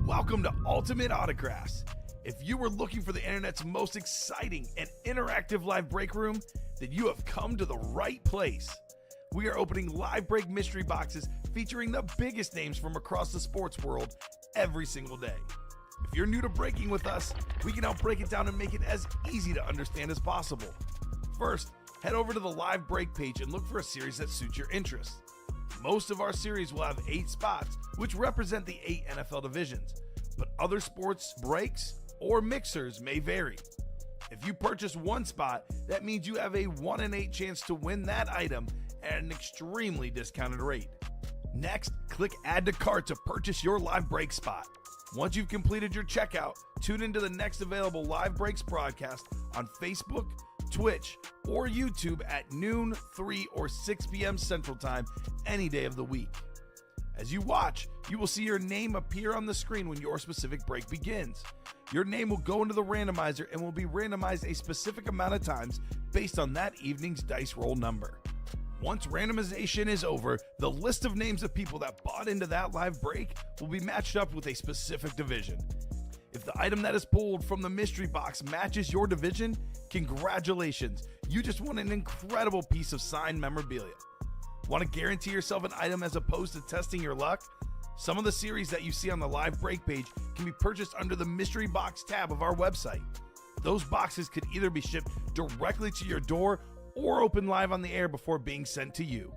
Welcome to Ultimate Autographs. If you were looking for the internet's most exciting and interactive live break room, then you have come to the right place. We are opening live break mystery boxes featuring the biggest names from across the sports world every single day. If you're new to breaking with us, we can help break it down and make it as easy to understand as possible. First, head over to the live break page and look for a series that suits your interests. Most of our series will have 8 spots, which represent the 8 NFL divisions, but other sports breaks or mixers may vary. If you purchase one spot, that means you have a 1 in 8 chance to win that item at an extremely discounted rate. Next, click Add to Cart to purchase your live break spot. Once you've completed your checkout, tune into the next available live breaks broadcast on Facebook, Twitch, or YouTube at noon, 3, or 6 p.m. Central Time any day of the week. As you watch, you will see your name appear on the screen when your specific break begins. Your name will go into the randomizer and will be randomized a specific amount of times based on that evening's dice roll number. Once randomization is over, the list of names of people that bought into that live break will be matched up with a specific division. If the item that is pulled from the mystery box matches your division, congratulations, you just won an incredible piece of signed memorabilia. Want to guarantee yourself an item as opposed to testing your luck? Some of the series that you see on the live break page can be purchased under the mystery box tab of our website. Those boxes could either be shipped directly to your door or open live on the air before being sent to you.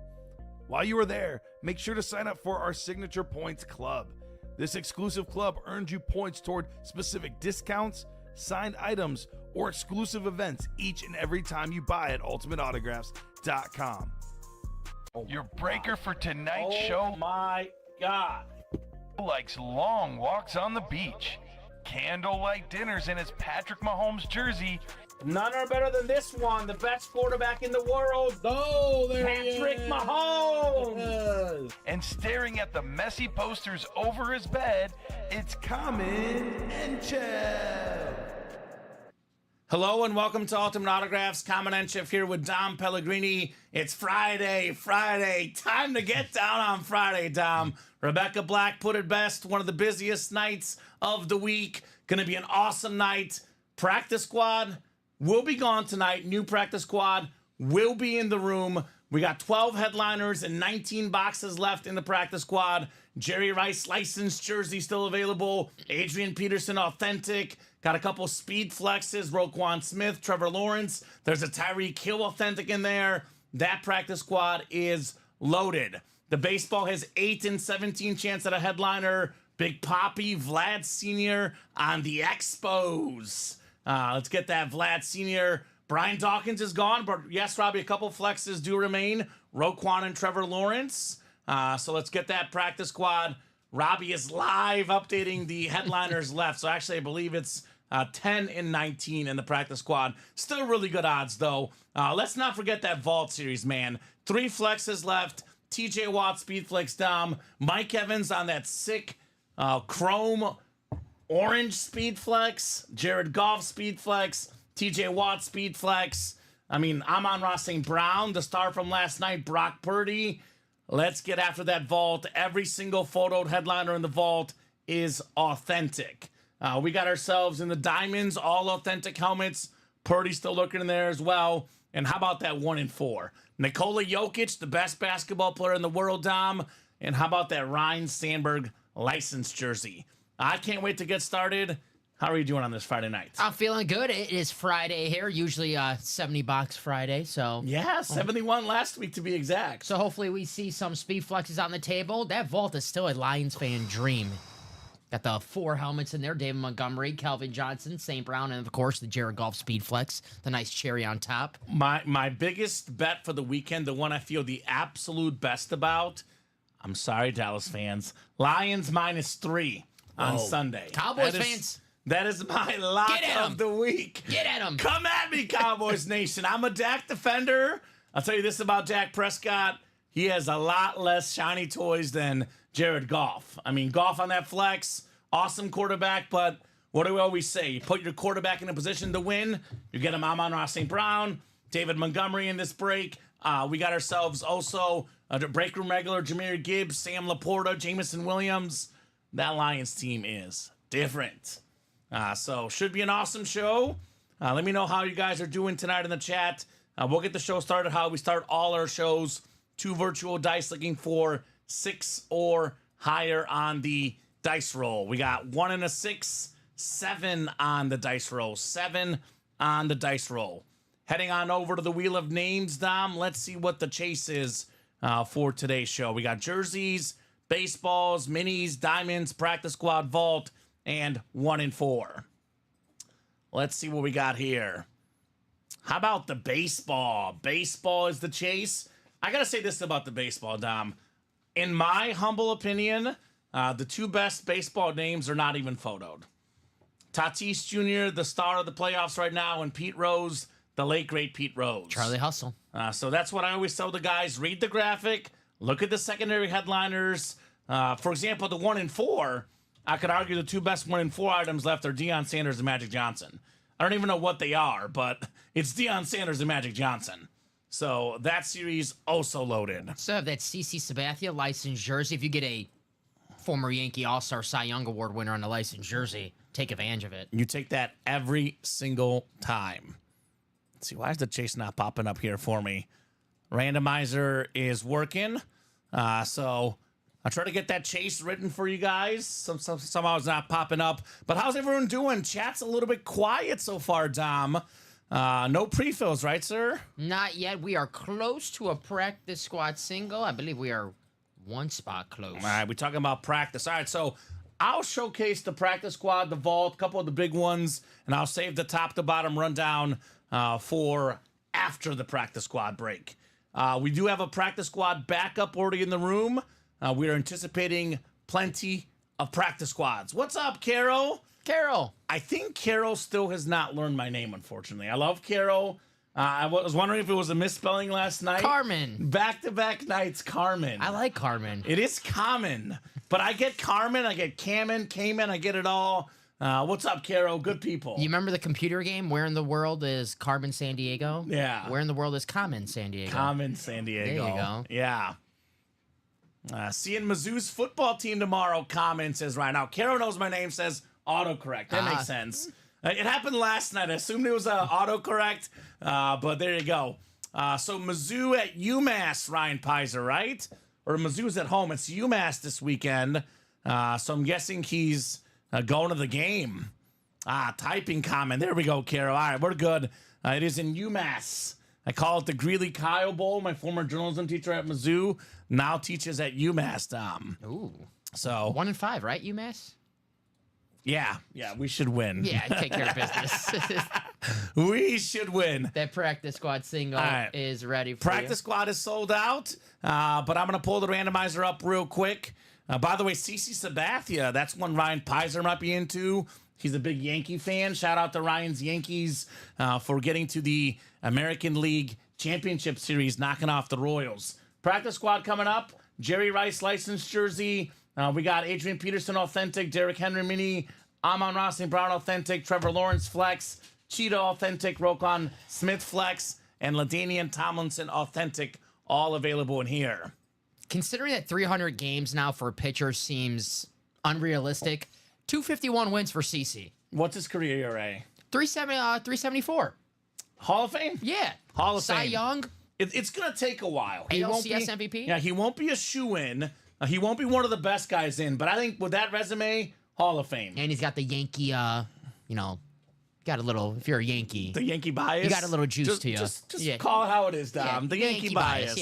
While you are there, make sure to sign up for our Signature Points Club. This exclusive club earns you points toward specific discounts, signed items, or exclusive events each and every time you buy at ultimateautographs.com. Your breaker for tonight's show. Oh my God. Likes long walks on the beach, candlelight dinners in his Patrick Mahomes jersey. None are better than this one, the best quarterback in the world. Oh, there Patrick he is. Mahomes. And staring at the messy posters over his bed, it's Kamen Entchev. Hello and welcome to Ultimate Autographs. Kamen Entchev here with Dom Pellegrini. It's Friday. Time to get down on Friday, Dom. Rebecca Black put it best. One of the busiest nights of the week. Gonna be an awesome night. Practice squad will be gone tonight. New practice squad will be in the room. We got 12 headliners and 19 boxes left in the practice squad. Jerry Rice licensed jersey still available. Adrian Peterson authentic. Got a couple speed flexes. Roquan Smith, Trevor Lawrence. There's a Tyreek Hill authentic in there. That practice squad is loaded. The baseball has 8 and 17 chance at a headliner. Big Papi, Vlad Sr. on the Expos. Let's get that Vlad Sr. Brian Dawkins is gone, but yes, Robbie, a couple flexes do remain. Roquan and Trevor Lawrence. So let's get that practice squad. Robbie is live updating the headliners left. So actually, I believe it's 10 and 19 in the practice squad. Still really good odds, though. Let's not forget that Vault series, man. 3 flexes left. TJ Watt, Speedflex Dom. Mike Evans on that sick chrome orange Speedflex. Jared Goff Speedflex. TJ Watt Speedflex. I mean, Amon-Ra St. Brown, the star from last night. Brock Purdy. Let's get after that vault. Every single photoed headliner in the vault is authentic. We got ourselves in the diamonds, all authentic helmets. Purdy's still looking in there as well. And how about that 1 and 4? Nikola Jokic, the best basketball player in the world, Dom. And how about that Ryan Sandberg licensed jersey? I can't wait to get started. How are you doing on this Friday night? I'm feeling good. It is Friday here, usually 70 box Friday. So yeah, 71 last week to be exact. So hopefully we see some speed flexes on the table. That vault is still a Lions fan dream. Got the 4 helmets in there: David Montgomery, Calvin Johnson, St. Brown, and of course the Jared Goff speed flex, the nice cherry on top. My biggest bet for the weekend, the one I feel the absolute best about. I'm sorry, Dallas fans. Lions -3 on Sunday. Cowboys fans. That is my lock of the week. Get at him. Come at me, Cowboys Nation. I'm a Dak defender. I'll tell you this about Dak Prescott. He has a lot less shiny toys than Jared Goff. I mean, Goff on that flex, awesome quarterback, but what do we always say? You put your quarterback in a position to win. You get him Amon-Ra St. Brown, David Montgomery in this break. We got ourselves also a break room regular, Jahmyr Gibbs, Sam Laporta, Jamison Williams. that Lions team is different. So should be an awesome show. Let me know how you guys are doing tonight in the chat. We'll get the show started how we start all our shows. 2 virtual dice looking for 6 or higher on the dice roll. We got 1 and a 6, 7 on the dice roll. 7 on the dice roll. Heading on over to the Wheel of Names, Dom. Let's see what the chase is for today's show. We got jerseys, baseballs, minis, diamonds, practice squad, vault, and 1 and 4. Let's see what we got here. How about the baseball? Baseball is the chase. I got to say this about the baseball, Dom. In my humble opinion, the 2 best baseball names are not even photoed. Tatis Jr., the star of the playoffs right now, and Pete Rose, the late, great Pete Rose. Charlie Hustle. So that's what I always tell the guys. Read the graphic. Look at the secondary headliners. For example, the 1 and 4, I could argue the 2 best 1 and 4 items left are Deion Sanders and Magic Johnson. I don't even know what they are, but it's Deion Sanders and Magic Johnson. So that series also loaded. So have that CC Sabathia licensed jersey. If you get a former Yankee All-Star Cy Young Award winner on the licensed jersey, take advantage of it. You take that every single time. Let's see, why is the chase not popping up here for me? Randomizer is working. So I try to get that chase written for you guys. Somehow it's not popping up. But how's everyone doing? Chat's a little bit quiet so far, Dom. No pre-fills, right, sir? Not yet. We are close to a practice squad single. I believe we are 1 spot close. All right, we're talking about practice. All right, so I'll showcase the practice squad, the vault, a couple of the big ones, and I'll save the top to bottom rundown for after the practice squad break. We do have a practice squad backup already in the room. We are anticipating plenty of practice squads. What's up, Carol? Carol. I think Carol still has not learned my name, unfortunately. I love Carol. I was wondering if it was a misspelling last night. Carmen. Back-to-back nights, Carmen. I like Carmen. It is common, but I get Carmen, I get Cayman, I get it all. What's up, Carol? Good people. You remember the computer game? Where in the world is Carmen San Diego? Yeah. Where in the world is Kamen San Diego? Kamen San Diego. There you go. Yeah. Seeing Mizzou's football team tomorrow, Kamen says right now. Carol knows my name, says autocorrect. That makes sense. It happened last night. I assumed it was autocorrect, but there you go. So Mizzou at UMass, Ryan Pizer, right? Or Mizzou's at home. It's UMass this weekend. So I'm guessing he's going to the game. Typing comment. There we go, Carol. All right, we're good. It is in UMass. I call it the Greeley Kyle Bowl. My former journalism teacher at Mizzou now teaches at UMass, Dom. Ooh. So 1 and 5, right, UMass? Yeah, we should win. Yeah, take care of business. We should win. That practice squad single is ready for Practice squad is sold out, but I'm going to pull the randomizer up real quick. By the way, CC Sabathia, that's one Ryan Pizer might be into. He's a big Yankee fan. Shout out to Ryan's Yankees for getting to the American League Championship Series, knocking off the Royals. Practice squad coming up. Jerry Rice licensed jersey. We got Adrian Peterson authentic, Derrick Henry mini, Amon-Ra St. Brown authentic, Trevor Lawrence flex, Cheetah authentic, Roquan Smith flex, and LaDainian Tomlinson authentic, all available in here. Considering that 300 games now for a pitcher seems unrealistic, 251 wins for CC. What's his career ERA? 374. Hall of Fame? Yeah. Hall of Cy Fame. Young. It's going to take a while. ALCS MVP? Yeah, he won't be a shoo-in. He won't be one of the best guys in, but I think with that resume, Hall of Fame. And he's got the Yankee, got a little, if you're a Yankee. The Yankee bias? You got a little juice to you. Just Yeah. call it how it is, Dom. Yeah, the Yankee bias.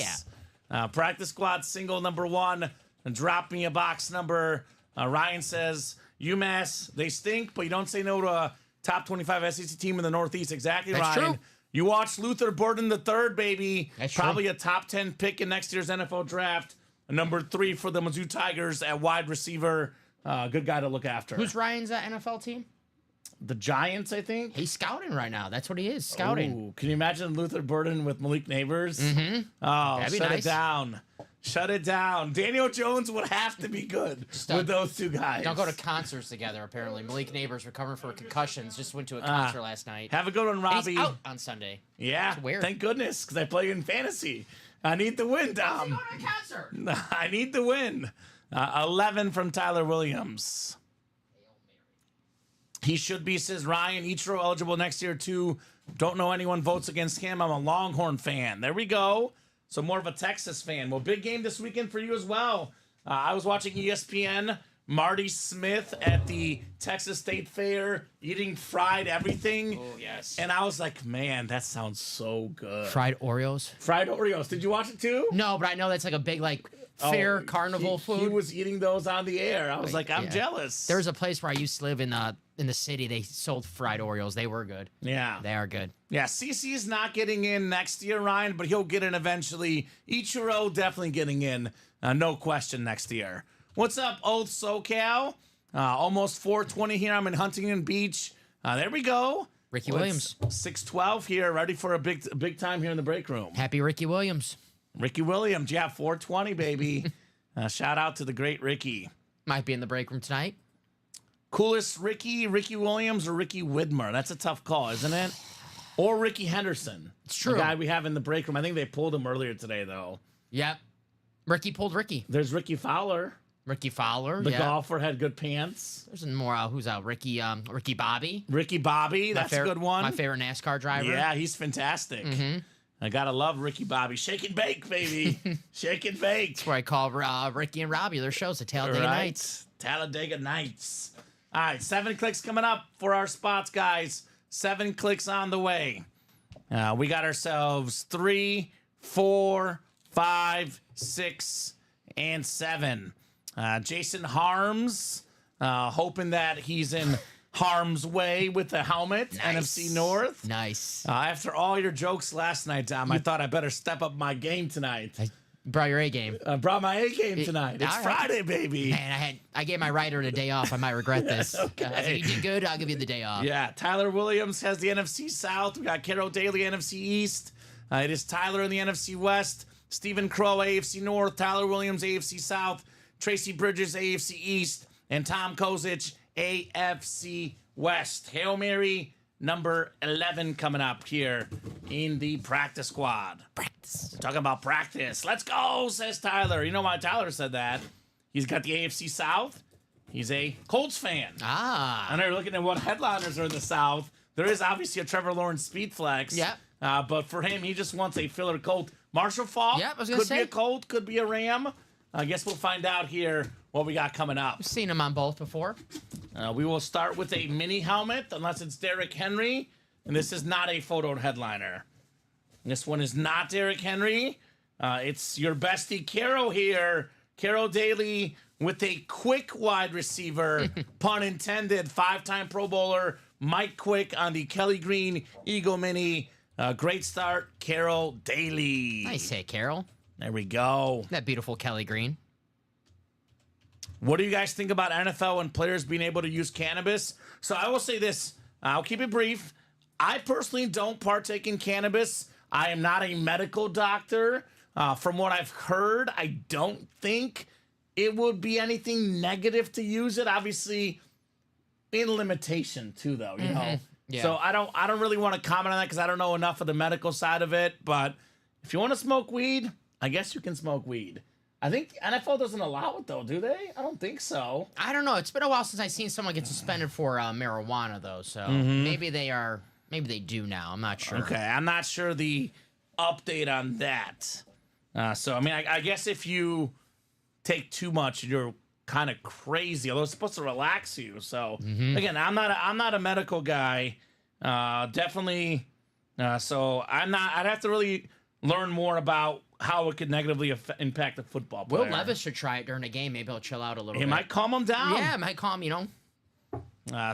yeah. Practice squad single number 1. And drop me a box number. Ryan says, UMass, they stink, but you don't say no to a top 25 SEC team in the Northeast. Exactly, That's Ryan. true. You watch Luther Burden III, baby. That's Probably true. a top 10 pick in next year's NFL draft. Number 3 for the Mizzou Tigers at wide receiver. Good guy to look after. Who's Ryan's NFL team? The Giants, I think. He's scouting right now. That's what he is, scouting. Ooh, can you imagine Luther Burden with Malik Neighbors? Mm-hmm. Oh, That'd be shut nice. it down. Shut it down. Daniel Jones would have to be good with those two guys. Don't go to concerts together, apparently. Malik Neighbors recovering from concussions. Just went to a concert last night. Have a good one, And Robbie. he's out on Sunday. Yeah, It's weird. thank goodness, because I play in fantasy. I need to win, Dom. Go to a concert. I need to win. 11 from Tyler Williams. He should be, says Ryan. Ichiro eligible next year, too. Don't know anyone votes against him. I'm a Longhorn fan. There we go. So more of a Texas fan. Well, big game this weekend for you as well. I was watching ESPN. Marty Smith at the Texas State Fair eating fried everything. Oh, yes. And I was like, man, that sounds so good. Fried Oreos? Fried Oreos. Did you watch it too? No, but I know that's like a big fair carnival food. He was eating those on the air. I was like, I'm yeah. jealous. There was a place where I used to live in the city. They sold fried Oreos. They were good. Yeah. They are good. Yeah, CC's not getting in next year, Ryan, but he'll get in eventually. Ichiro definitely getting in. No question next year. What's up, Oath SoCal? Almost 4:20 here. I'm in Huntington Beach. There we go. Ricky Williams. 6:12 here, ready for a big time here in the break room. Happy Ricky Williams. Ricky Williams, yeah, 4:20, baby. Shout out to the great Ricky. Might be in the break room tonight. Coolest Ricky Williams or Ricky Widmer? That's a tough call, isn't it? Or Ricky Henderson. It's true. The guy we have in the break room. I think they pulled him earlier today, though. Yep. Ricky pulled Ricky. There's Ricky Fowler. Ricky Fowler. The yeah. golfer had good pants. There's more. Who's out? Ricky Bobby. Ricky Bobby. That's a good one. My favorite NASCAR driver. Yeah, he's fantastic. Mm-hmm. I gotta love Ricky Bobby. Shake and bake, baby. Shake and bake. That's where I call Ricky and Robbie. Their shows, the Talladega Nights. Talladega Nights. All right, 7 clicks coming up for our spots, guys. 7 clicks on the way. We got ourselves 3, 4, 5, 6, and 7. Jason Harms, hoping that he's in harm's way with the helmet. Nice. NFC North. Nice. After all your jokes last night, Dom, I thought I better step up my game tonight. I brought your A game. I brought my A game tonight. It's all right. Friday, baby. Man, I gave my writer a day off. I might regret this. Okay. If you did good, I'll give you the day off. Yeah, Tyler Williams has the NFC South. We got Carol Daly, NFC East. It is Tyler in the NFC West. Stephen Crow, AFC North. Tyler Williams, AFC South. Tracy Bridges, AFC East. And Tom Kozich, AFC West. Hail Mary number 11 coming up here in the practice squad. Practice. We're talking about practice. Let's go, says Tyler. You know why Tyler said that? He's got the AFC South. He's a Colts fan. Ah. And they're looking at what headliners are in the South. There is obviously a Trevor Lawrence speed flex. Yeah. But for him, he just wants a filler Colt. Marshall Faulk Yeah, I was gonna could be say. a Colt, could be a Ram. I guess we'll find out here what we got coming up. I've seen him on both before. We will start with a mini helmet, unless it's Derrick Henry. And this is not a photo headliner. This one is not Derrick Henry. It's your bestie, Carol here. Carol Daly with a quick wide receiver, pun intended, 5-time Pro Bowler, Mike Quick on the Kelly Green Eagle Mini. Great start, Carol Daly. Nice hit, Carol. There we go. That beautiful Kelly Green. What do you guys think about NFL and players being able to use cannabis? So I will say this. I'll keep it brief. I personally don't partake in cannabis. I am not a medical doctor. From what I've heard, I don't think it would be anything negative to use it. Obviously, in limitation too, though. You know. Yeah. So I don't really want to comment on that because I don't know enough of the medical side of it. But if you want to smoke weed, I guess you can smoke weed. I think NFL doesn't allow it, though, do they? I don't think so. I don't know. It's been a while since I've seen someone get suspended for marijuana, though. So maybe they do now. I'm not sure. Okay, I'm not sure the update on that. So, I mean, I guess if you take too much, you're kind of crazy. Although it's supposed to relax you. So, again, I'm not a medical guy. Definitely. So I'd have to really learn more about how it could negatively impact a football player. Will Levis should try it during a game. Maybe he'll chill out a little It bit. might calm him down. Yeah, it might calm,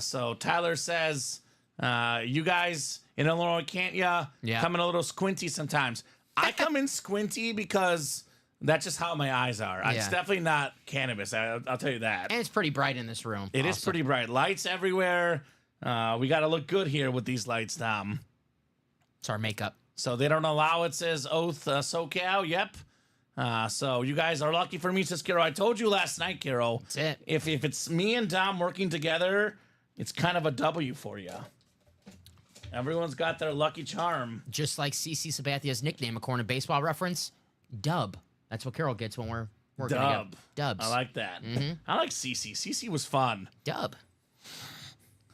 So Tyler says, you guys in Illinois, can't ya? Yeah. Come in a little squinty sometimes. I come in squinty because that's just how my eyes are. It's Yeah. definitely not cannabis. I'll tell you that. And it's pretty bright in this room. It is pretty bright. Lights everywhere. We got to look good here with these lights, Tom. It's our makeup. So they don't allow it, says Oath SoCal. Yep. So you guys are lucky for me, says Carol. I told you last night, Carol. That's it. If it's me and Dom working together, it's kind of a W for you. Everyone's got their lucky charm. Just like CC Sabathia's nickname, according to Baseball Reference, Dub. That's what Carol gets when we're We're gonna Dub. go Dubs. I like that. I like CC. CC was fun. Dub.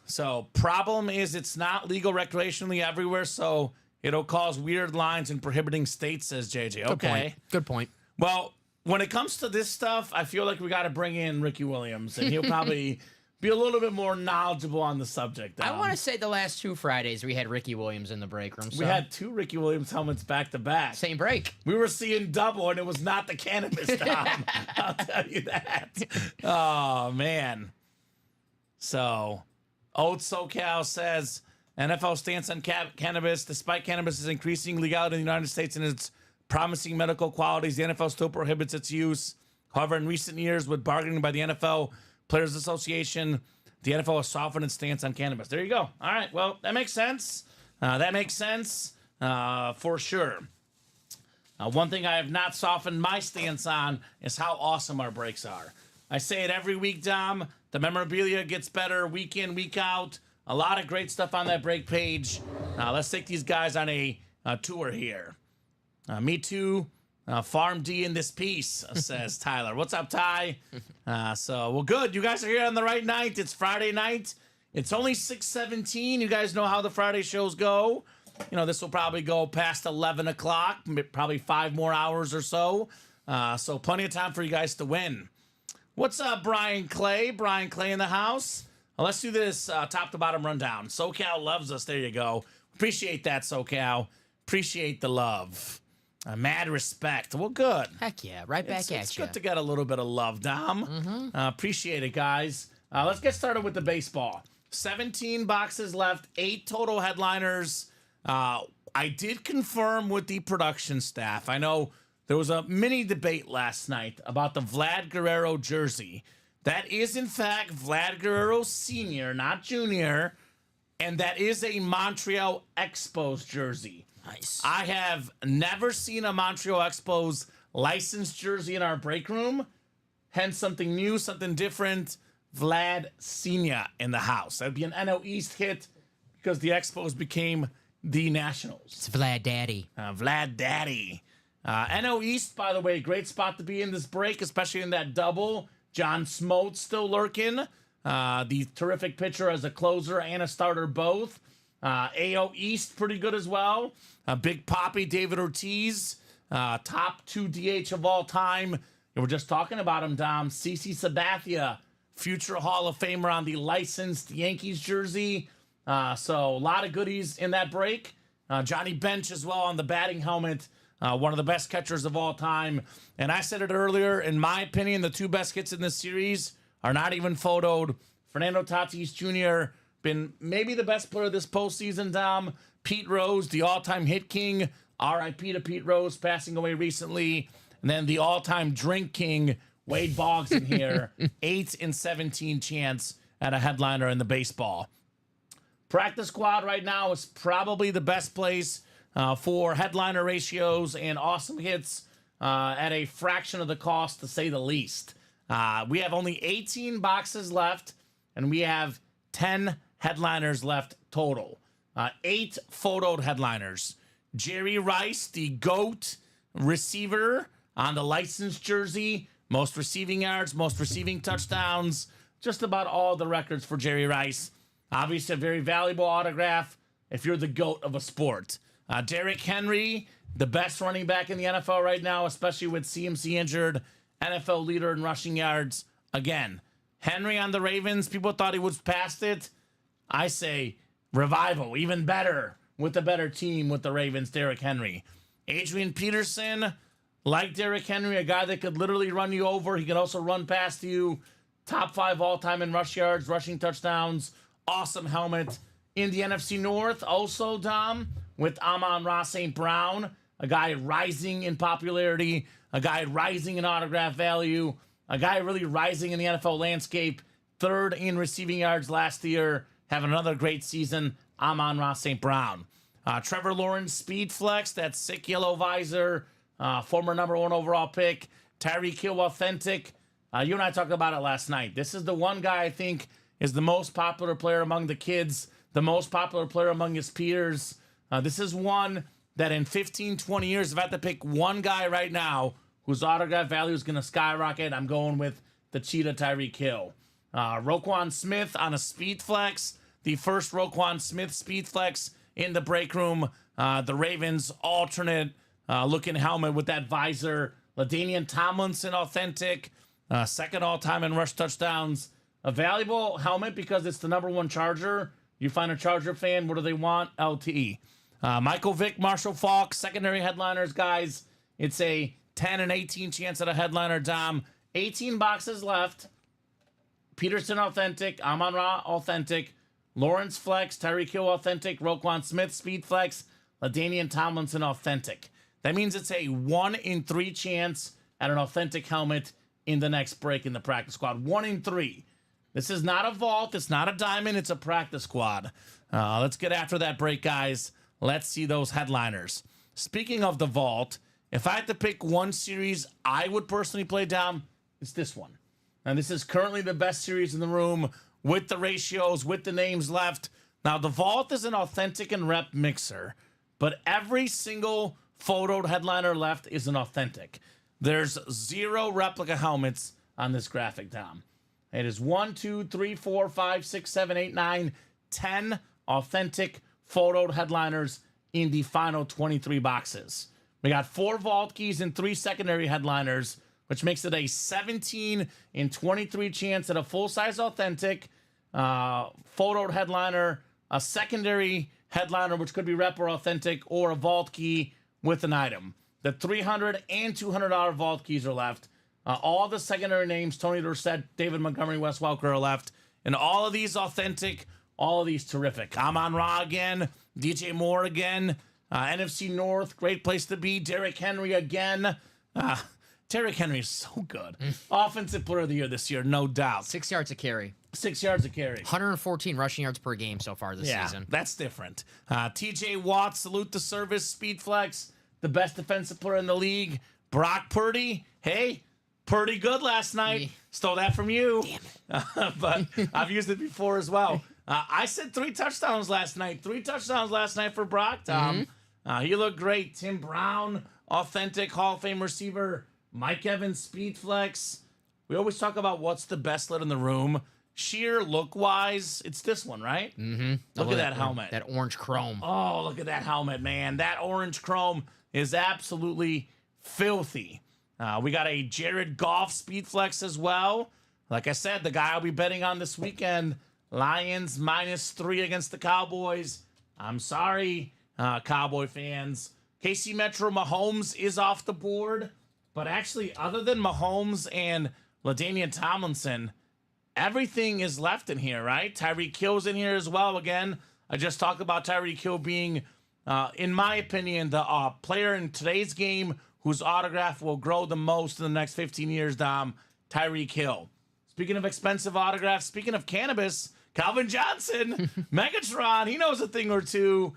So problem is it's not legal recreationally everywhere, so it'll cause weird lines in prohibiting states, says JJ. Okay. Good point. Well, when it comes to this stuff, I feel like we got to bring in Ricky Williams, and he'll probably be a little bit more knowledgeable on the subject. I want to say the last 2 Fridays we had Ricky Williams in the break room. So. We had 2 Ricky Williams helmets back to back. Same break. We were seeing double, and it was not the cannabis Dom. I'll tell you that. Oh, man. So, Old SoCal says NFL stance on cannabis. Despite cannabis is increasing legality in the United States and its promising medical qualities, the NFL still prohibits its use. However, in recent years, with bargaining by the NFL Players Association, the NFL has softened its stance on cannabis. There you go. All right. Well, that makes sense. For sure. One thing I have not softened my stance on is how awesome our breaks are. I say it every week, Dom. The memorabilia gets better week in, week out. A lot of great stuff on that break page. Let's take these guys on a tour here. Me too. Farm D in this piece, says Tyler. What's up, Ty? Well, good. You guys are here on the right night. It's Friday night. It's only 6:17. You guys know how the Friday shows go. You know, this will probably go past 11 o'clock, probably 5 more hours or so. So plenty of time for you guys to win. What's up, Brian Clay? Brian Clay in the house. Well, let's do this top to bottom rundown. SoCal loves us. There you go. Appreciate that, SoCal. Appreciate the love. Mad respect. Well, good. Heck yeah. Right back at you. It's good to get a little bit of love, Dom. Appreciate it, guys. Let's get started with the baseball. 17 boxes left, 8 total headliners. I did confirm with the production staff. I know there was a mini debate last night about the Vlad Guerrero jersey. That is, in fact, Vlad Guerrero Sr., not Jr., and that is a Montreal Expos jersey. Nice. I have never seen a Montreal Expos licensed jersey in our break room. Hence, something new, something different. Vlad Sr. in the house. That'd be an NL East hit because the Expos became the Nationals. It's Vlad Daddy. Vlad Daddy. NL East, by the way, great spot to be in this break, especially in that double. John Smote still lurking. The terrific pitcher as a closer and a starter both. AO East, pretty good as well. Big Papi, David Ortiz, top 2 DH of all time. And we're just talking about him, Dom. CC Sabathia, future Hall of Famer on the licensed Yankees jersey. So a lot of goodies in that break. Johnny Bench as well on the batting helmet. One of the best catchers of all time. And I said it earlier, in my opinion, the 2 best hits in this series are not even photoed. Fernando Tatis Jr., been maybe the best player this postseason, Dom. Pete Rose, the all-time hit king. R.I.P. to Pete Rose, passing away recently. And then the all-time drink king, Wade Boggs in here. 8 in 17 chance at a headliner in the baseball. Practice squad right now is probably the best place for headliner ratios and awesome hits at a fraction of the cost, to say the least. We have only 18 boxes left, and we have 10 headliners left total. 8 photoed headliners. Jerry Rice, the GOAT receiver on the licensed jersey. Most receiving yards, most receiving touchdowns. Just about all the records for Jerry Rice. Obviously a very valuable autograph if you're the GOAT of a sport. Derrick Henry, the best running back in the NFL right now, especially with CMC injured. NFL leader in rushing yards. Again, Henry on the Ravens, people thought he was past it. I say revival, even better with a better team with the Ravens, Derrick Henry. Adrian Peterson, like Derrick Henry, a guy that could literally run you over. He can also run past you. Top 5 all-time in rush yards, rushing touchdowns. Awesome helmet. In the NFC North, also, Dom, with Amon-Ra St. Brown, a guy rising in popularity, a guy rising in autograph value, a guy really rising in the NFL landscape. 3rd in receiving yards last year, having another great season, Amon-Ra St. Brown. Trevor Lawrence, speed flex, that sick yellow visor, former number 1 overall pick. Tyreek Hill, authentic. You and I talked about it last night. This is the one guy I think is the most popular player among the kids, the most popular player among his peers. This is one that in 15, 20 years, if I had to pick one guy right now whose autograph value is going to skyrocket. I'm going with the Cheetah Tyreek Hill. Roquan Smith on a speed flex. The first Roquan Smith speed flex in the break room. The Ravens alternate looking helmet with that visor. LaDainian Tomlinson authentic. Second all-time in rush touchdowns. A valuable helmet because it's the #1 Charger. You find a Charger fan, what do they want? LTE. Michael Vick, Marshall Faulk, secondary headliners, guys. It's a 10 and 18 chance at a headliner, Dom. 18 boxes left. Peterson authentic, Amon-Ra authentic, Lawrence flex, Tyreek Hill authentic, Roquan Smith speed flex, LaDainian Tomlinson authentic. That means it's a 1 in 3 chance at an authentic helmet in the next break in the practice squad. 1 in 3. This is not a vault. It's not a diamond. It's a practice squad. Let's get after that break, guys. Let's see those headliners. Speaking of the vault, if I had to pick one series I would personally play down, it's this one. And this is currently the best series in the room with the ratios, with the names left. Now, the vault is an authentic and rep mixer, but every single photoed headliner left is an authentic. There's 0 replica helmets on this graphic, Dom. It is 1, 2, 3, 4, 5, 6, 7, 8, 9, 10 authentic photoed headliners in the final 23 boxes. We got 4 vault keys and 3 secondary headliners, which makes it a 17 in 23 chance at a full-size authentic, photoed headliner, a secondary headliner, which could be rep or authentic, or a vault key with an item. The $300 and $200 vault keys are left. All the secondary names, Tony Dorsett, David Montgomery, Wes Welker are left. And all of these authentic, all of these terrific. Amon-Ra again, DJ Moore again, NFC North, great place to be. Derrick Henry again. Derrick Henry is so good. Offensive player of the year this year, no doubt. 6 yards a carry. 6 yards a carry. 114 rushing yards per game so far this season. That's different. TJ Watt, salute the service, speed flex, the best defensive player in the league. Brock Purdy, hey, pretty good last night. Yeah. Stole that from you. Damn it. But I've used it before as well. I said 3 touchdowns last night. 3 touchdowns last night for Brock, Tom. He looked great. Tim Brown, authentic Hall of Fame receiver. Mike Evans, speed flex. We always talk about what's the best lit in the room. Sheer look-wise, it's this one, right? Mm-hmm. Look at that helmet. That orange chrome. Oh, look at that helmet, man. That orange chrome is absolutely filthy. We got a Jared Goff speed flex as well. Like I said, the guy I'll be betting on this weekend, Lions -3 against the Cowboys. I'm sorry, Cowboy fans. KC Metro Mahomes is off the board. But actually, other than Mahomes and LaDainian Tomlinson, everything is left in here, right? Tyreek Hill's in here as well. Again, I just talked about Tyreek Hill being, in my opinion, the player in today's game whose autograph will grow the most in the next 15 years, Dom. Tyreek Hill. Speaking of expensive autographs, speaking of cannabis, Calvin Johnson, Megatron, he knows a thing or two.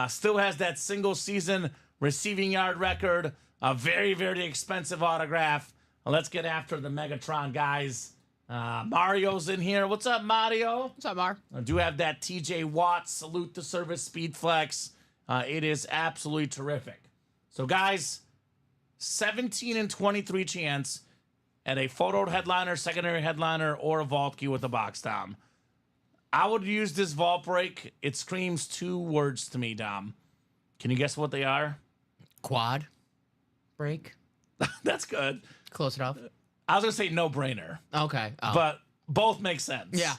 Still has that single season receiving yard record. A very, very expensive autograph. Let's get after the Megatron, guys. Mario's in here. What's up, Mario? What's up, Mar? I do have that TJ Watt salute the service speed flex. It is absolutely terrific. So, guys, 17 and 23 chance at a photoed headliner, secondary headliner, or a vault key with a box, Dom. I would use this vault break. It screams 2 words to me, Dom. Can you guess what they are? Quad break. That's good. Close enough. I was going to say no-brainer. Okay. Oh. But both make sense. Yeah.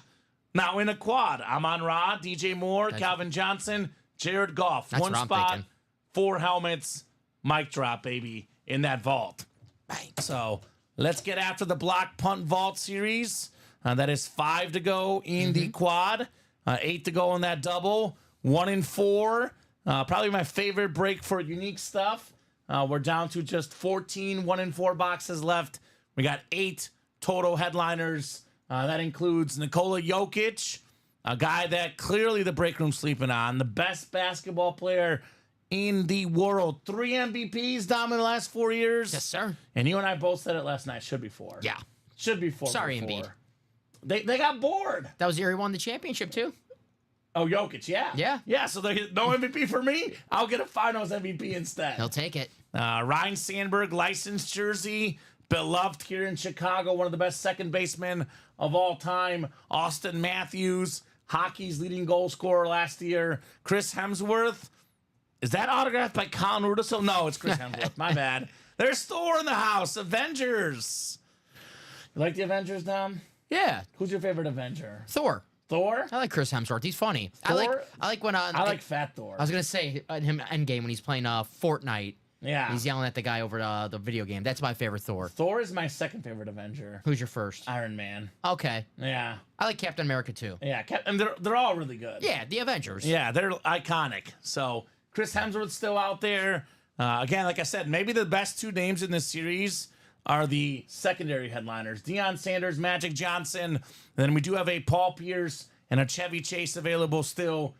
Now, in a quad, Amon-Ra, DJ Moore, Calvin Johnson, Jared Goff. That's One what I'm spot, thinking. 4 helmets, mic drop, baby, in that vault. Bang. So let's get after the block punt vault series. That is 5 to go in the quad, 8 to go in that double, 1 in 4. Probably my favorite break for unique stuff. We're down to just 14 1 in 4 boxes left. We got 8 total headliners. That includes Nikola Jokic, a guy that clearly the break room's sleeping on, the best basketball player in the world. 3 MVPs, Dom, in the last 4 years. Yes, sir. And you and I both said it last night. Should be 4. Yeah. Should be 4. Sorry, before. Embiid. They got bored. That was the year he won the championship, too. Oh, Jokic, yeah. Yeah. Yeah, so no MVP for me. I'll get a finals MVP instead. He'll take it. Ryan Sandberg, licensed jersey. Beloved here in Chicago. One of the best second basemen of all time. Austin Matthews, hockey's leading goal scorer last year. Chris Hemsworth. Is that autographed by Colin Rudisil? No, it's Chris Hemsworth. My bad. There's Thor in the house. Avengers. You like the Avengers, Dom? Yeah. Who's your favorite Avenger? Thor. Thor? I like Chris Hemsworth. He's funny. Thor? I like when I like Fat Thor. I was gonna say him Endgame when he's playing Fortnite. Yeah. He's yelling at the guy over the video game. That's my favorite Thor. Thor is my second favorite Avenger. Who's your first? Iron Man. Okay. Yeah. I like Captain America too. Yeah. And they're all really good. Yeah, the Avengers. Yeah, they're iconic. So Chris Hemsworth's still out there. Again, like I said, maybe the best two names in this series are the secondary headliners. Deion Sanders, Magic Johnson. And then we do have a Paul Pierce and a Chevy Chase available still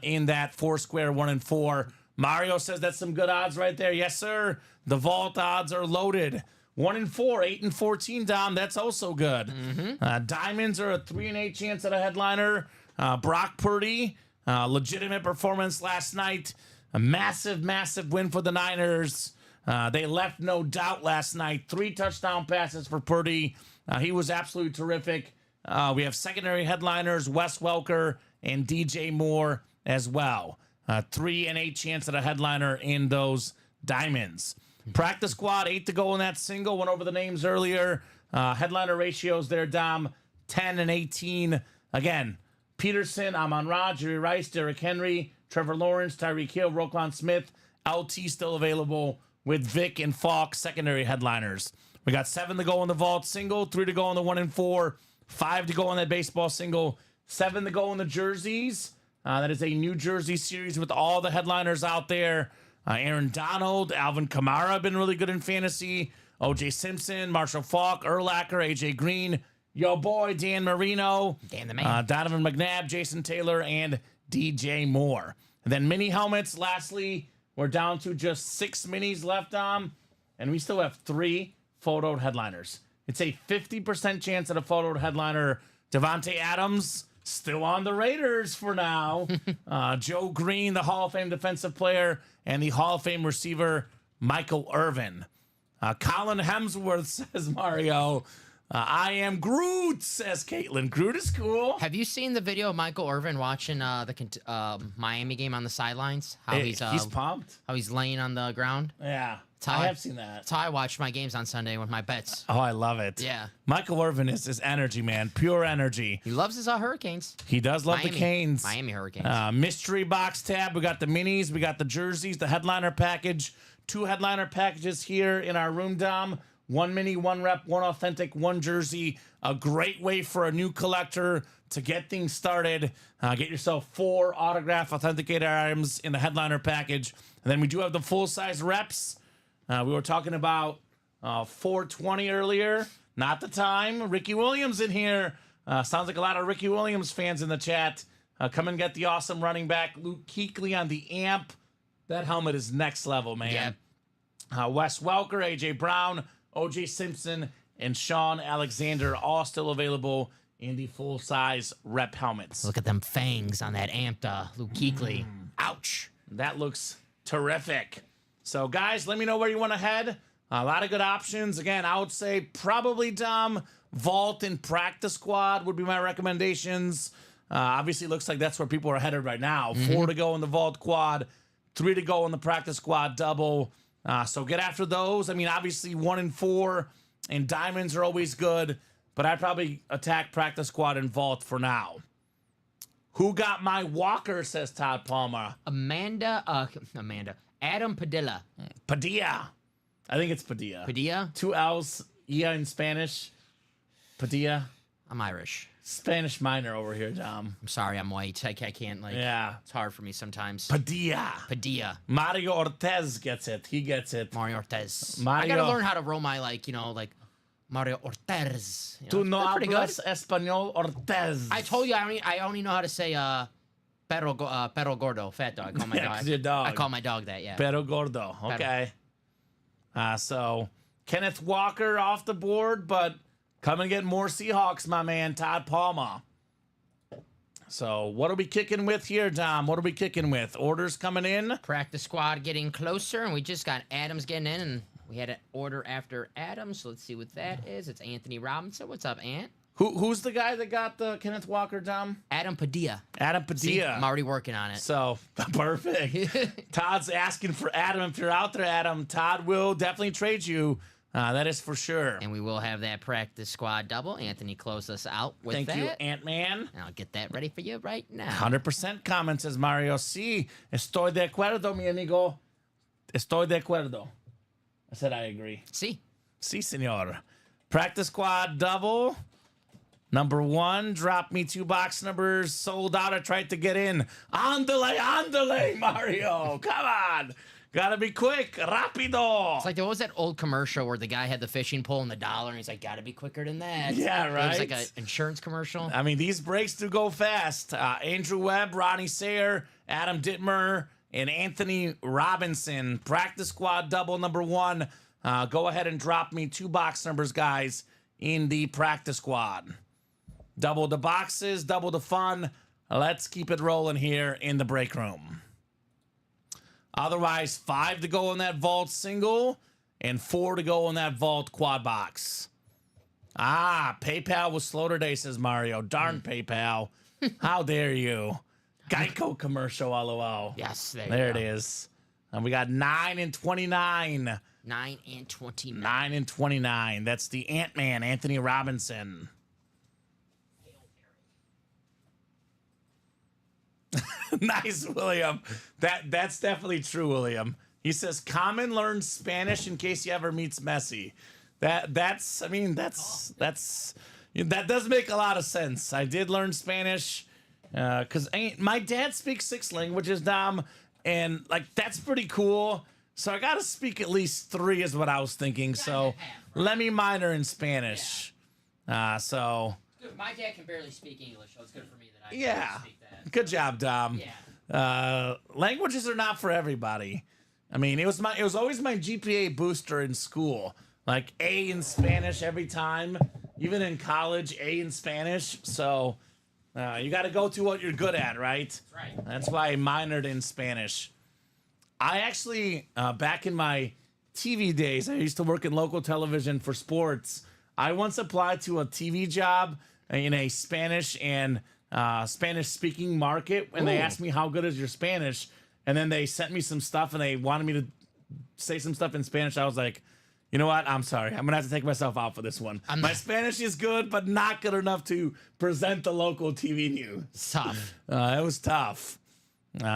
in that Foursquare 1 and 4. Mario says that's some good odds right there. Yes, sir. The vault odds are loaded. 1 and 4, 8 and 14, Dom. That's also good. Diamonds are a 3 and 8 chance at a headliner. Brock Purdy, legitimate performance last night. A massive, massive win for the Niners. They left no doubt last night. 3 touchdown passes for Purdy. He was absolutely terrific. We have secondary headliners, Wes Welker and DJ Moore as well. 3 and 8 chance at a headliner in those diamonds. Practice squad, 8 to go in that single. Went over the names earlier. Headliner ratios there, Dom, 10 and 18. Again, Peterson, Amon-Ra, Jerry Rice, Derrick Henry, Trevor Lawrence, Tyreek Hill, Roquan Smith. LT still available with Vic and Falk, secondary headliners. We got 7 to go in the vault single, 3 to go in the 1 and 4, 5 to go in that baseball single, 7 to go in the jerseys. That is a New Jersey series with all the headliners out there. Aaron Donald, Alvin Kamara have been really good in fantasy. O.J. Simpson, Marshall Falk, Urlacher, A.J. Green, yo boy, Dan Marino, Dan the man. Donovan McNabb, Jason Taylor, and DJ Moore. And then mini helmets, lastly, we're down to just 6 minis left, and we still have 3 photoed headliners. It's a 50% chance at a photoed headliner. Devontae Adams, still on the Raiders for now. Joe Green, the Hall of Fame defensive player, and the Hall of Fame receiver, Michael Irvin. Colin Hemsworth, says Mario. I am Groot, says Caitlin. Groot is cool. Have you seen the video of Michael Irvin watching the Miami game on the sidelines? How He's pumped. How he's laying on the ground? Yeah, how I have seen that. That's how I watch my games on Sunday with my bets. Oh, I love it. Yeah. Michael Irvin is his energy, man. Pure energy. He loves his Hurricanes. He does love Miami. the Canes. Miami Hurricanes. Mystery box tab. We got the minis. We got the jerseys, the headliner package. 2 headliner packages here in our room, Dom. 1 mini, 1 rep, 1 authentic, 1 jersey. A great way for a new collector to get things started. Get yourself 4 autograph authenticated items in the headliner package. And then we do have the full-size reps. We were talking about 420 earlier. Not the time. Ricky Williams in here. Sounds like a lot of Ricky Williams fans in the chat. Come and get the awesome running back, Luke Kuechly, on the amp. That helmet is next level, man. Yeah. Wes Welker, A.J. Brown, O.J. Simpson, and Sean Alexander all still available in the full-size rep helmets. Look at them fangs on that amped Luke Kuechly. Ouch. That looks terrific. So, guys, let me know where you want to head. A lot of good options. Again, I would say probably, Dom, Vault and Practice Squad would be my recommendations. Obviously, it looks like that's where people are headed right now. 4 to go in the Vault Quad, 3 to go in the Practice Squad double. So get after those. I mean, obviously 1 and 4 and diamonds are always good, but I'd probably attack Practice Squad and Vault for now. Who got my walker, says Todd Palmer. Adam Padilla. Padilla. I think it's Padilla. Padilla? 2 L's, yeah, in Spanish. Padilla. I'm Irish. Spanish minor over here, Dom. I'm sorry, I'm white. I can't, Yeah. It's hard for me sometimes. Padilla. Padilla. Mario Ortez gets it. He gets it. Mario Ortez. Mario. I gotta learn how to roll my, Mario Ortez. Tu no That's pretty good. hablas español, Ortez. I told you I only know how to say perro gordo, fat dog. I call my Yeah, dog. 'cause your dog. I call my dog that, yeah. Pero gordo. Okay. So Kenneth Walker off the board, but come and get more Seahawks, my man, Todd Palmer. So what are we kicking with here, Dom? What are we kicking with? Orders coming in? Practice squad getting closer, and we just got Adams getting in, and we had an order after Adams, so let's see what that is. It's Anthony Robinson. What's up, Ant? Who's the guy that got the Kenneth Walker, Dom? Adam Padilla. Adam See, Padilla. I'm already working on it. So, perfect. Todd's asking for Adam. If you're out there, Adam, Todd will definitely trade you. That is for sure. And we will have that practice squad double. Anthony, close us out with Thank that. you, Ant-Man. And I'll get that ready for you right now. 100% comment, says Mario. Sí, estoy de acuerdo, mi amigo. Estoy de acuerdo. I said I agree. See? Sí, senor. Practice squad double. Number 1, drop me 2 box numbers. Sold out. I tried to get in. Andale, Mario. Come on. Gotta be quick. Rapido. It's like there was that old commercial where the guy had the fishing pole and the dollar, and he's like, gotta be quicker than that. Yeah, right. It was like an insurance commercial. I mean, these breaks do go fast. Andrew Webb, Ronnie Sayer, Adam Dittmer, and Anthony Robinson. Practice squad double number 1. Go ahead and drop me 2 box numbers, guys, in the practice squad. Double the boxes, double the fun. Let's keep it rolling here in the break room. Otherwise, 5 to go in that vault single and 4 to go in that vault quad box. PayPal was slow today, says Mario. Darn PayPal. How dare you? Geico commercial, LOL. Yes, There it is. And we got 9 and 29. 9 and 29. 9 and 29. That's the Ant-Man, Anthony Robinson. Nice, William. That's definitely true, William. He says, Kamen learns Spanish in case he ever meets Messi. That does make a lot of sense. I did learn Spanish because my dad speaks 6 languages, Dom, and like that's pretty cool. So I got to speak at least 3 is what I was thinking. So let me minor in Spanish. Dude, my dad can barely speak English, so it's good for me that I can speak that. Good job, Dom. Yeah. Languages are not for everybody. I mean, it was always my GPA booster in school. Like A in Spanish every time, even in college, A in Spanish. So you got to go to what you're good at, right? That's right. That's why I minored in Spanish. I actually, back in my TV days, I used to work in local television for sports. I once applied to a TV job in a Spanish and Spanish-speaking market, and they asked me, how good is your Spanish? And then they sent me some stuff, and they wanted me to say some stuff in Spanish. I was like, you know what? I'm sorry. I'm going to have to take myself out for this one. My Spanish is good, but not good enough to present the local TV news. It's tough. It was tough.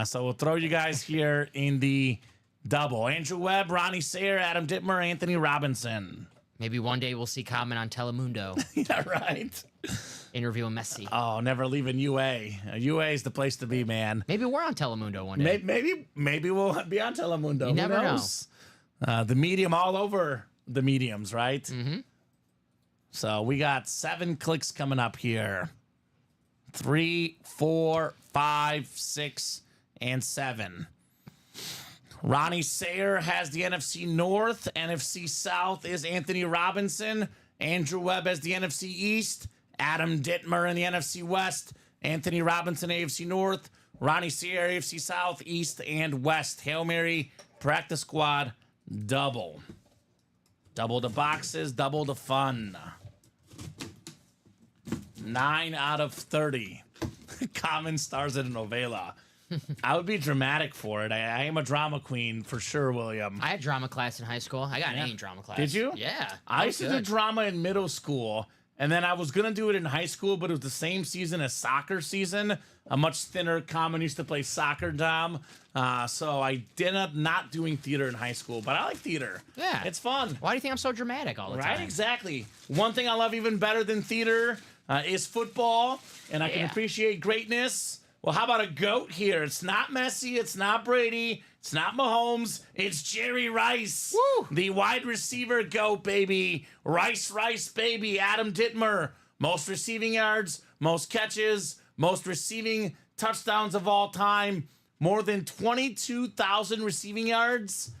So we'll throw you guys here in the double. Andrew Webb, Ronnie Sayer, Adam Dittmer, Anthony Robinson. Maybe one day we'll see Kamen on Telemundo. Yeah, right. Interviewing Messi. Oh, never leaving UA. UA is the place to be, man. Maybe we're on Telemundo one day. Maybe we'll be on Telemundo. You never know. The medium all over the mediums, right? Mm-hmm. So we got 7 clicks coming up here. 3, 4, 5, 6, and 7. Ronnie Sayer has the NFC North. NFC South is Anthony Robinson. Andrew Webb has the NFC East. Adam Dittmer in the NFC West. Anthony Robinson, AFC North. Ronnie Sayer, AFC South, East, and West. Hail Mary, practice squad, double. Double the boxes, double the fun. 9 out of 30. Kamen stars in a novela. I would be dramatic for it. I am a drama queen for sure, William. I had drama class in high school. I got an A in drama class. Did you? Yeah. I used to do drama in middle school, and then I was going to do it in high school, but it was the same season as soccer season. A much thinner Kamen used to play soccer, Dom. So I ended up not doing theater in high school, but I like theater. Yeah. It's fun. Why do you think I'm so dramatic all the time? Right, exactly. One thing I love even better than theater is football, and I can appreciate greatness. Well, how about a GOAT here? It's not Messi, it's not Brady, it's not Mahomes, it's Jerry Rice. Woo! The wide receiver GOAT, baby. Rice, baby. Adam Dittmer. Most receiving yards, most catches, most receiving touchdowns of all time. More than 22,000 receiving yards.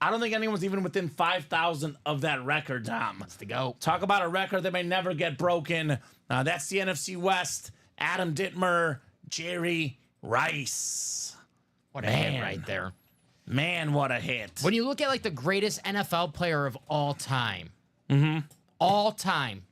I don't think anyone's even within 5,000 of that record, Tom. That's the GOAT. Talk about a record that may never get broken. That's the NFC West. Adam Dittmer, Jerry Rice. What a hit right there. Man, what a hit. When you look at like the greatest NFL player of all time, all time,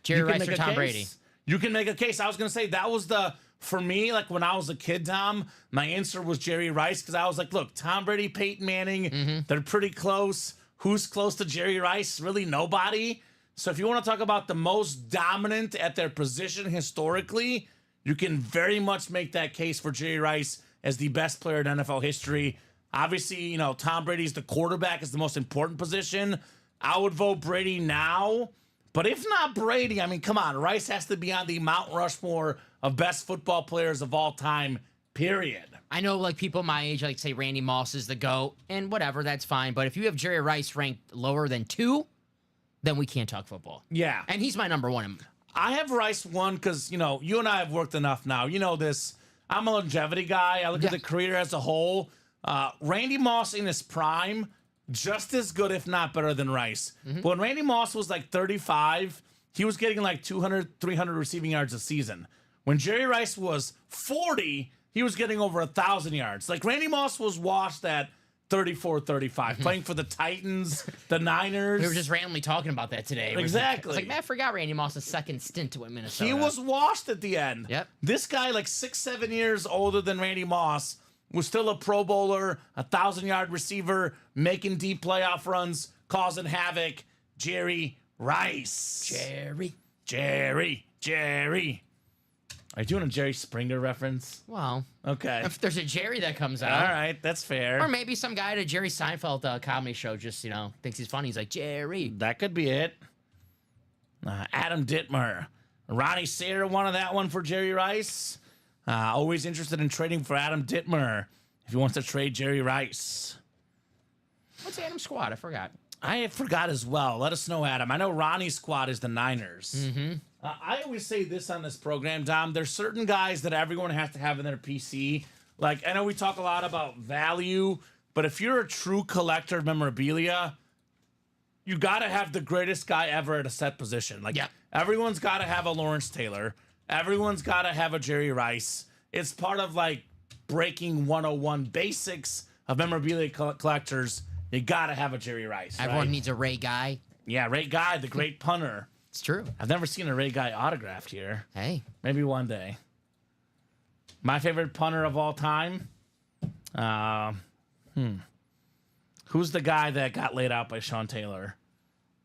Jerry Rice or Tom Brady? You can make a case. I was going to say that was for me, like when I was a kid, Dom, my answer was Jerry Rice because I was like, look, Tom Brady, Peyton Manning, they're pretty close. Who's close to Jerry Rice? Really nobody. So if you want to talk about the most dominant at their position historically, you can very much make that case for Jerry Rice as the best player in NFL history. Obviously, you know, Tom Brady's the quarterback, is the most important position. I would vote Brady now. But if not Brady, I mean, come on. Rice has to be on the Mount Rushmore of best football players of all time, period. I know, like, people my age, like, say Randy Moss is the GOAT, and whatever, that's fine. But if you have Jerry Rice ranked lower than 2, then we can't talk football. Yeah. And he's my number 1. I have Rice 1 because, you know, you and I have worked enough now. You know this. I'm a longevity guy. I look at the career as a whole. Randy Moss in his prime, just as good, if not better than Rice. But when Randy Moss was like 35, he was getting like 200, 300 receiving yards a season. When Jerry Rice was 40, he was getting over 1,000 yards. Like Randy Moss was washed at 34, 35, playing for the Titans, the Niners. We were just randomly talking about that today. Exactly. It's like, man, I forgot Randy Moss's second stint with Minnesota. He was washed at the end. Yep. This guy, like 6-7 years older than Randy Moss, was still a Pro Bowler, 1,000-yard receiver, making deep playoff runs, causing havoc. Jerry Rice. Jerry. Are you doing a Jerry Springer reference? Well, Okay. if there's a Jerry that comes out. All right, that's fair. Or maybe some guy at a Jerry Seinfeld comedy show just, you know, thinks he's funny. He's like, Jerry. That could be it. Adam Dittmer. Ronnie Sayre wanted that one for Jerry Rice. Always interested in trading for Adam Dittmer if he wants to trade Jerry Rice. What's Adam's squad? I forgot. I forgot as well. Let us know, Adam. I know Ronnie's squad is the Niners. I always say this on this program, Dom. There's certain guys that everyone has to have in their PC. Like, I know we talk a lot about value, but if you're a true collector of memorabilia, you got to have the greatest guy ever at a set position. Like, everyone's got to have a Lawrence Taylor. Everyone's got to have a Jerry Rice. It's part of, like, breaking 101 basics of memorabilia collectors. You got to have a Jerry Rice. Everyone needs a Ray Guy. Yeah, Ray Guy, the great punter. It's true. I've never seen a Ray Guy autographed here. Hey. Maybe one day. My favorite punter of all time? Who's the guy that got laid out by Sean Taylor?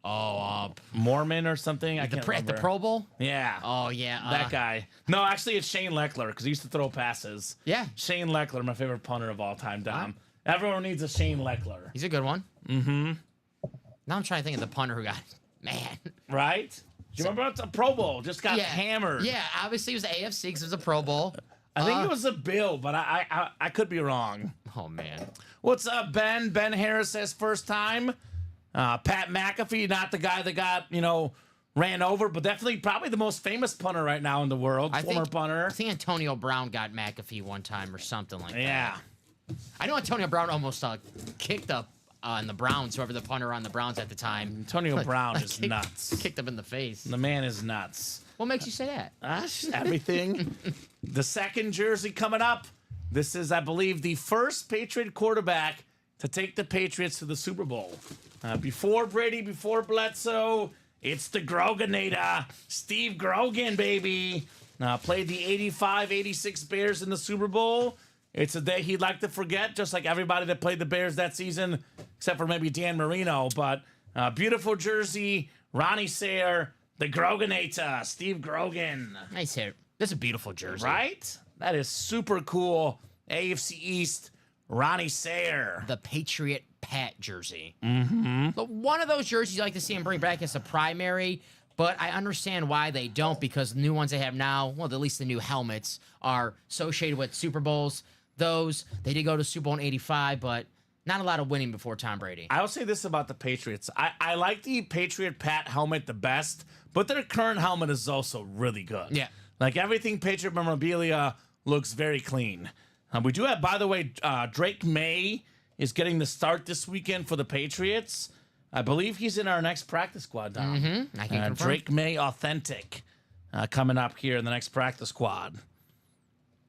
Mormon or something? I can't remember. At the Pro Bowl? Yeah. Oh, yeah. That guy. No, actually, it's Shane Leckler because he used to throw passes. Yeah. Shane Leckler, my favorite punter of all time, Dom. Everyone needs a Shane Leckler. He's a good one. Now I'm trying to think of the punter who got, man. Right? Do you remember it's a Pro Bowl? Just got hammered. Yeah, obviously it was AFC because it was a Pro Bowl. I think it was a Bill, but I could be wrong. Oh, man. What's up, Ben? Ben Harris says first time. Pat McAfee, not the guy that got, ran over, but definitely probably the most famous punter right now in the world. Former punter. I think Antonio Brown got McAfee one time or something like that. Yeah. I know Antonio Brown almost kicked up on the Browns, whoever the punter on the Browns at the time. Antonio Brown is nuts. Kicked him in the face. The man is nuts. What makes you say that? Everything. The second jersey coming up. This is, I believe, the first Patriot quarterback to take the Patriots to the Super Bowl. Before Brady, before Bledsoe, it's the Groganator. Steve Grogan, baby. Played the 85-86 Bears in the Super Bowl. It's a day he'd like to forget, just like everybody that played the Bears that season, except for maybe Dan Marino. But beautiful jersey, Ronnie Sayre, the Groganator, Steve Grogan. Nice hair. That's a beautiful jersey. Right? That is super cool. AFC East, Ronnie Sayre. The Patriot Pat jersey. But one of those jerseys you like to see him bring back as a primary, but I understand why they don't, because the new ones they have now, well, at least the new helmets, are associated with Super Bowls. They did go to Super Bowl in 85, but not a lot of winning before Tom Brady. I will say this about the Patriots. I like the Patriot Pat helmet the best, but their current helmet is also really good. Yeah. Like everything Patriot memorabilia looks very clean. We do have, by the way, Drake May is getting the start this weekend for the Patriots. I believe he's in our next practice squad, Dom. I can confirm. Drake May Authentic. coming up here in the next practice squad.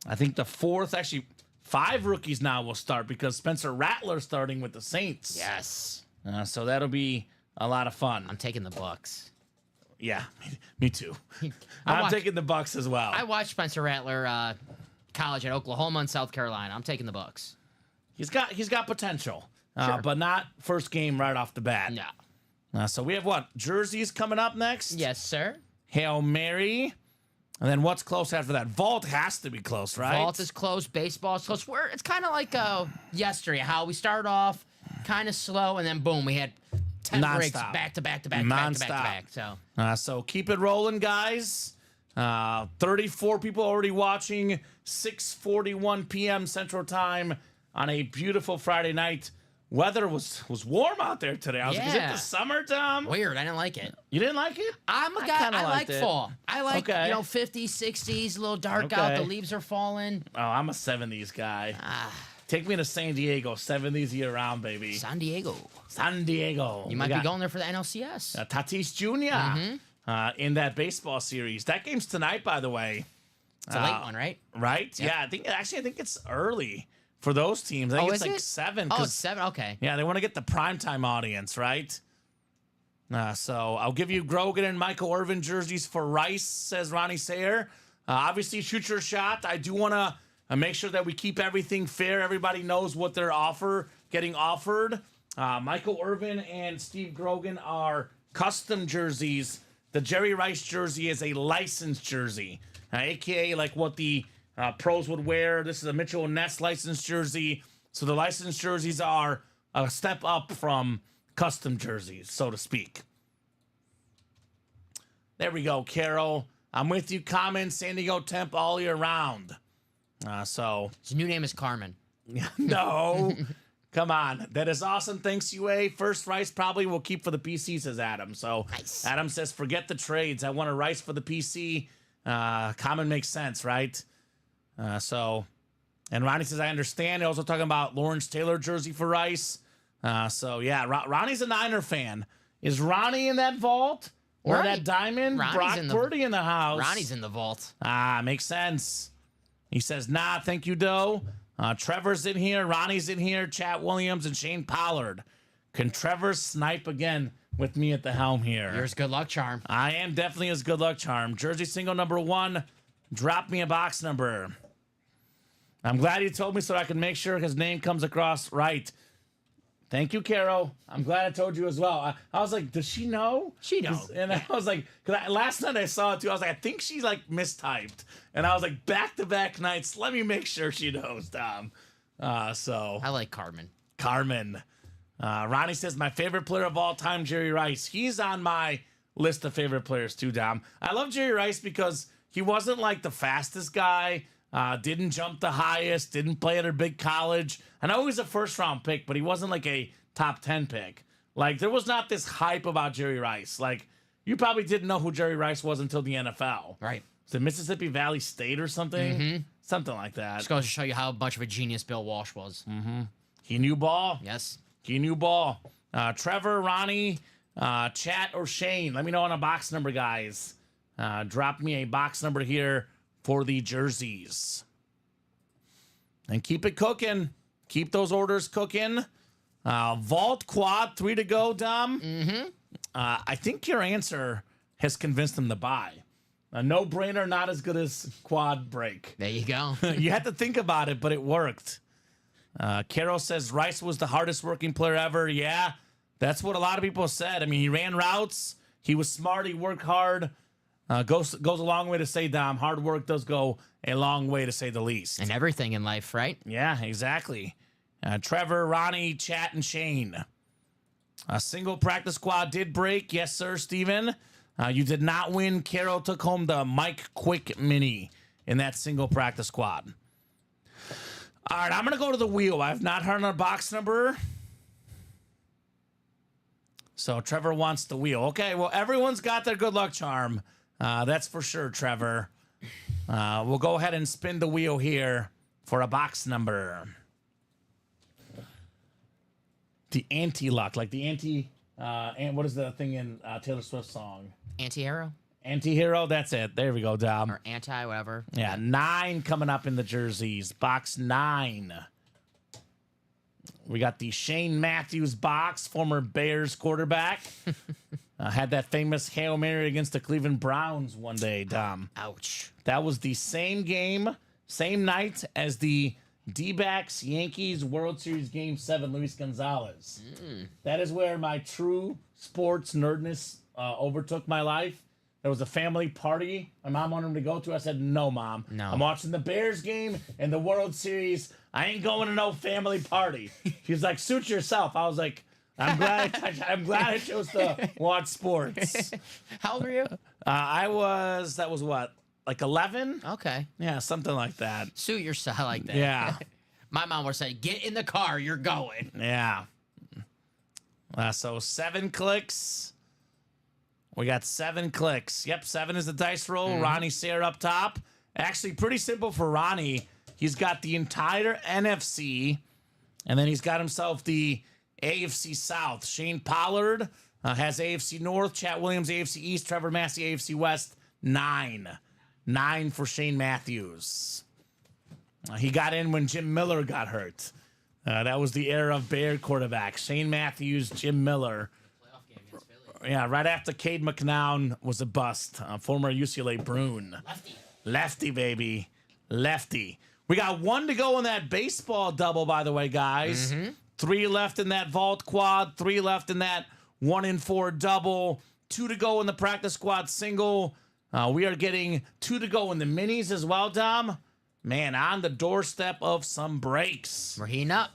I think the fourth, actually 5 rookies now will start because Spencer Rattler starting with the Saints. Yes. So that'll be a lot of fun. I'm taking the Bucks. Yeah, me too. I'm taking the Bucks as well. I watched Spencer Rattler college at Oklahoma and South Carolina. I'm taking the Bucks. He's got potential, Sure. but not first game right off the bat. No. So we have what? Jerseys coming up next? Yes, sir. Hail Mary. And then what's close after that? Vault has to be close, right? Vault is close. Baseball is close. It's kind of like yesterday, how we started off kind of slow, and then boom, we had 10 breaks back to back to back to back to back to back. So keep it rolling, guys. 34 people already watching. 6:41 p.m. Central Time on a beautiful Friday night. Weather was warm out there today. I was like, is it the summer, Tom? Weird. I didn't like it. You didn't like it? I'm a guy. I like fall. I like, 50s, 60s, a little dark out. The leaves are falling. Oh, I'm a 70s guy. Take me to San Diego. 70s year round, baby. San Diego. San Diego. You might be going there for the NLCS. Tatis Jr. In that baseball series. That game's tonight, by the way. It's a late one, right? Right? Yep. Yeah, I think it's early for those teams. I think it's like 7. Oh, it's 7. Okay. Yeah, they want to get the primetime audience, right? So I'll give you Grogan and Michael Irvin jerseys for Rice, says Ronnie Sayer. Obviously, shoot your shot. I do want to make sure that we keep everything fair. Everybody knows what they're getting offered. Michael Irvin and Steve Grogan are custom jerseys. The Jerry Rice jersey is a licensed jersey, a.k.a. like what the pros would wear. This is a Mitchell & Ness licensed jersey. So the licensed jerseys are a step up from custom jerseys, so to speak. There we go, Carol. I'm with you. Kamen, San Diego Temp all year round. His new name is Carmen. No. Come on. That is awesome. Thanks, UA. First Rice probably will keep for the PC, says Adam. So nice. Adam says, forget the trades. I want a Rice for the PC. Kamen makes sense, right? And Ronnie says, I understand. They're also talking about Lawrence Taylor jersey for Rice. Yeah, Ronnie's a Niner fan. Is Ronnie in that vault? Or that diamond? Brock Purdy in the house. Ronnie's in the vault. Makes sense. He says, nah, thank you, Doe. Trevor's in here. Ronnie's in here. Chat Williams and Shane Pollard. Can Trevor snipe again with me at the helm here? You're his good luck charm. I am definitely his good luck charm. Jersey single number 1. Drop me a box number. I'm glad you told me so I can make sure his name comes across right. Thank you, Carol. I'm glad I told you as well. I was like, does she know? She knows. And I was like, because last night I saw it too. I was like, I think she like mistyped. And I was like, back-to-back nights. Let me make sure she knows, Tom. I like Carmen. Carmen. Ronnie says, my favorite player of all time, Jerry Rice. He's on my list of favorite players too, Dom. I love Jerry Rice because he wasn't like the fastest guy. Didn't jump the highest, didn't play at a big college. I know he was a first-round pick, but he wasn't like a top 10 pick. Like, there was not this hype about Jerry Rice. Like, you probably didn't know who Jerry Rice was until the NFL. Right. Was it Mississippi Valley State or something? Mm-hmm. Something like that. Just goes to show you how much of a genius Bill Walsh was. Mm-hmm. He knew ball. Yes. He knew ball. Trevor, Ronnie, Chat, or Shane, let me know on a box number, guys. Drop me a box number here for the jerseys. And keep it cooking. Keep those orders cooking. Vault quad, 3 to go, Dom. Mm-hmm. I think your answer has convinced them to buy. A no-brainer, not as good as quad break. There you go. You had to think about it, but it worked. Carol says Rice was the hardest working player ever. Yeah, that's what a lot of people said. I mean, he ran routes. He was smart. He worked hard. Goes a long way to say, Dom, hard work does go a long way to say the least. And everything in life, right? Yeah, exactly. Trevor, Ronnie, Chat, and Shane. A single practice squad did break. Yes, sir, Steven. You did not win. Carol took home the Mike Quick Mini in that single practice squad. All right, I'm going to go to the wheel. I have not heard a box number. So Trevor wants the wheel. Okay, well, everyone's got their good luck charm. That's for sure, Trevor. We'll go ahead and spin the wheel here for a box number. The anti-luck, like the anti... and what is the thing in Taylor Swift's song? Anti-arrow? Anti-hero, that's it. There we go, Dom. Or anti, whatever. Yeah, 9 coming up in the jerseys. Box 9. We got the Shane Matthews box, former Bears quarterback. Had that famous Hail Mary against the Cleveland Browns one day, Dom. Ouch. That was the same game, same night as the D-backs Yankees World Series Game 7, Luis Gonzalez. That is where my true sports nerdness overtook my life. There was a family party my mom wanted me to go to. I said, no, Mom. No. I'm watching the Bears game and the World Series. I ain't going to no family party. She was like, suit yourself. I was like, I'm glad I chose to watch sports. How old were you? That was what? Like 11? Okay. Yeah, something like that. Suit yourself like that. Yeah. My mom would say, get in the car, you're going. Yeah. So 7 clicks. We got 7 clicks. Yep, 7 is the dice roll. Ronnie Sayre up top. Actually, pretty simple for Ronnie. He's got the entire NFC, and then he's got himself the AFC South. Shane Pollard has AFC North. Chat Williams, AFC East. Trevor Massey, AFC West. 9. 9 for Shane Matthews. He got in when Jim Miller got hurt. That was the era of Bear quarterbacks. Shane Matthews, Jim Miller. Yeah, right after Cade McNown was a bust. Former UCLA Bruin. Lefty, baby. Lefty. We got 1 to go in that baseball double, by the way, guys. 3 left in that vault quad. 3 left in that 1-in-4 double. 2 to go in the practice squad single. We are getting 2 to go in the minis as well, Dom. Man, on the doorstep of some breaks. We're heating up.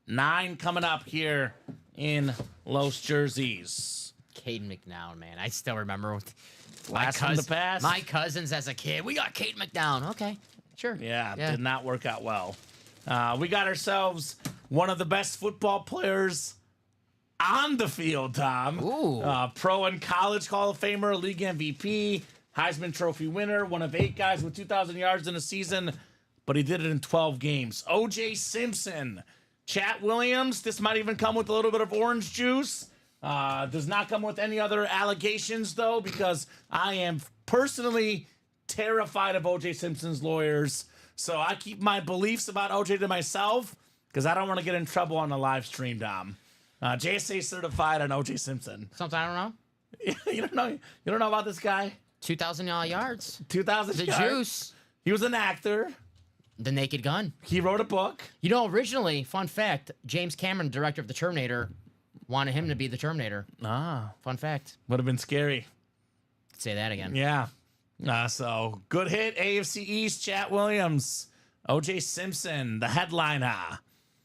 9 coming up here in Los Jerseys. Caden McNown, man. I still remember Blast from the past. my cousins as a kid. We got Caden McNown. Okay, sure. Yeah, did not work out well. We got ourselves one of the best football players on the field, Tom. Ooh. Pro and college Hall of Famer, league MVP, Heisman Trophy winner, one of 8 guys with 2,000 yards in a season, but he did it in 12 games. O.J. Simpson. Chat Williams, this might even come with a little bit of orange juice. Does not come with any other allegations, though, because I am personally terrified of O.J. Simpson's lawyers. So I keep my beliefs about O.J. to myself because I don't want to get in trouble on the live stream, Dom. JSA certified on O.J. Simpson. Something I don't know. You don't know? You don't know about this guy? 2,000 yards. 2,000 The yards. juice. He was an actor. The Naked Gun. He wrote a book. You know, originally, fun fact, James Cameron, director of The Terminator, wanted him to be the Terminator. Ah, Fun fact. would have been scary. Say that again. Yeah. So good hit, AFC East, Chat Williams, O.J. Simpson, the headliner,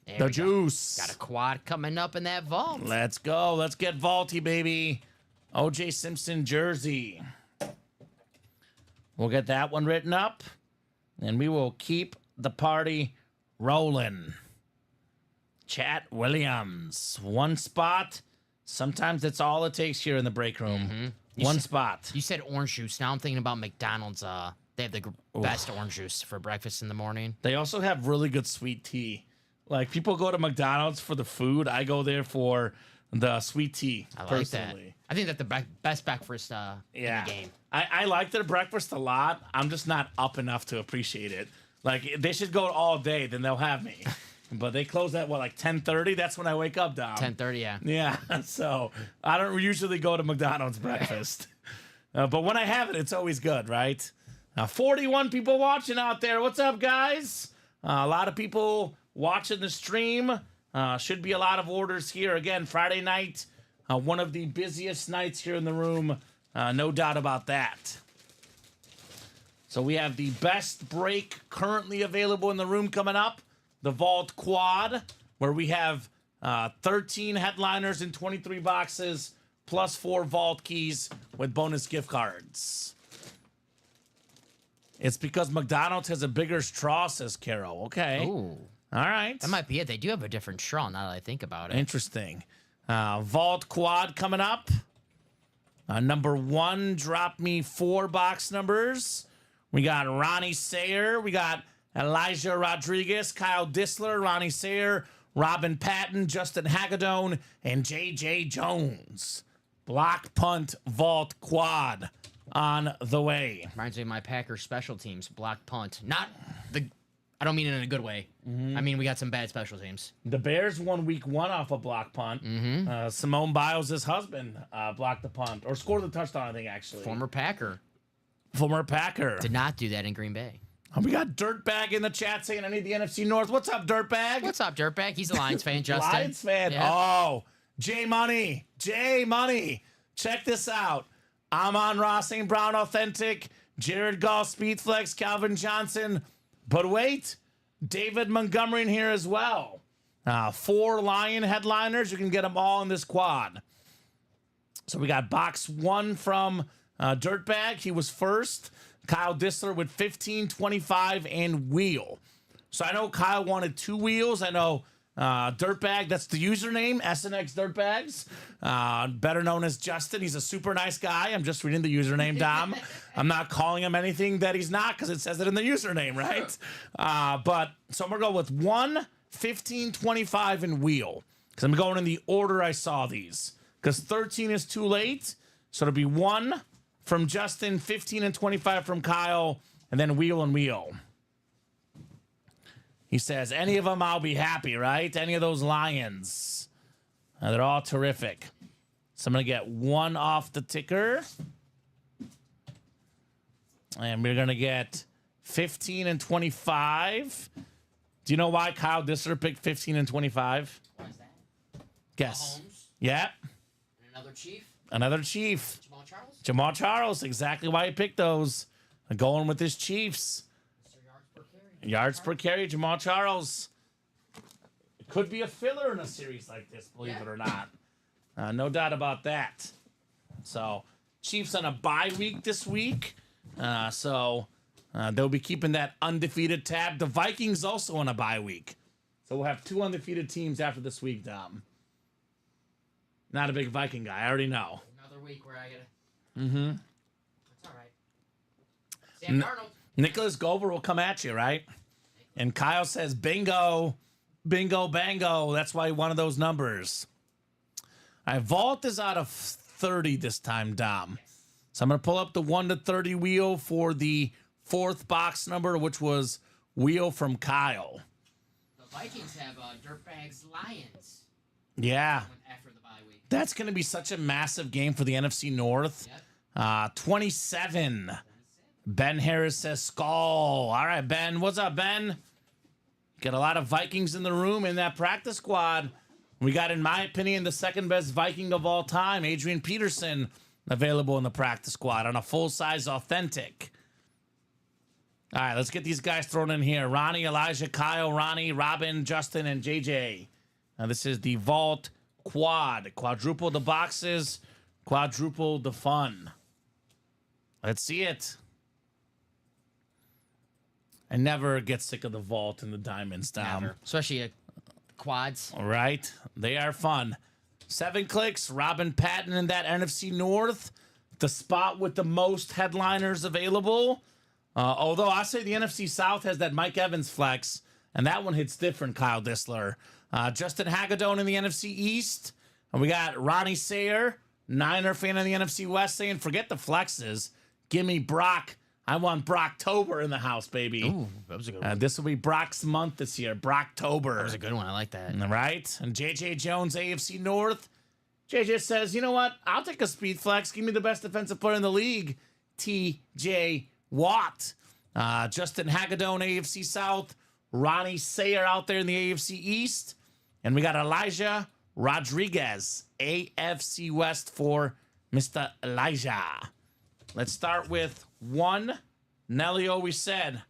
There the we go. juice. Got a quad coming up in that vault. Let's go. Let's get vaulty, baby. O.J. Simpson jersey. We'll get that one written up, and we will keep the party rolling. Chat Williams, 1 spot. Sometimes that's all it takes here in the break room. One spot. You said orange juice. Now I'm thinking about McDonald's. They have the best orange juice for breakfast in the morning. They also have really good sweet tea. Like, people go to McDonald's for the food. I go there for the sweet tea, I like personally. that. I think that's the best breakfast in the game. I like their breakfast a lot. I'm just not up enough to appreciate it. Like, they should go all day, then they'll have me. But they close at, what, like 10:30? That's when I wake up, Dom. 10:30, yeah. Yeah, so I don't usually go to McDonald's breakfast. But when I have it, it's always good, right? 41 people watching out there. What's up, guys? A lot of people watching the stream. Should be a lot of orders here. Again, Friday night, one of the busiest nights here in the room. No doubt about that. So we have the best break currently available in the room coming up. The Vault Quad, where we have 13 headliners in 23 boxes, plus 4 Vault keys with bonus gift cards. It's because McDonald's has a bigger straw, says Carol. Okay. Ooh. All right. That might be it. They do have a different straw now that I think about it. Interesting. Vault Quad coming up. Number 1, drop me 4 box numbers. We got Ronnie Sayre. We got Elijah Rodriguez, Kyle Disler, Ronnie Sayre, Robin Patton, Justin Hagedorn, and J.J. Jones. Block punt vault quad on the way. Reminds me of my Packers special teams, block punt. I don't mean it in a good way. I mean, we got some bad special teams. The Bears won week 1 off a block punt. Simone Biles' husband blocked the punt, or scored the touchdown, I think, actually. Former Packer. Did not do that in Green Bay. We got Dirtbag in the chat saying, I need the NFC North. What's up, Dirtbag? What's up, Dirtbag? He's a Lions fan, Justin. Lions fan. Yeah. Oh, J Money. Check this out. I'm on Ross St. Brown Authentic, Jared Goff Speedflex, Calvin Johnson. But wait, David Montgomery in here as well. 4 Lion headliners. You can get them all in this quad. So we got box 1 from Dirtbag. He was first. Kyle Dissler with 15, 25, and wheel. So I know Kyle wanted 2 wheels. I know Dirtbag, that's the username, SNX Dirtbags. Better known as Justin. He's a super nice guy. I'm just reading the username, Dom. I'm not calling him anything that he's not because it says it in the username, right? But so I'm going to go with 1, 15, 25, and wheel. Because I'm going in the order I saw these. Because 13 is too late. So it'll be 1 from Justin, 15 and 25 from Kyle, and then wheel and wheel. He says, any of them I'll be happy, right? Any of those Lions. They're all terrific. So I'm going to get 1 off the ticker. And we're going to get 15 and 25. Do you know why Kyle Dissler picked 15 and 25? Why is that? Guess. Mahomes. Yeah. And another Chief. Another Chief. Jamal Charles. Jamal Charles. Exactly why he picked those. Going with his Chiefs. Yards per carry, Jamal Charles. It could be a filler in a series like this, believe it or not. No doubt about that. So, Chiefs on a bye week this week. So, they'll be keeping that undefeated tab. The Vikings also on a bye week. So, we'll have 2 undefeated teams after this week, Dom. Not a big Viking guy, I already know. Another week where I get it. That's all right. Sam Darnold. Nicholas Gover will come at you, right? And Kyle says, bingo, bingo, bango. That's why one of those numbers. All right, Vault is out of 30 this time, Dom. So I'm going to pull up the 1 to 30 wheel for the 4th box number, which was wheel from Kyle. The Vikings have Dirtbags Lions. Yeah. After the bye week. That's going to be such a massive game for the NFC North. Yep. 27. Ben Harris says skull. All right, Ben. What's up, Ben? Got a lot of Vikings in the room in that practice squad. We got, in my opinion, the second best Viking of all time, Adrian Peterson, available in the practice squad on a full-size authentic. All right, let's get these guys thrown in here. Ronnie, Elijah, Kyle, Ronnie, Robin, Justin, and JJ. Now, this is the Vault Quad. Quadruple the boxes, quadruple the fun. Let's see it. I never get sick of the Vault and the Diamonds, Dom. Never. Especially quads. All right. They are fun. 7 clicks. Robin Patton in that NFC North. The spot with the most headliners available. Although I say the NFC South has that Mike Evans flex, and that one hits different, Kyle Dissler. Justin Hagedorn in the NFC East. And we got Ronnie Sayer, Niner fan in the NFC West, saying, forget the flexes. Give me Brock. I want Brocktober in the house, baby. Ooh, that was a good one. This will be Brock's month this year. Brocktober. That was a good one. I like that. Right? And JJ Jones, AFC North. JJ says, you know what? I'll take a speed flex. Give me the best defensive player in the league, TJ Watt. Justin Hagedorn, AFC South. Ronnie Sayer out there in the AFC East. And we got Elijah Rodriguez, AFC West for Mr. Elijah. Let's start with 1. Nelly always said,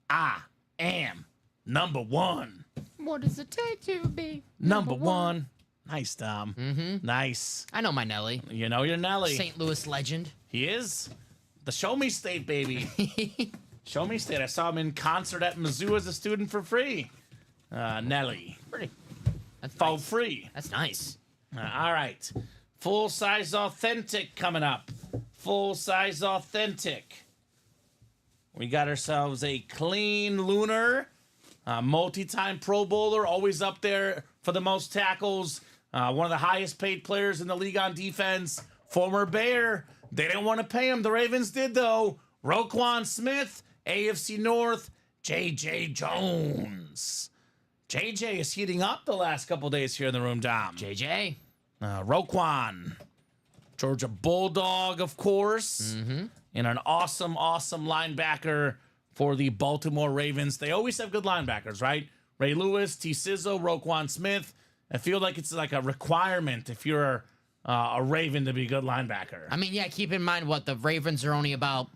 I am number 1. What does it take to be Number 1. Nice, Dom. Nice. I know my Nelly. You know your Nelly. St. Louis legend. He is. The Show Me State, baby. Show Me State. I saw him in concert at Mizzou as a student for free. Nelly. Pretty. That's For nice. free. That's nice. All right. Full-size authentic coming up. Full-size authentic. We got ourselves a clean Lunar. Multi-time Pro Bowler. Always up there for the most tackles. One of the highest paid players in the league on defense. Former Bear. They didn't want to pay him. The Ravens did, though. Roquan Smith, AFC North, J.J. Jones. J.J. is heating up the last couple days here in the room, Dom. JJ. Roquan. Georgia Bulldog, of course. And an awesome, awesome linebacker for the Baltimore Ravens. They always have good linebackers, right? Ray Lewis, T. Sizzo, Roquan Smith. I feel like it's like a requirement if you're a Raven to be a good linebacker. I mean, yeah, keep in mind what the Ravens are only about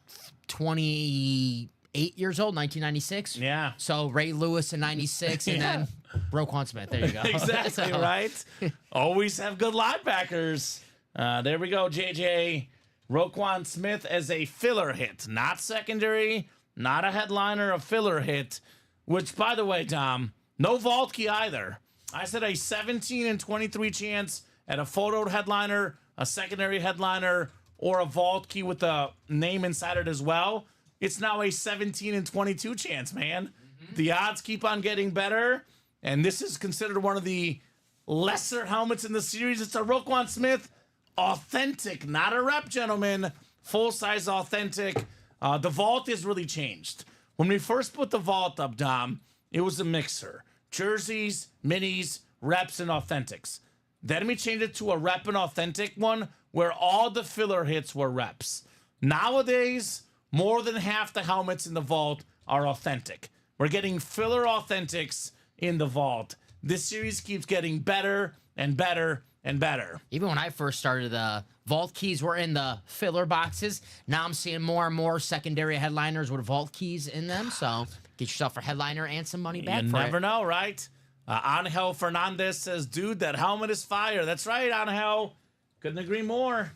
28 years old, 1996. Yeah. So Ray Lewis in 96 and then Roquan Smith. There you go. Exactly, So, right? Always have good linebackers. There we go, JJ. Roquan Smith as a filler hit, not secondary, not a headliner, a filler hit, which, by the way, Dom, no vault key either. I said a 17 and 23 chance at a photoed headliner, a secondary headliner, or a vault key with a name inside it as well. It's now a 17 and 22 chance, man. The odds keep on getting better, and this is considered one of the lesser helmets in the series. It's a Roquan Smith authentic, not a rep, gentlemen. Full-size authentic. The vault is really changed. When we first put the vault up, Dom, it was a mixer. Jerseys, minis, reps, and authentics. Then we changed it to a rep and authentic one where all the filler hits were reps. Nowadays, more than half the helmets in the vault are authentic. We're getting filler authentics in the vault. This series keeps getting better and better and better. Even when I first started, the vault keys were in the filler boxes. Now I'm seeing more and more secondary headliners with vault keys in them. So get yourself a headliner and some money back You for never it. know, right? Angel Fernandez says, dude, that helmet is fire. That's right, Angel. Couldn't agree more.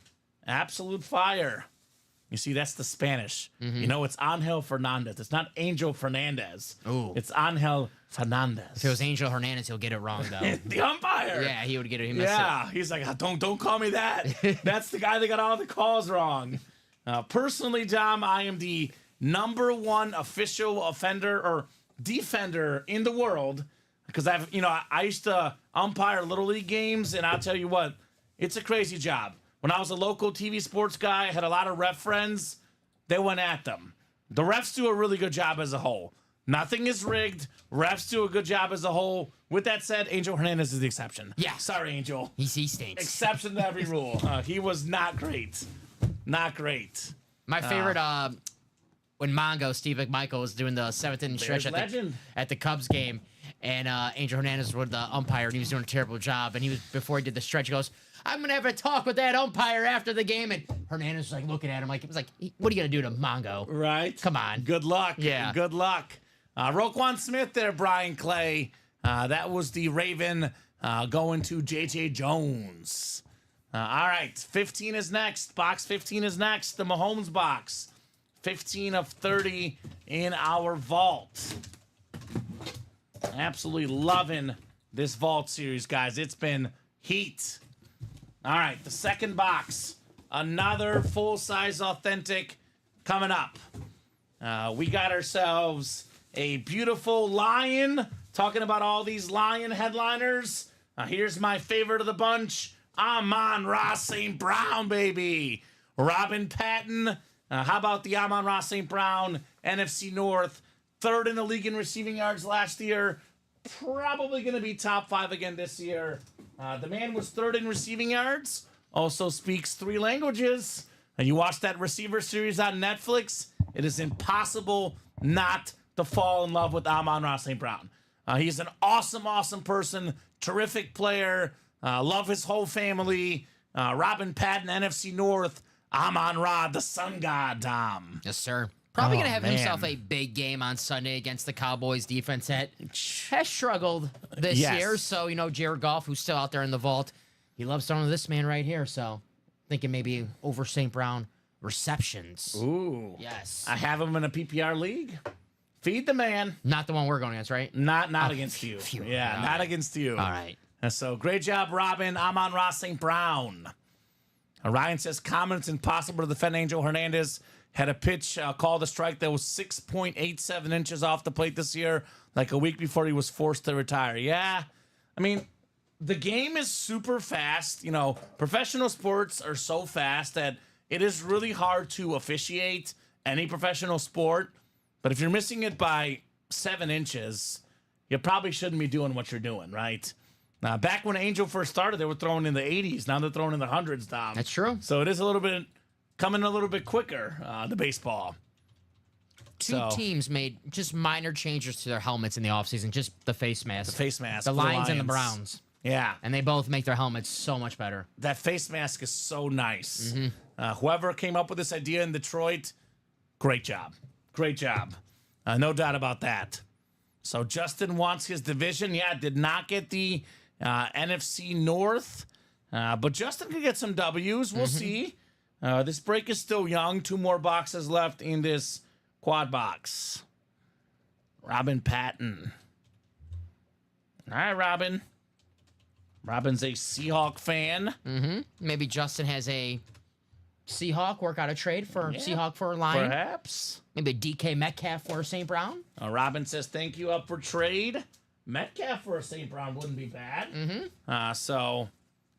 Absolute fire. You see, that's the Spanish. You know, it's Angel Fernandez. It's not Angel Fernandez. Ooh. It's Angel Fernandez. If it was Angel Hernandez, he'll get it wrong, though. The umpire. Yeah, he would get it. He missed Yeah, he's like, don't call me that. That's the guy that got all the calls wrong. Personally, Dom, I am the #1 official offender or defender in the world because I used to umpire Little League games, and I'll tell you what, it's a crazy job. When I was a local TV sports guy, I had a lot of ref friends. They went at them. The refs do a really good job as a whole. Nothing is rigged. Refs do a good job as a whole. With that said, Angel Hernandez is the exception. Yeah. Sorry, Angel. He stinks. Exception to every rule. He was not great. Not great. My favorite, when Steve McMichael was doing the 7th inning stretch at the Cubs game, and Angel Hernandez was the umpire, and he was doing a terrible job. And before he did the stretch, he goes, "I'm gonna have a talk with that umpire after the game." And Hernandez was like looking at him like, "What are you gonna do to Mongo?" Right. Come on. Good luck. Yeah. Good luck. Roquan Smith there, Brian Clay. That was the Raven going to J.J. Jones. All right. 15 is next. Box 15 is next. The Mahomes box. 15 of 30 in our vault. Absolutely loving this vault series, guys. It's been heat. All right, the second box. Another full-size authentic coming up. We got ourselves a beautiful lion. Talking about all these lion headliners. Here's my favorite of the bunch. Amon-Ra St. Brown, baby. Robin Patton. How about the Amon-Ra St. Brown, NFC North, 3rd in the league in receiving yards last year. Probably going to be top 5 again this year. The man was 3rd in receiving yards. Also speaks 3 languages. And you watch that receiver series on Netflix, it is impossible not to fall in love with Amon-Ra St. Brown. He's an awesome, awesome person. Terrific player. Love his whole family. Robin Patton, NFC North. Amon-Ra, the sun god, Dom. Yes, sir. Probably going to have man. himself a big game on Sunday against the Cowboys defense that has struggled this year. So, Jared Goff, who's still out there in the vault, he loves throwing to this man right here. So, thinking maybe over St. Brown receptions. Ooh. Yes. I have him in a PPR league. Feed the man. Not the one we're going against, right? Not against you. Phew. Yeah, All not right. against you. All right. And so, great job, Robin. Amon-Ra St. Brown. Ryan says, comments impossible to defend Angel Hernandez. Had a pitch called a strike that was 6.87 inches off the plate this year, like a week before he was forced to retire. Yeah. I mean, the game is super fast. Professional sports are so fast that it is really hard to officiate any professional sport, but if you're missing it by 7 inches, you probably shouldn't be doing what you're doing, right? Back when Angel first started, they were throwing in the 80s. Now they're throwing in the hundreds, Dom. That's true. So it is coming a little bit quicker, the baseball. Two teams made just minor changes to their helmets in the offseason, just the face mask. The face mask. The Lions and the Browns. Yeah. And they both make their helmets so much better. That face mask is so nice. Whoever came up with this idea in Detroit, great job. Great job. No doubt about that. So Justin wants his division. Yeah, did not get the NFC North. But Justin could get some W's. We'll see. This break is still young. 2 more boxes left in this quad box. Robin Patton. All right, Robin. Robin's a Seahawk fan. Maybe Justin has a Seahawk work out a trade for Seahawk for a Lion. Perhaps. Maybe a DK Metcalf for a St. Brown. Robin says, thank you, up for trade. Metcalf for a St. Brown wouldn't be bad. So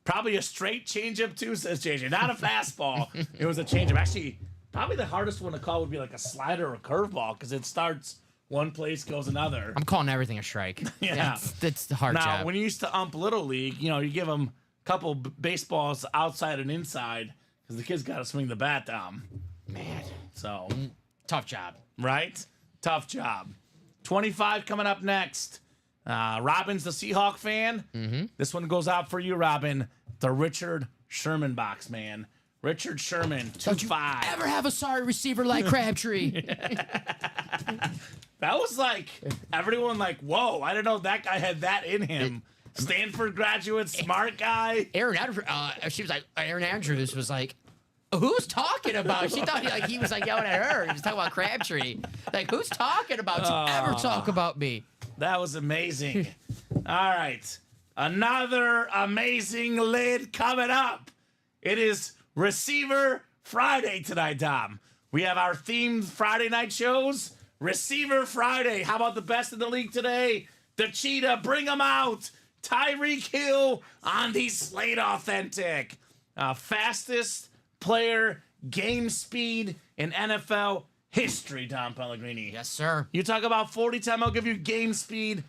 probably a straight changeup too, says JJ. Not a fastball. It was a changeup. Actually, probably the hardest one to call would be like a slider or a curveball because it starts one place, goes another. I'm calling everything a strike. Yeah. That's the hard Now, job. when you used to ump Little League, you give them a couple baseballs outside and inside because the kid's got to swing the bat down. Man, So, tough job. right? Tough job. 25 coming up next. Robin's the Seahawk fan. This one goes out for you, Robin. The Richard Sherman box, man. Richard Sherman, 2-5. Ever have a sorry receiver like Crabtree? That was like, everyone like, whoa, I didn't know that guy had that in him. Stanford graduate, smart guy. Aaron Andrews was like, who's talking about? She thought he was like yelling at her. He was talking about Crabtree. Like, who's talking about you? Ever talk about me? That was amazing. All right. Another amazing lid coming up. It is Receiver Friday tonight, Dom. We have our themed Friday night shows. Receiver Friday. How about the best in the league today? The Cheetah, bring them out. Tyreek Hill on the Slate Authentic. Fastest player, game speed in NFL history, Dom Pellegrini. Yes, sir. You talk about 40 time, I'll give you game speed.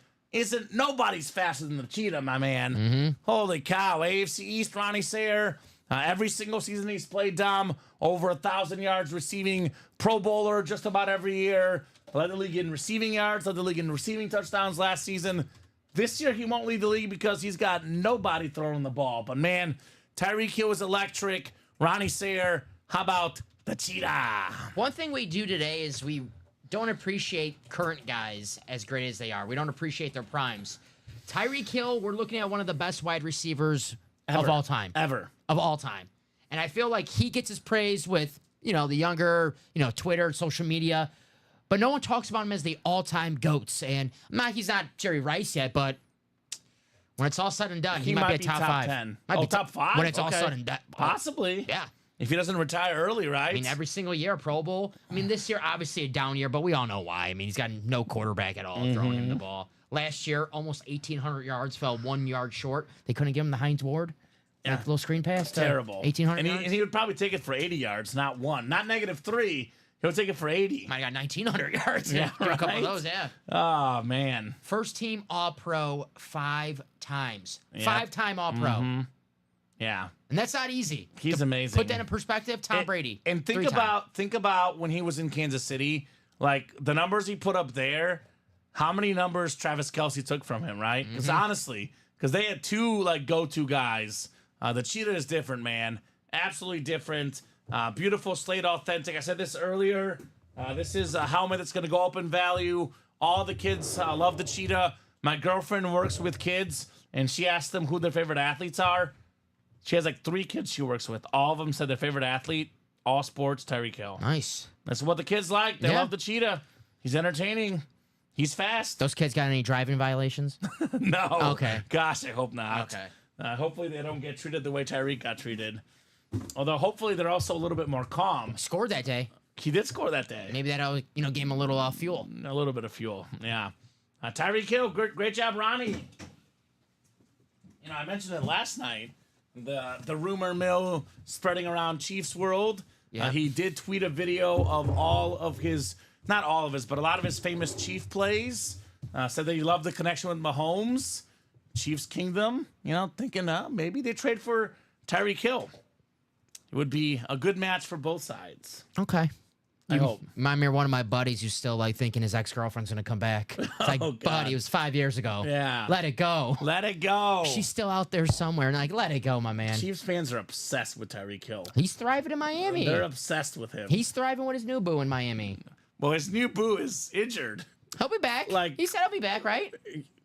Nobody's faster than the Cheetah, my man. Holy cow. AFC East, Ronnie Sayer. Every single season he's played, Dom, over 1,000 yards receiving, Pro Bowler just about every year. Led the league in receiving yards, led the league in receiving touchdowns last season. This year he won't lead the league because he's got nobody throwing the ball. But man, Tyreek Hill is electric. Ronnie Sayer, how about the Cheetah? One thing we do today is we don't appreciate current guys as great as they are. We don't appreciate their primes. Tyreek Hill, we're looking at one of the best wide receivers of all time. Ever. Of all time. And I feel like he gets his praise with, the younger, Twitter, social media. But no one talks about him as the all-time GOATs. And he's not Jerry Rice yet, but when it's all said and done, he might be a top 5. 10. Might be top 5? When it's all said and done. Possibly. Yeah. If he doesn't retire early, right? Every single year, Pro Bowl. This year, obviously a down year, but we all know why. He's got no quarterback at all throwing him the ball. Last year, almost 1,800 yards, fell 1 yard short. They couldn't give him the Heinz Ward. Yeah. Like a little screen pass. Terrible. 1,800 yards. And he would probably take it for 80 yards, not 1. Not -3. He'll take it for 80. Might have got 1,900 yards. Yeah, Give a couple right? of those, yeah. Oh, man. First team All-Pro 5 times. Yeah. 5-time All-Pro. Yeah. And that's not easy. He's To amazing. Put that in perspective, Tom Brady. And think 3-time. about when he was in Kansas City, like the numbers he put up there, how many numbers Travis Kelce took from him, right? Because honestly, they had 2 go-to guys. The Cheetah is different, man. Absolutely different. Beautiful Slate Authentic. I said this earlier. This is a helmet that's going to go up in value. All the kids love the Cheetah. My girlfriend works with kids, and she asked them who their favorite athletes are. She has 3 kids she works with. All of them said their favorite athlete, all sports, Tyreek Hill. Nice. That's what the kids like. They love the Cheetah. He's entertaining. He's fast. Those kids got any driving violations? No. Okay. Gosh, I hope not. Okay. Hopefully they don't get treated the way Tyreek got treated. Although hopefully they're also a little bit more calm. Scored that day. He did score that day. Maybe that'll, gave him a little fuel. A little bit of fuel. Yeah. Tyreek Hill, great job, Ronnie. I mentioned it last night. the rumor mill spreading around Chiefs world. Yeah. He did tweet a video of all of his, not all of his, but a lot of his famous Chief plays. Said that he loved the connection with Mahomes, Chiefs Kingdom. You know, thinking maybe they trade for Tyreek Hill. It would be a good match for both sides. Okay. I hope. Remind me of one of my buddies who's still like thinking his ex-girlfriend's gonna come back. It's like, Oh, God. buddy, it was 5 years ago. Yeah. Let it go. Let it go. She's still out there somewhere, and like, let it go, my man. Chiefs fans are obsessed with Tyreek Hill. He's thriving in Miami. They're obsessed with him. He's thriving with his new boo in Miami. Well, his new boo is injured. He'll be back. Like- He said he'll be back, right?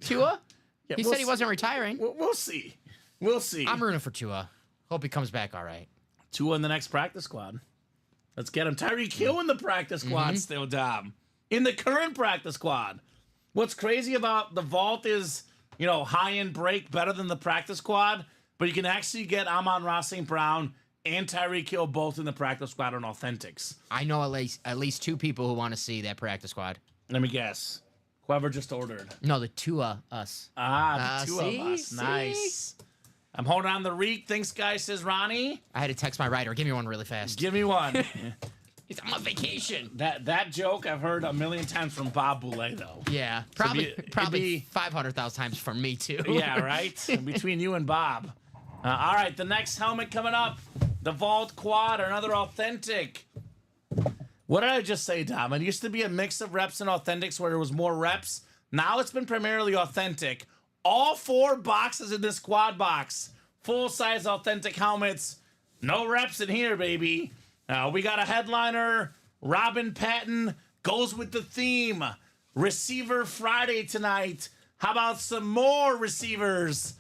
Tua? Yeah, He we'll said he wasn't retiring. We'll see. We'll see. I'm rooting for Tua. Hope he comes back all right. Tua in the next practice squad. Let's get him. Tyreek Hill in the practice squad still, Dom. In the current practice squad. What's crazy about the vault is, you know, high-end break better than the practice squad, but you can actually get Amon-Ra St. Brown and Tyreek Hill both in the practice squad on Authentics. I know at least two people who want to see that practice squad. Let me guess. Whoever just ordered. No, the Tua us. The two see? of us. See? Nice. I'm holding on the reek. Thanks, guys, says Ronnie. I had to text my writer. Give me one really fast. Give me one. He's on vacation. that joke I've heard a million times from Bob Boulay, though. Yeah, it'd probably be- 500,000 times from me too. Yeah, right? Between you and Bob. All right, the next helmet coming up, the Vault Quad, another authentic. What did I just say, Dom? It used to be a mix of reps and authentics where there was more reps. Now it's been primarily authentic. All 4 boxes in this quad box, full-size authentic helmets. No reps in here, baby. We got a headliner, Robin Patton, goes with the theme. Receiver Friday tonight. How about some more receivers?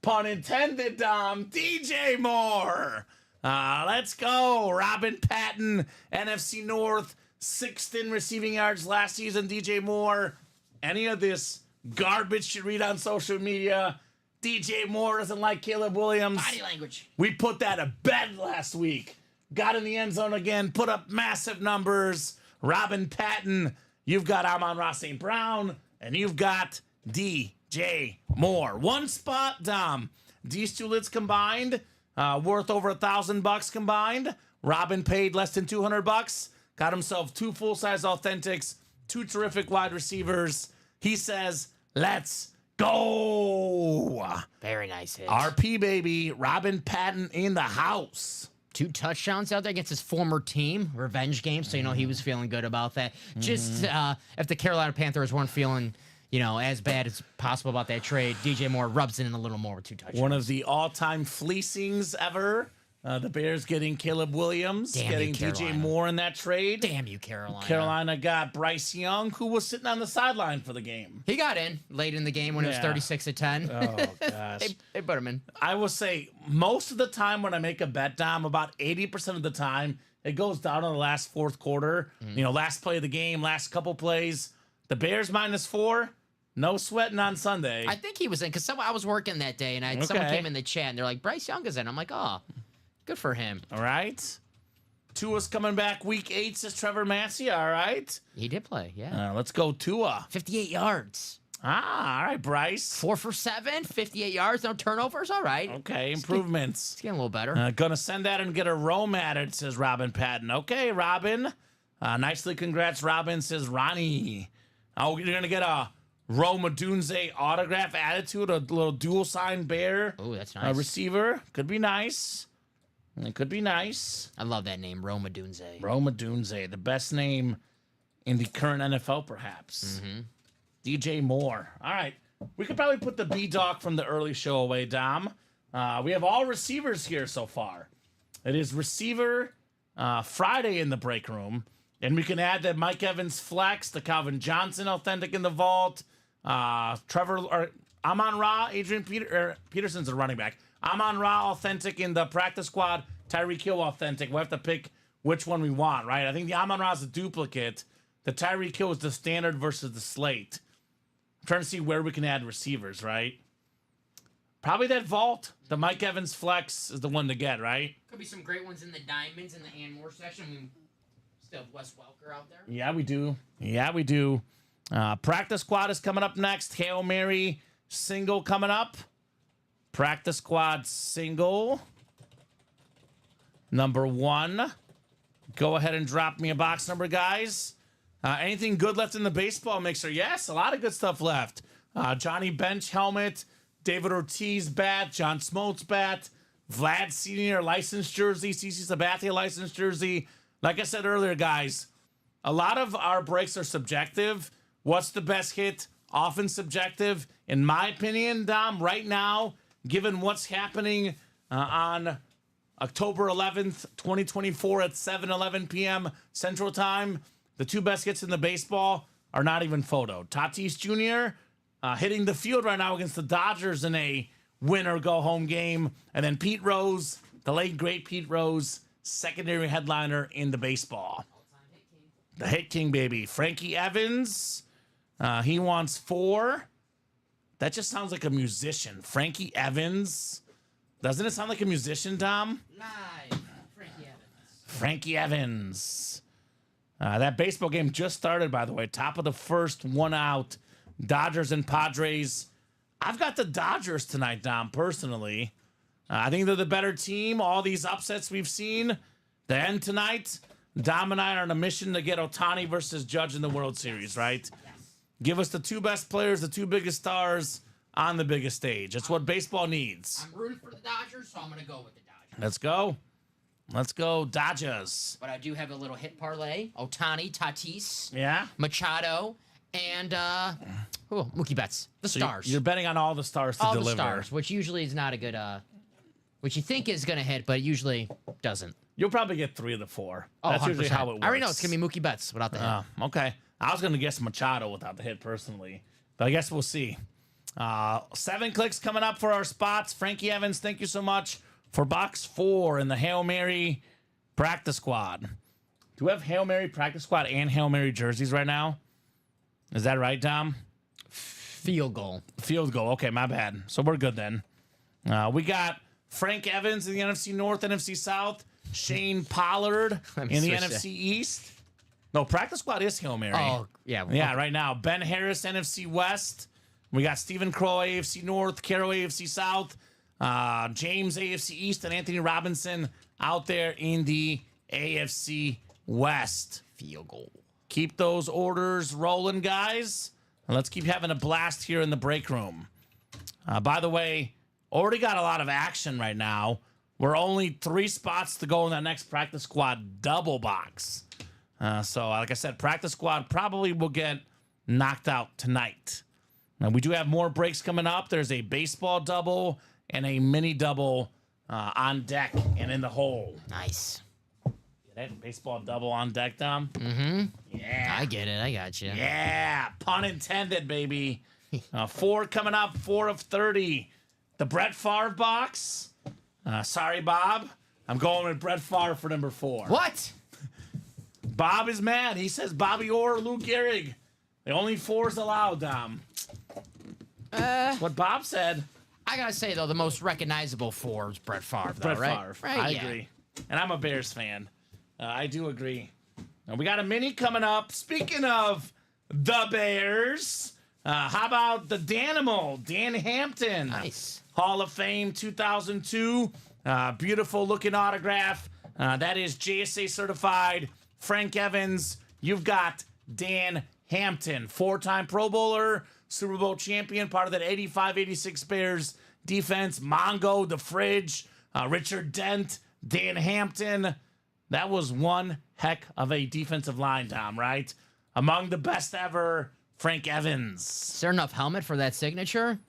Pun intended, Dom. DJ Moore. Let's go. Robin Patton, NFC North, 6th in receiving yards last season. DJ Moore. Any of this garbage you read on social media. DJ Moore doesn't like Caleb Williams. Body language. We put that to bed last week. Got in the end zone again, put up massive numbers. Robin Patton, you've got Amon-Ra St. Brown, and you've got DJ Moore. One spot, Dom. These two lids combined, worth over $1,000 combined. Robin paid less than $200. Got himself 2 full-size authentics, 2 terrific wide receivers. He says, let's go. Very nice hit. RP, baby. Robin Patton in the house. 2 touchdowns out there against his former team, revenge game. So, you know, he was feeling good about that. Just if the Carolina Panthers weren't feeling, you know, as bad as possible about that trade, DJ Moore rubs it in a little more with 2 touchdowns. One of the all-time fleecings ever. The Bears getting Caleb Williams, Damn you, getting DJ Carolina. Moore in that trade. Damn you, Carolina. Carolina got Bryce Young, who was sitting on the sideline for the game. He got in late in the game when it was Yeah. 36-10. Oh, gosh. They put him in. I will say, most of the time when I make a bet, Dom, about 80% of the time, it goes down in the last 4th quarter. You know, last play of the game, last couple plays. The Bears -4, no sweating on Sunday. I think he was in because I was working that day and someone Okay. came in the chat and they're like, Bryce Young is in. I'm like, oh, good for him. All right. Tua's coming back week 8, says Trevor Massey. All right. He did play, yeah. Let's go Tua. 58 yards. All right, Bryce. 4 for 7, 58 yards, no turnovers. All right. Okay, improvements. It's getting a little better. Gonna send that and get a roam at it, says Robin Patton. Okay, Robin. Nicely congrats, Robin, says Ronnie. Oh, you're gonna get a Rome Odunze autograph attitude, a little dual sign bear. Oh, that's nice. Receiver. Could be nice. It could be nice. I love that name, Roma Dunze. Rome Odunze, the best name in the current NFL, perhaps. DJ Moore. All right. We could probably put the B-Doc from the early show away, Dom. We have all receivers here so far. It is receiver Friday in the break room. And we can add that Mike Evans flex, the Calvin Johnson authentic in the vault, Amon-Ra, Peterson's a running back. Amon-Ra authentic in the practice squad, Tyreek Hill authentic. We'll have to pick which one we want, right? I think the Amon-Ra is a duplicate. The Tyreek Hill is the standard versus the slate. I'm trying to see where we can add receivers, right? Probably that vault. The Mike Evans flex is the one to get, right? Could be some great ones in the diamonds in the Ann Moore section. We still have Wes Welker out there. Yeah, we do. Yeah, we do. Practice squad is coming up next. Hail Mary single coming up. Practice squad single. Number 1. Go ahead and drop me a box number, guys. Anything good left in the baseball mixer? Yes, a lot of good stuff left. Johnny Bench helmet, David Ortiz bat, John Smoltz bat, Vlad Senior licensed jersey, CC Sabathia licensed jersey. Like I said earlier, guys, a lot of our breaks are subjective. What's the best hit? Often subjective. In my opinion, Dom, right now, given what's happening on October 11th, 2024 at 7:11 p.m. Central Time, the 2 best hits in the baseball are not even photo. Tatis Jr. Hitting the field right now against the Dodgers in a win-or-go-home game. And then Pete Rose, the late, great Pete Rose, secondary headliner in the baseball. The hit king, baby. Frankie Evans, he wants 4. That just sounds like a musician. Frankie Evans. Doesn't it sound like a musician, Dom? Live, Frankie Evans. Frankie Evans. That baseball game just started, by the way. Top of the first, 1 out. Dodgers and Padres. I've got the Dodgers tonight, Dom, personally. I think they're the better team. All these upsets we've seen. The end tonight. Dom and I are on a mission to get Ohtani versus Judge in the World Series, right? Yes. Give us the 2 best players, the 2 biggest stars on the biggest stage. That's what baseball needs. I'm rooting for the Dodgers, so I'm going to go with the Dodgers. Let's go. Let's go, Dodgers. But I do have a little hit parlay. Ohtani, Tatis, Yeah? Machado, and Mookie Betts. The So stars. You're betting on all the stars to all deliver. the stars, which usually is not a good, which you think is going to hit, but usually doesn't. You'll probably get 3 of the 4. Oh, That's 100%. usually how it works. I already know it's going to be Mookie Betts without the hit. Okay. I was going to guess Machado without the hit personally, but I guess we'll see. 7 clicks coming up for our spots. Frankie Evans, thank you so much for box 4 in the Hail Mary practice squad. Do we have Hail Mary practice squad and Hail Mary jerseys right now? Is that right, Dom? Field goal. Field goal. Okay, my bad. So we're good then. We got Frank Evans in the NFC North, NFC South. Shane Pollard Let me in the switch NFC that. East. No, practice squad is Hail Mary. Oh, yeah. Yeah, right now. Ben Harris, NFC West. We got Stephen Crow, AFC North. Carroll, AFC South. James, AFC East. And Anthony Robinson out there in the AFC West. Field goal. Keep those orders rolling, guys. And let's keep having a blast here in the break room. By the way, already got a lot of action right now. We're only 3 spots to go in that next practice squad double box. So, like I said, practice squad probably will get knocked out tonight. Now, we do have more breaks coming up. There's a baseball double and a mini double on deck and in the hole. Nice. Get it? Baseball double on deck, Dom? Mm-hmm. Yeah. I get it. I got you. Yeah, pun intended, baby. 4 coming up, 4 of 30. The Brett Favre box. Sorry, Bob. I'm going with Brett Favre for number 4. What? Bob is mad. He says Bobby Orr, Lou Gehrig. The only 4's allowed, Dom. What Bob said. I gotta say though, the most recognizable 4 is Brett Favre. Though, Brett right? Favre. Right, I yeah. agree. And I'm a Bears fan. I do agree. Now, we got a mini coming up. Speaking of the Bears, how about the Danimal, Dan Hampton? Nice. Hall of Fame 2002. Beautiful looking autograph. That is JSA certified. Frank Evans. You've got Dan Hampton, 4-time Pro Bowler, Super Bowl champion, part of that 85-86 Bears defense. Mongo, the Fridge, Richard Dent, Dan Hampton. That was one heck of a defensive line, Tom, right? Among the best ever, Frank Evans. Is there enough helmet for that signature?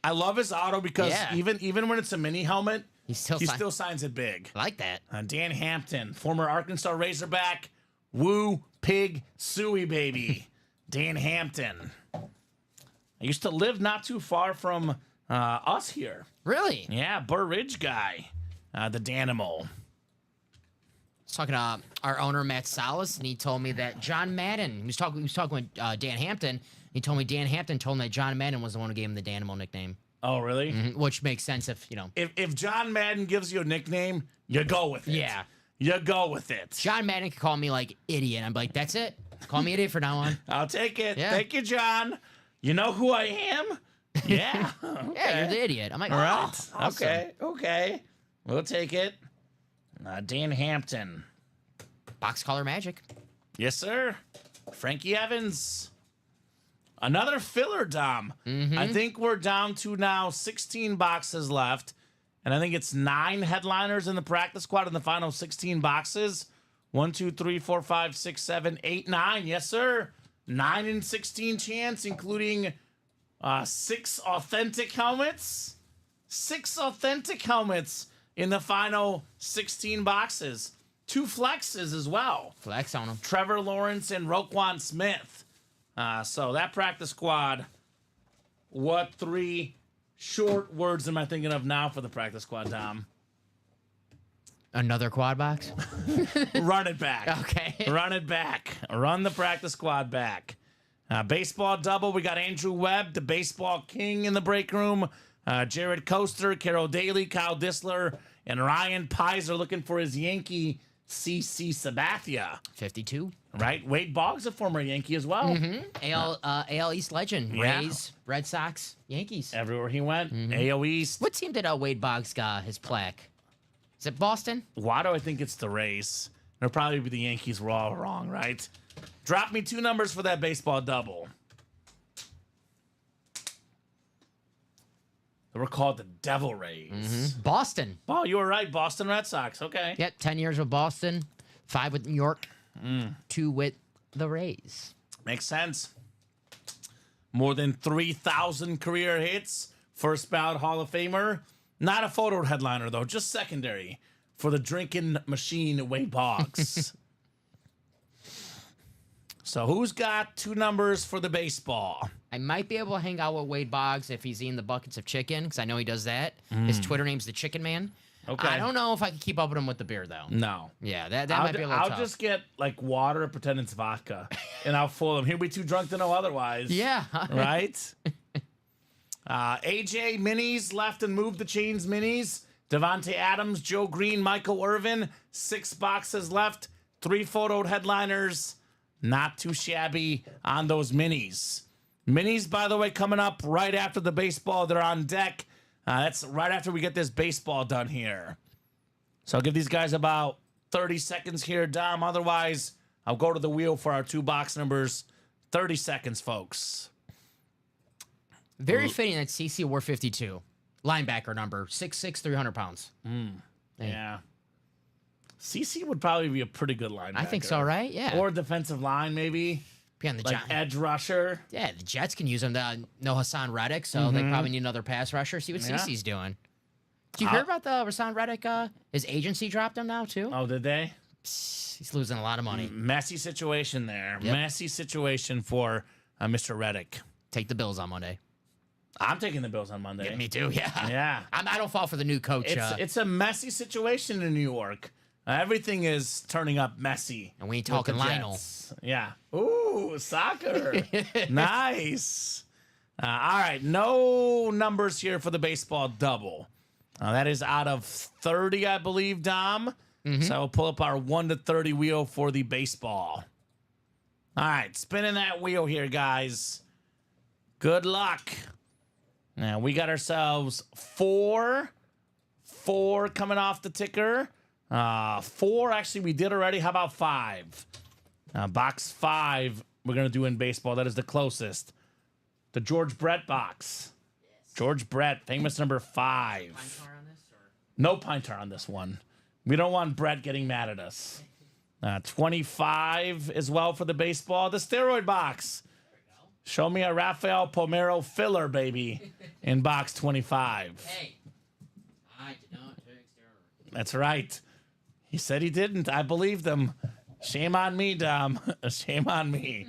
I love his auto because Yeah. even when it's a mini helmet, He still signs it big. I like that. Dan Hampton, former Arkansas Razorback, Woo Pig Suey baby. Dan Hampton. I used to live not too far from us here. Really? Yeah, Burr Ridge guy, the Danimal. I was talking to our owner Matt Salas, and he told me that John Madden. He was talking with Dan Hampton. He told me Dan Hampton told him that John Madden was the one who gave him the Danimal nickname, Oh, really? which makes sense if you know. If John Madden gives you a nickname, you go with it. Yeah. You go with it. John Madden could call me like idiot. I'm like, that's it. Call me idiot from now on. I'll take it. Yeah. Thank you, John. You know who I am? Yeah. Yeah, you're the idiot. I'm like, All oh, right. awesome. Okay. We'll take it. Dan Hampton. Box color magic. Yes, sir. Frankie Evans. Another filler, Dom. I think we're down to now 16 boxes left. And I think it's 9 headliners in the practice squad in the final 16 boxes. 1, 2, 3, 4, 5, 6, 7, 8, 9. Yes, sir. 9 in 16 chance, including 6 authentic helmets. 6 authentic helmets in the final 16 boxes. 2 flexes as well. Flex on them. Trevor Lawrence and Roquan Smith. So that practice squad, what 3 short words am I thinking of now for the practice squad, Dom? Another quad box. Run it back. Okay. Run it back. Run the practice squad back. Baseball double. We got Andrew Webb, the baseball king in the break room. Jared Coaster, Carol Daly, Kyle Disler, and Ryan Pizer looking for his Yankee CC Sabathia. 52. Right? Wade Boggs, a former Yankee as well. AL East legend. Yeah. Rays, Red Sox, Yankees. Everywhere he went. AO East. What team did Wade Boggs got his plaque? Is it Boston? Why do I think it's the Rays? It'll probably be the Yankees. We're all wrong, right? Drop me 2 numbers for that baseball double. They were called the Devil Rays. Boston. Oh, you were right. Boston Red Sox. Okay. Yep, 10 years with Boston, 5 with New York, 2 with the Rays. Makes sense. More than 3,000 career hits. First ballot Hall of Famer. Not a photo headliner, though. Just secondary for the drinking machine Wade Boggs. So who's got 2 numbers for the baseball? I might be able to hang out with Wade Boggs if he's eating the buckets of chicken, because I know he does that. His Twitter name's the Chicken Man. Okay. I don't know if I can keep up with him with the beer, though. No. Yeah, that might be a little I'll tough. just get like water, pretend it's vodka, and I'll fool him. He'll be too drunk to know otherwise. Yeah. Right? AJ Minis left and moved the chains minis. Devontae Adams, Joe Green, Michael Irvin. 6 boxes left. 3 photoed headliners. Not too shabby on those minis. Minis, by the way, coming up right after the baseball. They're on deck. That's right after we get this baseball done here. So I'll give these guys about 30 seconds here, Dom. Otherwise, I'll go to the wheel for our 2 box numbers. 30 seconds, folks. Very fitting that CC wore 52. Linebacker number, 6'6", 300 pounds. Yeah. CC would probably be a pretty good linebacker. I think so, right? Yeah. Or defensive line, maybe. Be on the Like Giants. edge rusher. Yeah, the Jets can use him. No Hassan Reddick, so they probably need another pass rusher. See what Yeah. CC's doing. Did you hear about the Hassan Reddick? His agency dropped him now, too? Oh, did they? He's losing a lot of money. Messy situation there. Yep. Messy situation for Mr. Reddick. Take the Bills on Monday. I'm taking the Bills on Monday. Yeah, me too, yeah. Yeah. I don't fall for the new coach. It's a messy situation in New York. Everything is turning up messy. And we ain't with talking the Lionel. Jets. Yeah. Ooh, soccer. Nice. All right. No numbers here for the baseball double. That is out of 30, I believe, Dom. So I'll pull up our 1 to 30 wheel for the baseball. All right. Spinning that wheel here, guys. Good luck. Now, we got ourselves 4 coming off the ticker. 4, actually, we did already. How about 5? Box 5, we're going to do in baseball. That is the closest. The George Brett box. George Brett, famous number 5. No pine tar on this one. We don't want Brett getting mad at us. 25 as well for the baseball. The steroid box. Show me a Rafael Pomero filler, baby, in box 25. Hey, I did not take steroids. That's right. He said he didn't. I believed him. Shame on me, Dom. Shame on me.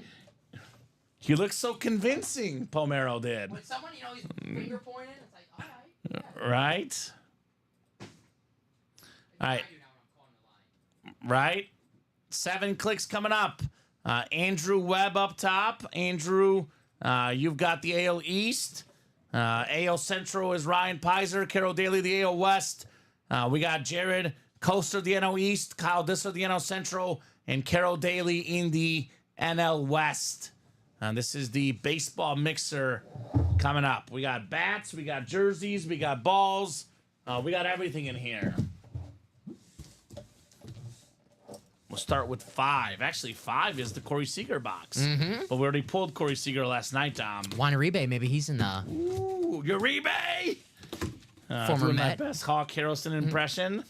He looks so convincing, Pomero did. When someone, he's finger pointing, it's like, all right. Yeah. Right? All right. Right? 7 clicks coming up. Andrew Webb up top. Andrew, you've got the AL East. AL Central is Ryan Pizer. Carol Daly, the AL West. We got Jared Coaster, the NL East. Kyle Disler, the NL Central. And Carol Daly in the NL West. And this is the baseball mixer coming up. We got bats, we got jerseys, we got balls. We got everything in here. We'll start with 5. Actually, 5 is the Corey Seager box. But we already pulled Corey Seager last night, Dom. Juan Uribe, maybe he's in the... Ooh, Uribe! Former doing Met. my best Hawk Harrelson impression.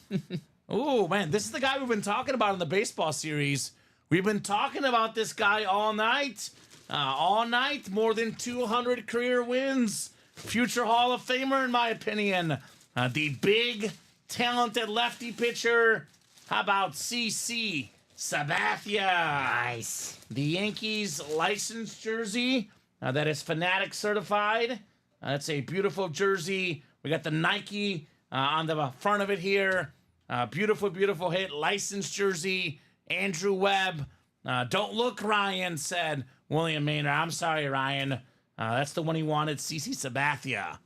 Ooh, man, this is the guy we've been talking about in the baseball series. We've been talking about this guy all night. All night, more than 200 career wins. Future Hall of Famer, in my opinion. The big, talented lefty pitcher. How about CC Sabathia? Nice. The Yankees licensed jersey that is Fanatic certified. That's a beautiful jersey. We got the Nike on the front of it here. Beautiful, beautiful hit. Licensed jersey. Andrew Webb. Don't look, Ryan, said William Maynard. I'm sorry, Ryan. That's the one he wanted, CC Sabathia.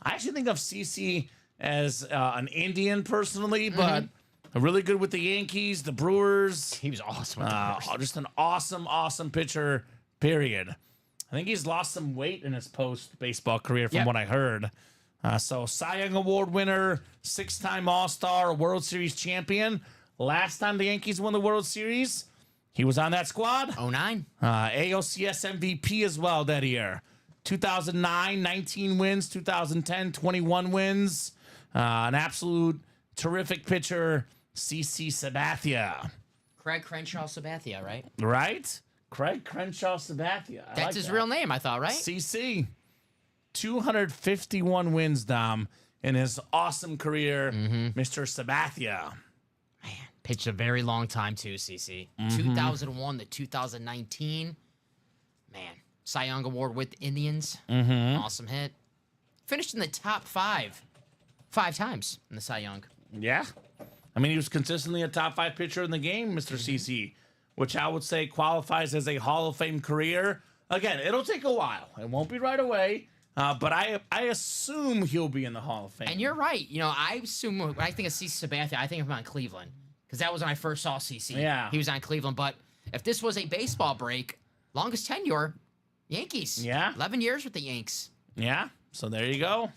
I actually think of CC as an Indian personally, but really good with the Yankees, the Brewers. He was awesome with the Brewers. Just an awesome, awesome pitcher, period. I think he's lost some weight in his post-baseball career from what I heard. So Cy Young Award winner, 6-time All-Star, World Series champion. Last time the Yankees won the World Series, he was on that squad. 09. ALCS MVP as well that year. 2009, 19 wins. 2010, 21 wins. An absolute terrific pitcher, CC Sabathia. Craig Crenshaw Sabathia, right? Right? Craig Crenshaw Sabathia. That's his real name, I thought, right? CC. 251 wins, Dom, in his awesome career, Mr. Sabathia. Man, pitched a very long time, too, CC. 2001 to 2019. Man, Cy Young Award with Indians. Awesome hit. Finished in the top 5 times in the Cy Young. Yeah. I mean, he was consistently a top 5 pitcher in the game, Mr. CC, which I would say qualifies as a Hall of Fame career. Again, it'll take a while. It won't be right away. But I assume he'll be in the Hall of Fame. And you're right. You know, I assume when I think of CC Sabathia, I think of him on Cleveland. Because that was when I first saw CC. Yeah. He was on Cleveland. But if this was a baseball break, longest tenure, Yankees. Yeah. 11 years with the Yanks. Yeah. So there you go.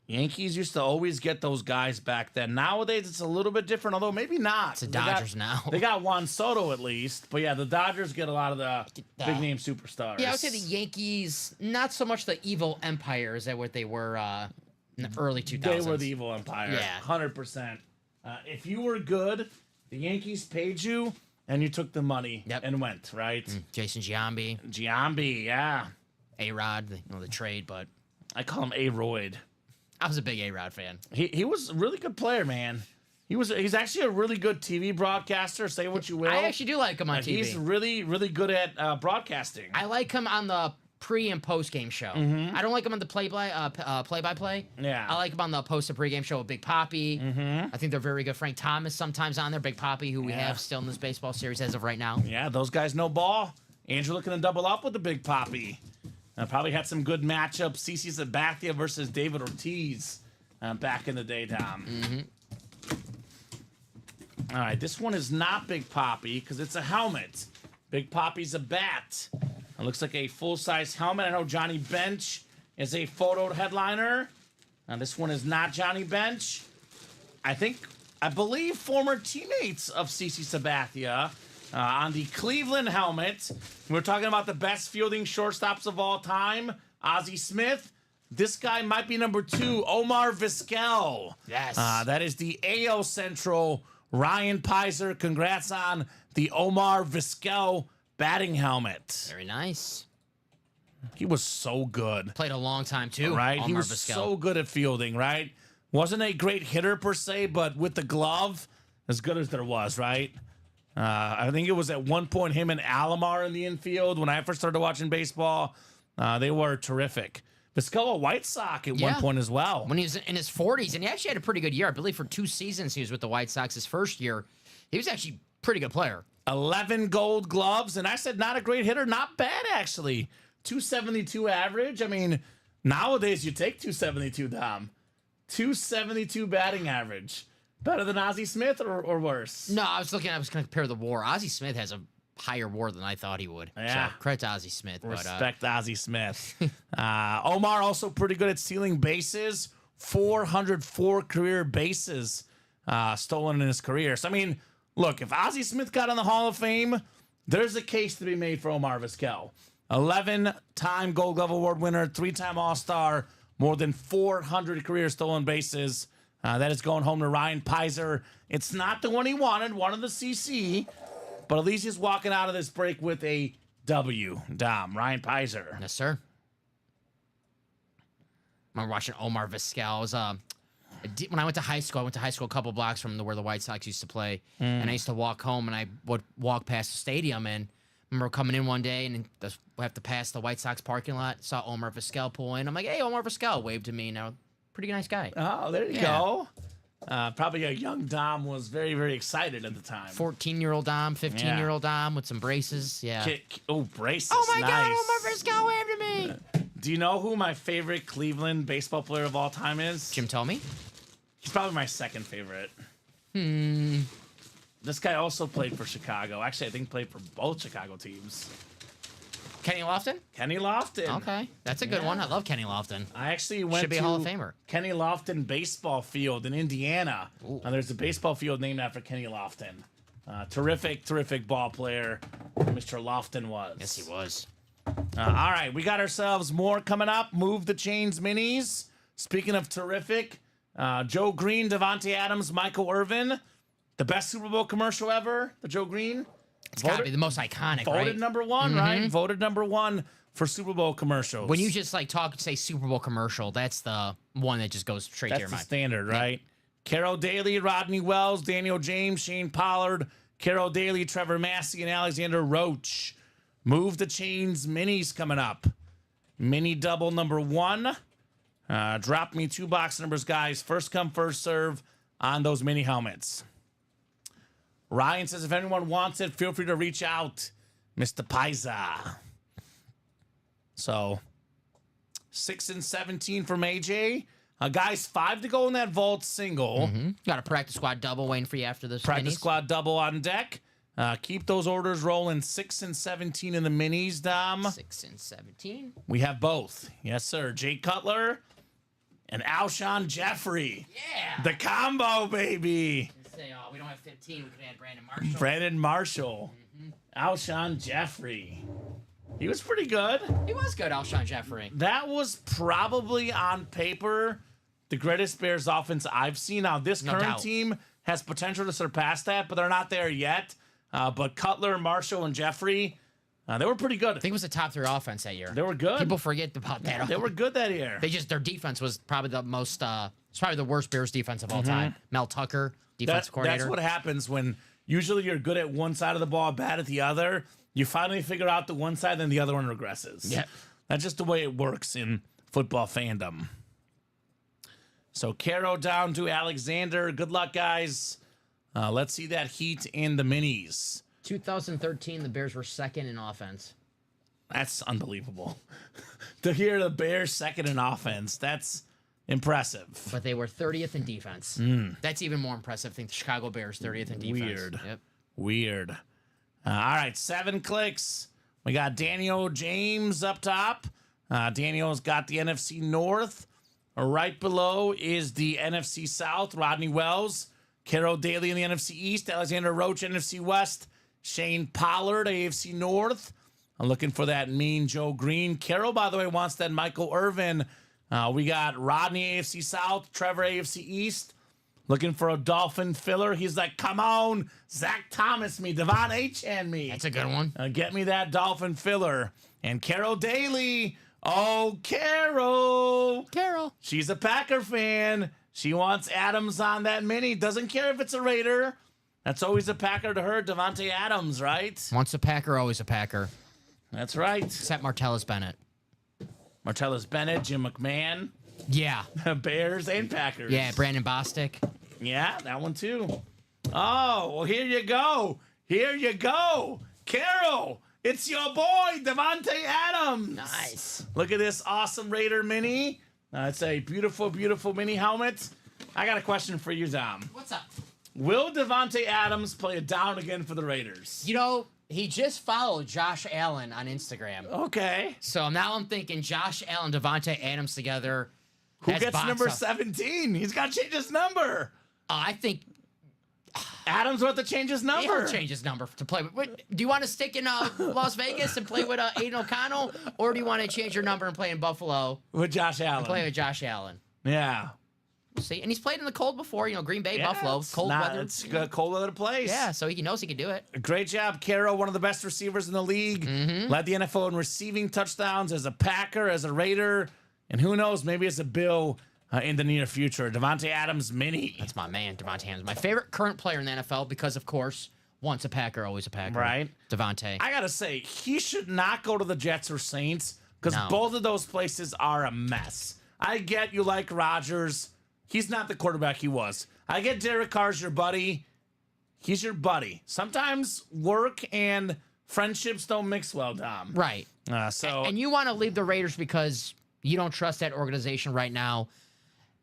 Yankees used to always get those guys back then. Nowadays, it's a little bit different, although maybe not. It's the Dodgers now. They got Juan Soto at least. But yeah, the Dodgers get a lot of the big-name superstars. Yeah, I would say the Yankees, not so much the evil empire as that what they were in the early 2000s. They were the evil empire. Yeah. 100%. If you were good, the Yankees paid you, and you took the money and went, right? Jason Giambi. Giambi, yeah. A-Rod, the trade, but... I call him A-Royd. I was a big A-Rod fan. He was a really good player, man. He's actually a really good TV broadcaster. Say what you will. I actually do like him on TV. He's really, really good at broadcasting. I like him on the pre and post game show. I don't like him on the play by play. Yeah. I like him on the post and pre game show with Big Poppy. I think they're very good. Frank Thomas sometimes on there. Big Poppy, who we have still in this baseball series as of right now. Yeah, those guys know ball. Andrew looking to double up with the Big Poppy. Probably had some good matchups. CC Sabathia versus David Ortiz back in the day, Tom. All right, this one is not Big Poppy because it's a helmet. Big Poppy's a bat. It looks like a full-size helmet. I know Johnny Bench is a photo headliner. Now, this one is not Johnny Bench. I believe former teammates of CC Sabathia on the Cleveland helmet. We're talking about the best fielding shortstops of all time. Ozzie Smith. This guy might be number 2, Omar Vizquel. Yes. That is the AL Central. Ryan Pizer, congrats on the Omar Vizquel batting helmet. Very nice. He was so good. Played a long time, too. Right? Omar He was Vizquel. so good at fielding, right? Wasn't a great hitter per se, but with the glove, as good as there was, right? I think it was at one point him and Alomar in the infield when I first started watching baseball. They were terrific. Vizquel, a White Sox at one point as well. When he was in his 40s, and he actually had a pretty good year. I believe for 2 seasons he was with the White Sox. His first year, he was actually a pretty good player. 11 gold gloves, and I said not a great hitter. Not bad, actually. 272 average. I mean, nowadays you take 272, Dom. 272 batting average. Better than Ozzie Smith or worse? No, I was going to compare the WAR. Ozzie Smith has a higher WAR than I thought he would. Yeah. So, credit to Ozzie Smith. Respect Ozzie Smith. Omar also pretty good at stealing bases. 404 career bases stolen in his career. So, I mean, look, if Ozzie Smith got in the Hall of Fame, there's a case to be made for Omar Vizquel. 11-time Gold Glove Award winner, 3-time All-Star, more than 400 career stolen bases. That is going home to Ryan Pizer. It's not the one he wanted the CC, but at least he's walking out of this break with a W. Dom, Ryan Pizer. Yes, sir. I remember watching Omar Vizquel. It was, when I went to high school a couple blocks from where the White Sox used to play, and I used to walk home, and I would walk past the stadium, and I remember coming in one day, and we have to pass the White Sox parking lot, saw Omar Vizquel pull in. I'm like, hey, Omar Vizquel, waved to me. Now, pretty nice guy. Oh, there you go. Probably a young Dom was very, very excited at the time. 14-year-old Dom, 15-year-old Dom with some braces. Yeah. Braces. Oh, my nice. God, Omar Vizquel waved to me. Do you know who my favorite Cleveland baseball player of all time is? Jim told me. He's probably my second favorite. This guy also played for Chicago. Actually, I think played for both Chicago teams. Kenny Lofton? Kenny Lofton. Okay. That's a good one. I love Kenny Lofton. I actually went Should be to a Hall of Famer. Kenny Lofton Baseball Field in Indiana. There's a baseball field named after Kenny Lofton. Terrific ball player, Mr. Lofton was. Yes, he was. All right, we got ourselves more coming up. Move the Chains minis. Speaking of terrific, Joe Green, Devontae Adams, Michael Irvin. The best Super Bowl commercial ever, the Joe Green. It's got to be the most iconic, Voted right? number one, right? Voted number one for Super Bowl commercials. When you just say Super Bowl commercial, that's the one that just goes straight to your That's the mind. standard, right? Carol Daly, Rodney Wells, Daniel James, Shane Pollard, Carol Daly, Trevor Massey, and Alexander Roach. Move the Chains minis coming up. Mini double number 1. Drop me 2 box numbers, guys. First come, first serve on those mini helmets. Ryan says, if anyone wants it, feel free to reach out, Mr. Paiza. So, 6 and 17 from AJ. Guys, 5 to go in that vault single. Got a practice squad double waiting for you after this. Practice minis. squad double on deck. Keep those orders rolling. 6 and 17 in the minis, Dom. 6 and 17. We have both. Yes, sir. Jay Cutler and Alshon Jeffrey. Yeah. The combo, baby. Say, we don't have 15. We could add Brandon Marshall. Brandon Marshall. Alshon Jeffrey. He was pretty good. He was good, Alshon Jeffrey. That was probably on paper the greatest Bears offense I've seen. Now, this No current doubt. team has potential to surpass that, but they're not there yet. But Cutler, Marshall, and Jeffrey, they were pretty good. I think it was the top 3 offense that year. They were good. People forget about that. They were good that year. Their defense was probably the most, it's probably the worst Bears defense of all time. Mel Tucker, defensive coordinator. That's what happens when usually you're good at one side of the ball, bad at the other. You finally figure out the one side, then the other one regresses. Yep. That's just the way it works in football fandom. So Caro down to Alexander. Good luck, guys. Let's see that heat in the minis. 2013, the Bears were second in offense. That's unbelievable. To hear the Bears second in offense, that's impressive. But they were 30th in defense. That's even more impressive. I think the Chicago Bears 30th in defense. Weird. Yep. Weird. All right, 7 clicks. We got Daniel James up top. Daniel's got the NFC North. Right below is the NFC South. Rodney Wells. Carol Daly in the NFC East. Alexander Roach, NFC West. Shane Pollard, AFC North. I'm looking for that mean Joe Green. Carol, by the way, wants that Michael Irvin. We got Rodney, AFC South. Trevor, AFC East. Looking for a Dolphin filler. He's like, come on, Zach Thomas me, Devon H. and me. That's a good one. Get me that Dolphin filler. And Carol Daly. Oh, Carol. Carol. She's a Packer fan. She wants Adams on that mini. Doesn't care if it's a Raider. That's always a Packer to her. Devontae Adams, right? Once a Packer, always a Packer. That's right. Except Martellus Bennett. Martellus Bennett, Jim McMahon, Yeah. Bears and Packers. Yeah, Brandon Bostic. Yeah, that one too. Oh, well, here you go. Here you go. Carol, it's your boy, Devontae Adams. Nice. Look at this awesome Raider mini. It's a beautiful, beautiful mini helmet. I got a question for you, Dom. What's up? Will Devontae Adams play it down again for the Raiders? You know, He just followed Josh Allen on Instagram. Okay. So now I'm thinking Josh Allen, Devontae Adams together. Who That's gets box number office. 17? He's got to change his number. I think Adams will have to change his number. he'll change his number to play with. Do you want to stick in Las Vegas and play with Aiden O'Connell, or do you want to change your number and play in Buffalo With Josh Allen. and play with Josh Allen? Yeah. We'll see. And he's played in the cold before, Green Bay, Yeah, Buffalo, it's cold not- weather. It's a cold weather place. Yeah, so he knows he can do it. Great job, Caro, one of the best receivers in the league. Mm-hmm. Led the NFL in receiving touchdowns as a Packer, as a Raider, and who knows, maybe as a Bill in the near future. Devontae Adams mini. That's my man, Devontae Adams. My favorite current player in the NFL because, of course, once a Packer, always a Packer. Right. Devontae. I got to say, he should not go to the Jets or Saints because No. both of those places are a mess. I get you like Rodgers. He's not the quarterback he was. I get Derek Carr's your buddy. He's your buddy. Sometimes work and friendships don't mix well, Dom. Right. So And you want to leave the Raiders because you don't trust that organization right now.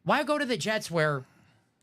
Why go to the Jets where,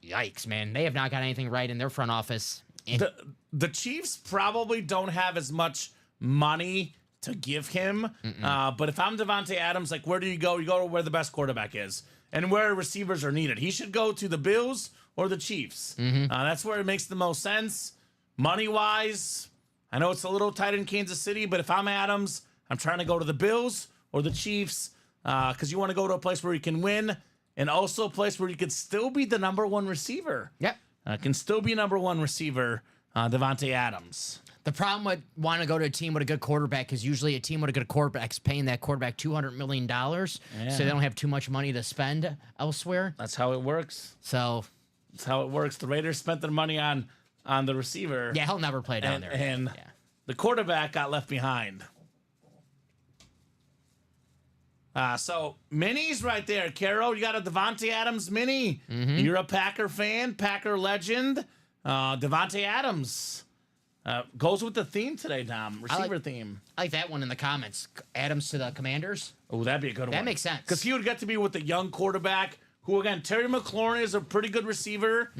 yikes, man, they have not got anything right in their front office. And the Chiefs probably don't have as much money to give him. But if I'm Devontae Adams, like, where do you go? You go to where the best quarterback is and where receivers are needed. He should go to the Bills or the Chiefs. That's where it makes the most sense. Money-wise, I know it's a little tight in Kansas City, but if I'm Adams, I'm trying to go to the Bills or the Chiefs because you want to go to a place where you can win and also a place where you could still be the number one receiver. Yep. Can still be number one receiver, Devontae Adams. The problem with wanting to go to a team with a good quarterback is usually a team with a good quarterback is paying that quarterback $200 million, so they don't have too much money to spend elsewhere. That's how it works. So, That's how it works. The Raiders spent their money on the receiver. yeah, he'll never play down and, there. and Yeah. the quarterback got left behind. So minis right there, Caro. You got a Devontae Adams mini. You're a Packer fan, Packer legend. Devontae Adams goes with the theme today, Dom. Receiver theme. I like that one in the comments. Adams to the Commanders. Oh, that'd be a good one. That makes sense. Because he would get to be with the young quarterback, who, again, Terry McLaurin is a pretty good receiver.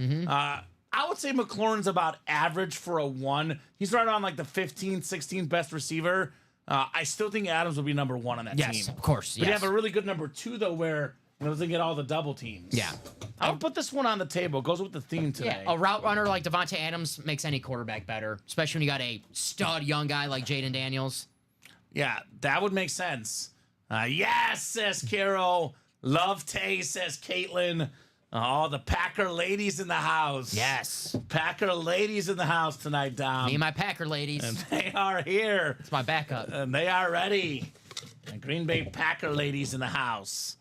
I would say McLaurin's about average for a 1. He's right on like the 15th, 16th best receiver. I still think Adams will be number 1 on that team. Yes, of course. But you Yes. have a really good number 2, though, where doesn't get all the double teams. Yeah. I'll put this one on the table. It goes with the theme today. Yeah, a route runner like Devontae Adams makes any quarterback better, especially when you got a stud young guy like Jaden Daniels. Yeah, that would make sense. Yes, says Carol. Love Tay, says Caitlin. All the Packer ladies in the house. Yes. Packer ladies in the house tonight, Dom. Me and my Packer ladies. And they are here. It's my backup. And they are ready. The Green Bay Packer ladies in the house.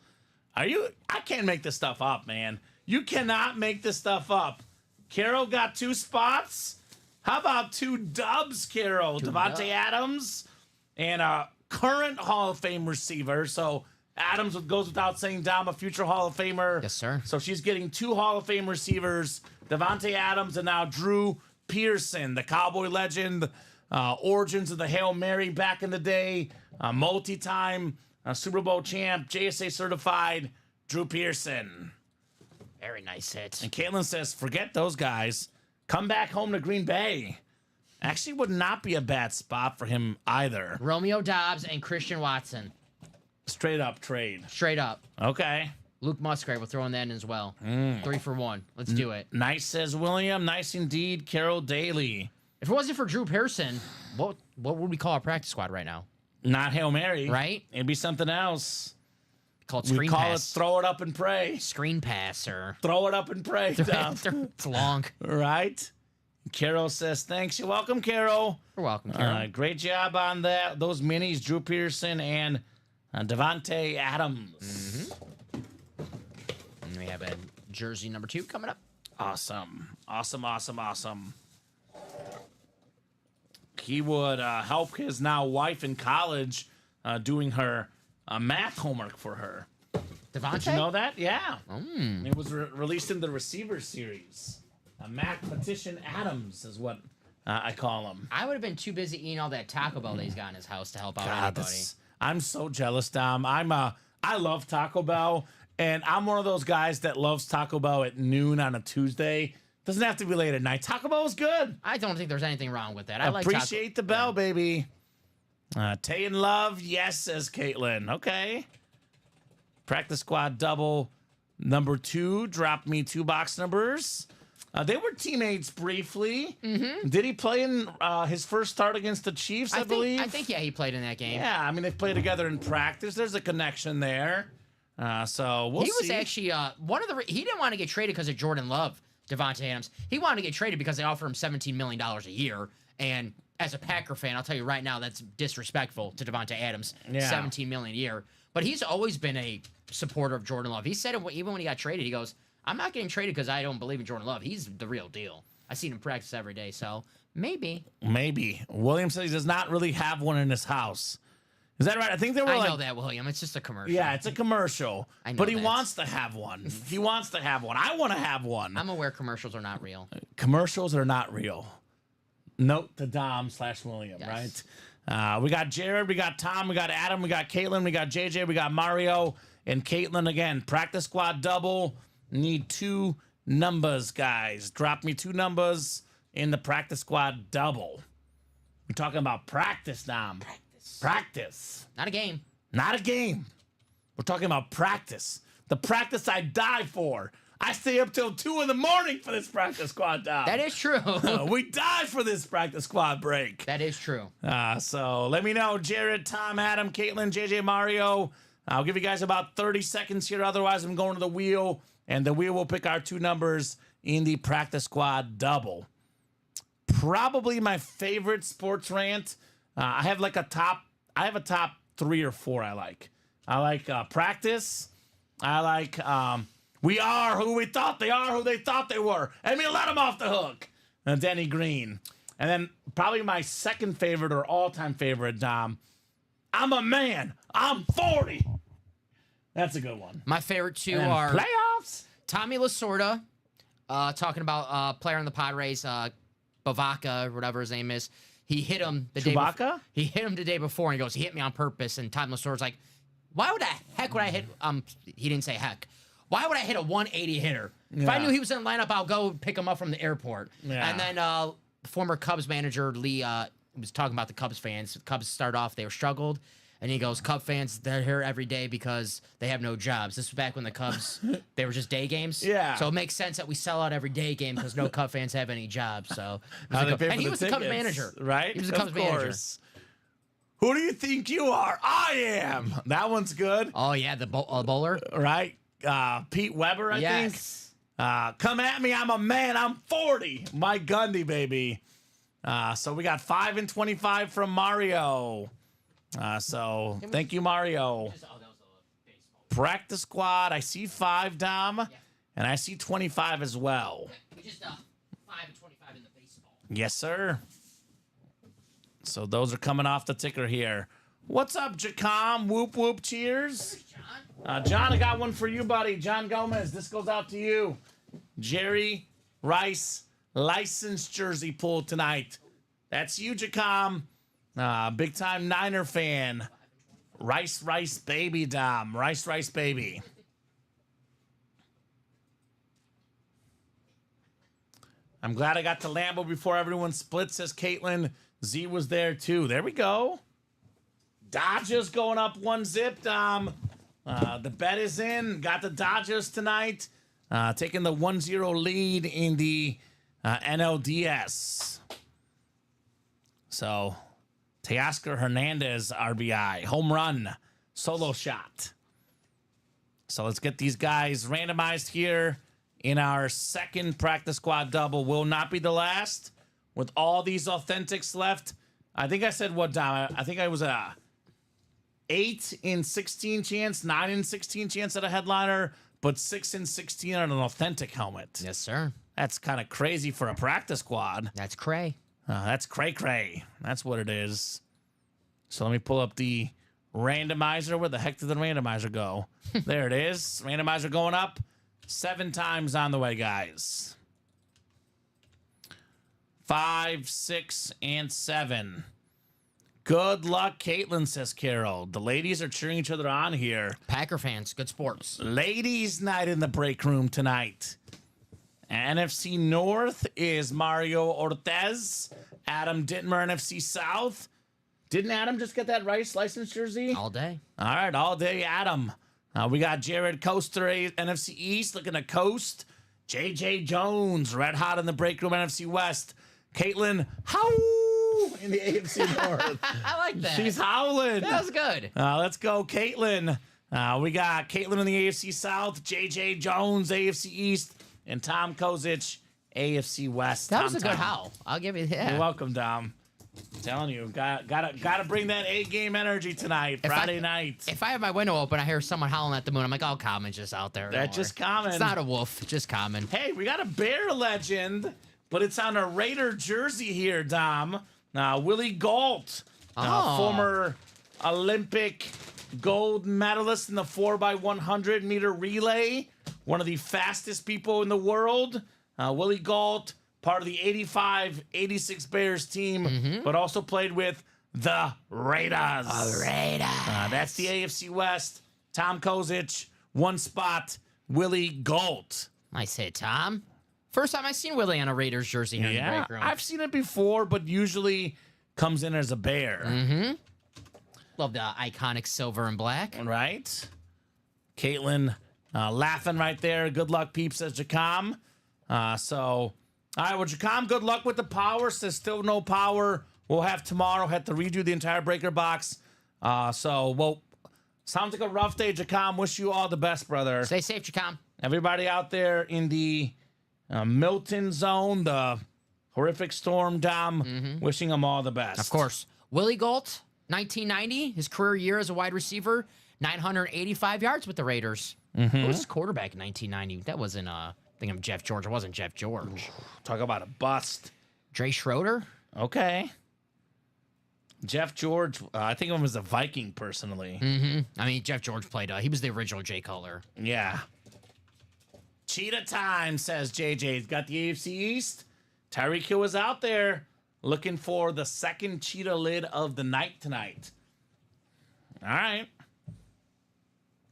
I can't make this stuff up, man. You cannot make this stuff up. Carol got 2 spots. How about 2 dubs, Carol? Devontae Adams and a current Hall of Fame receiver. So Adams goes without saying, Dom, a future Hall of Famer. Yes, sir. So she's getting 2 Hall of Fame receivers, Devontae Adams and now Drew Pearson, the Cowboy legend, origins of the Hail Mary back in the day, multi-time Super Bowl champ, JSA certified, Drew Pearson. Very nice hit. And Caitlin says, forget those guys. Come back home to Green Bay. Actually would not be a bad spot for him either. Romeo Dobbs and Christian Watson. Straight up trade. Straight up. Okay. Luke Musgrave, we'll throw in that in as well. 3 for 1. Let's do it. Nice, says William. Nice indeed, Carol Daly. If it wasn't for Drew Pearson, what would we call our practice squad right now? Not Hail Mary. Right? It'd be something else. Called We screen call pass. it throw it up and pray. Screen passer. Throw it up and pray, Dom. It's long. Right? Carol says, thanks. You're welcome, Carol. You're welcome, Karen. Great job on that. Those minis, Drew Pearson and Devontae Adams. And we have a jersey number 2 coming up. Awesome. Awesome. He would help his now wife in college doing her math homework for her. Devontae? Did you know that? Yeah. It was released in the Receiver series. Mathematician Adams is what I call him. I would have been too busy eating all that Taco Bell that he's got in his house to help out God, anybody. I'm so jealous, Dom. I love Taco Bell, and I'm one of those guys that loves Taco Bell at noon on a Tuesday Doesn't have to be late at night. Taco Bell is good. I don't think there's anything wrong with that. I like Appreciate the bell, baby. Tay in love, yes, says Caitlin. Okay. Practice squad double number 2. Drop me 2 box numbers. They were teammates briefly. Mm-hmm. Did he play in his first start against the Chiefs, I believe? I think, yeah, he played in that game. Yeah, I mean, they played together in practice. There's a connection there. So we'll see. He was actually one of the... He didn't want to get traded because of Jordan Love, Devontae Adams. He wanted to get traded because they offered him $17 million a year. And as a Packer fan, I'll tell you right now, that's disrespectful to Devontae Adams. Yeah. $17 million a year. But he's always been a supporter of Jordan Love. He said it even when he got traded. He goes, I'm not getting traded because I don't believe in Jordan Love. He's the real deal. I seen him practice every day, so maybe. Maybe. William says he does not really have one in his house. Is that right? I think they were I know that, William. It's just a commercial. Yeah, it's a commercial. I know but he that. wants to have one. He wants to have one. I want to have one. I'm aware commercials are not real. Commercials are not real. Note to Dom/William, Yes. right? We got Jared, we got Tom, we got Adam, we got Caitlin, we got JJ, we got Mario, and Caitlin again. Practice squad double. Need 2 numbers, guys. Drop me 2 numbers in the practice squad double. We're talking about practice, Dom. Practice. Not a game. Not a game. We're talking about practice. The practice I die for. I stay up till 2 in the morning for this practice squad, Dom. That is true. We die for this practice squad break. That is true. So let me know, Jared, Tom, Adam, Caitlin, JJ, Mario. I'll give you guys about 30 seconds here. Otherwise, I'm going to the wheel, and the wheel will pick our 2 numbers in the practice squad double. Probably my favorite sports rant. I have a top 3 or 4 I like. I like practice. I like we are who we thought they are, who they thought they were. And we let them off the hook. And Denny Green. And then probably my second favorite or all-time favorite, Dom. I'm a man. I'm 40. That's a good one. My favorite 2 And are playoffs. Tommy Lasorda, talking about player on the Padres, Bavaca, or whatever his name is. He hit him the Chewbacca? He hit him the day before, and he goes, he hit me on purpose. And Tommy Lasorda's like, why would the heck would I hit? He didn't say heck. Why would I hit a 180 hitter? If I Yeah. knew he was in the lineup, I'll go pick him up from the airport. Yeah. And then former Cubs manager Lee was talking about the Cubs fans. The Cubs started off, they were struggled. And he goes, Cub fans, they're here every day because they have no jobs. This was back when the Cubs, they were just day games. Yeah. So it makes sense that we sell out every day game because no Cub fans have any jobs. So How they pay and for he the was the Cubs tickets, manager. right? He was the Of Cubs manager. course. Who do you think you are? I am. That one's good, Oh, yeah, the bowler. right? Pete Weber, I think. Yes. Come at me. I'm a man. I'm 40. Mike Gundy, baby. So we got 5 and 25 from Mario. So thank you, Mario. Practice squad. I see 5, Dom. And I see 25 as well. We just 5 and 25 in the baseball. Yes, sir. So those are coming off the ticker here. What's up, Jacom? Whoop, whoop, cheers. John, I got one for you, buddy. John Gomez, this goes out to you. Jerry Rice, licensed jersey pull tonight. That's you, Jacom. Big time Niner fan. Rice, baby, Dom. Rice, baby. I'm glad I got to Lambeau before everyone split, says Caitlin. Z was there, too. There we go. Dodgers going up 1-0, Dom. The bet is in. Got the Dodgers tonight. Taking the 1-0 lead in the NLDS. So, Teoscar Hernandez, RBI. Home run. Solo shot. So, let's get these guys randomized here in our second practice squad double. Will not be the last. With all these authentics left. I think I said what, Dom? I think I was a 8 in 16 chance, 9 in 16 chance at a headliner, but 6 in 16 on an authentic helmet. Yes, sir. That's kind of crazy for a practice squad. That's cray. That's cray-cray. That's what it is. So let me pull up the randomizer. Where the heck did the randomizer go? There it is. Randomizer going up. 7 times on the way, guys. 5, 6, and 7. Good luck, Caitlin, says Carol. The ladies are cheering each other on here. Packer fans, good sports. Ladies' night in the break room tonight. NFC North is Mario Ortez. Adam Dittmer, NFC South. Didn't Adam just get that Rice license jersey? All day. All right, all day, Adam. We got Jared Coaster, NFC East, looking to coast. JJ Jones, red hot in the break room, NFC West. Caitlin, howl in the AFC North. I like that. She's howling. That was good. Let's go, Caitlin. We got Caitlin in the AFC South, JJ Jones, AFC East, and Tom Kozic, AFC West. That was a Tom. good howl. I'll give you that. You're welcome, Dom. I'm telling you, gotta bring that A-game energy tonight, Friday night. If I have my window open, I hear someone howling at the moon. I'm like, oh, Kamen's just out there. That's just Kamen. It's not a wolf, just Kamen. Hey, we got a Bear legend, but it's on a Raider jersey here, Dom. Willie Gault, former Olympic gold medalist in the 4x100 meter relay, one of the fastest people in the world. Willie Gault, part of the 85-86 Bears team, but also played with the Raiders. That's the AFC West. Tom Kozic, one spot. Willie Gault. Nice hit, Tom. First time I've seen Willie on a Raiders jersey here in the break room. I've seen it before, but usually comes in as a Bear. Love the iconic silver and black. Right? Caitlin laughing right there. Good luck, peeps, says Jacom. All right, well, Jacom, good luck with the power. Says still no power. We'll have tomorrow. Have to redo the entire breaker box. Sounds like a rough day, Jacom. Wish you all the best, brother. Stay safe, Jacom. Everybody out there in the Milton zone, the horrific storm, Dom, wishing them all the best. Of course. Willie Gault, 1990, his career year as a wide receiver, 985 yards with the Raiders. Who was his quarterback in 1990? That wasn't, I think of Jeff George. It wasn't Jeff George. Talk about a bust. Dre Schroeder? Okay. Jeff George, I think of him as a Viking, personally. I mean, Jeff George played, he was the original Jay Cutler. Yeah. Cheetah time, says JJ. He's got the AFC East. Tyreek Hill is out there looking for the second cheetah lid of the night tonight. All right.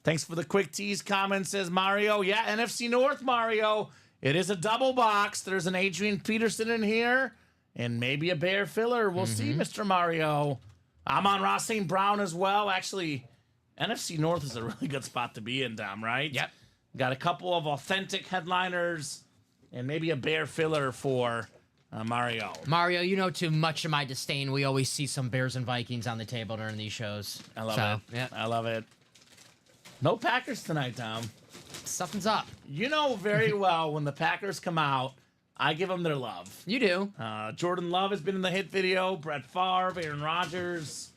Thanks for the quick tease comment, says Mario. Yeah, NFC North, Mario. It is a double box. There's an Adrian Peterson in here and maybe a Bear filler. We'll see, Mr. Mario. I'm on Ross St. Brown as well. Actually, NFC North is a really good spot to be in, Dom, right? Yep. Got a couple of authentic headliners and maybe a Bear filler for Mario. Mario, you know, to much of my disdain, we always see some Bears and Vikings on the table during these shows. I love it. Yeah. I love it. No Packers tonight, Tom. Something's up. You know very well when the Packers come out, I give them their love. You do. Jordan Love has been in the hit video. Brett Favre, Aaron Rodgers.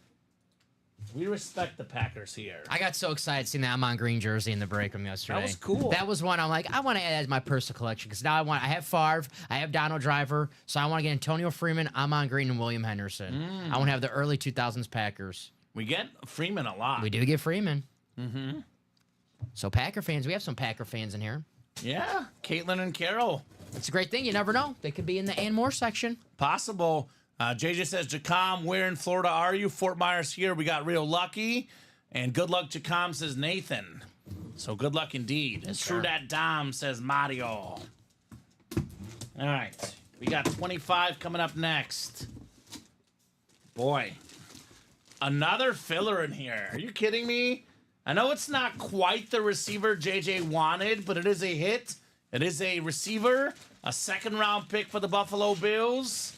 We respect the Packers here. I got so excited seeing that Amon Green jersey in the break room yesterday. That was cool. That was one I'm like, I want to add as my personal collection because now I have Favre, I have Donald Driver, so I want to get Antonio Freeman, Amon Green, and William Henderson. I want to have the early 2000s Packers. We get Freeman a lot. We do get Freeman. So Packer fans, we have some Packer fans in here. Yeah, Caitlin and Carol. It's a great thing. You never know. They could be in the and more section. Possible. JJ says, Jacom, where in Florida are you? Fort Myers here. We got real lucky. And good luck, Jacom, says Nathan. So good luck indeed. It's true that Dom, says Mario. All right. We got 25 coming up next. Boy. Another filler in here. Are you kidding me? I know it's not quite the receiver JJ wanted, but it is a hit. It is a receiver, a second-round pick for the Buffalo Bills.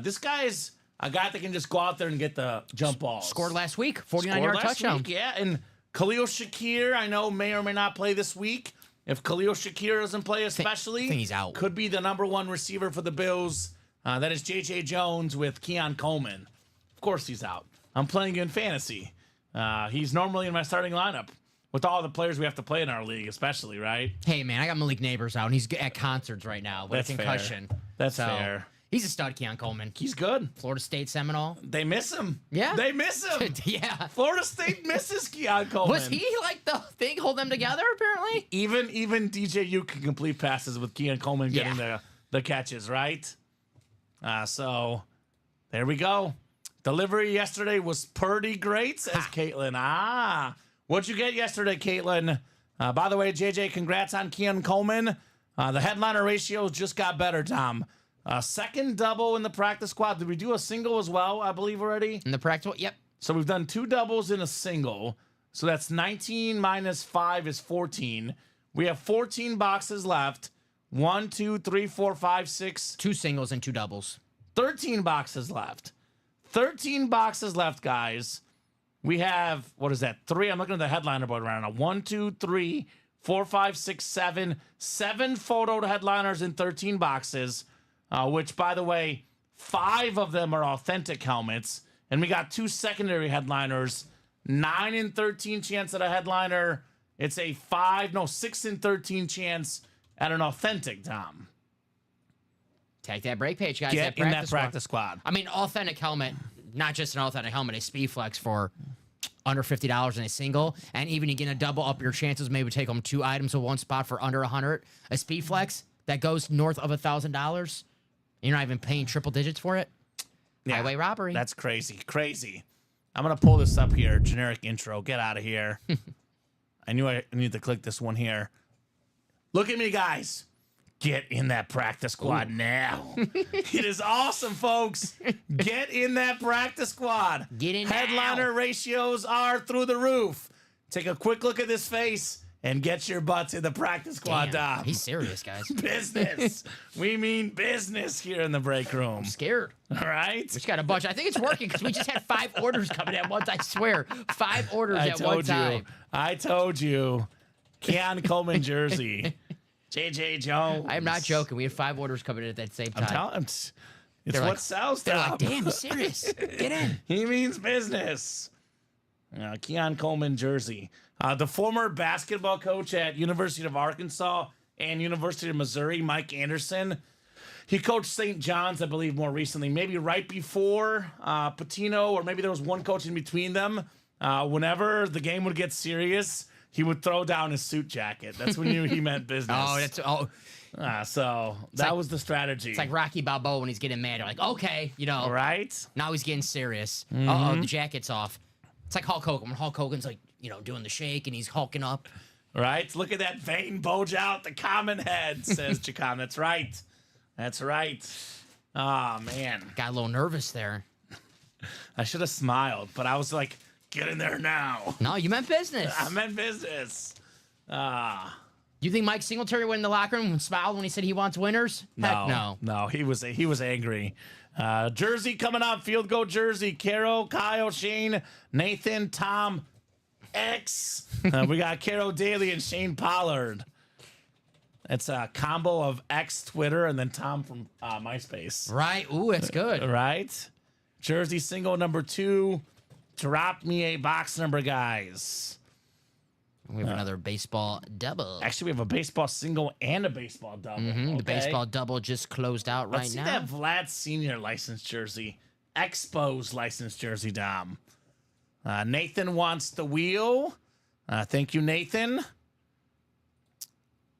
This guy is a guy that can just go out there and get the jump balls. Scored last week, 49-yard touchdown. Yeah, and Khalil Shakir, I know, may or may not play this week. If Khalil Shakir doesn't play especially, I think he's out. Could be the number one receiver for the Bills. That is J.J. Jones with Keon Coleman. Of course he's out. I'm playing in fantasy. He's normally in my starting lineup with all the players we have to play in our league, especially, right? Hey, man, I got Malik Neighbors out, and he's at concerts right now with a concussion. That's fair. He's a stud, Keon Coleman. He's good. Florida State Seminole. They miss him. Yeah. They miss him. Yeah. Florida State misses Keon Coleman. Was he like the thing hold them together, apparently? Even DJU can complete passes with Keon Coleman getting the catches, right? So there we go. Delivery yesterday was pretty great, says Caitlin. What'd you get yesterday, Caitlin? By the way, JJ, congrats on Keon Coleman. The headliner ratios just got better, Tom. Second double in the practice squad. Did we do a single as well, I believe, already? In the practice, yep. So we've done 2 doubles in a single. So that's 19 minus 5 is 14. We have 14 boxes left. 1, 2, 3, 4, 5, 6. 2 singles and 2 doubles. 13 boxes left. 13 boxes left, guys. We have, what is that? 3. I'm looking at the headliner board right now. 1, 2, 3, 4, 5, 6, 7. 7 photoed headliners in 13 boxes, which, by the way, 5 of them are authentic helmets. And we got 2 secondary headliners. 9 in 13 chance at a headliner. It's a 6 in 13 chance at an authentic, Tom. Take that break page, guys. Get in that practice squad. I mean, authentic helmet, not just an authentic helmet, a Speed Flex for under $50 in a single. And even you get a double, up your chances, maybe take home 2 items with 1 spot for under 100. A Speed Flex that goes north of $1,000. You're not even paying triple digits for it. Yeah, highway robbery. That's crazy. Crazy. I'm going to pull this up here. Generic intro. Get out of here. I knew I need to click this one here. Look at me, guys. Get in that practice squad now. It is awesome, folks. Get in that practice squad. Get in Headliner now. ratios are through the roof. Take a quick look at this face and get your butts in the practice squad, Damn, Dom. he's serious, guys. Business. We mean business here in the break room. I'm scared. All right? We just got a bunch. I think it's working because we just had 5 orders coming at once. I swear. 5 orders at one time. I told you. Keon Coleman jersey. JJ Jones. I am not joking. We had 5 orders coming in at that same time. I'm telling it's They're what like- sells, They're Tom. like, damn, he's serious. Get in. He means business. Keon Coleman jersey. The former basketball coach at University of Arkansas and University of Missouri, Mike Anderson. He coached St. John's, I believe, more recently. Maybe right before Patino, or maybe there was one coach in between them. Whenever the game would get serious, he would throw down his suit jacket. That's when you knew he meant business. So that was the strategy. It's like Rocky Balboa when he's getting mad. You're like, okay, right? now he's getting serious. Mm-hmm. The jacket's off. It's like Hulk Hogan. When Hulk Hogan's like, doing the shake and he's hulking up. Right? Look at that vein bulge out the common head, says Chacon. That's right. That's right. Oh, man. Got a little nervous there. I should have smiled, but I was like, get in there now. No, you meant business. I meant business. You think Mike Singletary went in the locker room and smiled when he said he wants winners? Heck no. No, he was angry. Jersey coming up, field goal jersey. Carol, Kyle, Shane, Nathan, Tom, X. We got Carol Daly and Shane Pollard. It's a combo of X Twitter and then Tom from MySpace. Right. Ooh, that's good. Right? Jersey single number 2. Drop me a box number, guys. We have another baseball double. Actually, we have a baseball single and a baseball double. The baseball double just closed out Let's see now. that Vlad Senior license jersey. Expos license jersey, Dom. Nathan wants the wheel. Thank you, Nathan.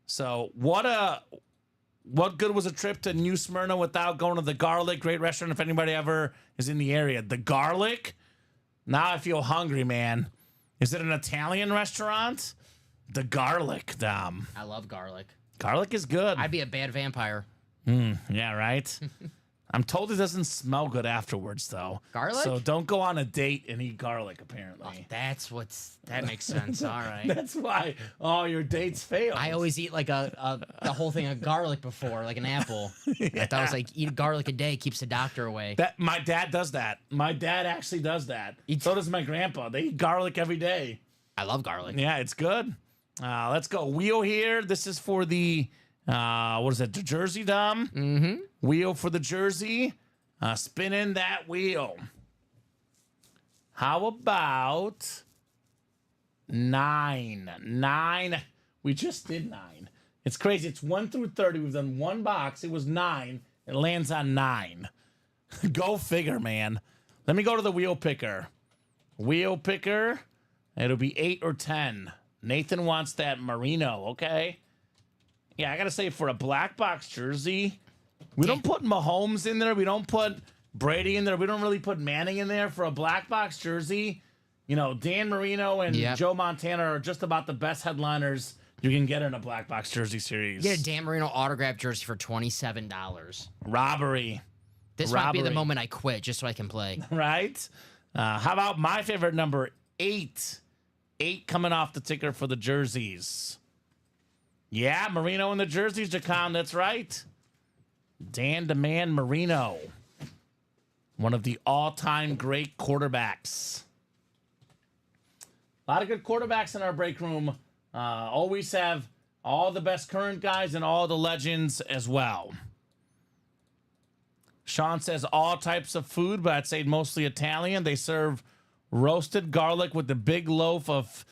So what good was a trip to New Smyrna without going to the Garlic? Great restaurant if anybody ever is in the area. The Garlic? Now I feel hungry, man. Is it an Italian restaurant? The Garlic, Dom. I love garlic. Garlic is good. I'd be a bad vampire. Yeah, right? I'm told it doesn't smell good afterwards, though. Garlic? So don't go on a date and eat garlic, apparently. That makes sense. All right. That's why all your dates fail. I always eat like the whole thing of garlic before, like an apple. I thought it was like eat garlic a day keeps the doctor away. My dad does that. My dad actually does that. So does my grandpa. They eat garlic every day. I love garlic. Yeah, it's good. Let's go. Wheel here. This is for the, what is it, the jersey, Dom? Mm-hmm. Wheel for the jersey. Spinning that wheel. How about 9? 9. We just did 9. It's crazy. It's 1 through 30. We've done one box. It was 9. It lands on 9. Go figure, man. Let me go to the wheel picker. Wheel picker. It'll be 8 or 10. Nathan wants that Merino, okay? Yeah, I got to say, for a black box jersey, we don't put Mahomes in there. We don't put Brady in there. We don't really put Manning in there. For a black box jersey, Dan Marino and Joe Montana are just about the best headliners you can get in a black box jersey series. Get a Dan Marino autograph jersey for $27. Robbery. This might be the Robbery. moment I quit just so I can play. Right? How about my favorite number, 8? 8 coming off the ticker for the jerseys. Yeah, Marino in the jerseys, Jacon. That's right. Dan DeMan Marino. One of the all-time great quarterbacks. A lot of good quarterbacks in our break room. Always have all the best current guys and all the legends as well. Sean says all types of food, but I'd say mostly Italian. They serve roasted garlic with the big loaf of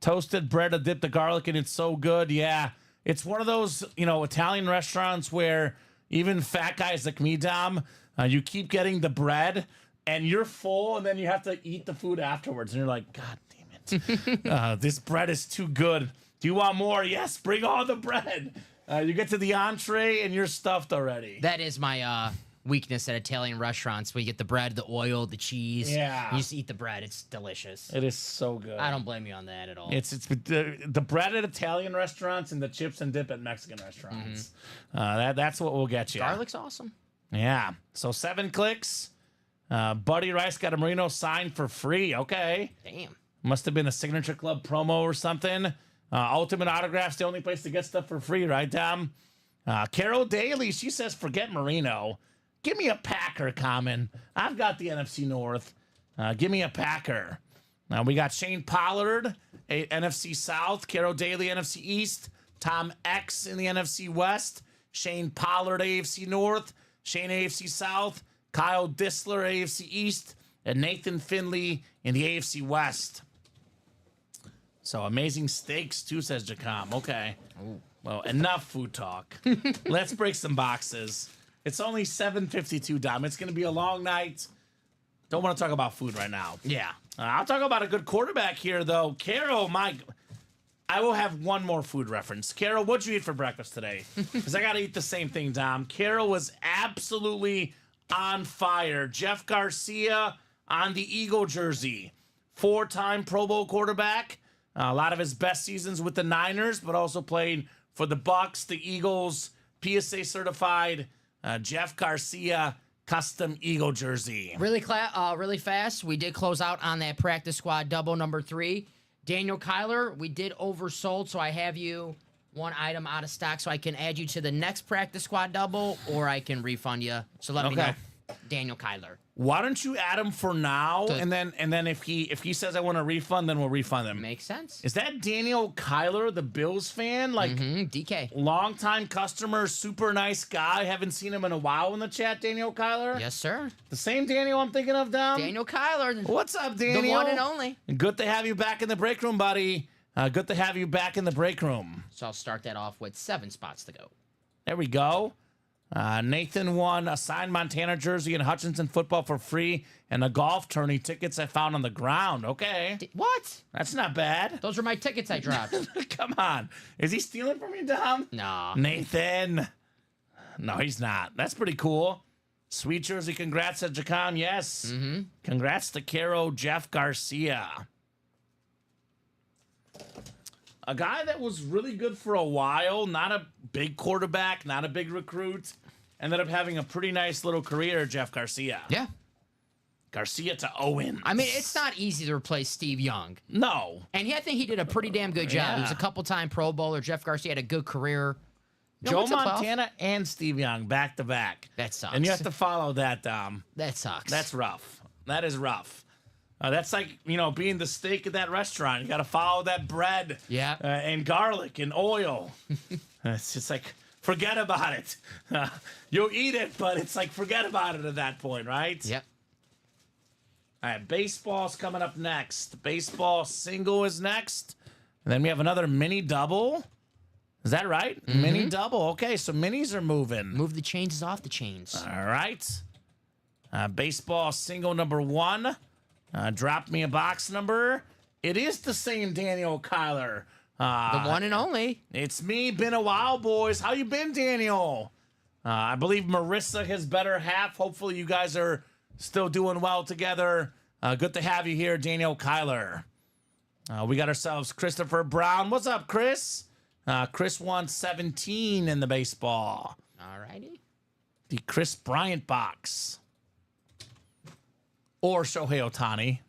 toasted bread to dip the garlic in. It's so good. Yeah, it's one of those, Italian restaurants where even fat guys like me, Dom, you keep getting the bread and you're full and then you have to eat the food afterwards. And you're like, God damn it. This bread is too good. Do you want more? Yes, bring all the bread. You get to the entree and you're stuffed already. That is my weakness at Italian restaurants. We get the bread, the oil, the cheese. Yeah. You just eat the bread. It's delicious. It is so good. I don't blame you on that at all. It's the bread at Italian restaurants and the chips and dip at Mexican restaurants. That's what will get you. Garlic's awesome. Yeah. So 7 clicks. Buddy Rice got a Marino signed for free. Okay. Damn. Must have been a Signature Club promo or something. Ultimate Autograph's the only place to get stuff for free, right, Dom? Carol Daly, she says, forget Marino. Give me a Packer, Kamen. I've got the NFC North. Give me a Packer. We got Shane Pollard, NFC South. Carol Daly, NFC East. Tom X in the NFC West. Shane Pollard, AFC North. Shane, AFC South. Kyle Disler, AFC East. And Nathan Finley in the AFC West. So amazing steaks, too, says Jacom. Okay. Ooh. Well, enough food talk. Let's break some boxes. It's only 7:52, Dom. It's going to be a long night. Don't want to talk about food right now. Yeah. I'll talk about a good quarterback here, though. Carol, I will have one more food reference. Carol, what'd you eat for breakfast today? Because I got to eat the same thing, Dom. Carol was absolutely on fire. Jeff Garcia on the Eagle jersey. 4-time Pro Bowl quarterback. A lot of his best seasons with the Niners, but also played for the Bucks, the Eagles, PSA certified. Jeff Garcia custom Eagle jersey. Really fast. We did close out on that practice squad double number 3. Daniel Kyler, we did oversold, so I have you one item out of stock, so I can add you to the next practice squad double, or I can refund you. So let me know, Daniel Kyler. Why don't you add him for now, and then if he says I want a refund, then we'll refund him. Makes sense. Is that Daniel Kyler, the Bills fan? DK. Longtime customer, super nice guy. Haven't seen him in a while in the chat, Daniel Kyler. Yes, sir. The same Daniel I'm thinking of, Dom? Daniel Kyler. What's up, Daniel? The one and only. Good to have you back in the break room, buddy. Good to have you back in the break room. So I'll start that off with 7 spots to go. There we go. Nathan won a signed Montana jersey and Hutchinson football for free and a golf tourney tickets I found on the ground. Okay. What? That's not bad. Those were my tickets I dropped. Come on. Is he stealing from you, Dom? No. Nathan. No, he's not. That's pretty cool. Sweet jersey. Congrats to Jacon. Yes. Congrats to Caro Jeff Garcia. A guy that was really good for a while, not a big quarterback, not a big recruit, ended up having a pretty nice little career, Jeff Garcia. Yeah. Garcia to Owens. I mean, it's not easy to replace Steve Young. No. And I think he did a pretty damn good job. Yeah. He was a couple-time Pro Bowler. Jeff Garcia had a good career. Joe Montana and Steve Young back to back. That sucks. And you have to follow that, Dom. That sucks. That's rough. That is rough. That's like, being the steak at that restaurant. You got to follow that bread. Yeah. And garlic and oil. It's just like, forget about it. You'll eat it, but it's like, forget about it at that point, right? Yep. All right, baseball's coming up next. Baseball single is next. And then we have another mini double. Is that right? Mini double. Okay, so minis are moving. Move the chains off the chains. All right. Baseball single number 1. Drop me a box number. It is the same Daniel Kyler. The one and only. It's me. Been a while, boys. How you been, Daniel? I believe Marissa, his better half. Hopefully you guys are still doing well together. Good to have you here, Daniel Kyler. We got ourselves Christopher Brown. What's up, Chris? Chris wants 17 in the baseball. All righty. The Chris Bryant box. Or Shohei Ohtani,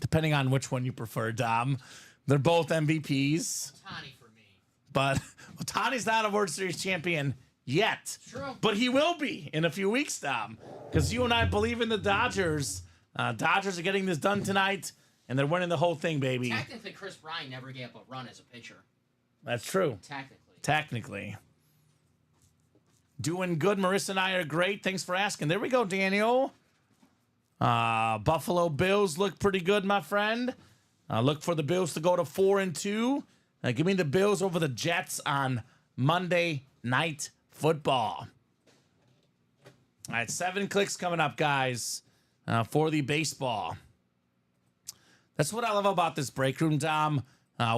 depending on which one you prefer, Dom. They're both MVPs. Ohtani for me. But Ohtani's not a World Series champion yet. True. But he will be in a few weeks, Dom. Because you and I believe in the Dodgers. Dodgers are getting this done tonight, and they're winning the whole thing, baby. Technically, Chris Bryant never gave up a run as a pitcher. That's true. Technically. Doing good. Marissa and I are great. Thanks for asking. There we go, Daniel. Buffalo Bills look pretty good, my friend. Look for the Bills to go to 4-2. Give me the Bills over the Jets on Monday Night Football. All right, 7 clicks coming up, guys, for the baseball. That's what I love about this break room, Dom.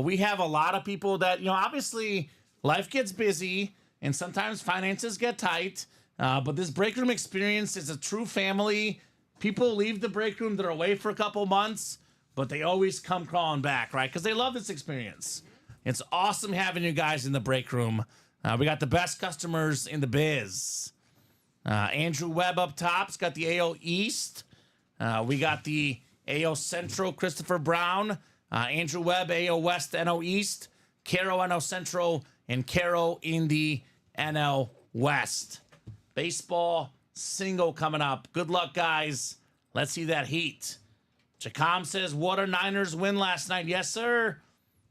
We have a lot of people that, obviously life gets busy and sometimes finances get tight. But this break room experience is a true family. People leave the break room, they're away for a couple months, but they always come crawling back, right? Because they love this experience. It's awesome having you guys in the break room. We got the best customers in the biz. Andrew Webb up top's got the AL East. We got the AL Central, Christopher Brown. Andrew Webb, AL West, NL East. Caro, NL Central, and Caro in the NL West. Baseball single coming up. Good luck, guys. Let's see that heat. Chacom says, what a Niners win last night. Yes, sir.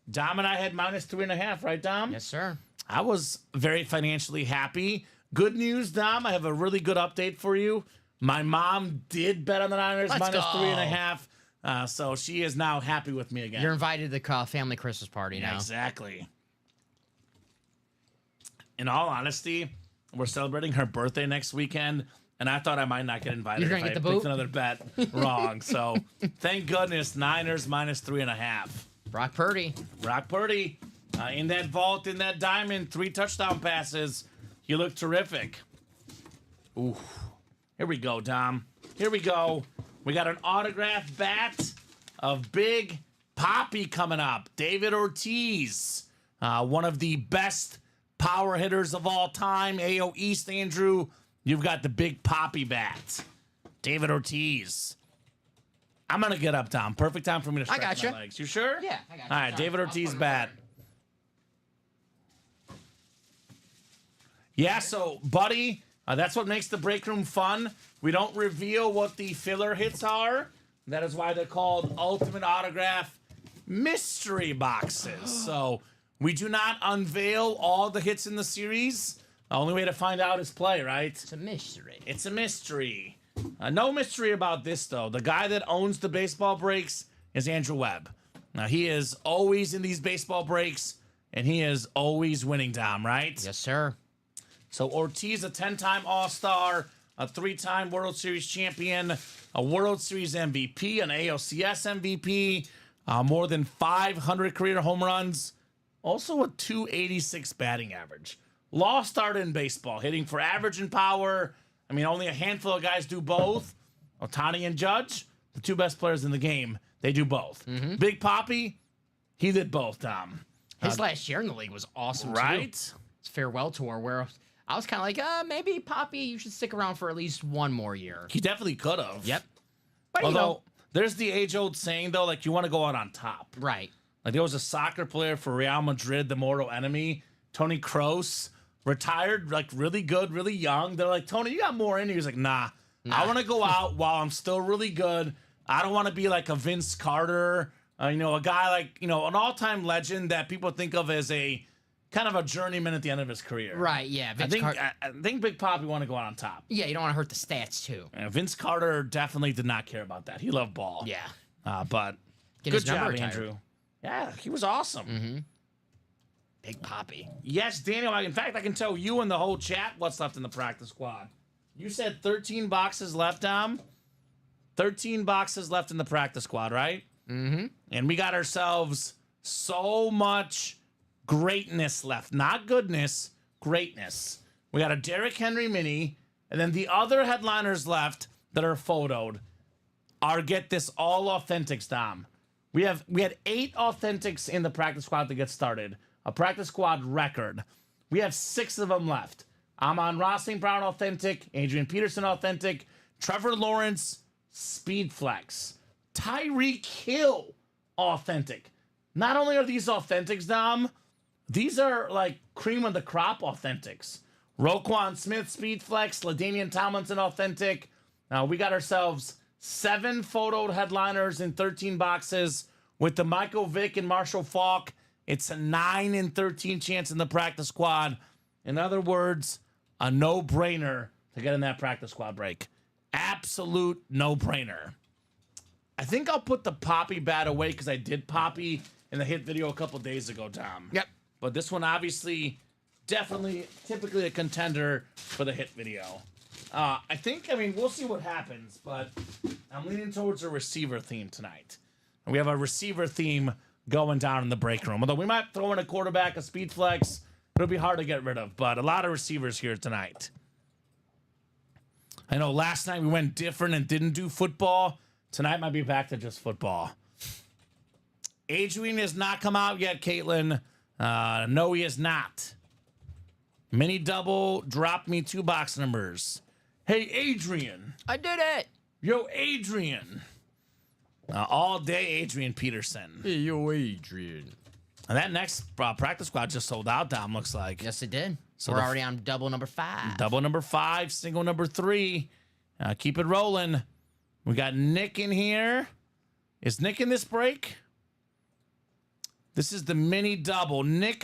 Dom and I had -3.5, right, Dom? Yes, sir. I was very financially happy. Good news, Dom. I have a really good update for you. My mom did bet on the Niners Let's go. -3.5. So she is now happy with me again. You're invited to the family Christmas party now. Exactly. In all honesty, we're celebrating her birthday next weekend, and I thought I might not get invited You're if gonna I get the picked boot? another bet wrong. So thank goodness Niners -3.5. Brock Purdy. Brock Purdy in that vault, in that diamond, 3 touchdown passes. You look terrific. Ooh. Here we go, Dom. Here we go. We got an autographed bat of Big Papi coming up. David Ortiz, one of the best power hitters of all time. AO East, Andrew. You've got the Big Papi bat. David Ortiz. I'm going to get up, Dom. Perfect time for me to stretch gotcha. my legs. You sure? Yeah, I got you. All right, David Ortiz bat. Yeah, so, buddy, that's what makes the break room fun. We don't reveal what the filler hits are. That is why they're called Ultimate Autograph Mystery Boxes. So, we do not unveil all the hits in the series. The only way to find out is play, right? It's a mystery. It's a mystery. No mystery about this, though. The guy that owns the baseball breaks is Andrew Webb. Now, he is always in these baseball breaks, and he is always winning, Dom, right? Yes, sir. So Ortiz, a 10-time All-Star, a 3-time World Series champion, a World Series MVP, an ALCS MVP, more than 500 career home runs, also a 286 batting average. Lost start in baseball, hitting for average and power. I mean, only a handful of guys do both. Ohtani and Judge, the 2 best players in the game, they do both. Big Papi, he did both, Tom. His last year in the league was awesome, Right? too. His farewell tour, where I was kind of like, maybe, Papi, you should stick around for at least one more year. He definitely could have. Yep. But, Although, there's the age-old saying, though, like, you want to go out on top. right. Like, there was a soccer player for Real Madrid, the mortal enemy, Tony Kroos, retired, like, really good, really young. They're like, Tony, you got more in you. He's like, nah. I want to go out while I'm still really good. I don't want to be like a Vince Carter, a guy like, an all-time legend that people think of as a kind of a journeyman at the end of his career. Right, yeah. I think Big Papi want to go out on top. Yeah, you don't want to hurt the stats, too. And Vince Carter definitely did not care about that. He loved ball. Yeah. But Get good his number job, retired. Andrew. Yeah, he was awesome. Big Papi. Yes, Daniel. In fact, I can tell you and the whole chat what's left in the practice squad. You said 13 boxes left, Dom. 13 boxes left in the practice squad, right? Mm-hmm. And we got ourselves so much greatness left. Not goodness, greatness. We got a Derrick Henry mini, and then the other headliners left that are photoed are, get this, all authentics, Dom. We had 8 authentics in the practice squad to get started. a practice squad record. We have 6 of them left. Amon-Ra St. Brown authentic, Adrian Peterson authentic, Trevor Lawrence speed flex, Tyreek Hill authentic. Not only are these authentics, Dom, these are like cream of the crop authentics. Roquan Smith speed flex, LaDainian Tomlinson authentic. Now we got ourselves 7 photoed headliners in 13 boxes with the Michael Vick and Marshall Faulk. It's a 9 in 13 chance in the practice squad. In other words, a no-brainer to get in that practice squad break. Absolute no-brainer. I think I'll put the Poppy bat away because I did Poppy in the hit video a couple days ago, Tom. Yep. But this one, obviously, definitely, typically a contender for the hit video. I mean, we'll see what happens, but I'm leaning towards a receiver theme tonight. And we have a receiver theme going down in the break room. Although we might throw in a quarterback, a speed flex. It'll be hard to get rid of, but a lot of receivers here tonight. I know last night we went different and didn't do football. Tonight might be back to just football. Adrian has not come out yet, Caitlin. No, he has not. Mini double dropped me 2 box numbers. Hey, Adrian. I did it. Yo, Adrian. All day, Adrian Peterson. Hey, yo, Adrian. And that next practice squad just sold out, Dom, looks like. Yes, it did. So we're already on double number 5. Double number 5, single number 3. Keep it rolling. We got Nick in here. Is Nick in this break? This is the mini double. Nick,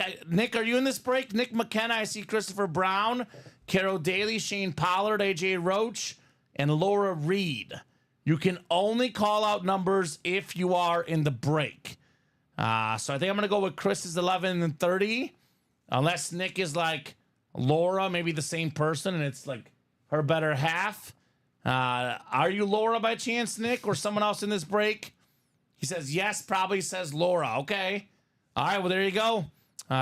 are you in this break? Nick McKenna, I see Christopher Brown, Carol Daly, Shane Pollard, AJ Roach, and Laura Reed. You can only call out numbers if you are in the break. So I think I'm going to go with Chris's 11 and 30. Unless Nick is like Laura, maybe the same person, and it's like her better half. Are you Laura by chance, Nick, or someone else in this break? He says yes, probably says Laura. Okay. All right, well, there you go.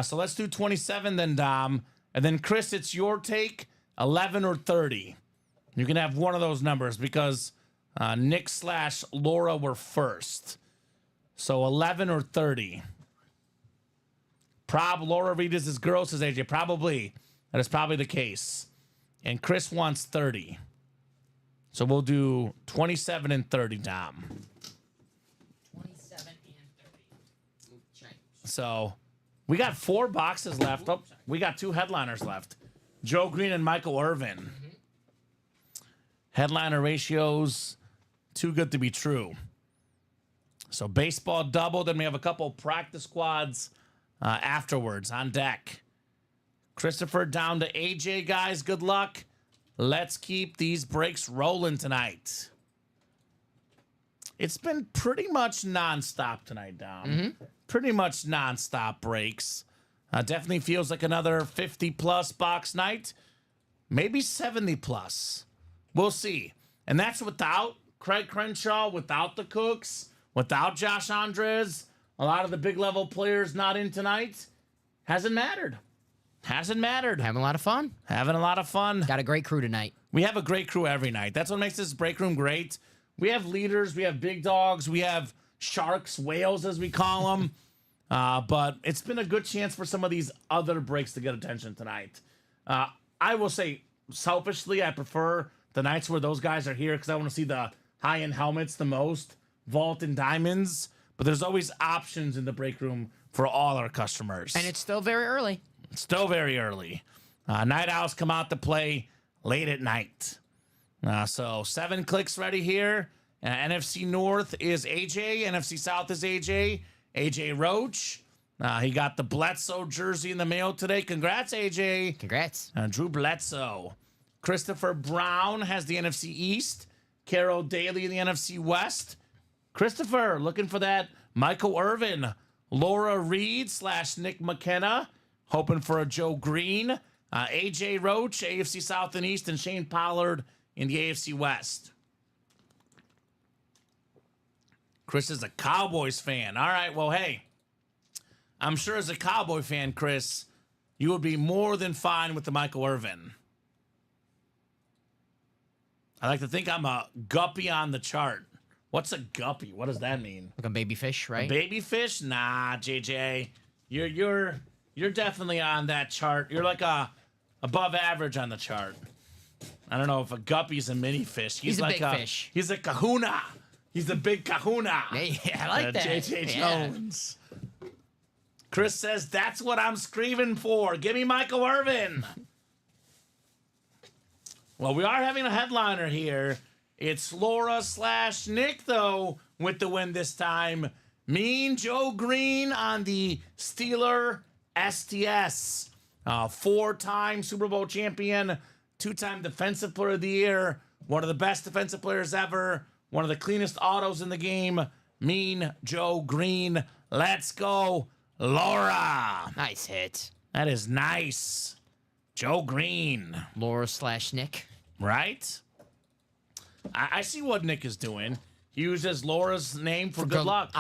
So let's do 27 then, Dom. And then, Chris, it's your take, 11 or 30. You can have one of those numbers because Nick / Laura were first. So 11 or 30. Laura Reed is his girl, says AJ. Probably. That is probably the case. And Chris wants 30. So we'll do 27 and 30, Dom. 27 and 30. So we got 4 boxes left. Oh, we got 2 headliners left. Joe Green and Michael Irvin. Headliner ratios, too good to be true. So baseball double. Then we have a couple practice squads afterwards on deck. Christopher down to AJ, guys. Good luck. Let's keep these breaks rolling tonight. It's been pretty much nonstop tonight, Dom. Pretty much nonstop breaks. Definitely feels like another 50-plus box night. Maybe 70-plus. We'll see. And that's without Craig Crenshaw, without the Cooks, without Josh Andres. A lot of the big-level players not in tonight. Hasn't mattered. Hasn't mattered. Having a lot of fun. Having a lot of fun. Got a great crew tonight. We have a great crew every night. That's what makes this break room great. We have leaders. We have big dogs. We have sharks, whales, as we call them. But it's been a good chance for some of these other breaks to get attention tonight. I will say, selfishly, I prefer the nights where those guys are here because I want to see the high-end helmets the most, vault and diamonds. But there's always options in the break room for all our customers. And it's still very early. Still very early. Night owls come out to play late at night. So 7 clicks ready here. NFC North is AJ. NFC South is AJ. AJ Roach. He got the Bledsoe jersey in the mail today. Congrats, AJ. Congrats. Drew Bledsoe. Christopher Brown has the NFC East. Carol Daly in the NFC West. Christopher looking for that Michael Irvin. Laura Reed / Nick McKenna. Hoping for a Joe Green. AJ Roach, AFC South and East, and Shane Pollard in the AFC West. Chris is a Cowboys fan. All right, well, hey, I'm sure as a Cowboy fan, Chris, you would be more than fine with the Michael Irvin. I like to think I'm a guppy on the chart. What's a guppy? What does that mean? Like a baby fish, right? A baby fish? Nah, JJ. You're You're definitely on that chart. You're like above average on the chart. I don't know if a guppy's a mini fish. He's a like big fish. He's a kahuna. He's a big kahuna. Yeah, I like that. J.J. Yeah. Jones. Chris says, that's what I'm screaming for. Give me Michael Irvin. Well, we are having a headliner here. It's Laura/Nick, though, with the win this time. Mean Joe Green on the Steeler STS. 4-time Super Bowl champion, 2-time Defensive Player of the Year, one of the best defensive players ever, one of the cleanest autos in the game. Mean Joe Green. Let's go, Laura. Nice hit. That is nice. Joe Green. Laura/Nick. Right? I see what Nick is doing. He uses Laura's name for good luck.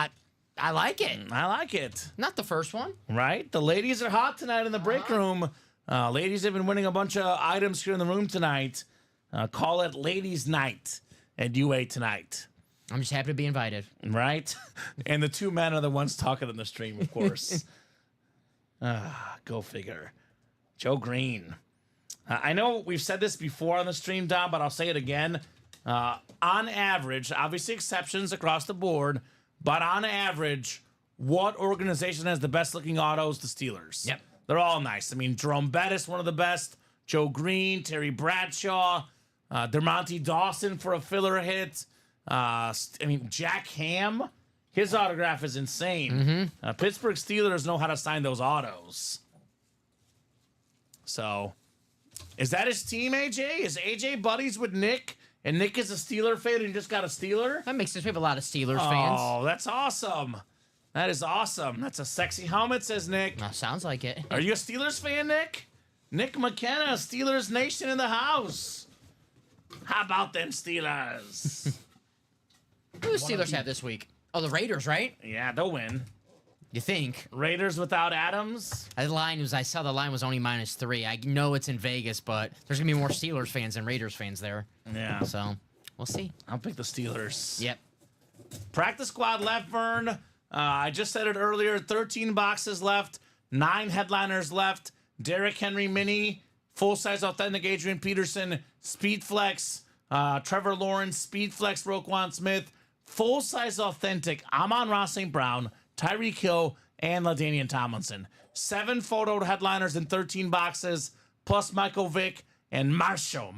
I like it. I like it. Not the first one. Right? The ladies are hot tonight in the break room. Ladies have been winning a bunch of items here in the room tonight. Call it Ladies' Night at UA tonight. I'm just happy to be invited. Right? And the two men are the ones talking in the stream, of course. Go figure. Joe Green. I know we've said this before on the stream, Dom, but I'll say it again. On average, obviously exceptions across the board, but on average, what organization has the best looking autos? The Steelers. Yep. They're all nice. I mean, Jerome Bettis, one of the best. Joe Green, Terry Bradshaw, DeMonte Dawson for a filler hit. Jack Ham, his autograph is insane. Pittsburgh Steelers know how to sign those autos. So, is that his team, AJ? Is AJ buddies with Nick? And Nick is a Steeler fan and you just got a Steeler? That makes sense. We have a lot of Steelers fans. Oh, that's awesome. That is awesome. That's a sexy helmet, says Nick. Sounds like it. Are you a Steelers fan, Nick? Nick McKenna, Steelers Nation in the house. How about them Steelers? Who do the Steelers have this week? Oh, the Raiders, right? Yeah, they'll win. You think? Raiders without Adams? I saw the line was only -3. I know it's in Vegas, but there's going to be more Steelers fans than Raiders fans there. Yeah. So, we'll see. I'll pick the Steelers. Yep. Practice squad left, Vern. I just said it earlier. 13 boxes left. 9 headliners left. Derrick Henry Mini. Full-size authentic Adrian Peterson. Speed Flex. Trevor Lawrence. Speed Flex Roquan Smith. Full-size authentic Amon-Ra St. Brown. Tyreek Hill, and LaDainian Tomlinson. 7 photo headliners in 13 boxes, plus Michael Vick and Marshall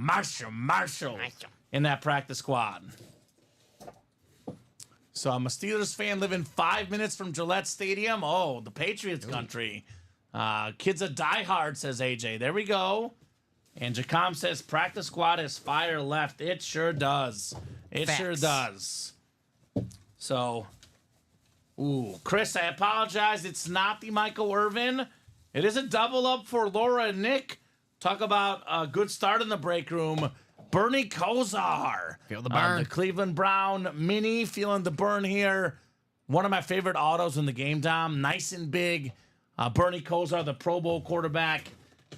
in that practice squad. So I'm a Steelers fan living 5 minutes from Gillette Stadium. Oh, the Patriots country. Kid's a diehard, says AJ. There we go. And Jacom says practice squad has fire left. It sure does. It sure does. So... Ooh, Chris, I apologize. It's not the Michael Irvin. It is a double up for Laura and Nick. Talk about a good start in the break room. Bernie Kosar. Feel the burn. The Cleveland Brown Mini. Feeling the burn here. One of my favorite autos in the game, Dom. Nice and big. Bernie Kosar, the Pro Bowl quarterback.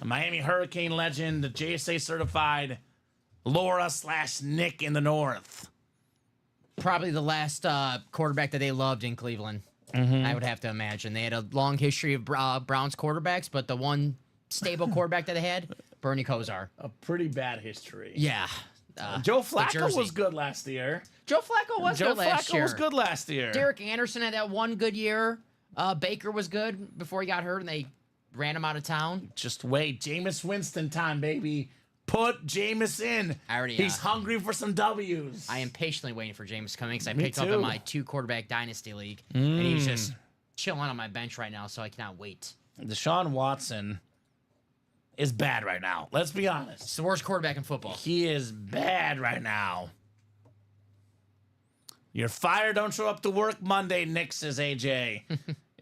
A Miami Hurricane legend. The JSA certified. Laura/Nick in the North. Probably the last quarterback that they loved in Cleveland. I would have to imagine. They had a long history of Browns quarterbacks, but the one stable quarterback that they had, Bernie Kosar. A pretty bad history. Yeah. Joe Flacco was good last year. Joe Flacco was good last year. Was good last year. Derek Anderson had that one good year. Baker was good before he got hurt, and they ran him out of town. Just wait. Jameis Winston time, baby. Put Jameis in. He's hungry for some W's. I am patiently waiting for Jameis coming because I picked up in my 2-quarterback dynasty league, and he's just chilling on my bench right now, so I cannot wait. Deshaun Watson is bad right now. Let's be honest. It's the worst quarterback in football. He is bad right now. You're fired. Don't show up to work Monday, Nick, says AJ.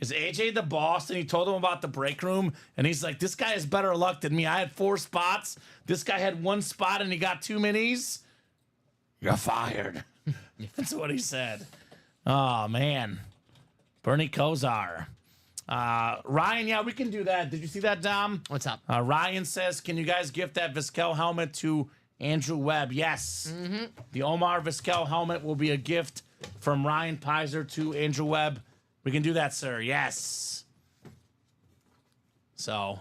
Is AJ the boss? And he told him about the break room, and he's like, this guy has better luck than me. I had 4 spots. This guy had 1 spot, and he got 2 minis. You're fired. That's what he said. Oh, man. Bernie Kosar. Ryan, yeah, we can do that. Did you see that, Dom? What's up? Ryan says, can you guys gift that Vizquel helmet to Andrew Webb? Yes. The Omar Vizquel helmet will be a gift from Ryan Pizer to Andrew Webb. We can do that, sir. Yes. So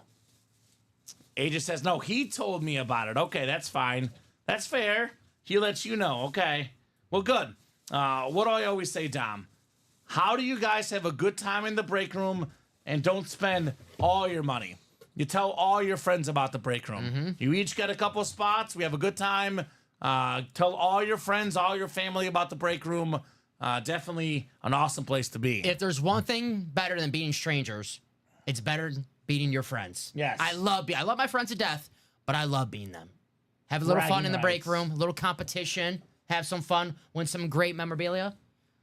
AJ says, no, he told me about it. Okay, that's fine. That's fair. He lets you know. Okay. Well, good. What do I always say, Dom? How do you guys have a good time in the break room and don't spend all your money? You tell all your friends about the break room. You each get a couple spots. We have a good time. Tell all your friends, all your family about the break room. Definitely an awesome place to be. If there's one thing better than beating strangers, it's better than beating your friends. Yes. I love my friends to death, but I love beating them. Have a little fun in the break room, a little competition, have some fun, win some great memorabilia.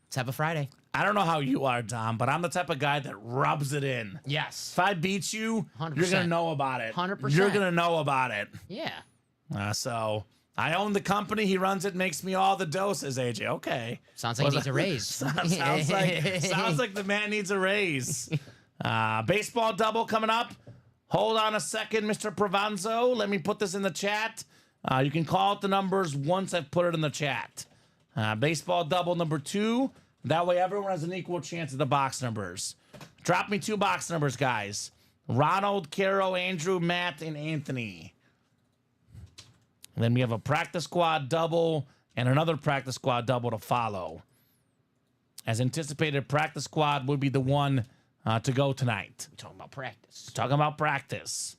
Let's have a Friday. I don't know how you are, Dom, but I'm the type of guy that rubs it in. Yes. If I beat you, 100%. you're going to know about it. 100%. You're going to know about it. Yeah. So I own the company. He runs it, makes me all the doses, AJ. Okay. Sounds like he needs a raise. sounds like the man needs a raise. Baseball double coming up. Hold on a second, Mr. Provanzo. Let me put this in the chat. You can call out the numbers once I've put it in the chat. Baseball double number 2. That way everyone has an equal chance at the box numbers. Drop me 2 box numbers, guys. Ronald, Caro, Andrew, Matt, and Anthony. And then we have a practice squad double and another practice squad double to follow. As anticipated, practice squad would be the one to go tonight. We're talking about practice. Talking about practice.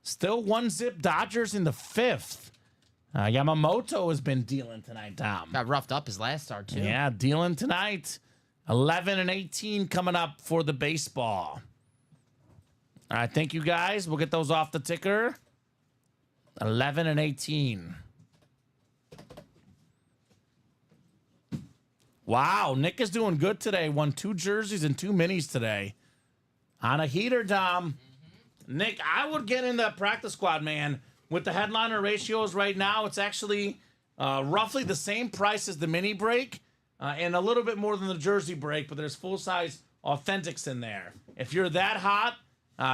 Still 1-zip Dodgers in the 5th. Yamamoto has been dealing tonight, Dom. Got roughed up his last start, too. Yeah, dealing tonight. 11 and 18 coming up for the baseball. All right, thank you, guys. We'll get those off the ticker. 11 and 18. Wow, Nick is doing good today. Won 2 jerseys and 2 minis today. On a heater, Dom. Nick, I would get in that practice squad, man. With the headliner ratios right now, it's actually roughly the same price as the mini break and a little bit more than the jersey break, but there's full-size authentics in there. If you're that hot,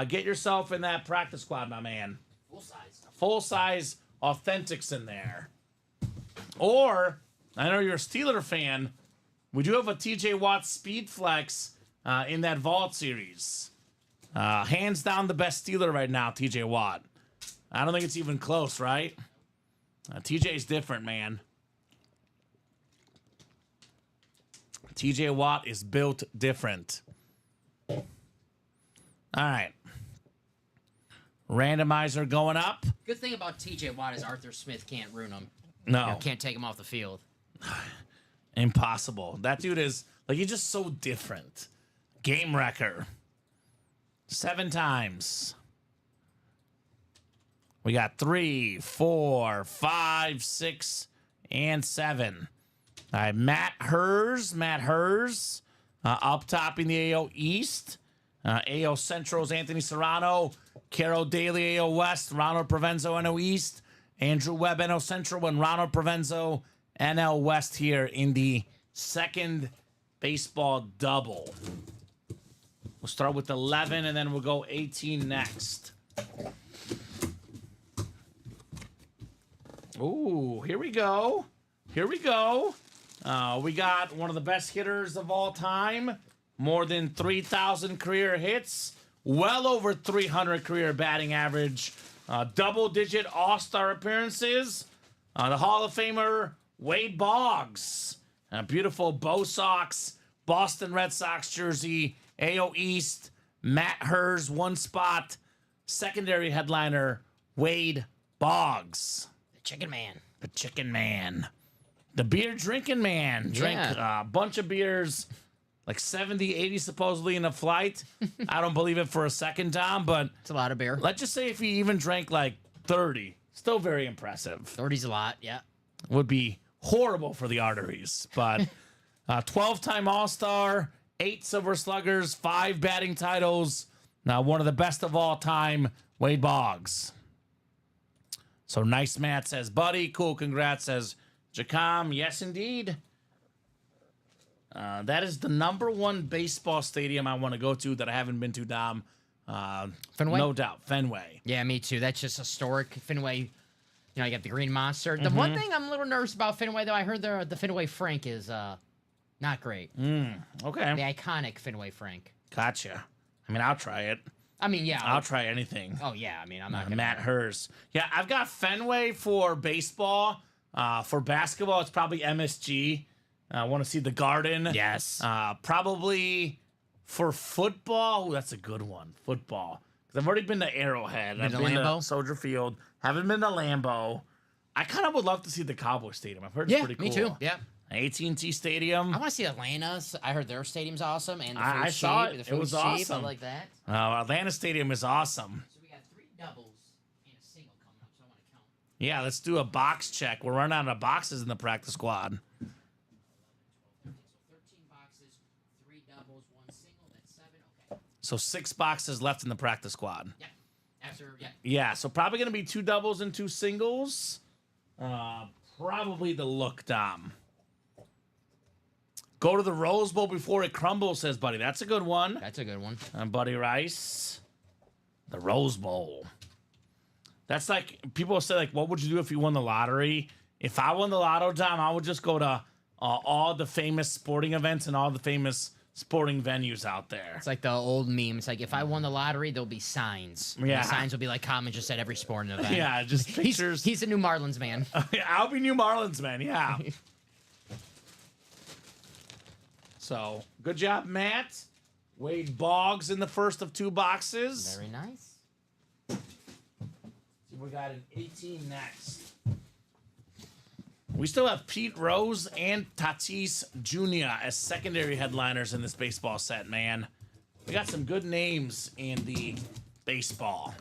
get yourself in that practice squad, my man. Full-size authentics in there. Or, I know you're a Steeler fan, we do have a TJ Watt Speed Flex in that Vault series. Hands down the best Steeler right now, TJ Watt. I don't think it's even close, right? TJ's different, man. TJ Watt is built different. All right. Randomizer going up. Good thing about TJ Watt is Arthur Smith can't ruin him. No. Can't take him off the field. Impossible. That dude is, like, he's just so different. Game wrecker. 7 times. We got 3, 4, 5, 6, and 7. All right, Matt Hers. Up top in the AO East. AO Central's Anthony Serrano. Caro Daly, AO West. Ronald Provenzo, NO East. Andrew Webb, NO Central. And Ronald Provenzo, NL West here in the second baseball double. We'll start with 11, and then we'll go 18 next. Ooh, here we go. We got one of the best hitters of all time. More than 3,000 career hits. Well over 300 career batting average. Double-digit All-Star appearances. The Hall of Famer, Wade Boggs. A beautiful Bo Sox, Boston Red Sox jersey. AO East, Matt Hers, 1 spot. Secondary headliner, Wade Boggs. The Chicken Man. The Chicken Man. The beer drinking man. Drink a bunch of beers, like 70, 80 supposedly in a flight. I don't believe it for a second, Tom, but It's a lot of beer. let's just say if he even drank like 30, still very impressive. 30's a lot, yeah. Would be horrible for the arteries, but 12-time All-Star, 8 Silver Sluggers, 5 batting titles. Now, one of the best of all time, Wade Boggs. So nice, Matt says, buddy. Cool, congrats, says Jacom. Yes, indeed. That is the #1 baseball stadium I want to go to that I haven't been to, Dom. Fenway? No doubt, Fenway. Yeah, me too. That's just historic. Fenway, you know, you got the Green Monster. The one thing I'm a little nervous about Fenway, though, I heard the Fenway Frank is not great. Okay. The iconic Fenway Frank. Gotcha. I mean, I'll try it. I mean, yeah. I'll try anything. Oh, yeah. I mean, I'm not gonna... Matt Hers. Yeah, I've got Fenway for baseball. For basketball, it's probably MSG. I want to see the Garden. Yes. Probably for football. Ooh, that's a good one. Football. Because I've already been to Arrowhead. I've been to Soldier Field. Haven't been to Lambeau. I kind of would love to see the Cowboy Stadium. I've heard it's pretty cool. Me too. Yeah. AT&T Stadium. I want to see Atlanta. I heard their stadium's awesome, and the food's I cheap. saw it. The It food's was cheap. awesome. I like that. Atlanta Stadium is awesome. So we got 3 doubles and a single coming up, so I want to count. Yeah, let's do a box check. We're running out of boxes in the practice squad. 11, 12, 13. So 13 boxes, 3 doubles, 1 single. That's 7. Okay. So 6 boxes left in the practice squad. Yeah. Yeah, so probably going to be 2 doubles and 2 singles. Probably the look, Dom. Go to the Rose Bowl before it crumbles, says Buddy. That's a good one. That's a good one. Buddy Rice. The Rose Bowl. That's like, people say, like, what would you do if you won the lottery? If I won the lotto, Dom, I would just go to all the famous sporting events and all the famous sporting venues out there. It's like the old meme. It's like, if I won the lottery, there'll be signs. And Yeah. the signs will be like Kamen just at every sporting event. Yeah, just pictures. He's a New Marlins man. I'll be New Marlins, man. Yeah. So, good job, Matt. Wade Boggs in the first of 2 boxes. Very nice. See, we got an 18 next. We still have Pete Rose and Tatis Jr. as secondary headliners in this baseball set, man. We got some good names in the baseball.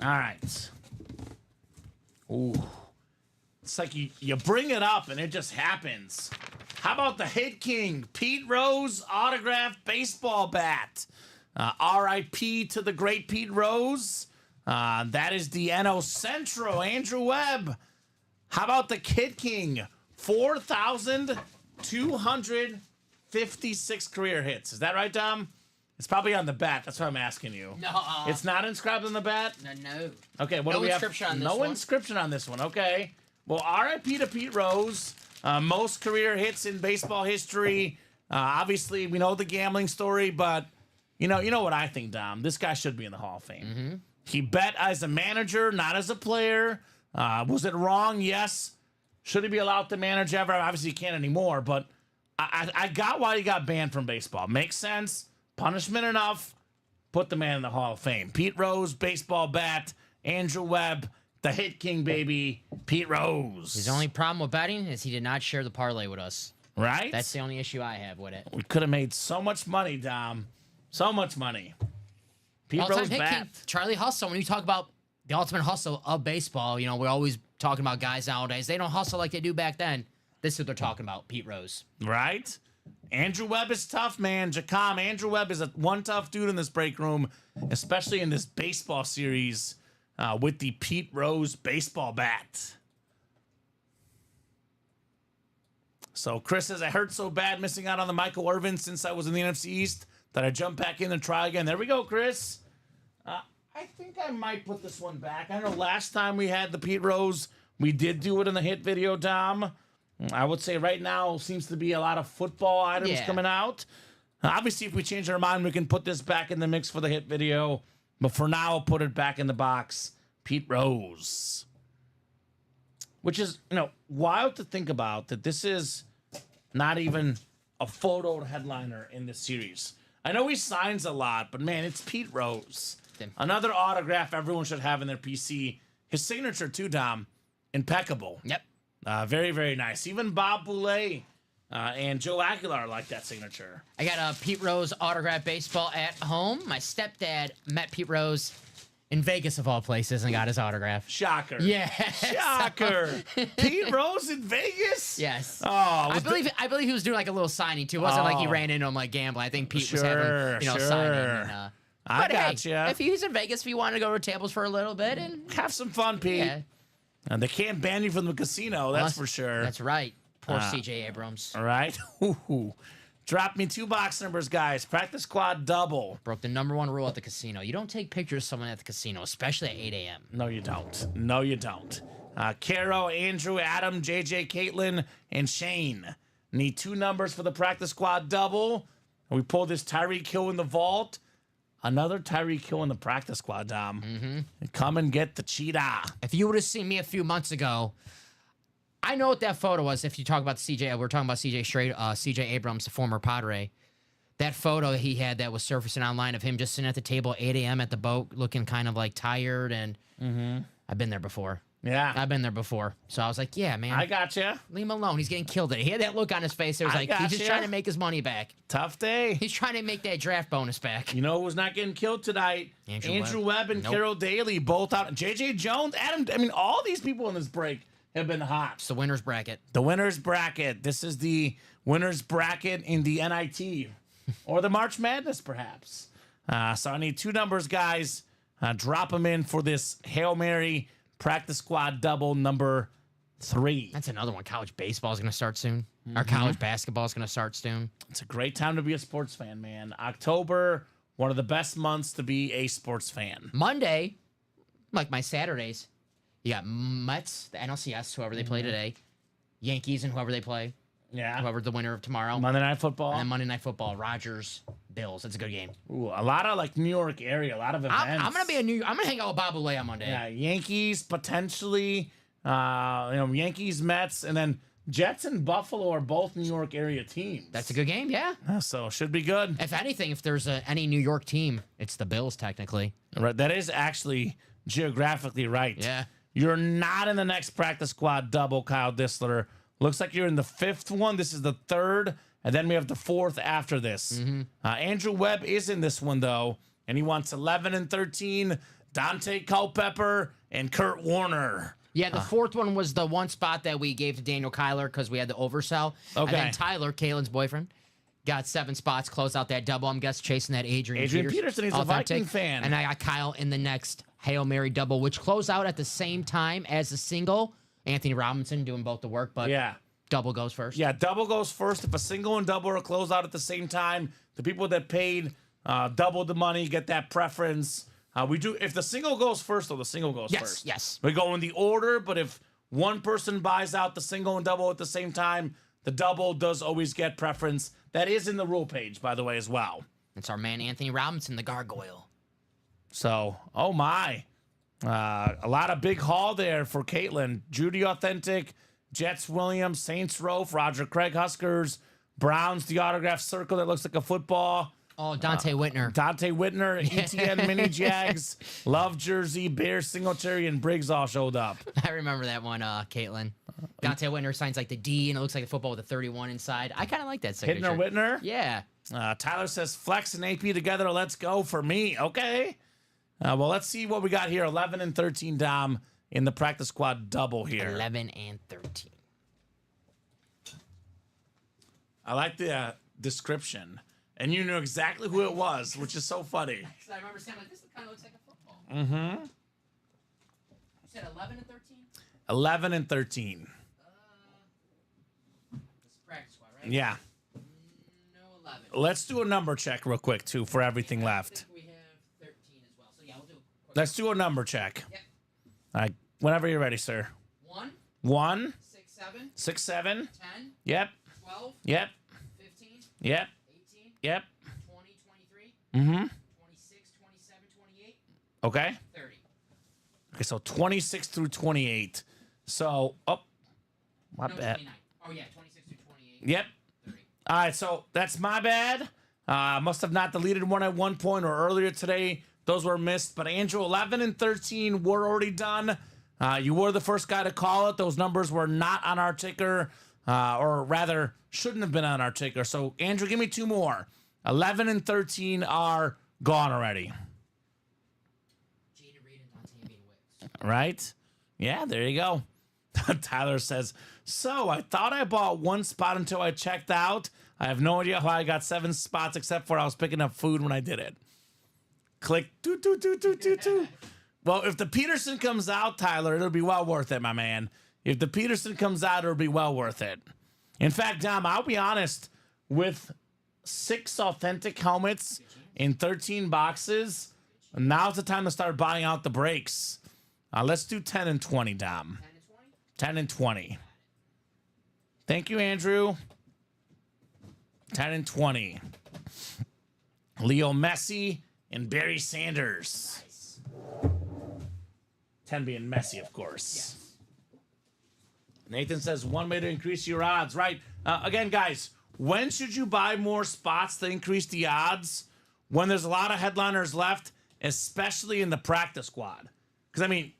All right. Ooh. It's like you bring it up and it just happens. How about the Hit King, Pete Rose autographed baseball bat? R.I.P. to the great Pete Rose. That is the NO Centro, Andrew Webb. How about the Kid King? 4,256 career hits. Is that right, Dom? It's probably on the bat. That's what I'm asking you. No. It's not inscribed on the bat? No. Okay, what No do we have? inscription on this No one. inscription on this one. Okay. Well, R.I.P. to Pete Rose. Most career hits in baseball history. Obviously, we know the gambling story, but you know what I think, Dom? This guy should be in the Hall of Fame. Mm-hmm. He bet as a manager, not as a player. Was it wrong? Yes. Should he be allowed to manage ever? Obviously, he can't anymore, but I got why he got banned from baseball. Makes sense. Punishment enough. Put the man in the Hall of Fame. Pete Rose, baseball bat. Andrew Webb, the Hit King, baby. Pete Rose. His only problem with betting is he did not share the parlay with us. Right? That's the only issue I have with it. We could have made so much money, Dom. So much money. Pete All-time Rose hit bat. king, Charlie Hustle. When you talk about the ultimate hustle of baseball, we're always talking about guys nowadays. They don't hustle like they do back then. This is what they're talking about, Pete Rose. Right? Andrew Webb is tough, man. Jacom, Andrew Webb is one tough dude in this break room, especially in this baseball series with the Pete Rose baseball bat. So Chris says, I hurt so bad missing out on the Michael Irvin since I was in the NFC East that I jumped back in and try again. There we go, Chris. I think I might put this one back. I know last time we had the Pete Rose, we did do it in the hit video, Dom. I would say right now seems to be a lot of football items coming out. Obviously, if we change our mind, we can put this back in the mix for the hit video. But for now, I'll put it back in the box. Pete Rose. Which is, wild to think about that this is not even a photo headliner in this series. I know he signs a lot, but man, it's Pete Rose. Another autograph everyone should have in their PC. His signature too, Dom. Impeccable. Yep. Very, very nice. Even Bob Boulay and Joe Aguilar like that signature. I got a Pete Rose autograph baseball at home. My stepdad met Pete Rose in Vegas, of all places, and got his autograph. Shocker. Yeah. Shocker. Pete Rose in Vegas? Yes. Oh, I believe he was doing like a little signing too. It wasn't like he ran into him like gambling. I think Pete was having signing. And, I but gotcha. If he was in Vegas, if you wanted to go to tables for a little bit and have some fun, Pete. Yeah. And they can't ban you from the casino, that's for sure. That's right. Poor CJ Abrams. All right. Drop me 2 box numbers, guys. Practice squad double. Broke the #1 rule at the casino. You don't take pictures of someone at the casino, especially at 8 a.m. No, you don't. No, you don't. Caro, Andrew, Adam, JJ, Caitlin, and Shane need 2 numbers for the practice squad double. And we pulled this Tyreek Hill in the vault. Another Tyreek Hill in the practice squad, Dom. And come and get the cheetah. If you would have seen me a few months ago, I know what that photo was. If you talk about CJ, we're talking about CJ Abrams, the former Padre. That photo he had that was surfacing online of him just sitting at the table at 8 a.m. at the boat, looking kind of like tired. And I've been there before. Yeah. I've been there before. So I was like, yeah, man. I gotcha. Leave him alone. He's getting killed. He had that look on his face. It was like, he's just trying to make his money back. Tough day. He's trying to make that draft bonus back. You know who's not getting killed tonight? Andrew Webb and Carroll Daly both out. JJ Jones, Adam. I mean, all these people in this break have been hot. It's the winner's bracket. The winner's bracket. This is the winner's bracket in the NIT or the March Madness, perhaps. So I need 2 numbers, guys. Drop them in for this Hail Mary practice squad double number 3. That's another one. College baseball is going to start soon. Our college basketball is going to start soon. It's a great time to be a sports fan, man. October, one of the best months to be a sports fan. Monday, like my Saturdays, you got Mets, the NLCS, whoever they play today, Yankees and whoever they play, Yeah. whoever's the winner of tomorrow. Monday Night Football. And then Monday Night Football, Rogers, Bills. That's a good game. Ooh, a lot of like New York area, a lot of events. I'm gonna be I'm gonna hang out with Bob Boulay on Monday. Yeah, Yankees potentially. Yankees, Mets, and then Jets and Buffalo are both New York area teams. That's a good game, yeah. So should be good. If anything, if there's any New York team, it's the Bills technically. Right, that is actually geographically right. Yeah. You're not in the next practice squad double, Kyle Dissler. Looks like you're in the 5th one. This is the 3rd, and then we have the 4th after this. Andrew Webb is in this one, though, and he wants 11 and 13, Dante Culpepper, and Kurt Warner. Yeah, the 4th one was the one spot that we gave to Daniel Kyler because we had the oversell. Okay. And then Tyler, Kalen's boyfriend, got 7 spots, closed out that double. I'm guessing chasing that Adrian Peterson, he's a Viking fan. And I got Kyle in the next Hail Mary double, which closed out at the same time as the single. Anthony Robinson doing both the work, but Yeah. double goes first. Yeah, double goes first. If a single and double are closed out at the same time, the people that paid double the money get that preference. We do if the single goes first, though, the single goes first. Yes. We go in the order, but if one person buys out the single and double at the same time, the double does always get preference. That is in the rule page, by the way, as well. It's our man Anthony Robinson, the gargoyle. So, oh my. A lot of big haul there for Caitlin. Judy Authentic, Jets Williams, Saints Rofe, Roger Craig Huskers, Browns, the autograph circle that looks like a football. Oh, Dante Whitner. Dante Whitner, ETN Mini Jags, Love Jersey, Bears Singletary, and Briggs all showed up. I remember that one, Caitlin. Dante Whitner signs like the D, and it looks like a football with a 31 inside. I kind of like that signature. Hittner Whitner? Yeah. Tyler says, Flex and AP together, let's go for me. Okay. Well, let's see what we got here. 11 and 13, Dom, in the practice squad double here. 11 and 13. I like the description. And you knew exactly who it was, which is so funny. I remember saying, like, this kind of looks like a football. Mm-hmm. You said 11 and 13? 11 and 13. This is practice squad, right? Yeah. No 11. Let's do a number check real quick, too, for everything left. I think we have 13 as well. So, yeah, we'll do a quick. Let's do a number check. Yep. All right. Whenever you're ready, sir. 1, 1, 6, 7, 6, 7. 10, Yep. 12, Yep. 15, Yep. 18, Yep. 20, 23, Mm-hmm. 26, 27, 28, Okay. 30. Okay, so 26 through 28. So, my No, bad. 29. Oh, yeah, 26 through 28. Yep. 30. All right, so that's my bad. Must have not deleted one at one point or earlier today. Those were missed. But Andrew, 11 and 13 were already done. You were the first guy to call it. Those numbers were not on our ticker, or rather, shouldn't have been on our ticker. So, Andrew, give me 2 more. 11 and 13 are gone already. Jada Reed and Dante being Wicks. Right? Yeah, there you go. Tyler says, so I thought I bought 1 spot until I checked out. I have no idea how I got 7 spots except for I was picking up food when I did it. Click. Doot, doot, doot, doot, doot, doot. Well, if the Peterson comes out, Tyler, it'll be well worth it, my man. If the Peterson comes out, it'll be well worth it. In fact, Dom, I'll be honest, with 6 authentic helmets in 13 boxes, now's the time to start buying out the breaks. Let's do 10 and 20, Dom. 10 and 20? 10 and 20. Thank you, Andrew. 10 and 20. Leo Messi, and Barry Sanders. Nice. 10 being Messi, of course. Nathan says 1 way to increase your odds, right? Again, guys, when should you buy more spots to increase the odds? When there's a lot of headliners left, especially in the practice squad. Because, I mean,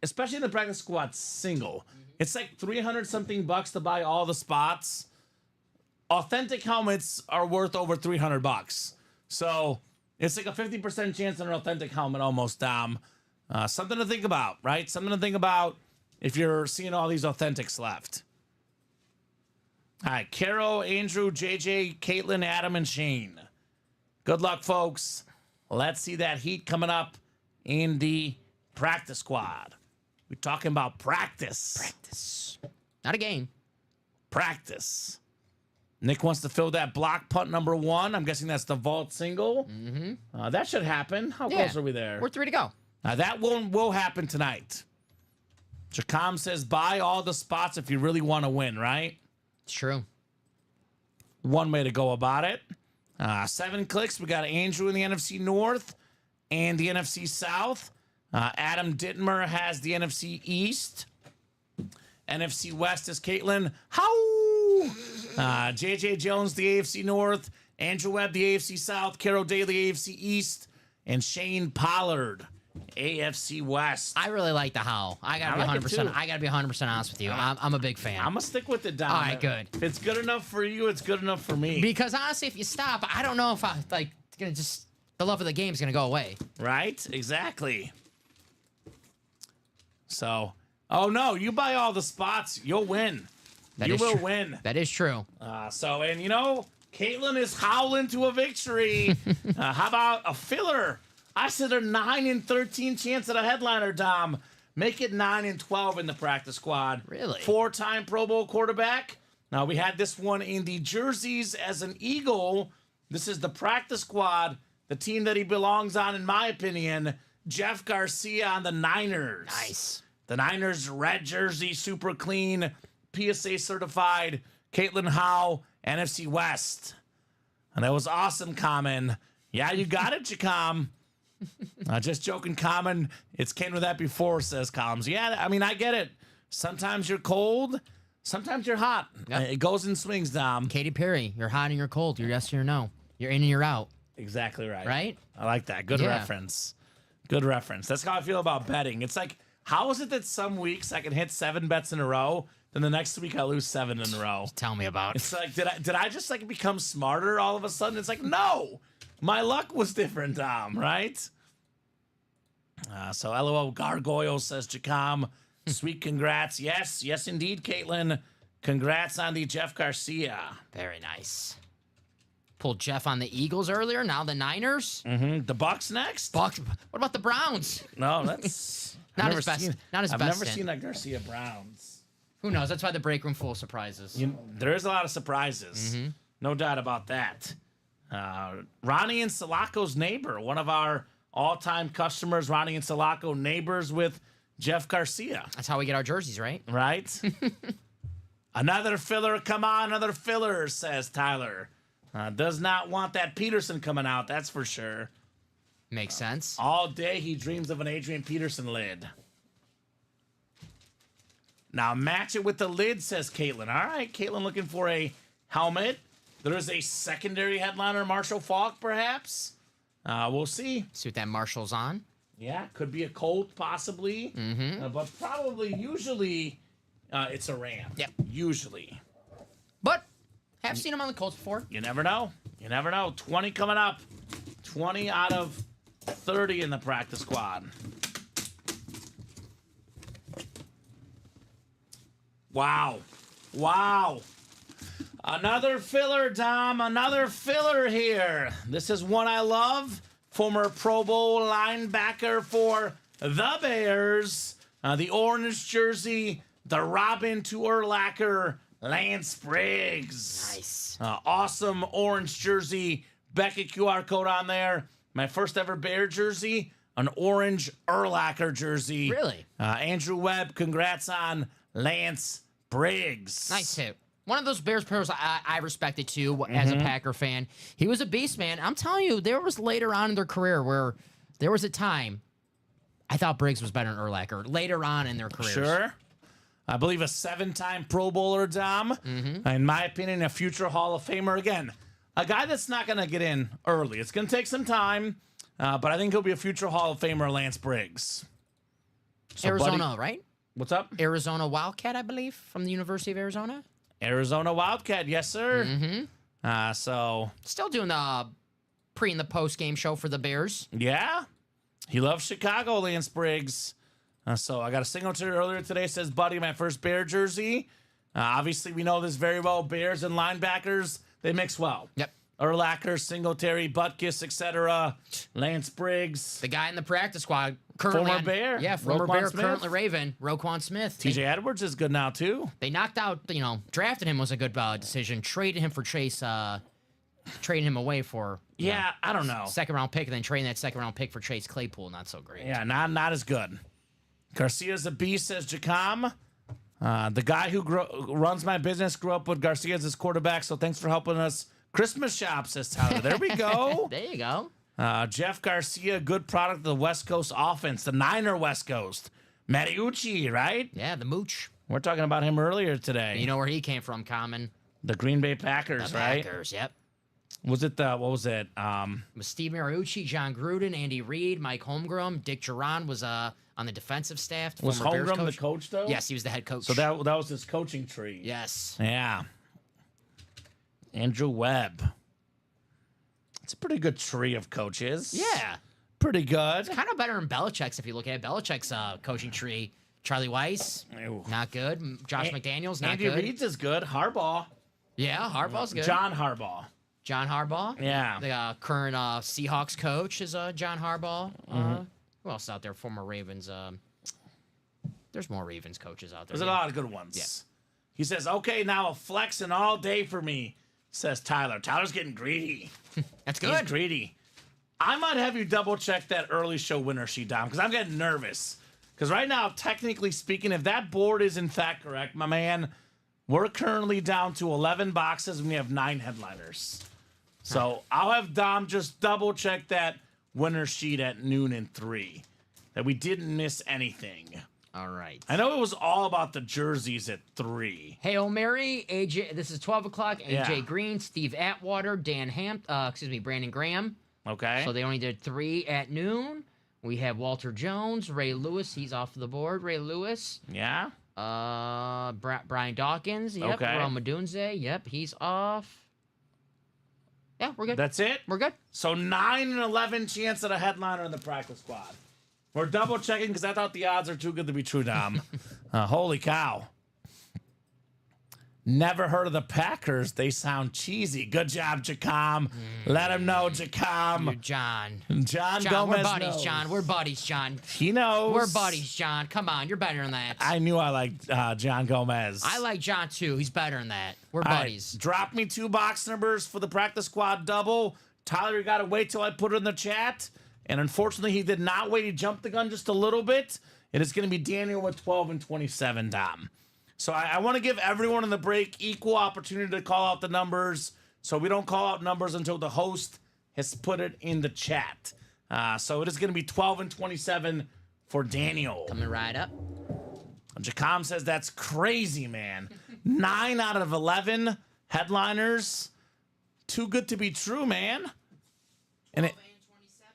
especially in the practice squad single, it's like 300 something bucks to buy all the spots. Authentic helmets are worth over 300 bucks. So it's like a 50% chance on an authentic helmet almost, Dom. Something to think about, right? Something to think about if you're seeing all these authentics left. All right, Carol, Andrew, JJ, Caitlin, Adam, and Shane. Good luck, folks. Let's see that heat coming up in the practice squad. We're talking about practice. Practice. Not a game. Practice. Nick wants to fill that block punt number 1. I'm guessing that's the vault single. Mm-hmm. That should happen. How close are we there? We're 3 to go. That will happen tonight. Jacom says buy all the spots if you really want to win, right? It's true. One way to go about it. 7 clicks. We got Andrew in the NFC North and the NFC South. Adam Dittmer has the NFC East. NFC West is Caitlin. How? JJ Jones, the AFC North. Andrew Webb, the AFC South. Carol Daly, AFC East. And Shane Pollard, AFC West. I really like the how. I gotta be 100%. I gotta be 100% honest with you. I'm a big fan. I'm gonna stick with it, Dom. All right, good. If it's good enough for you, it's good enough for me. Because honestly, if you stop, I don't know if the love of the game is gonna go away. Right? Exactly. So, oh no, you buy all the spots, you'll win. You will win. That is true. And you know, Caitlin is howling to a victory. How about a filler? I said a 9 and 13 chance at a headliner, Dom. Make it 9 and 12 in the practice squad. Really? 4-time Pro Bowl quarterback. Now, we had this one in the jerseys as an Eagle. This is the practice squad, the team that he belongs on, in my opinion. Jeff Garcia on the Niners. Nice. The Niners red jersey, super clean, PSA certified. Caitlin Howe, NFC West. And that was awesome, Kamen. Yeah, you got it, Jacom. Just joking, Kamen. It's came with that before, says Combs. Yeah, I mean, I get it. Sometimes you're cold. Sometimes you're hot. Yep. It goes in swings, Dom. Katy Perry, you're hot and you're cold. You're yes or you're no. You're in and you're out. Exactly right. Right? I like that. Good reference. Good reference. That's how I feel about betting. It's like, how is it that some weeks I can hit 7 bets in a row, then the next week I lose 7 in a row? Tell me about it. It's like, did I just like become smarter all of a sudden? It's like, no, my luck was different, Dom, right? So LOL Gargoyle says, Jacom, sweet congrats. Yes, indeed, Caitlin. Congrats on the Jeff Garcia. Very nice. Pulled Jeff on the Eagles earlier. Now the Niners. Mm-hmm. The Bucks next? Bucks. What about the Browns? No, that's not his best. Not his I've best. never seen a Garcia Browns. Who knows? That's why the break room full of surprises. There is a lot of surprises. Mm-hmm. No doubt about that. Ronnie and Sulaco's neighbor, one of our all-time customers, Ronnie and Sulaco, neighbors with Jeff Garcia. That's how we get our jerseys, right? Right? Another filler, come on, another filler, says Tyler. Does not want that Peterson coming out, that's for sure. Makes sense. All day he dreams of an Adrian Peterson lid. Now match it with the lid, says Caitlin. All right, Caitlin looking for a helmet. There is a secondary headliner, Marshall Faulk, perhaps. We'll see. See what that Marshall's on. Yeah, could be a Colt, possibly. Mm-hmm. But probably, usually, it's a Ram. Yep. Usually. But have seen him on the Colts before. You never know. You never know. 20 coming up. 20 out of 30 in the practice squad. Wow. Another filler, Dom. Another filler here. This is one I love. Former Pro Bowl linebacker for the Bears. The orange jersey. The Robin to Urlacher. Lance Briggs. Nice. Awesome orange jersey. Beckett QR code on there. My first ever Bear jersey. An orange Urlacher jersey. Really? Andrew Webb, congrats on Lance Briggs. Nice hit. one of those Bears players I respected too as a Packer fan. He was a beast, man. I'm telling you, there was later on in their career where there was a time I thought Briggs was better than Urlacher later on in their careers. Sure. I believe a 7-time Pro Bowler, Dom. In my opinion, a future Hall of Famer. Again, a guy that's not going to get in early. It's going to take some time, but I think he'll be a future Hall of Famer, Lance Briggs. So, Arizona, buddy, right? what's up? Arizona Wildcat, I believe, from the University of Arizona. Arizona Wildcat, yes, sir. So, Still doing the pre and the post game show for the Bears. yeah, he loves Chicago, Lance Briggs. So I got a signature earlier today. Says, buddy, my first Bear jersey. Obviously, we know this very well. Bears and linebackers, they mix well. Yep. Urlacher, Singletary, Butkus, etc. Lance Briggs. The guy in the practice squad, currently Former Bear. Yeah, former Roquan Bear, Smith. currently Raven, Roquan Smith. TJ Edwards is good now, too. They knocked out, drafted him was a good decision. Traded him for Chase, trading him away for Yeah, I don't know. second round pick, and then trading that second round pick for Chase Claypool. Not so great. Yeah, not as good. Garcia's a beast, says Jacom. The guy who runs my business grew up with Garcia as his quarterback, so thanks for helping us Christmas shop, says Tyler. There we go. There you go. Jeff Garcia, good product of the West Coast offense, the Niner West Coast. Mariucci, right? Yeah, the mooch. We're talking about him earlier today. You know where he came from, Common. The Green Bay Packers, The right? Packers, yep. Was it what was it? With Steve Mariucci, John Gruden, Andy Reid, Mike Holmgren, Dick Duran was on the defensive staff. Was former Bears Holmgren the coach, though? Yes, he was the head coach. So that was his coaching tree. Yes. Yeah. Andrew Webb. It's a pretty good tree of coaches. Yeah. Pretty good. Kind of better than Belichick's if you look at it. Belichick's coaching tree. Charlie Weiss, Ew. not good. Josh McDaniels, not Andy good. Reid's is good. Harbaugh. Yeah, Harbaugh's good. John Harbaugh. John Harbaugh. Yeah. The current Seahawks coach is John Harbaugh. Who else out there? Former Ravens. There's more Ravens coaches out there. There's a lot of good ones. Yeah. He says, okay, now a flexing all day for me, says Tyler. Tyler's getting greedy. That's He's good. greedy. I might have you double check that early show winner sheet, Dom, because I'm getting nervous. Because right now, technically speaking, if that board is in fact correct, my man, we're currently down to 11 boxes and we have 9 headliners. So I'll have Dom just double check that winner sheet at noon and 3, that we didn't miss anything. All right. I know it was all about the jerseys at 3. Hail Mary, AJ. This is 12 o'clock. AJ Yeah. Green, Steve Atwater, Brandon Graham. Okay. So they only did 3 at noon. We have Walter Jones, Ray Lewis. He's off the board. Ray Lewis. Yeah. Brian Dawkins. Yep. Okay. Ron Madunze. Yep. He's off. Yeah, we're good. That's it? We're good. So 9 and 11 chance at a headliner in the practice squad. We're double checking because I thought the odds are too good to be true, Dom. Holy cow. Never heard of the Packers. They sound cheesy. Good job, Jacom. Let him know, Jacom. You're John. John John, Gomez we're buddies, knows. John. We're buddies, John. He knows. We're buddies, John. Come on, you're better than that. I knew I liked John Gomez. I like John too. He's better than that. We're All right, buddies. drop me 2 box numbers for the practice squad double. Tyler, you got to wait till I put it in the chat. And unfortunately, he did not wait. He jumped the gun just a little bit. It is going to be Daniel with 12 and 27, Dom. So I want to give everyone in the break equal opportunity to call out the numbers. So we don't call out numbers until the host has put it in the chat. So it is going to be 12 and 27 for Daniel. Coming right up. Jacom says that's crazy, man. 9 out of 11 headliners. Too good to be true, man. And it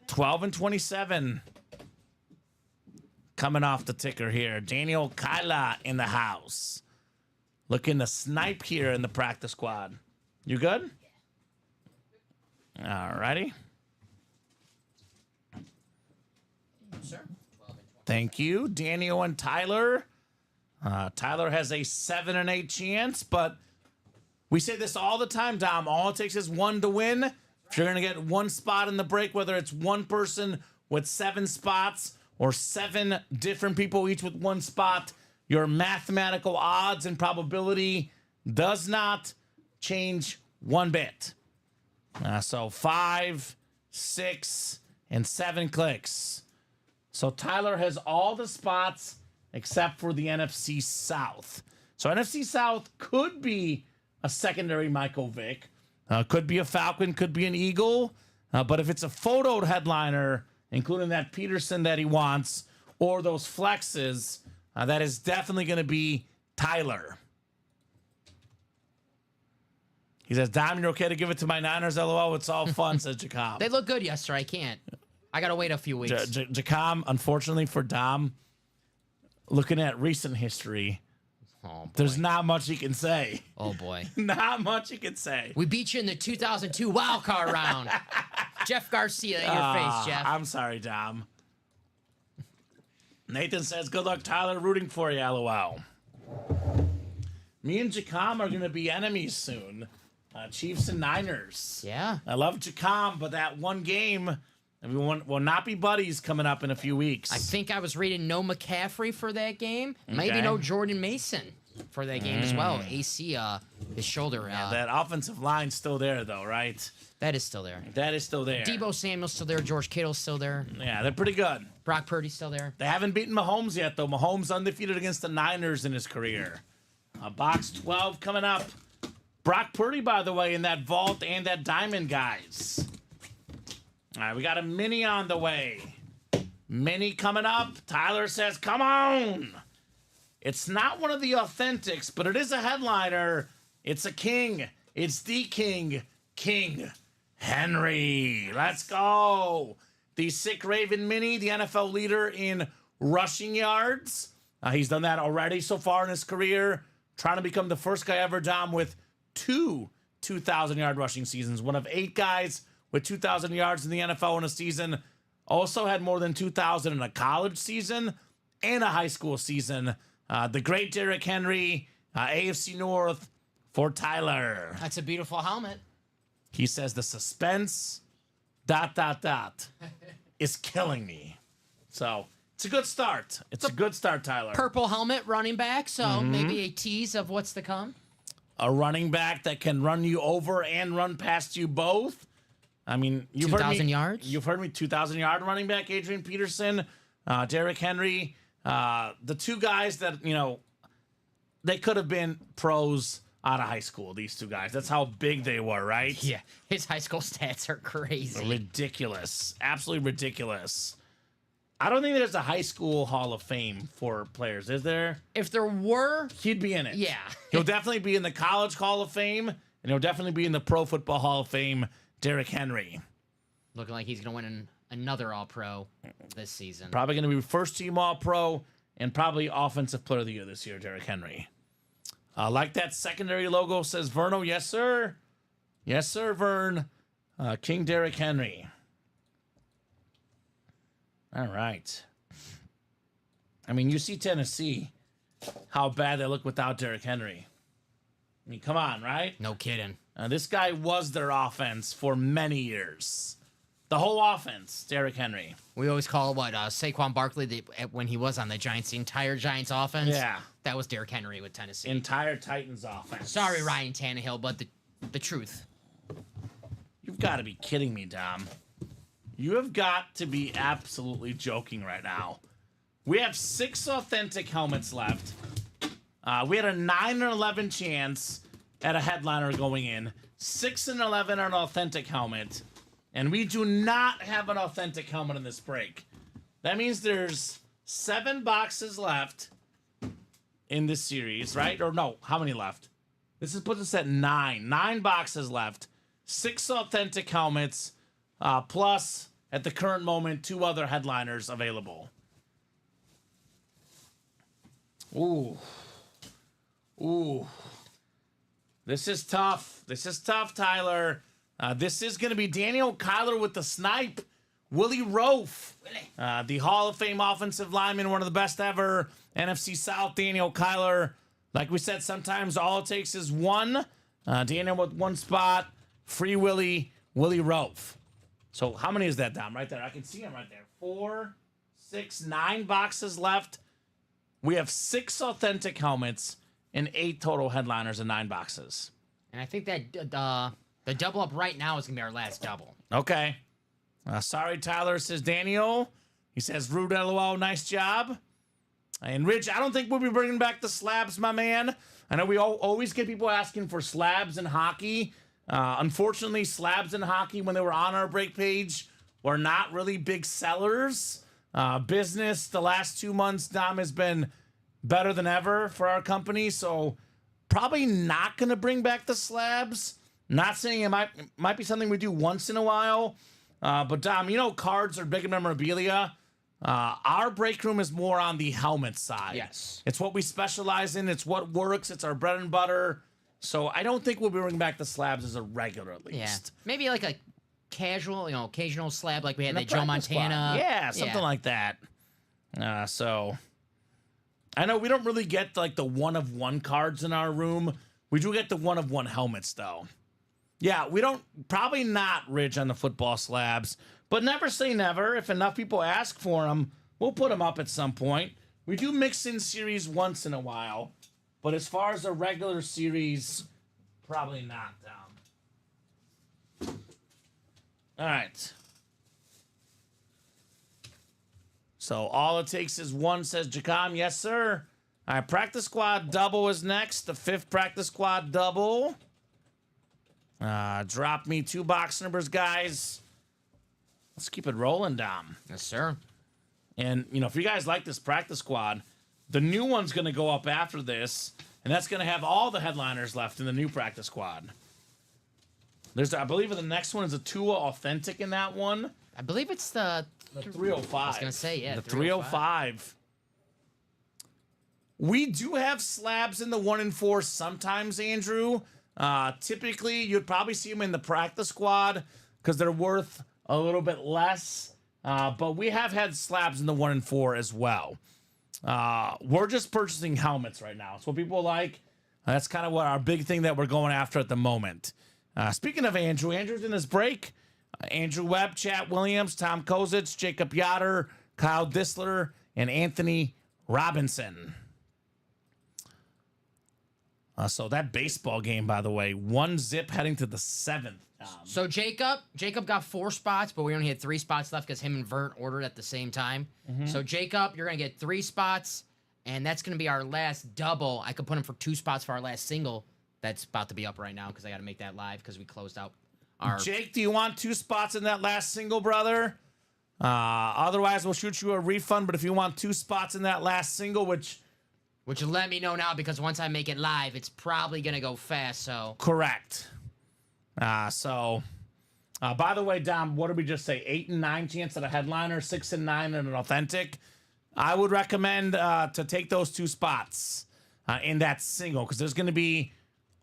12 and 27. Coming off the ticker here. Daniel Kyla in the house. Looking to snipe here in the practice squad. You good? All righty. Sir. Thank you, Daniel and Tyler. Tyler has a 7 and 8 chance, but we say this all the time, Dom. All it takes is 1 to win. If you're going to get 1 spot in the break, whether it's 1 person with 7 spots or 7 different people each with 1 spot, your mathematical odds and probability does not change 1 bit. So 5, 6, and 7 clicks. So Tyler has all the spots except for the NFC South. So NFC South could be a secondary Michael Vick. Could be a Falcon, could be an Eagle. But if it's a photoed headliner, including that Peterson that he wants, or those flexes, that is definitely going to be Tyler. He says, Dom, you're okay to give it to my Niners? LOL, it's all fun, says Jacom. They look good yesterday. I can't. I got to wait a few weeks. Jacom, unfortunately for Dom, looking at recent history, there's not much he can say. Oh, boy. Not much he can say. We beat you in the 2002 wild card round. Jeff Garcia in your face, Jeff. I'm sorry, Dom. Nathan says, good luck, Tyler. Rooting for you, LOL. Me and Jacom are going to be enemies soon. Chiefs and Niners. Yeah. I love Jacom, but that one game, we will not be buddies coming up in a few weeks. I think I was reading no McCaffrey for that game. Maybe Okay. no Jordan Mason for that game as well. AC, his shoulder. That offensive line's still there, though, right? That is still there. That is still there. Debo Samuel's still there. George Kittle's still there. Yeah, they're pretty good. Brock Purdy's still there. They haven't beaten Mahomes yet, though. Mahomes undefeated against the Niners in his career. Box 12 coming up. Brock Purdy, by the way, in that vault and that diamond, guys. All right, we got a mini on the way. Mini coming up. Tyler says, come on. It's not one of the authentics, but it is a headliner. It's a king. It's the king. King Henry. Let's go. The Sick Raven mini, the NFL leader in rushing yards. He's done that already so far in his career. Trying to become the first guy ever, Dom, with 2 2,000-yard rushing seasons. One of 8 guys with 2,000 yards in the NFL in a season. Also had more than 2,000 in a college season and a high school season. The great Derrick Henry, AFC North for Tyler. That's a beautiful helmet. He says the suspense, ... is killing me. So it's a good start. It's a good start, Tyler. Purple helmet, running back. So maybe a tease of what's to come. A running back that can run you over and run past you both. I mean, you've heard me. 2,000 yards? You've heard me. 2,000-yard running back, Adrian Peterson, Derrick Henry. The two guys that, they could have been pros out of high school, these two guys. That's how big they were, right? Yeah. His high school stats are crazy. Ridiculous. Absolutely ridiculous. I don't think there's a high school Hall of Fame for players, is there? If there were, He'd be in it. yeah. He'll definitely be in the College Hall of Fame, and he'll definitely be in the Pro Football Hall of Fame, Derrick Henry. Looking like he's going to win another All-Pro this season. Probably going to be first-team All-Pro and probably Offensive Player of the Year this year, Derrick Henry. Like that secondary logo, says Verno. Yes, sir. Yes, sir, Vern. King Derrick Henry. All right. I mean, you see Tennessee, how bad they look without Derrick Henry. I mean, come on, right? No kidding. This guy was their offense for many years. The whole offense, Derrick Henry. We always call Saquon Barkley when he was on the Giants, the entire Giants offense. Yeah. That was Derrick Henry with Tennessee. Entire Titans offense. Sorry, Ryan Tannehill, but the truth. You've got to be kidding me, Dom. You have got to be absolutely joking right now. We have 6 authentic helmets left. We had a 9 or 11 chance at a headliner going in. 6 and 11 are an authentic helmet. And we do not have an authentic helmet in this break. That means there's 7 boxes left in this series, right? Or no, how many left? This is puts us at 9. 9 boxes left. 6 authentic helmets, plus, at the current moment, 2 other headliners available. Ooh. Ooh. This is tough. This is tough, Tyler. This is going to be Daniel Kyler with the snipe. Willie Rofe, the Hall of Fame offensive lineman, one of the best ever. NFC South, Daniel Kyler. Like we said, sometimes all it takes is one. Daniel with 1 spot. Free Willie Rofe. So how many is that, Dom? Right there. I can see him right there. 4, 6, 9 boxes left. We have 6 authentic helmets and 8 total headliners and 9 boxes. And I think that the double up right now is going to be our last double. Okay. Sorry, Tyler, says Daniel. He says, rude LOL, nice job. And Rich, I don't think we'll be bringing back the slabs, my man. I know we always get people asking for slabs in hockey. Unfortunately, slabs in hockey, when they were on our break page, were not really big sellers. Business the last 2 months, Dom, has been better than ever for our company. So probably not going to bring back the slabs. Not saying it might be something we do once in a while. But Dom, you know, cards are big in memorabilia. Our break room is more on the helmet side. Yes. It's what we specialize in. It's what works. It's our bread and butter. So I don't think we'll be bringing back the slabs as a regular, at least. Yeah. Maybe like a casual, occasional slab like we had And a that Joe practice Montana. squad. Yeah, something like that. So I know we don't really get like the 1-of-1 cards in our room. We do get the 1-of-1 helmets, though. Yeah, we don't, probably not Ridge on the football slabs, but never say never. If enough people ask for them, we'll put them up at some point. We do mix in series once in a while, but as far as a regular series, probably not, Dom. All right. So all it takes is one, says Jacom. Yes, sir. All right, practice squad double is next. The 5th practice squad double. Drop me 2 box numbers, guys. Let's keep it rolling, Dom. Yes, sir. And, you know, if you guys like this practice squad, the new one's going to go up after this, and that's going to have all the headliners left in the new practice squad. There's, I believe the next one is a Tua Authentic in that one. I believe it's the 305. I was going to say, yeah. The 305. We do have slabs in the 1 and 4 sometimes, Andrew. Typically, you'd probably see them in the practice squad because they're worth a little bit less. But we have had slabs in the 1 and 4 as well. We're just purchasing helmets right now. It's what people like. That's kind of what our big thing that we're going after at the moment. Speaking of Andrew, Andrew's in his break. Andrew Webb, Chat Williams, Tom Kozich, Jacob Yoder, Kyle Disler, and Anthony Robinson. So that baseball game, by the way, 1-0 heading to the 7th. So Jacob got 4 spots, but we only had 3 spots left because him and Vert ordered at the same time. So Jacob, you're going to get 3 spots, and that's going to be our last double. I could put him for 2 spots for our last single. That's about to be up right now because I got to make that live because we closed out our... Jake, do you want 2 spots in that last single, brother? Otherwise, we'll shoot you a refund, but if you want 2 spots in that last single, which you let me know now because once I make it live, it's probably going to go fast, so... Correct. By the way, Dom, what did we just say? 8 and 9 chance at a headliner, 6 and 9 and an authentic. I would recommend to take those 2 spots in that single because there's going to be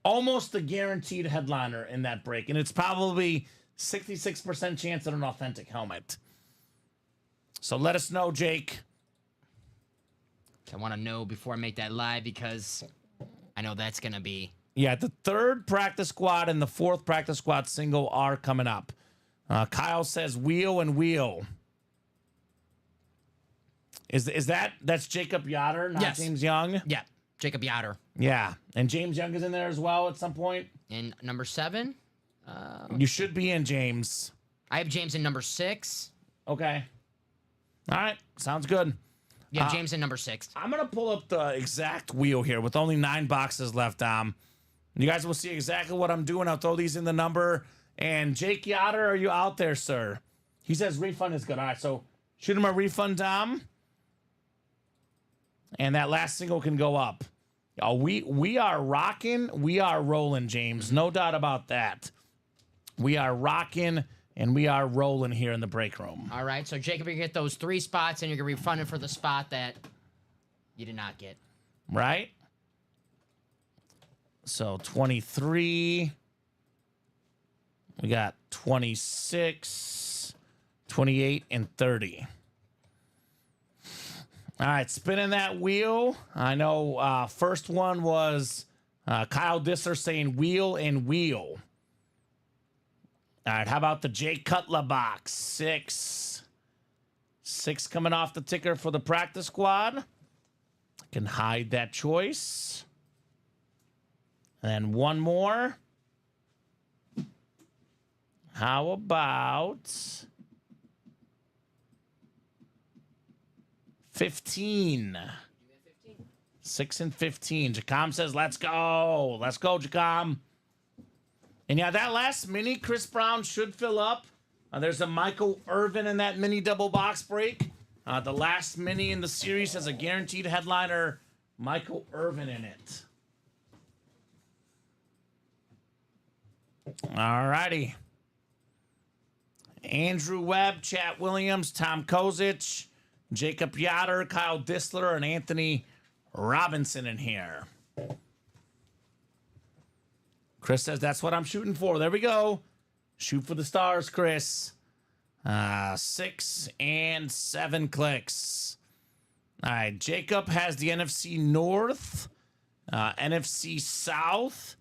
almost a guaranteed headliner in that break, and it's probably 66% chance at an authentic helmet. So let us know, Jake. I want to know before I make that live because I know that's going to be... Yeah, the 3rd practice squad and the 4th practice squad single are coming up. Kyle says wheel and wheel. That's Jacob Yoder, not Yes. James Young? Yeah, Jacob Yoder. Yeah, and James Young is in there as well at some point. And number 7? You should be in, James. I have James in number 6. Okay. All right, sounds good. Yeah, James in number 6. I'm going to pull up the exact wheel here with only 9 boxes left, Dom. You guys will see exactly what I'm doing. I'll throw these in the number. And Jake Yoder, are you out there, sir? He says refund is good. All right, so shoot him a refund, Dom. And that last single can go up. Oh, we are rocking. We are rolling, James. No doubt about that. We are rocking, and we are rolling here in the break room. All right, so Jacob, you get those 3 spots, and you're going to be refunded for the spot that you did not get. Right? So 23. We got 26, 28, and 30. All right, spinning that wheel. I know first one was Kyle Disler saying wheel and wheel. All right, how about the Jay Cutler box? 6. 6 coming off the ticker for the practice squad. Can hide that choice. And then one more. How about 15? 6-15. Jacom says, let's go. Let's go, Jacom. And yeah, that last mini, Chris Brown should fill up. There's a Michael Irvin in that mini double box break. The last mini in the series has a guaranteed headliner, Michael Irvin, in it. All righty. Andrew Webb, Chat Williams, Tom Kozich, Jacob Yoder, Kyle Disler, and Anthony Robinson in here. Chris says, that's what I'm shooting for. There we go. Shoot for the stars, Chris. 6 and 7 clicks. All right, Jacob has the NFC North. NFC South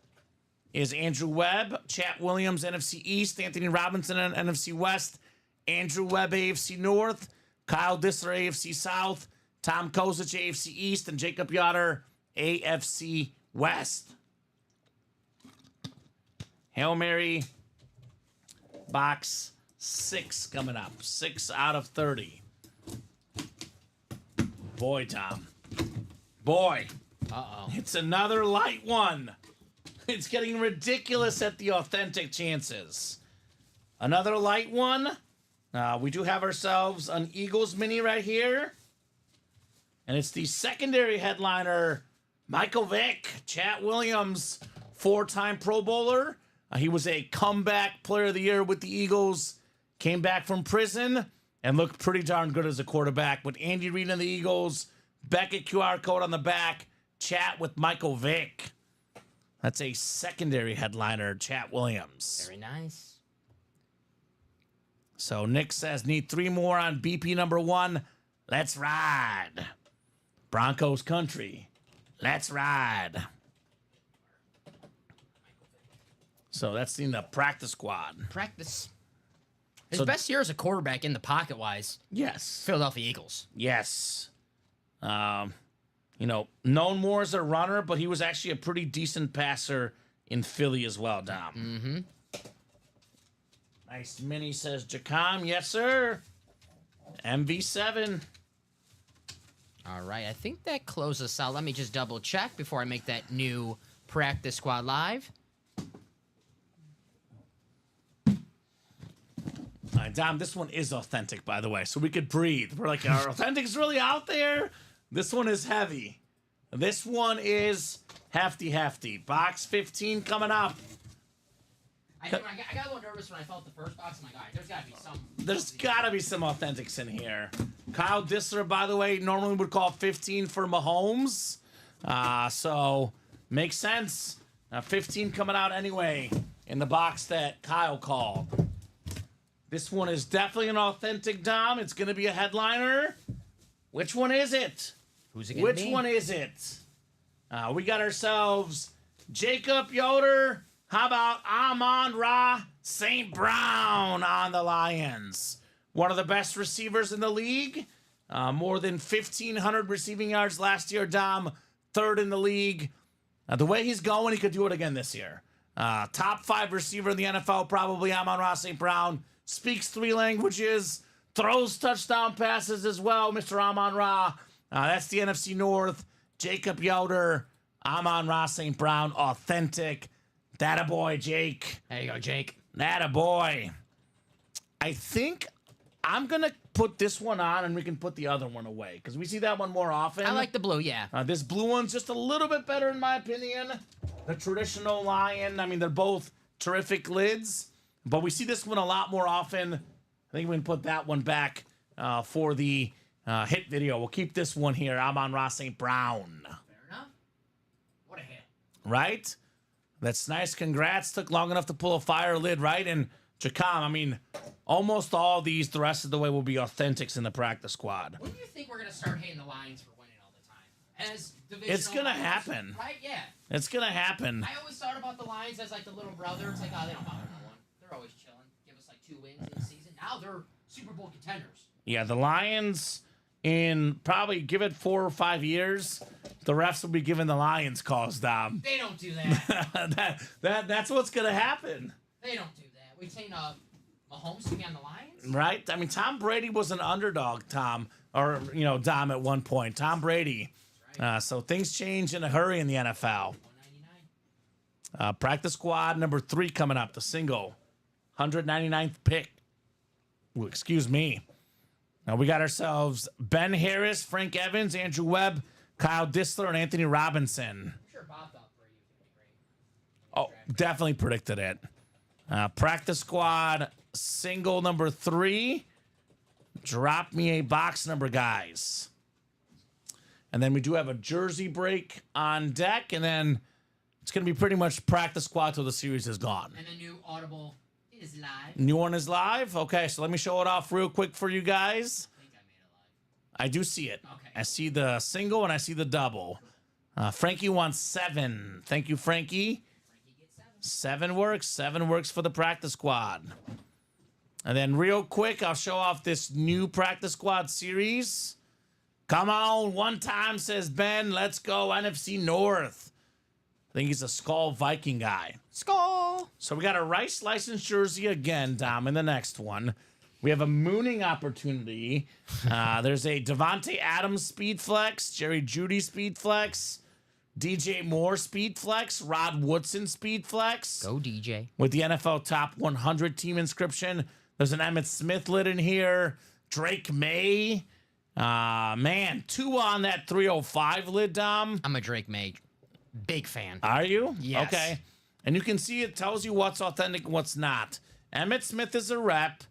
is Andrew Webb. Chat Williams, NFC East. Anthony Robinson, NFC West. Andrew Webb, AFC North. Kyle Disler, AFC South. Tom Kozich, AFC East. And Jacob Yoder, AFC West. Hail Mary, box 6 coming up. 6 out of 30. Boy, Tom. Boy. Uh-oh. It's another light one. It's getting ridiculous at the authentic chances. Another light one. We do have ourselves an Eagles mini right here. And it's the secondary headliner, Michael Vick. Chat Williams, 4-time Pro Bowler. He was a comeback player of the year with the Eagles. Came back from prison and looked pretty darn good as a quarterback. With Andy Reid and the Eagles, Beckett QR code on the back. Chat with Michael Vick. That's a secondary headliner, Chat Williams. Very nice. So Nick says, need 3 more on BP number 1. Let's ride. Broncos country. Let's ride. So that's in the practice squad. Practice. His best year as a quarterback in the pocket wise. Yes. Philadelphia Eagles. Yes. Known more as a runner, but he was actually a pretty decent passer in Philly as well, Dom. Mm-hmm. Nice mini, says Jacom. Yes, sir. MV7. All right. I think that closes us out. Let me just double check before I make that new practice squad live. All right, Dom, this one is authentic, by the way, so we could breathe. We're like, are authentics really out there? This one is heavy. This one is hefty. Box 15 coming up. I got a little nervous when I felt the first box. I'm like, all right, there's got to be some. There's got to be some authentics in here. Kyle Disler, by the way, normally would call 15 for Mahomes. So, makes sense. 15 coming out anyway in the box that Kyle called. This one is definitely an authentic, Dom. It's going to be a headliner. Which one is it? Who's it going to be? Which one is it? We got ourselves Jacob Yoder. How about Amon-Ra St. Brown on the Lions? One of the best receivers in the league. More than 1,500 receiving yards last year, Dom. 3rd in the league. The way he's going, he could do it again this year. Top 5 receiver in the NFL, probably Amon-Ra St. Brown. Speaks 3 languages. Throws touchdown passes as well, Mr. Amon-Ra. That's the NFC North. Jacob Yoder, Amon-Ra St. Brown, authentic. That a boy, Jake. There you go, Jake. That a boy. I think I'm going to put this one on and we can put the other one away because we see that one more often. I like the blue, yeah. This blue one's just a little bit better in my opinion. The traditional Lion, I mean, they're both terrific lids, but we see this one a lot more often. I think we can put that one back for the hit video. We'll keep this one here. Amon-Ra St. Brown. Fair enough. What a hit. Right? That's nice. Congrats. Took long enough to pull a fire lid, right? And Jacom, I mean, almost all these the rest of the way will be authentics in the practice squad. When do you think we're going to start hating the Lions for winning all the time? As divisional It's going to rivals, happen. Right? Yeah. It's going to happen. I always thought about the Lions as like the little brother. It's like, oh, they don't bother no one. They're always chilling. Give us like 2 wins in the season. Now they're Super Bowl contenders. Yeah, the Lions, in probably give it 4 or 5 years, the refs will be giving the Lions calls, Dom. They don't do that. That's what's going to happen. They don't do that. We've seen Mahomes to be on the Lions. Right? I mean, Tom Brady was an underdog, Tom. Or, Dom at one point. Tom Brady. That's So things change in a hurry in the NFL. Practice squad number 3 coming up, the single. 199th pick. Ooh, excuse me. Now we got ourselves Ben Harris, Frank Evans, Andrew Webb, Kyle Disler, and Anthony Robinson. I'm sure Bob thought Brady was going to be great. Oh, definitely predicted it. Practice squad, single number 3. Drop me a box number, guys. And then we do have a jersey break on deck, and then it's going to be pretty much practice squad till the series is gone. And the new Audible is live. New one is live? Okay, so let me show it off real quick for you guys. I think I made it live. I do see it. Okay. I see the single and I see the double. Frankie wants 7. Thank you, Frankie. Frankie gets 7 works. 7 works for the practice squad. And then real quick, I'll show off this new practice squad series. Come on, one time, says Ben. Let's go, NFC North. I think he's a Skull Viking guy. Skull. So we got a Rice licensed jersey again, Dom, in the next one. We have a mooning opportunity. There's a Devontae Adams speed flex, Jerry Jeudy speed flex, DJ Moore speed flex, Rod Woodson speed flex. Go DJ. With the NFL Top 100 team inscription. There's an Emmitt Smith lid in here. Drake May. Man, 2 on that 305 lid, Dom. I'm a Drake May big fan. Are you? Yes. Okay. And you can see it tells you what's authentic and what's not. Emmitt Smith is a rep,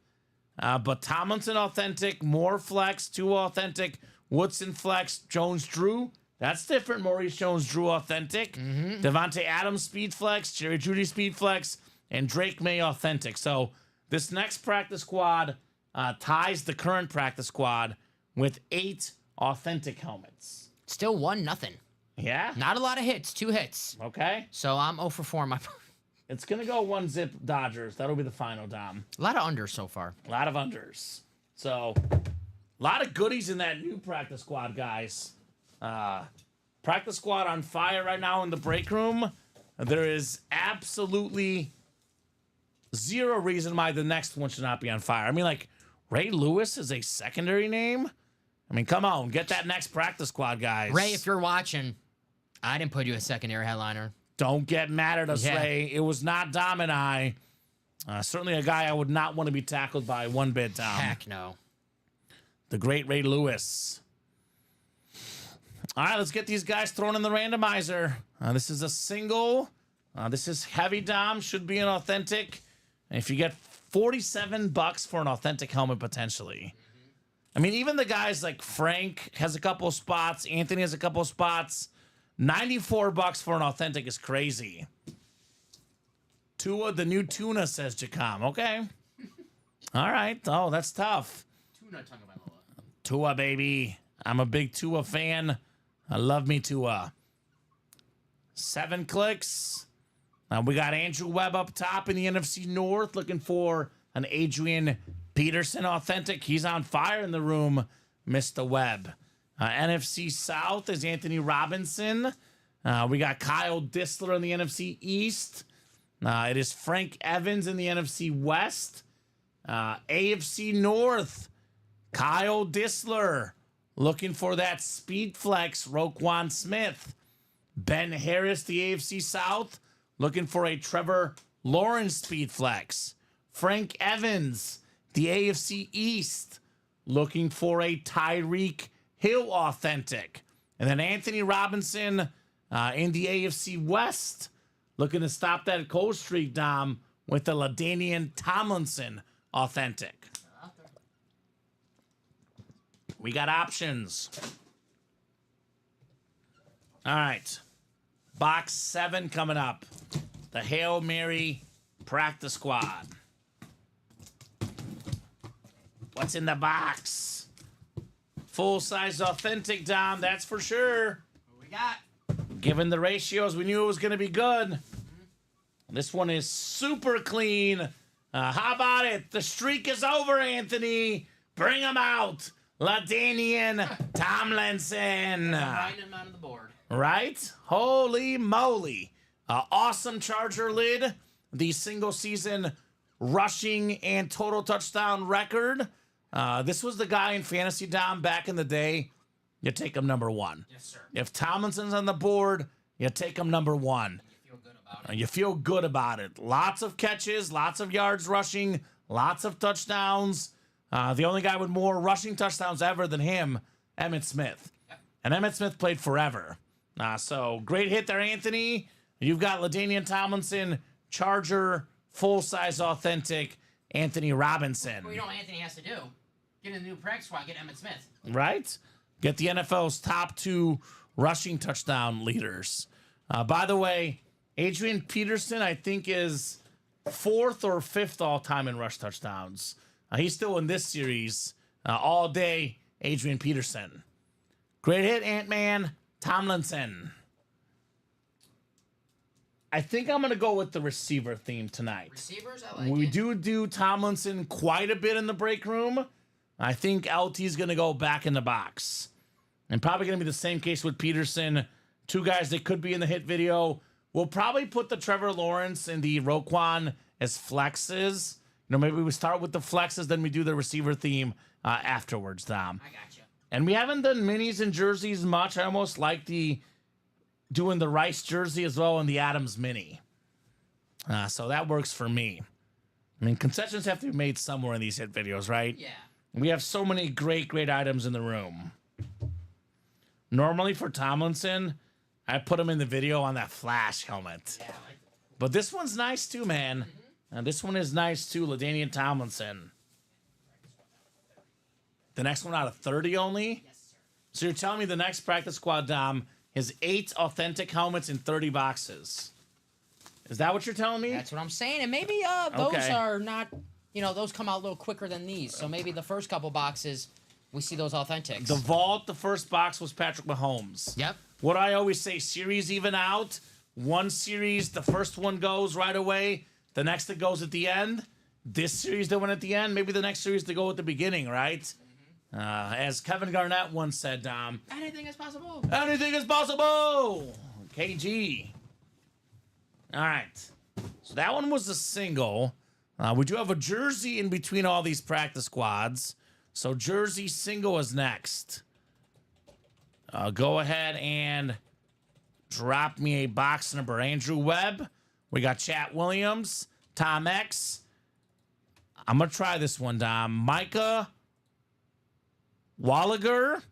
but Tomlinson authentic, Moore flex, 2 authentic, Woodson flex, Jones Drew. That's different. Maurice Jones Drew authentic. Devontae Adams speed flex, Jerry Jeudy speed flex, and Drake May authentic. So this next practice squad ties the current practice squad with 8 authentic helmets. Still 1-0. Yeah? Not a lot of hits. 2 hits. Okay. So I'm 0 for 4 on my. It's going to go 1-zip Dodgers. That'll be the final, Dom. A lot of unders so far. A lot of unders. So, a lot of goodies in that new practice squad, guys. Practice squad on fire right now in the break room. There is absolutely 0 reason why the next one should not be on fire. I mean, like, Ray Lewis is a secondary name? I mean, come on. Get that next practice squad, guys. Ray, if you're watching, I didn't put you as secondary headliner. Don't get mad at us, Yeah. Ray. It was not Dom and I. Certainly a guy I would not want to be tackled by one bit, Dom. Heck no. The great Ray Lewis. All right, let's get these guys thrown in the randomizer. This is a single. This is heavy, Dom. Should be an authentic. And if you get $47 for an authentic helmet, potentially. I mean, even the guys like Frank has a couple of spots. Anthony has a couple of spots. $94 for an authentic is crazy. Tua, the new tuna, says Jacom. Okay. All right. Oh, that's tough. Tua, baby. I'm a big Tua fan. I love me Tua. 7 clicks. We got Andrew Webb up top in the NFC North looking for an Adrian Peterson authentic. He's on fire in the room, Mr. Webb. NFC South is Anthony Robinson. We got Kyle Disler in the NFC East. It is Frank Evans in the NFC West. AFC North, Kyle Disler looking for that speed flex, Roquan Smith. Ben Harris, the AFC South, looking for a Trevor Lawrence speed flex. Frank Evans, the AFC East, looking for a Tyreek Hill authentic. And then Anthony Robinson in the AFC West, looking to stop that cold streak, Dom, with the LaDainian Tomlinson authentic. We got options. All right. Box 7 coming up. The Hail Mary practice squad. What's in the box? Full-size authentic, Dom, that's for sure. What we got? Given the ratios, we knew it was going to be good. This one is super clean. How about it? The streak is over, Anthony. Bring him out. LaDainian Tomlinson. Writing him out of the board. Right? Holy moly. Awesome Charger lid. The single season rushing and total touchdown record. This was the guy in Fantasy Dom back in the day you take him number 1. Yes, sir. If Tomlinson's on the board, you take him number 1. You feel good about it. You feel good about it. Lots of catches, lots of yards rushing, lots of touchdowns. The only guy with more rushing touchdowns ever than him, Emmitt Smith. Yep. And Emmitt Smith played forever. So great hit there, Anthony. You've got LaDainian Tomlinson, Charger, full-size authentic Anthony Robinson. Well, you know what Anthony has to do? Get in the new practice squad, get Emmitt Smith. Right? Get the NFL's top 2 rushing touchdown leaders. By the way, Adrian Peterson, I think, is 4th or 5th all-time in rush touchdowns. He's still in this series all day, Adrian Peterson. Great hit, Ant-Man Tomlinson. I think I'm going to go with the receiver theme tonight. Receivers, I like We it. do Tomlinson quite a bit in the break room. I think LT's going to go back in the box. And probably going to be the same case with Peterson. 2 guys that could be in the hit video. We'll probably put the Trevor Lawrence and the Roquan as flexes. You know, maybe we start with the flexes, then we do the receiver theme afterwards, Dom. I got you. And we haven't done minis and jerseys much. I almost like doing the Rice jersey as well and the Adams mini. So that works for me. I mean, concessions have to be made somewhere in these hit videos, right? Yeah. We have so many great items in the room. Normally for Tomlinson, I put him in the video on that Flash helmet. Yeah, I like it. But this one's nice too, man. And this one is nice too, LaDainian Tomlinson. The next one out of 30 only? Yes, sir. So you're telling me the next practice squad, Dom, has 8 authentic helmets in 30 boxes. Is that what you're telling me? That's what I'm saying. And maybe those Okay. are not, those come out a little quicker than these. So maybe the first couple boxes, we see those authentics. The vault, the first box was Patrick Mahomes. Yep. What I always say, series even out. One series, the first one goes right away. The next that goes at the end. This series that went at the end. Maybe the next series to go at the beginning, right? As Kevin Garnett once said, Dom. Anything is possible. Anything is possible. KG. All right. So that one was a single. We do have a jersey in between all these practice squads. So jersey single is next. Go ahead and drop me a box number. Andrew Webb. We got Chat Williams. Tom X. I'm going to try this one, Dom. Micah Walliger.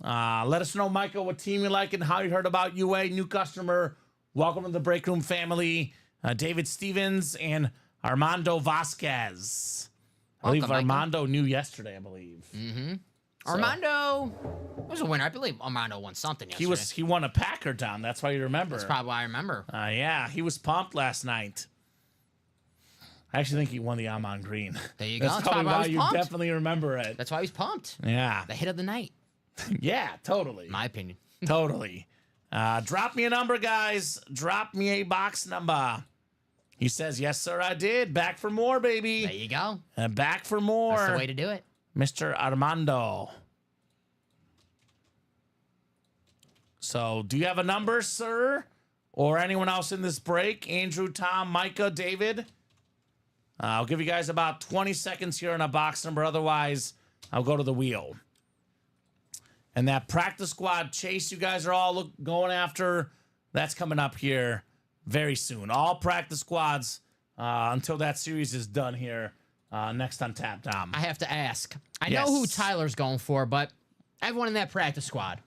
Let us know, Micah, what team you like and how you heard about UA. New customer. Welcome to the Break Room family. David Stevens and Armando Vasquez. I believe Welcome, Micah. Armando knew yesterday, I believe. So- Armando was a winner. I believe Armando won something yesterday. He won a Packer, Dom. That's why you remember. That's probably why I remember. Yeah, he was pumped last night. I actually think he won the Amon Green. There you go. That's That's probably probably why why he's you pumped. definitely remember it. That's why he's pumped. Yeah. The hit of the night, Yeah, totally. in my opinion. Totally. Drop me a number, guys. Drop me a box number. He says, yes, sir, I did. Back for more, baby. There you go. Back for more. That's the way to do it. Mr. Armando. So, do you have a number, sir? Or anyone else in this break? Andrew, Tom, Micah, David? I'll give you guys about 20 seconds here on a box number. Otherwise, I'll go to the wheel. And that practice squad chase you guys are all going after, that's coming up here very soon. All practice squads until that series is done here next on Tap Dom. I have to ask. I Yes. know who Tyler's going for, but everyone in that practice squad,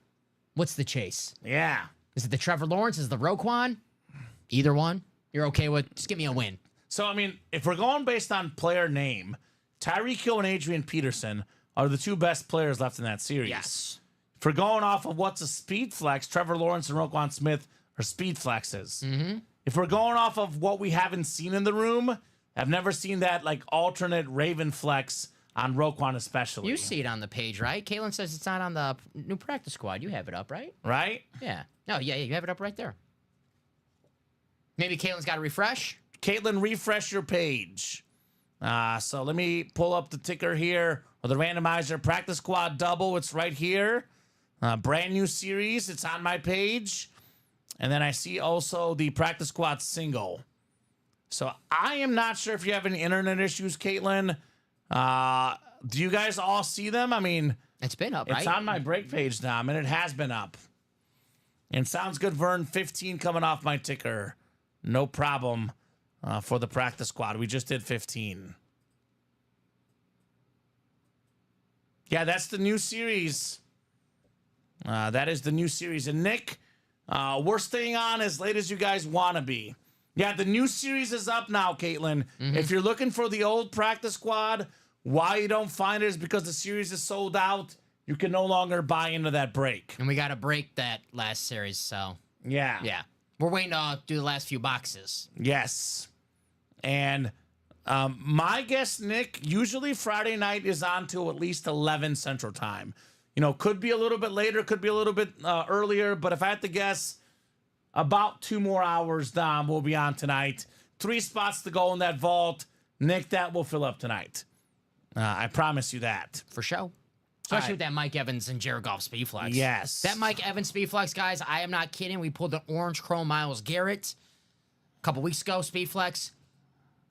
what's the chase? Yeah. Is it the Trevor Lawrence? Is it the Roquan? Either one. You're okay with? Just give me a win. So, I mean, if we're going based on player name, Tyreek Hill and Adrian Peterson are the 2 best players left in that series. Yes. If we're going off of what's a speed flex, Trevor Lawrence and Roquan Smith are speed flexes. Mm-hmm. If we're going off of what we haven't seen in the room, I've never seen that like alternate Raven flex on Roquan especially. You see it on the page, right? Caitlin says it's not on the new practice squad. You have it up, right? Right? Yeah. No, yeah, you have it up right there. Maybe Caitlin's got to refresh. Caitlin, refresh your page. So let me pull up the ticker here, or the randomizer practice squad double. It's right here. Brand new series. It's on my page. And then I see also the practice squad single. So I am not sure if you have any internet issues, Caitlin. Do you guys all see them? I mean, It's been up, right? It's on my break page now, and it has been up. And sounds good, Vern. 15 coming off my ticker. No problem for the practice squad. We just did 15. Yeah, that's the new series. That is the new series. And Nick, we're staying on as late as you guys want to be. Yeah, the new series is up now, Caitlin. If you're looking for the old practice squad, why you don't find it is because the series is sold out. You can no longer buy into that break. And we got to break that last series, so. Yeah. Yeah. We're waiting to do the last few boxes. Yes. And my guess, Nick, usually Friday night is on till at least 11 Central Time. You know, could be a little bit later, could be a little bit earlier, but if I had to guess, about 2 more hours, Dom, will be on tonight. 3 spots to go in that vault. Nick, that will fill up tonight. I promise you that. For sure. Especially with that Mike Evans and Jared Goff Speedflex. Yes. That Mike Evans Speedflex, guys, I am not kidding. We pulled the orange chrome Myles Garrett a couple weeks ago, Speedflex.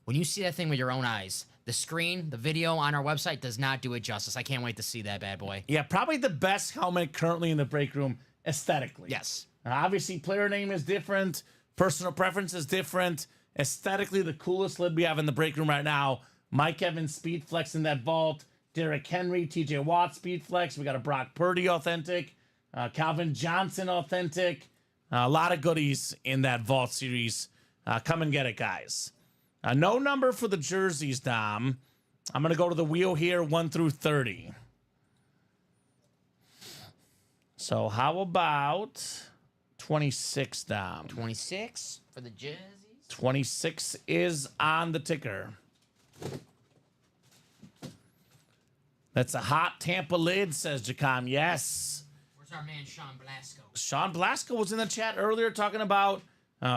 When you see that thing with your own eyes, the screen, the video on our website does not do it justice. I can't wait to see that bad boy. Yeah, probably the best helmet currently in the break room aesthetically. Yes. Obviously, player name is different. Personal preference is different. Aesthetically, the coolest lid we have in the break room right now. Mike Evans Speedflex in that vault. Derrick Henry, TJ Watt Speedflex. We got a Brock Purdy authentic. Calvin Johnson authentic. A lot of goodies in that vault series. Come and get it, guys. No number for the jerseys, Dom. I'm going to go to the wheel here, 1 through 30. So how about 26, Dom? 26 for the jerseys. 26 is on the ticker. That's a hot Tampa lid, says Jacom. Yes. Where's our man Sean Blasco? Sean Blasco was in the chat earlier talking about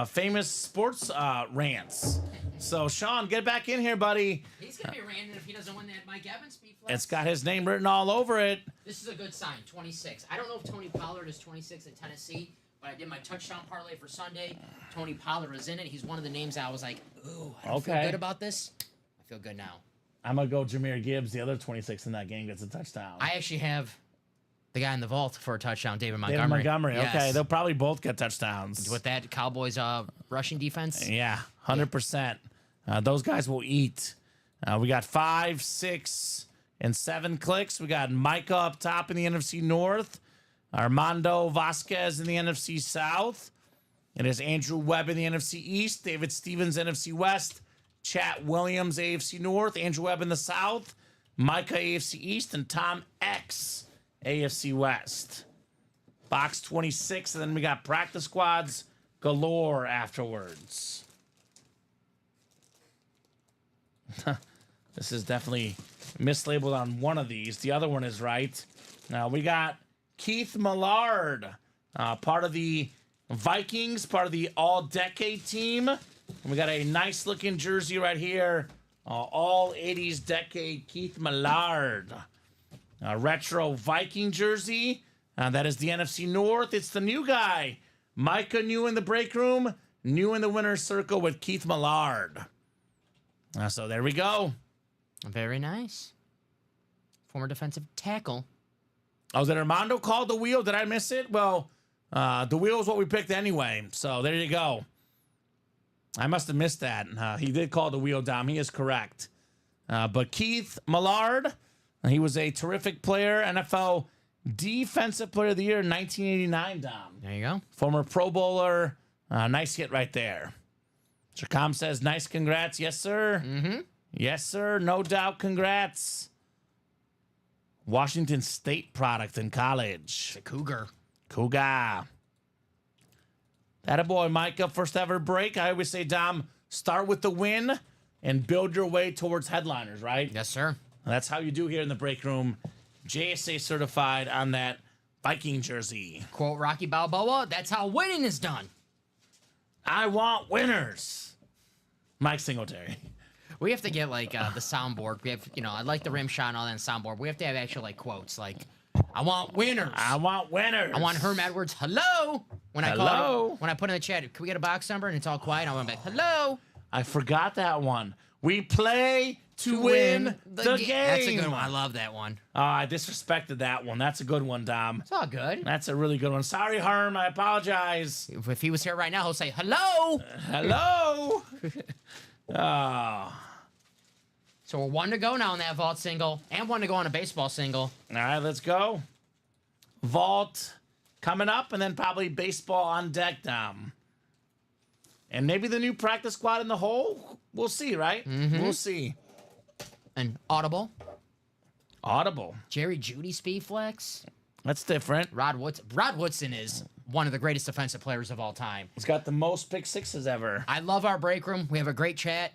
famous sports rants. So, Sean, get back in here, buddy. He's going to be ranting if he doesn't win that Mike Evans Speedflex. It's got his name written all over it. This is a good sign, 26. I don't know if Tony Pollard is 26 in Tennessee, but I did my touchdown parlay for Sunday. Tony Pollard was in it. He's one of the names I was like, ooh, I don't feel good about this. I feel good now. I'm going to go Jahmyr Gibbs. The other 26 in that game gets a touchdown. I actually have the guy in the vault for a touchdown, David Montgomery. David Montgomery. Yes. Okay, they'll probably both get touchdowns. With that Cowboys rushing defense. Yeah, 100%. Those guys will eat. We got 5, 6, and 7 clicks. We got Micah up top in the NFC North. Armando Vasquez in the NFC South. It is Andrew Webb in the NFC East. David Stevens, NFC West. Chat Williams, AFC North. Andrew Webb in the South. Micah, AFC East. And Tom X, AFC West. Box 26. And then we got practice squads galore afterwards. This is definitely mislabeled on one of these. The other one is right. Now we got Keith Millard, part of the Vikings, part of the all-decade team. And we got a nice-looking jersey right here. All 80s decade Keith Millard. Retro Viking jersey. That is the NFC North. It's the new guy. Micah new in the break room. New in the winner's circle with Keith Millard. So there we go. Very nice. Former defensive tackle. Oh, did Armando call the wheel? Did I miss it? Well, the wheel is what we picked anyway. So there you go. I must have missed that. He did call the wheel, Dom. He is correct. But Keith Millard, he was a terrific player. NFL Defensive Player of the Year in 1989, Dom. There you go. Former Pro Bowler. Nice hit right there. Chacom says, nice congrats. Yes, sir. Mm-hmm. Yes, sir. No doubt. Congrats. Washington State product in college. The Cougar. Cougar. Attaboy, Micah. First ever break. I always say, Dom, start with the win and build your way towards headliners, right? Yes, sir. That's how you do here in the break room. JSA certified on that Viking jersey. Quote Rocky Balboa, that's how winning is done. I want winners. Mike Singletary. We have to get like the soundboard. We have, I like the rim shot and all that soundboard. We have to have actual like quotes like, I want winners. I want winners. I want Herm Edwards. Hello. When I Hello. when I put in the chat, can we get a box number? And it's all quiet. I want to be like, hello. I forgot that one. We play to win the game. That's a good one. I love that one. I disrespected that one. That's a good one, Dom. It's all good. That's a really good one. Sorry, Herm. I apologize. If he was here right now, he'll say, hello. Hello. Oh. So we're 1 to go now in that vault single and 1 to go on a baseball single. All right, let's go. Vault coming up, and then probably baseball on deck, Dom. And maybe the new practice squad in the hole. We'll see, right? We'll see. And audible. Audible. Jerry Jeudy speed flex. That's different. Rod Woodson is one of the greatest defensive players of all time. He's got the most pick sixes ever. I love our break room. We have a great chat.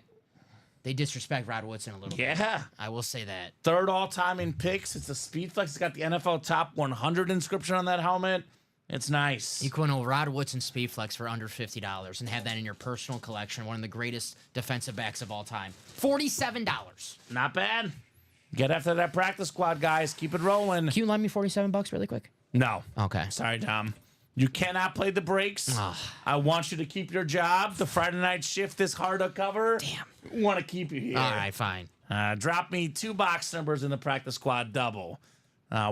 They disrespect Rod Woodson a little bit. Yeah. I will say that. Third all-time in picks. It's a speed flex. It's got the NFL top 100 inscription on that helmet. It's nice. You can own Rod Woodson speed flex for under $50 and have that in your personal collection. One of the greatest defensive backs of all time. $47. Not bad. Get after that practice squad, guys. Keep it rolling. Can you lend me $47 really quick? No. Okay. Sorry, Tom. You cannot play the breaks. I want you to keep your job. The Friday night shift is hard to cover. Damn. Want to keep you here. All right, fine. Drop me 2 box numbers in the practice squad double.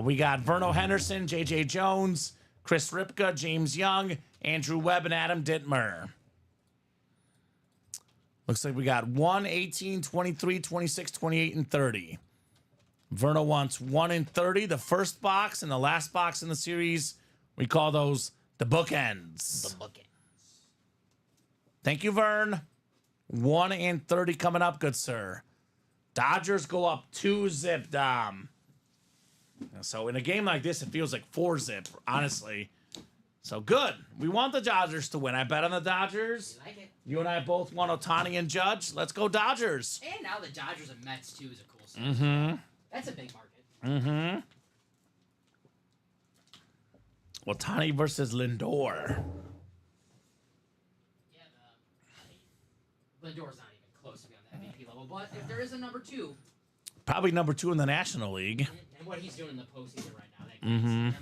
We got Verno Henderson, J.J. Jones, Chris Ripka, James Young, Andrew Webb, and Adam Dittmer. Looks like we got 1, 18, 23, 26, 28, and 30. Verno wants 1 and 30, the first box, and the last box in the series. We call those the bookends. The bookends. Thank you, Vern. 1 and 30 coming up, good sir. Dodgers go up 2-zip, Dom. So in a game like this, it feels like 4-zip, honestly. So good. We want the Dodgers to win. I bet on the Dodgers. You like it? You and I both want Ohtani and Judge. Let's go Dodgers. And now the Dodgers and Mets, too, is a cool series. That's a big market. Ohtani versus Lindor. Yeah, Lindor's not even close to be on the MVP level. But if there is a number 2, Probably number 2 in the National League. and what he's doing in the postseason right now, that can him.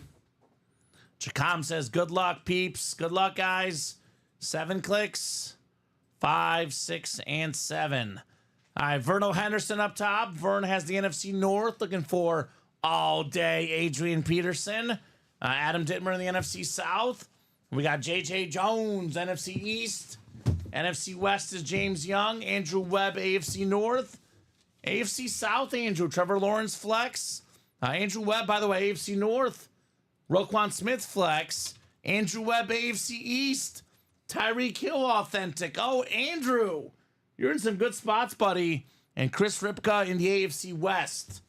Chacom says, good luck, peeps. Good luck, guys. 7 clicks. 5, 6, and 7. All right, Verno Henderson up top. Vern has the NFC North looking for all-day Adrian Peterson. Adam Dittmer in the NFC South. We got J.J. Jones, NFC East. NFC West is James Young. Andrew Webb, AFC North. AFC South, Andrew. Trevor Lawrence flex. Andrew Webb, by the way, AFC North. Roquan Smith flex. Andrew Webb, AFC East. Tyreek Hill authentic. Oh, Andrew. You're in some good spots, buddy. And Chris Ripka in the AFC West.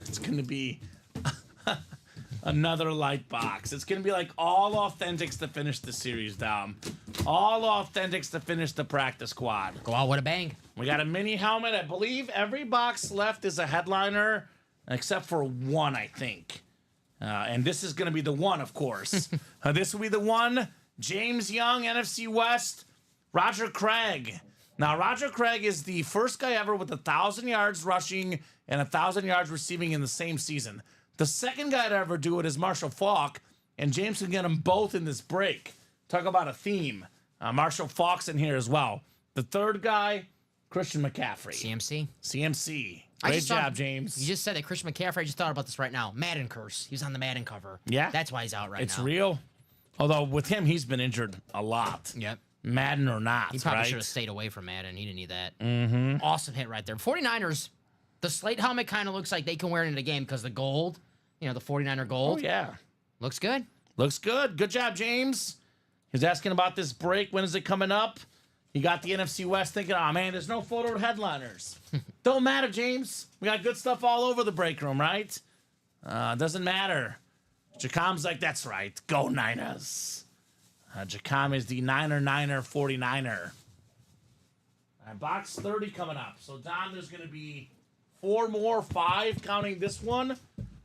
It's going to be another light box. It's going to be like all authentics to finish the series, Dom. All authentics to finish the practice squad. Go out with a bang. We got a mini helmet. I believe every box left is a headliner, except for one, I think. And this is going to be the one, of course. This will be the one. James Young, NFC West. Roger Craig. Now, Roger Craig is the first guy ever with 1,000 yards rushing and 1,000 yards receiving in the same season. The second guy to ever do it is Marshall Faulk, and James can get them both in this break. Talk about a theme. Marshall Faulk's in here as well. The third guy, Christian McCaffrey. CMC. Great job, James. You just said that Christian McCaffrey. I just thought about this right now. Madden curse. He was on the Madden cover. Yeah. That's why he's out right now. It's real. Although with him, he's been injured a lot. Yep. Madden or not, He probably right? should have stayed away from Madden. He didn't need that. Awesome hit right there. 49ers, the slate helmet kind of looks like they can wear it in the game because the gold, the 49er gold. Oh, yeah. Looks good. Looks good. Good job, James. He's asking about this break. When is it coming up? He got the NFC West thinking, oh, man, there's no photo headliners. Don't matter, James. We got good stuff all over the break room, right? Doesn't matter. Jacom's like, that's right. Go Niners. Jacom is the Niner 49er. Box 30 coming up. So, Don, there's going to be 4 more, 5 counting this one.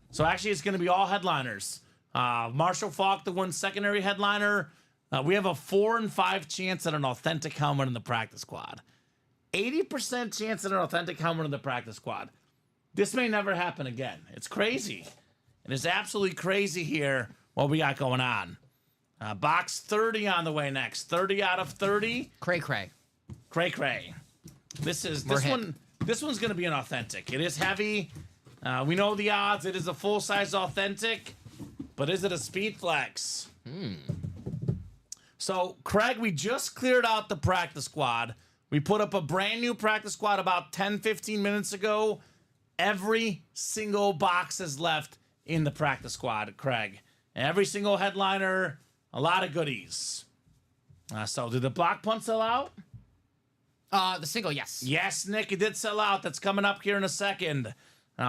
So, actually, it's going to be all headliners. Marshall Faulk, the one secondary headliner. We have a 4 and 5 chance at an authentic helmet in the practice squad. 80% chance at an authentic helmet in the practice squad. This may never happen again. It's crazy. It is absolutely crazy here what we got going on. Box 30 on the way next. 30 out of 30. Cray. Cray. This hip. one. This one's gonna be an authentic. It is heavy. We know the odds. It is a full-size authentic, but is it a speed flex? So, Craig, we just cleared out the practice squad. We put up a brand new practice squad about 10, 15 minutes ago. Every single box is left in the practice squad, Craig. Every single headliner, a lot of goodies. So, did the block punt sell out? The single, yes. Yes, Nick, it did sell out. That's coming up here in a second.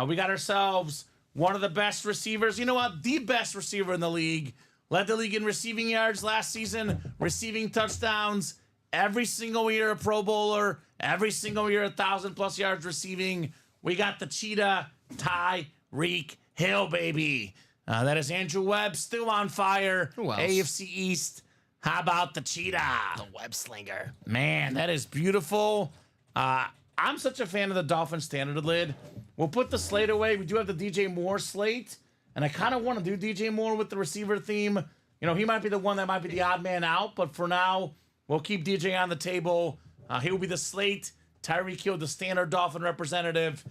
We got ourselves one of the best receivers. You know what? The best receiver in the league. Led the league in receiving yards last season, receiving touchdowns. Every single year a Pro Bowler. Every single year 1,000+ yards receiving. We got the Cheetah, Tyreek Hill, baby. That is Andrew Webb, still on fire. Who else? AFC East. How about the Cheetah? The web slinger. Man, that is beautiful. I'm such a fan of the Dolphin standard lid. We'll put the slate away. We do have the DJ Moore slate, and I kind of want to do DJ Moore with the receiver theme. You know, he might be the one that might be the odd man out, but for now, we'll keep DJ on the table. He will be the slate. Tyreek Hill, the standard Dolphin representative,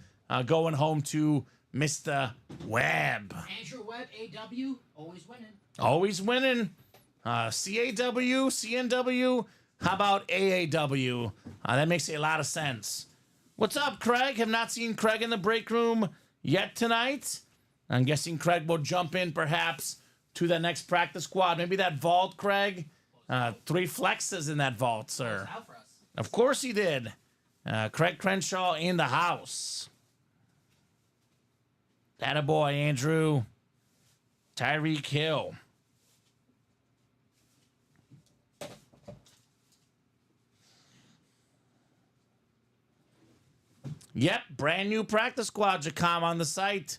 going home to Mr. Webb. Andrew Webb, AW, always winning. Always winning. CAW, CNW, how about AAW? That makes a lot of sense. What's up, Craig? Have not seen Craig in the break room yet tonight. I'm guessing Craig will jump in perhaps to the next practice squad. Maybe that vault, Craig. 3 flexes in that vault, sir. Out for us. Of course he did. Craig Crenshaw in the house. Attaboy, Andrew. Tyreek Hill. Yep, brand new practice squad, Jacom, on the site.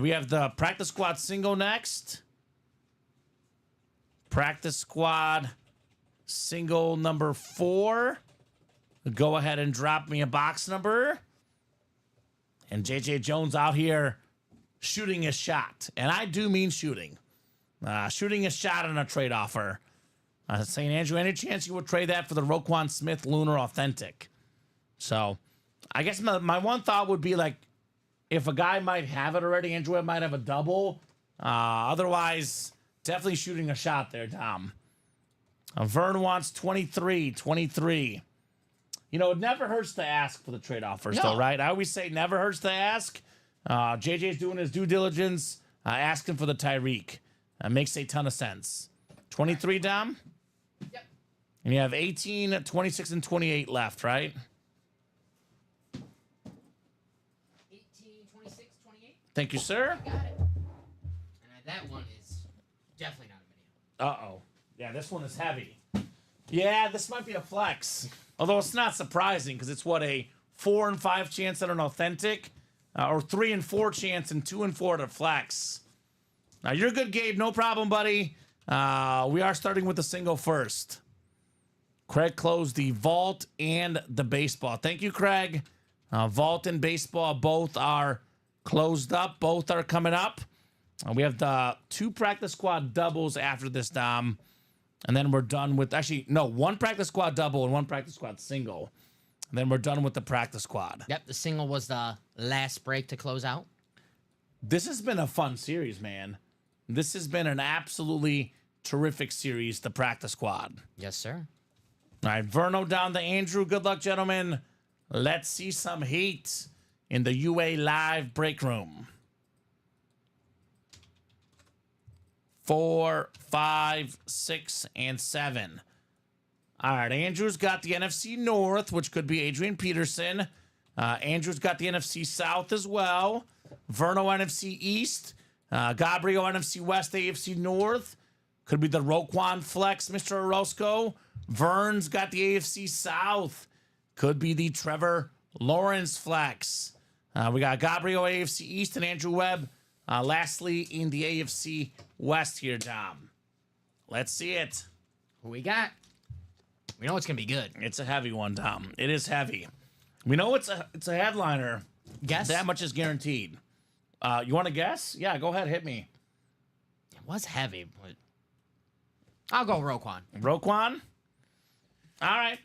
We have the practice squad single next. Practice squad single number 4. Go ahead and drop me a box number. And JJ Jones out here shooting a shot. And I do mean shooting. Shooting a shot on a trade offer. Saying, Andrew, any chance you would trade that for the Roquan Smith Lunar Authentic? So, I guess my one thought would be like, if a guy might have it already, Andrew Webb might have a double. Otherwise, definitely shooting a shot there, Tom. Vern wants 23. You know, it never hurts to ask for the trade offers, though, right? I always say never hurts to ask. JJ's doing his due diligence, asking for the Tyreek. Makes a ton of sense. 23, Dom? Yep. And you have 18, 26, and 28 left, right? 18, 26, 28. Thank you, sir. Got it. And that one is definitely not a video. Uh-oh. Yeah, this one is heavy. Yeah, this might be a flex. Although it's not surprising because it's what, a 4 and 5 chance at an authentic, or 3 and 4 chance and 2 and 4 at a flex. Now, you're good, Gabe. No problem, buddy. We are starting with the single first. Craig closed the vault and the baseball. Thank you, Craig. Vault and baseball both are closed up. Both are coming up. We have the 2 practice squad doubles after this, Dom. And then we're done with, actually, no, 1 practice squad double and 1 practice squad single. And then we're done with the practice squad. Yep, the single was the last break to close out. This has been a fun series, man. This has been an absolutely terrific series, the practice squad. Yes, sir. All right, Verno down to Andrew. Good luck, gentlemen. Let's see some heat in the UA Live break room. 4, 5, 6, and 7. All right, Andrew's got the NFC North, which could be Adrian Peterson. Andrew's got the NFC South as well. Verno NFC East. Gabriel NFC West, AFC North. Could be the Roquan Flex, Mr. Orozco. Vern's got the AFC South. Could be the Trevor Lawrence Flex. We got Gabriel AFC East and Andrew Webb. Lastly, in the AFC West here, Dom. Let's see it. Who we got? We know it's going to be good. It's a heavy one, Dom. It is heavy. We know it's a headliner. Guess? That much is guaranteed. You want to guess? Yeah, go ahead. Hit me. It was heavy, but I'll go Roquan. Roquan? All right.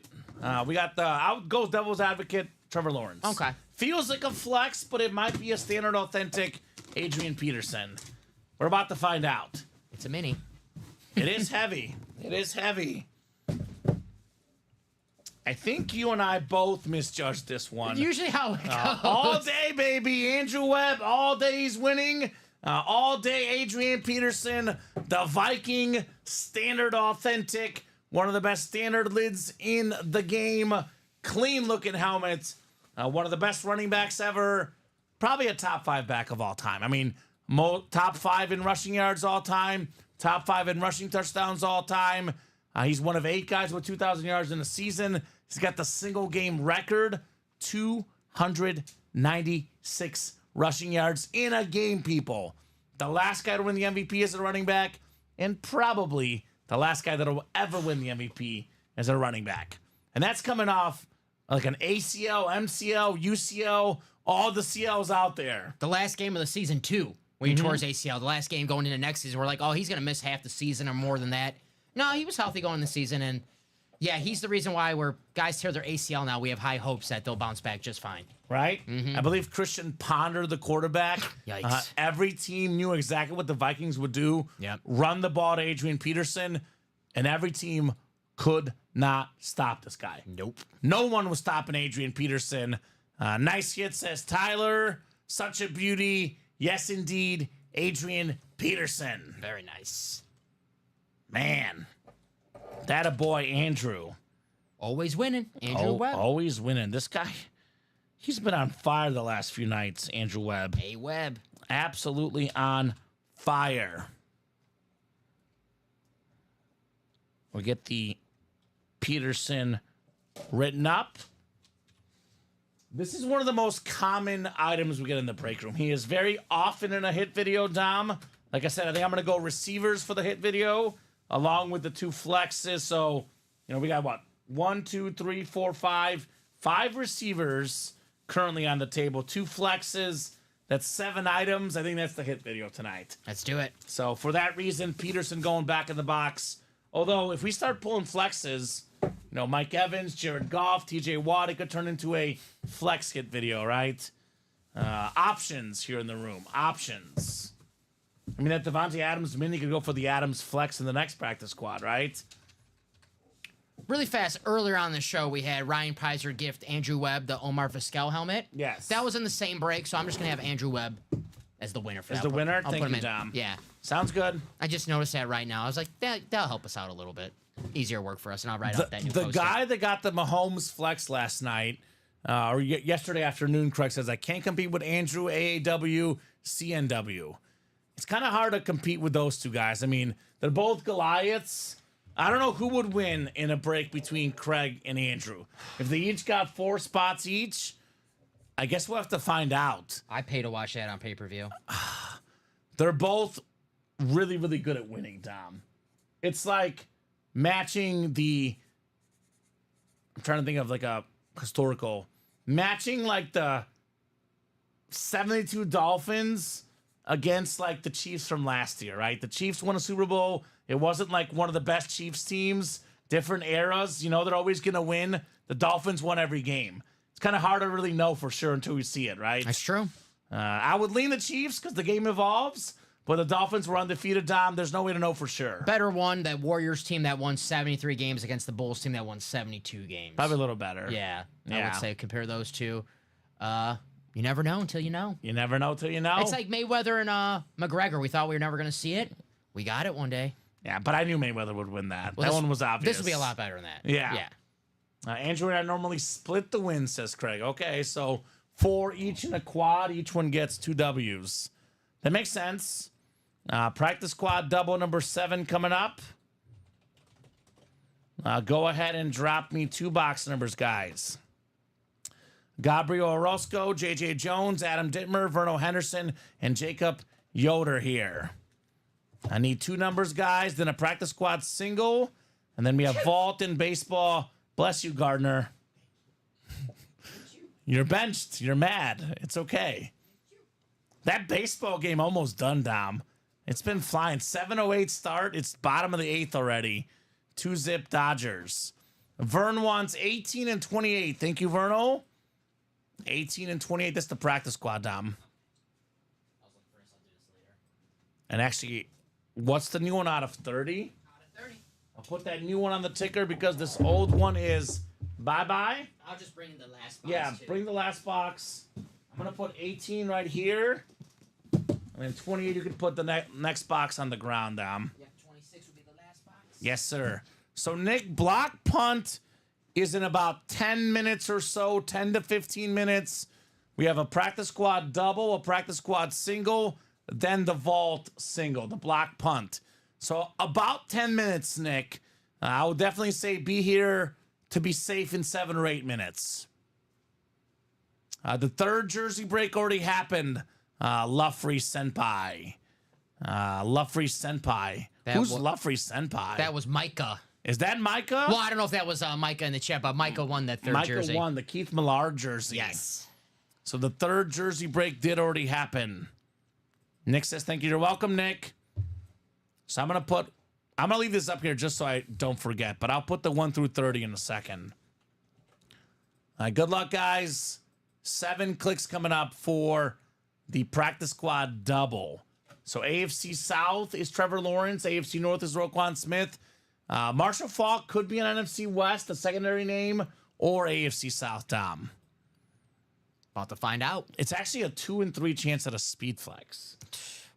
We got the out goes Devil's Advocate, Trevor Lawrence. Okay. Feels like a flex, but it might be a standard authentic Adrian Peterson. We're about to find out. It's a mini. It is heavy. It is heavy. I think you and I both misjudged this one. Usually how it goes. All day, baby. Andrew Webb, all day he's winning. All day, Adrian Peterson, the Viking standard authentic. One of the best standard lids in the game. Clean looking helmet. One of the best running backs ever. Probably a top 5 back of all time. I mean, top 5 in rushing yards all time. Top 5 in rushing touchdowns all time. He's one of 8 guys with 2,000 yards in a season. He's got the single game record, 296 rushing yards in a game, people. The last guy to win the MVP as a running back, and probably the last guy that will ever win the MVP as a running back. And that's coming off like an ACL, MCL, UCL, all the CLs out there. The last game of the season, too, when he tore his ACL. The last game going into next season, we're like, oh, he's going to miss half the season or more than that. No, he was healthy going the season, and yeah, he's the reason why guys tear their ACL now. We have high hopes that they'll bounce back just fine. Right? I believe Christian Ponder, the quarterback. Yikes. Every team knew exactly what the Vikings would do. Yep. Run the ball to Adrian Peterson, and every team could not stop this guy. Nope. No one was stopping Adrian Peterson. Nice hit, says Tyler. Such a beauty. Yes, indeed, Adrian Peterson. Very nice. Man, that a boy, Andrew. Always winning. Andrew Webb. Always winning. This guy, he's been on fire the last few nights, Andrew Webb. Hey, Webb. Absolutely on fire. We get the Peterson written up. This is one of the most common items we get in the break room. He is very often in a hit video, Dom. Like I said, I think I'm going to go receivers for the hit video, along with the 2 flexes. So, we got what? 1, 2, 3, 4, 5. 5 receivers currently on the table. 2 flexes. That's 7 items. I think that's the hit video tonight. Let's do it. So, for that reason, Peterson going back in the box. Although, if we start pulling flexes, Mike Evans, Jared Goff, TJ Watt, it could turn into a flex hit video, right? Options here in the room. Options. I mean, that Devontae Adams mini could go for the Adams flex in the next practice squad, right? Really fast, earlier on the show, we had Ryan Pizer gift Andrew Webb the Omar Vizquel helmet. Yes. That was in the same break, so I'm just going to have Andrew Webb as the winner for that. As the winner? I'll Thank put him you, in. Dom. Yeah. Sounds good. I just noticed that right now. I was like, that'll help us out a little bit. Easier work for us, and I'll write out that new The poster. guy that got the Mahomes flex last night, or yesterday afternoon, Craig says, I can't compete with Andrew, AAW, CNW. It's kind of hard to compete with those 2 guys. I mean, they're both Goliaths. I don't know who would win in a break between Craig and Andrew. If they each got 4 spots each, I guess we'll have to find out. I pay to watch that on pay-per-view. They're both really, really good at winning, Dom. It's like matching I'm trying to think of like a historical, matching like the 72 Dolphins against like the Chiefs from last year, right? The Chiefs won a Super Bowl. It wasn't like one of the best Chiefs teams, different eras. They're always going to win. The Dolphins won every game. It's kind of hard to really know for sure until we see it, right? That's true. I would lean the Chiefs because the game evolves, but the Dolphins were undefeated, Dom. There's no way to know for sure. Better one, that Warriors team that won 73 games against the Bulls team that won 72 games. Probably a little better. Yeah, I would say compare those 2. You never know until you know. You never know till you know. It's like Mayweather and McGregor. We thought we were never going to see it. We got it one day. Yeah, but I knew Mayweather would win that. Well, that one was obvious. This would be a lot better than that. Yeah. Andrew and I normally split the win, says Craig. Okay, so 4 each in a quad. Each one gets 2 Ws. That makes sense. Practice squad double number 7 coming up. Go ahead and drop me 2 box numbers, guys. Gabriel Orozco, J.J. Jones, Adam Dittmer, Verno Henderson, and Jacob Yoder here. I need 2 numbers, guys, then a practice squad single, and then we have vault in baseball. Bless you, Gardner. You're benched. You're mad. It's okay. That baseball game almost done, Dom. It's been flying. 7:08 start. It's bottom of the 8th already. 2-zip Dodgers. Vern wants 18 and 28. Thank you, Verno. 18 and 28. That's the practice squad, Dom. And actually, what's the new one out of 30? Out of 30. I'll put that new one on the ticker because this old one is bye-bye. I'll just bring in the last box. Yeah, too. bring the last box. I'm going to put 18 right here. And then 28, you can put the next box on the ground, Dom. Yep, 26 will be the last box. Yes, sir. So, Nick, block punt is in about 10 minutes or so, 10 to 15 minutes. We have a practice squad double, a practice squad single, then the vault single, the block punt. So about 10 minutes, Nick. I would definitely say be here to be safe in 7 or 8 minutes. The third jersey break already happened. Luffrey Senpai. Luffrey Senpai. Who's Luffrey Senpai? That was Micah. Is that Micah? Well, I don't know if that was Micah in the chat, but Micah won that third jersey. Micah won the Keith Millard jersey. Yes. So the third jersey break did already happen. Nick says, thank you. You're welcome, Nick. So I'm going to leave this up here just so I don't forget, but I'll put the 1 through 30 in a second. Good luck, guys. 7 clicks coming up for the practice squad double. So AFC South is Trevor Lawrence. AFC North is Roquan Smith. Marshall Faulk could be an NFC West, a secondary name, or AFC South, Dom. About to find out. It's actually a 2 and 3 chance at a speed flex.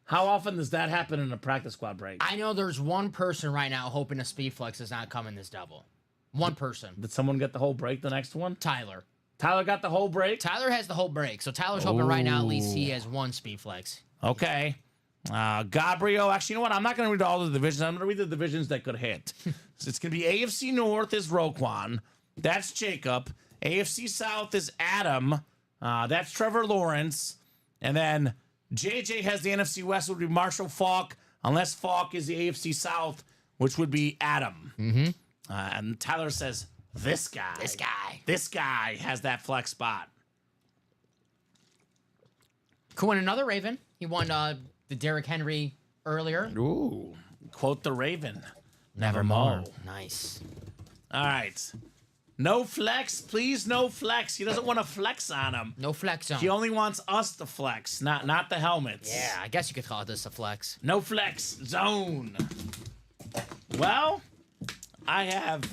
How often does that happen in a practice squad break? I know there's one person right now hoping a speed flex is not coming this double. One person. Did someone get the whole break, the next one? Tyler. Tyler got the whole break? Tyler has the whole break. So Tyler's hoping right now at least he has one speed flex. Okay. Gabriel, actually, you know what? I'm not going to read all the divisions. I'm going to read the divisions that could hit. So it's going to be AFC North is Roquan. That's Jacob. AFC South is Adam. That's Trevor Lawrence. And then JJ has the NFC West, would be Marshall Faulk, unless Faulk is the AFC South, which would be Adam. Mm-hmm. And Tyler says, this guy. This guy has that flex spot. Could win another Raven. He won the Derrick Henry earlier. Ooh. Quote the Raven. Nevermore. Nice. All right. No flex, please. No flex. He doesn't want to flex on him. No flex zone. He only wants us to flex, not the helmets. Yeah, I guess you could call this a flex. No flex zone. Well, I have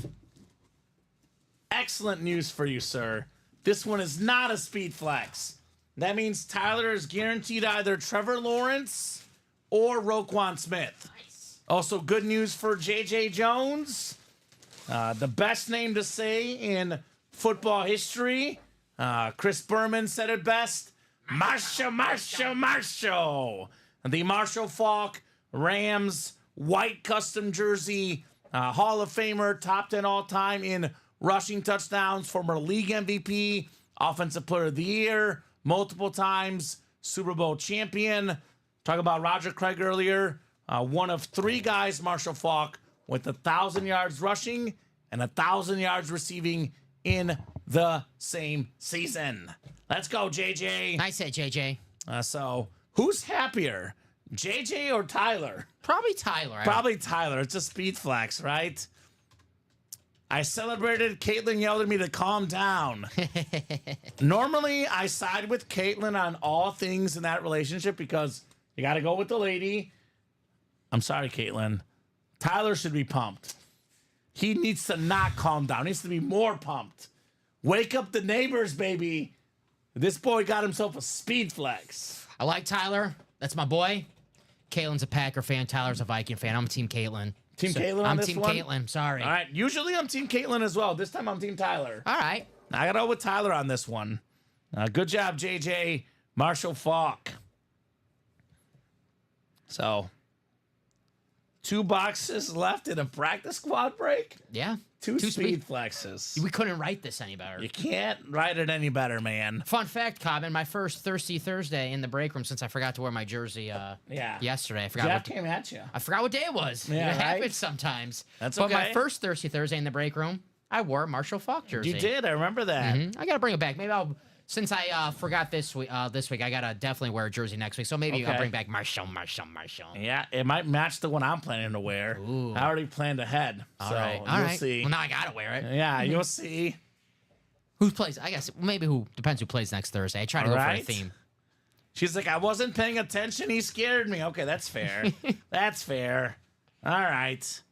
excellent news for you, sir. This one is not a speed flex. That means Tyler is guaranteed either Trevor Lawrence or Roquan Smith. Nice. Also, good news for JJ Jones. The best name to say in football history. Chris Berman said it best. Marshall. The Marshall Faulk Rams white custom jersey. Hall of Famer, top 10 all time in rushing touchdowns, former league MVP, offensive player of the year, multiple times Super Bowl champion. Talk about Roger Craig earlier. One of 3 guys, Marshall Faulk, with 1,000 yards rushing and 1,000 yards receiving in the same season. Let's go, JJ. Nice hit, JJ. So, who's happier, JJ or Tyler? Probably Tyler. Probably Tyler. It's a speed flex, right? I celebrated. Caitlin yelled at me to calm down. Normally, I side with Caitlin on all things in that relationship because you got to go with the lady. I'm sorry, Caitlin. Tyler should be pumped. He needs to not calm down. He needs to be more pumped. Wake up the neighbors, baby. This boy got himself a speed flex. I like Tyler. That's my boy. Caitlin's a Packer fan. Tyler's a Viking fan. I'm Team Caitlin. Team Caitlin on this one? I'm Team Caitlin. Sorry. All right. Usually I'm Team Caitlin as well. This time I'm Team Tyler. All right. I got to go with Tyler on this one. Good job, JJ. Marshall Faulk. So, 2 boxes left in a practice squad break. Yeah. Two speed flexes. We couldn't write this any better. You can't write it any better, man. Fun fact, Cobbin, my first Thirsty Thursday in the break room since I forgot to wear my jersey yesterday. I forgot Jeff came at you. I forgot what day it was. Yeah, it right? happens sometimes. That's but okay. my first Thirsty Thursday in the break room, I wore a Marshall Faulk jersey. You did. I remember that. I got to bring it back. Maybe I'll Since I forgot this week, I gotta definitely wear a jersey next week. So maybe I'll Okay. bring back Marshall. Yeah, it might match the one I'm planning to wear. Ooh. I already planned ahead. All so right, you'll see. Well, now I gotta wear it. Yeah, you'll see. Who plays? I guess maybe who depends who plays next Thursday. I try to go for a Alright. theme. She's like, I wasn't paying attention. He scared me. Okay, that's fair. That's fair. All right.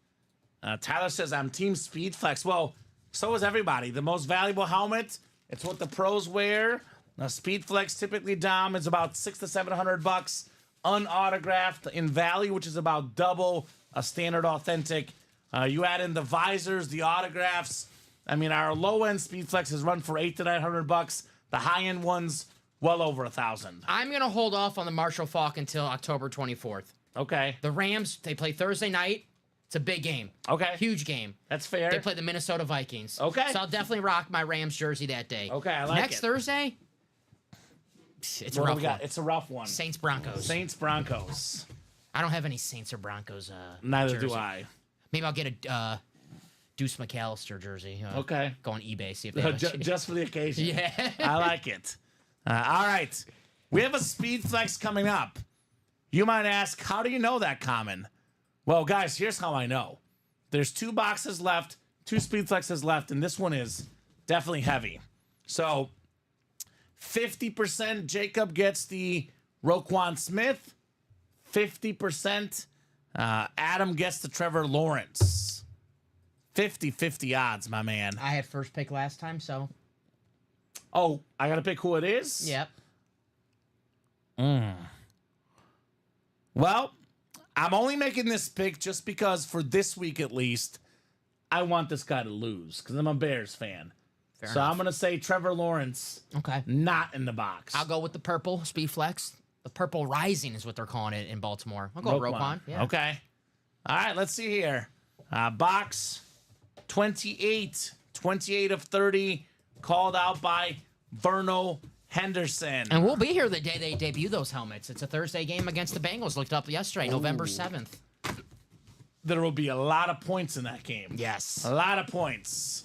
Tyler says, I'm Team Speed Flex. Well, so is everybody. The most valuable helmet, it's what the pros wear. Now, Speed Flex typically, Dom, is about $600 to $700 unautographed in value, which is about double a standard authentic. You add in the visors, the autographs. I mean, our low-end Speed Flexes run for $800 to $900. The high-end ones, well over $1,000. I'm gonna hold off on the Marshall Faulk until October 24th. Okay. The Rams, they play Thursday night. It's a big game. Okay. Huge game. That's fair. They play the Minnesota Vikings. Okay. So I'll definitely rock my Rams jersey that day. Okay, I like Next it. Thursday, it's a What do rough we got? one. It's a rough one. Saints Broncos. Saints Broncos. I don't have any Saints or Broncos. Neither jersey. do I. Maybe I'll get a Deuce McAllister jersey. Okay. Go on eBay, see if they have a Just for the occasion. Yeah. I like it. All right. We have a Speed Flex coming up. You might ask, how do you know that, Kamen? Well, guys, here's how I know. There's 2 boxes left, 2 Speed Flexes left, and this one is definitely heavy. So 50% Jacob gets the Roquan Smith. 50% Adam gets the Trevor Lawrence. 50-50 odds, my man. I had first pick last time, so Oh, I got to pick who it is? yep. Well, I'm only making this pick just because for this week at least, I want this guy to lose because I'm a Bears fan. Fair So enough. I'm going to say Trevor Lawrence, Okay. not in the box. I'll go with the purple Speed Flex. The purple rising is what they're calling it in Baltimore. I'll go Roquan. Yeah. Okay. All right, let's see here. Box 28. 28 of 30 called out by Verno Henderson. And we'll be here the day they debut those helmets. It's a Thursday game against the Bengals. Looked up yesterday, November 7th. There will be a lot of points in that game. Yes. A lot of points.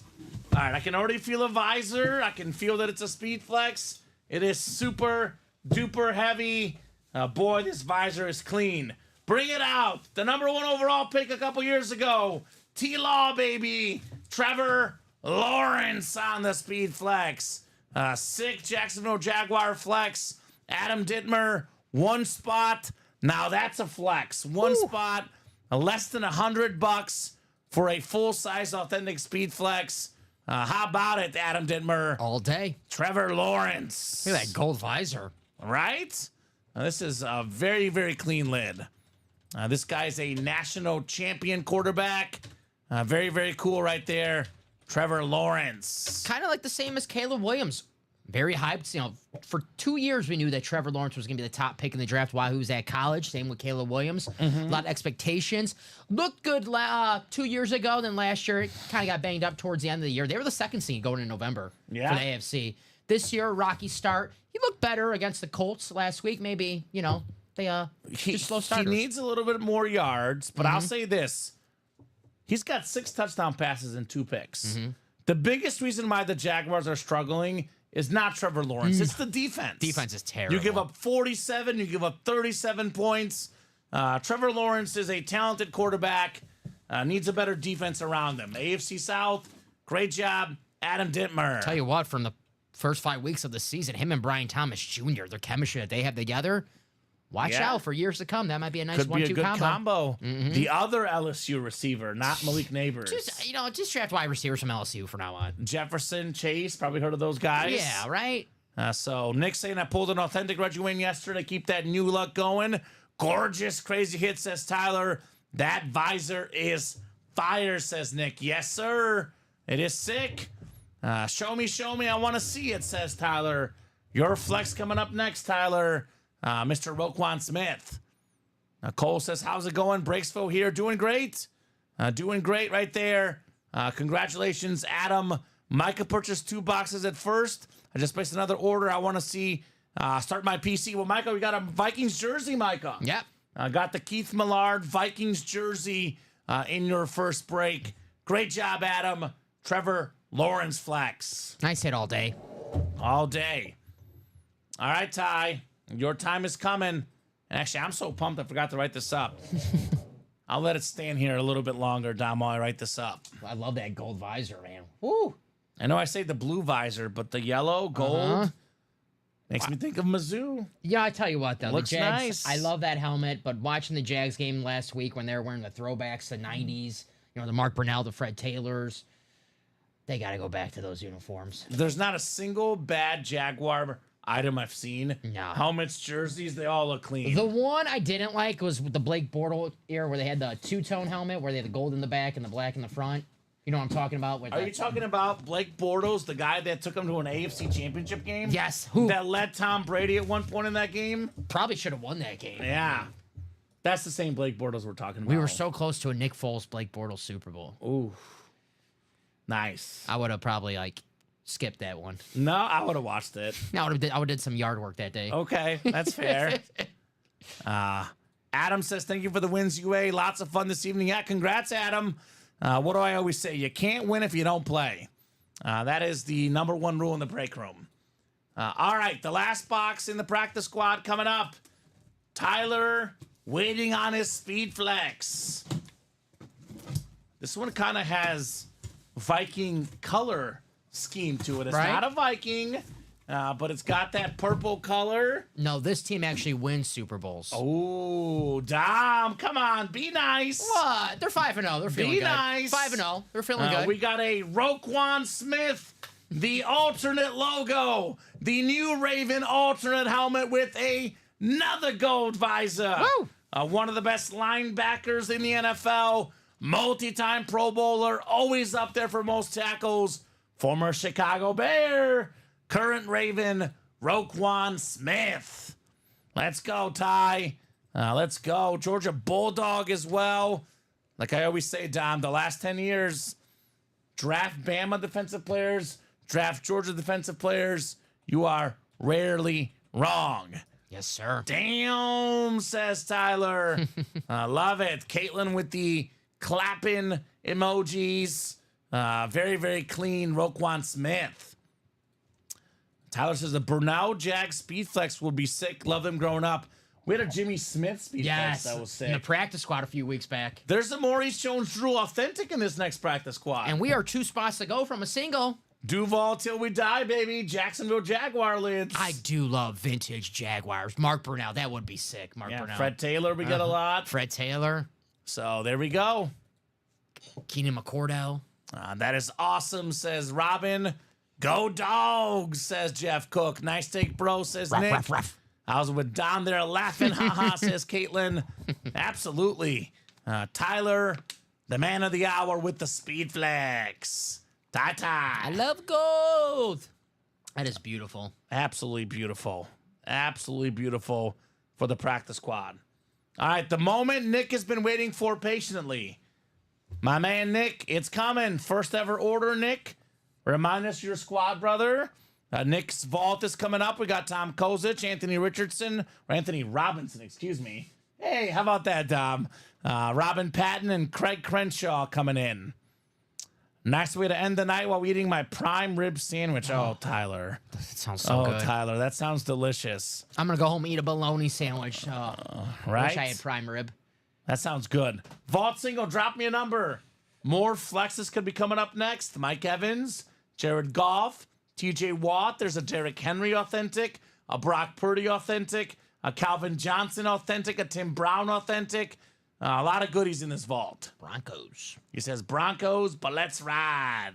All right, I can already feel a visor. I can feel that it's a Speed Flex. It is super duper heavy. Boy, this visor is clean. Bring it out. The number 1 overall pick a couple years ago. T-Law, baby. Trevor Lawrence on the Speed Flex. Sick Jacksonville Jaguar Flex. Adam Dittmer, 1 spot. Now that's a flex. 1 spot. Less than $100 for a full-size authentic Speed Flex. How about it, Adam Dittmer? All day. Trevor Lawrence. Look at that gold visor. Right? This is a very, very clean lid. This guy's a national champion quarterback. Very, very cool right there. Trevor Lawrence. Kind of like the same as Caleb Williams. Very hyped. You know, for 2 years we knew that Trevor Lawrence was going to be the top pick in the draft while he was at college. Same with Caleb Williams. A lot of expectations. Looked good 2 years ago. Then last year, it kind of got banged up towards the end of the year. They were the 2nd seed going in November for the AFC. This year, rocky start. He looked better against the Colts last week. Maybe, you know, they just slow starters. He needs a little bit more yards, but I'll say this. He's got 6 touchdown passes and 2 picks. The biggest reason why the Jaguars are struggling is not Trevor Lawrence. It's the defense. Defense is terrible. You give up 47, you give up 37 points. Trevor Lawrence is a talented quarterback, needs a better defense around him. AFC South, great job, Adam Dittmer. Tell you what, from the first 5 weeks of the season, him and Brian Thomas Jr., their chemistry that they have together, watch Yeah. out for years to come. That might be a nice Could be a 1-2 good combo. combo. The other LSU receiver, not Malik Neighbors. Just draft wide receivers from LSU from now on. Jefferson, Chase, probably heard of those guys. Yeah, right? So Nick saying I pulled an authentic Reggie Wayne yesterday. Keep that new luck going. Gorgeous, crazy hit, says Tyler. That visor is fire, says Nick. Yes, sir. It is sick. Show me. I want to see it, says Tyler. Your flex coming up next, Tyler. Mr. Roquan Smith. Cole says, how's it going? Breaksville here. Doing great. Doing great right there. Congratulations, Adam. Micah purchased 2 boxes at first. I just placed another order. I want to see start my PC. Well, Micah, we got a Vikings jersey, Micah. Yep. Got the Keith Millard Vikings jersey in your first break. Great job, Adam. Trevor Lawrence flex. Nice hit all day. All day. All right, Ty. Your time is coming. And actually, I'm so pumped I forgot to write this up. I'll let it stand here a little bit longer, Dom, while I write this up. I love that gold visor, man. Woo! I know I say the blue visor, but the yellow, gold, makes me think of Mizzou. Yeah, I tell you what, though. Looks the Jags, nice. I love that helmet, but watching the Jags game last week when they were wearing the throwbacks, the 90s, the Mark Brunell, the Fred Taylors, they got to go back to those uniforms. There's not a single bad Jaguar item I've seen. No. Helmets, jerseys, they all look clean. The one I didn't like was with the Blake Bortles era where they had the two-tone helmet where they had the gold in the back and the black in the front. You know what I'm talking about? Are you talking about Blake Bortles, the guy that took him to an AFC championship game? Yes. Who That led Tom Brady at one point in that game? probably should have won that game. Yeah. That's the same Blake Bortles we're talking about. We were so close to a Nick Foles, Blake Bortles Super Bowl. Ooh. Nice. I would have probably skipped that one. No, I would have watched it. I would have did some yard work that day. Okay, that's fair. Adam says, thank you for the wins, UA. Lots of fun this evening. Yeah, congrats, Adam. What do I always say? You can't win if you don't play. That is the number one rule in the break room. All right, the last box in the practice squad coming up. Tyler waiting on his speed flex. This one kind of has Viking color scheme to it. It's Right? not a Viking, but it's got that purple color. No, this team actually wins Super Bowls. Oh, Dom, come on, be nice. What? They're 5-0. They're feeling Be good. nice. 5-0. They're feeling good. We got a Roquan Smith, the alternate logo, the new Raven alternate helmet with another gold visor. Woo! One of the best linebackers in the NFL, multi-time Pro Bowler, always up there for most tackles. Former Chicago Bear, current Raven, Roquan Smith. Let's go, Ty. Let's go. Georgia Bulldog as well. Like I always say, Dom, the last 10 years, draft Bama defensive players, draft Georgia defensive players. You are rarely wrong. Yes, sir. Damn, says Tyler. I love it. Caitlin with the clapping emojis. Very, very clean Roquan Smith. Tyler says the Brunel Jag Speed Flex will be sick. Love them growing up. We had a Jimmy Smith Speed Yes. Flex that was In the sick. practice squad a few weeks back. There's a Maurice Jones-Drew authentic in this next practice squad. And we are 2 spots to go from a single. Duval till we die, baby. Jacksonville Jaguar lids. I do love vintage Jaguars. Mark Brunell, that would be sick. Mark Yeah, Brunell. Fred Taylor, we get a lot. Fred Taylor. So there we go. Keenan McCordell. That is awesome, says Robin. Go Dogs, says Jeff Cook. Nice take, bro, says Ruff, Nick. ruff, ruff. I was with Don there laughing, haha, says Caitlin. Absolutely. Tyler, the man of the hour with the speed flex. I Ty. love gold. That is beautiful. Absolutely beautiful. Absolutely beautiful for the practice squad. All right, the moment Nick has been waiting for patiently. My man Nick, it's coming. First ever order, Nick. Remind us your squad, brother. Nick's vault is coming up. We got Tom Kozich, Anthony Robinson, excuse me. Hey, how about that, Dom? Robin Patton and Craig Crenshaw coming in. Nice way to end the night while eating my prime rib sandwich. Oh, Tyler. That sounds so good. Tyler, that sounds delicious. I'm going to go home and eat a bologna sandwich. Right? Wish I had prime rib. That sounds good. Vault single, drop me a number. More flexes could be coming up next. Mike Evans, Jared Goff, TJ Watt. There's a Derrick Henry authentic, a Brock Purdy authentic, a Calvin Johnson authentic, a Tim Brown authentic. A lot of goodies in this vault. Broncos. He says Broncos, but let's ride.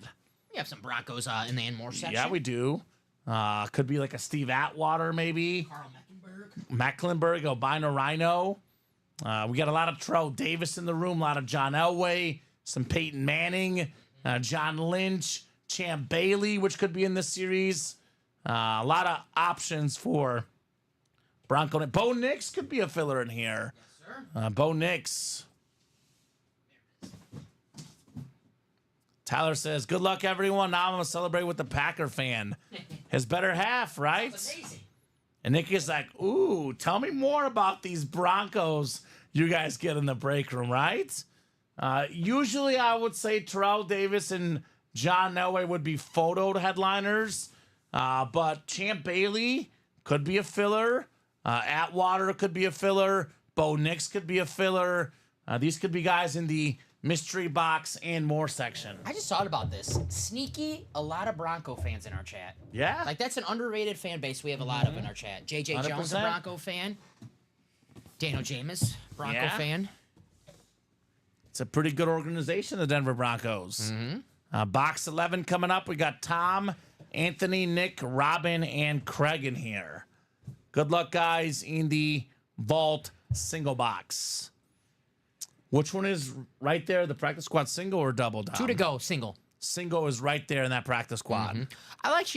We have some Broncos in the Anmore section. Yeah, we do. Could be like a Steve Atwater, maybe. Carl Mecklenburg, Albino Rhino. We got a lot of Terrell Davis in the room, a lot of John Elway, some Peyton Manning, John Lynch, Champ Bailey, which could be in this series. A lot of options for Bronco. Bo Nix could be a filler in here. Yes, sir. Bo Nix. Tyler says, good luck, everyone. Now I'm going to celebrate with the Packer fan. His better half, right? Amazing. And Nick is like, ooh, tell me more about these Broncos you guys get in the break room, right? Usually I would say Terrell Davis and John Elway would be photoed headliners. But Champ Bailey could be a filler. Atwater could be a filler. Bo Nix could be a filler. These could be guys in the mystery box and more section. I just thought about this. Sneaky, a lot of Bronco fans in our chat. Yeah. Like, that's an underrated fan base we have a lot of in our chat. JJ Jones, a 100%. Bronco fan. Daniel Jameis, Bronco Yeah. fan. It's a pretty good organization, the Denver Broncos. Box 11 coming up. We got Tom, Anthony, Nick, Robin, and Craig in here. Good luck, guys, in the vault single box. Which one is right there? The practice squad single or double, Dom? 2 to go, single. Single is right there in that practice squad. I like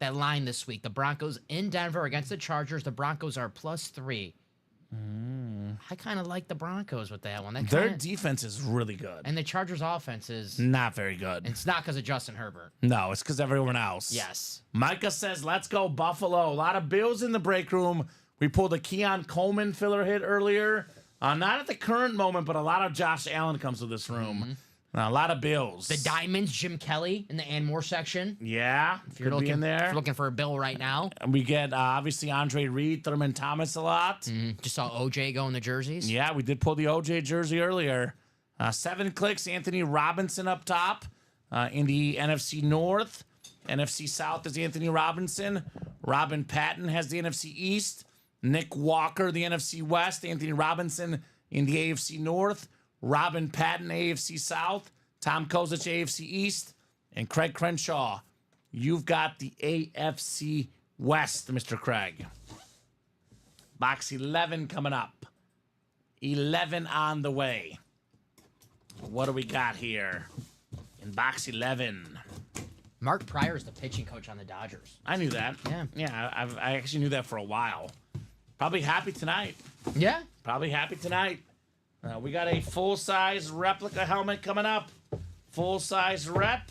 that line this week. The Broncos in Denver against the Chargers. The Broncos are +3. I kind of like the Broncos with that one. Their defense is really good. And the Chargers offense is... Not very good. It's not because of Justin Herbert. No, it's because everyone else. Yes. Micah says, let's go Buffalo. A lot of Bills in the break room. We pulled a Keon Coleman filler hit earlier. Not at the current moment, but a lot of Josh Allen comes to this room. A lot of Bills. The Diamonds, Jim Kelly in the and more section. Yeah, If you're could be looking, in there. if you're looking for a bill right now. And we get, obviously, Andre Reed, Thurman Thomas a lot. Just saw OJ go in the jerseys. Yeah, we did pull the OJ jersey earlier. 7 clicks, Anthony Robinson up top in the NFC North. NFC South is Anthony Robinson. Robin Patton has the NFC East. Nick Walker, the NFC West. Anthony Robinson in the AFC North. Robin Patton, AFC South. Tom Kozich, AFC East. And Craig Crenshaw, you've got the AFC West, Mr. Craig. Box 11 coming up. 11 on the way. What do we got here in box 11? Mark Pryor is the pitching coach on the Dodgers. I knew that. Yeah. Yeah, I actually knew that for a while. Probably happy tonight. Yeah. Probably happy tonight. We got a full-size replica helmet coming up. Full-size rep.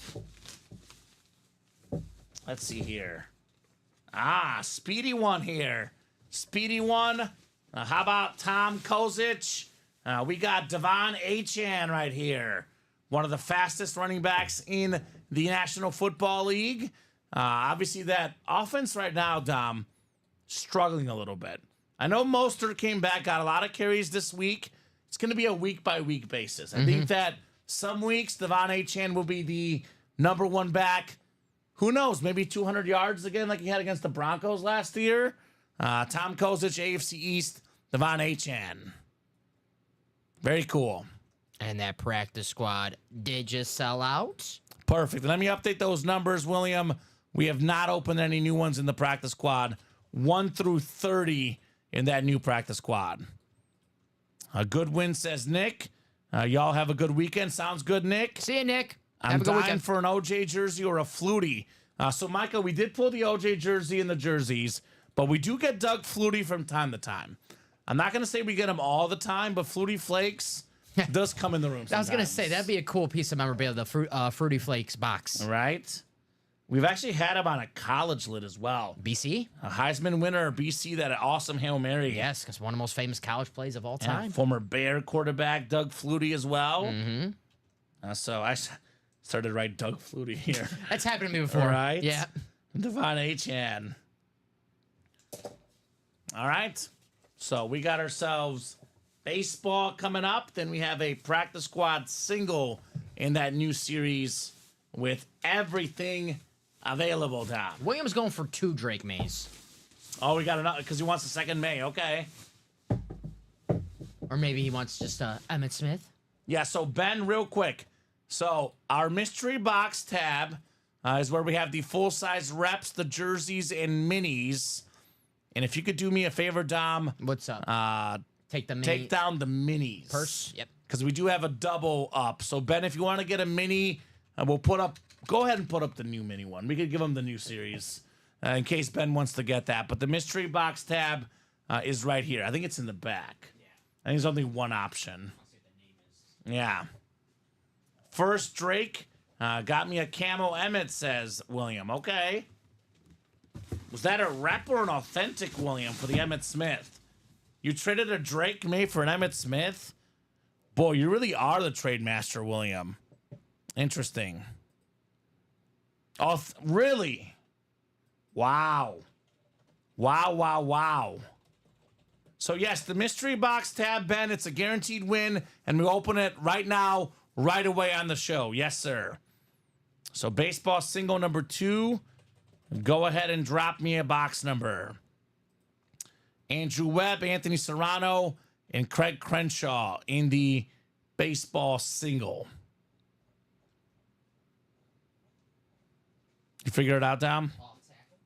Let's see here. Speedy one here. Speedy one. How about Tom Kozich? We got Devon Achane right here. One of the fastest running backs in the National Football League. Obviously, that offense right now, Dom, struggling a little bit. I know Mostert came back, got a lot of carries this week. It's going to be a week-by-week basis. I think that some weeks, Devon Achane will be the number one back. Who knows? Maybe 200 yards again like he had against the Broncos last year. Tom Kozich, AFC East, Devon Achane. Very cool. And that practice squad did just sell out. Perfect. Let me update those numbers, William. We have not opened any new ones in the practice squad. 1 through 30 in that new practice squad. A good win, says Nick. Y'all have a good weekend. Sounds good, Nick. See you, Nick. I'm Have a good dying weekend. for an OJ jersey or a Flutie. So, Micah, we did pull the OJ jersey in the jerseys, but we do get Doug Flutie from time to time. I'm not going to say we get him all the time, but Flutie Flakes does come in the room sometimes. I was going to say, that'd be a cool piece of memorabilia, the Fruity Flakes box. Right? We've actually had him on a college lid as well. BC? A Heisman winner, BC, that awesome Hail Mary. Yes, because one of the most famous college plays of all Yeah, time. former Bear quarterback Doug Flutie as well. So I started to write Doug Flutie here. That's happened to me before. All right. Yeah. Devon Achane. All right. So we got ourselves baseball coming up. Then we have a practice squad single in that new series with everything available, Dom. William's going for 2 Drake Mays. Oh, we got another because he wants the second May. Okay. Or maybe he wants just Emmett Smith. Yeah, so Ben, real quick. So our mystery box tab is where we have the full-size reps, the jerseys, and minis. And if you could do me a favor, Dom. What's up? Take the mini Take down the minis. purse. Yep. Because we do have a double up. So, Ben, if you want to get a mini, we'll put up... Go ahead and put up the new mini one. We could give him the new series in case Ben wants to get that. But the mystery box tab is right here. I think it's in the back. Yeah. I think there's only one option. I'll see what the name is. Yeah. First Drake got me a camo Emmett, says William. Okay. Was that a rep or an authentic, William, for the Emmett Smith? You traded a Drake May for an Emmett Smith? Boy, you really are the trade master, William. Interesting. Oh, really? Wow. Wow, wow, wow. So, yes, the mystery box tab, Ben, it's a guaranteed win, and we open it right now, right away on the show. Yes, sir. So, baseball single number 2. Go ahead and drop me a box number. Andrew Webb, Anthony Serrano, and Craig Crenshaw in the baseball single. You figure it out, Dom?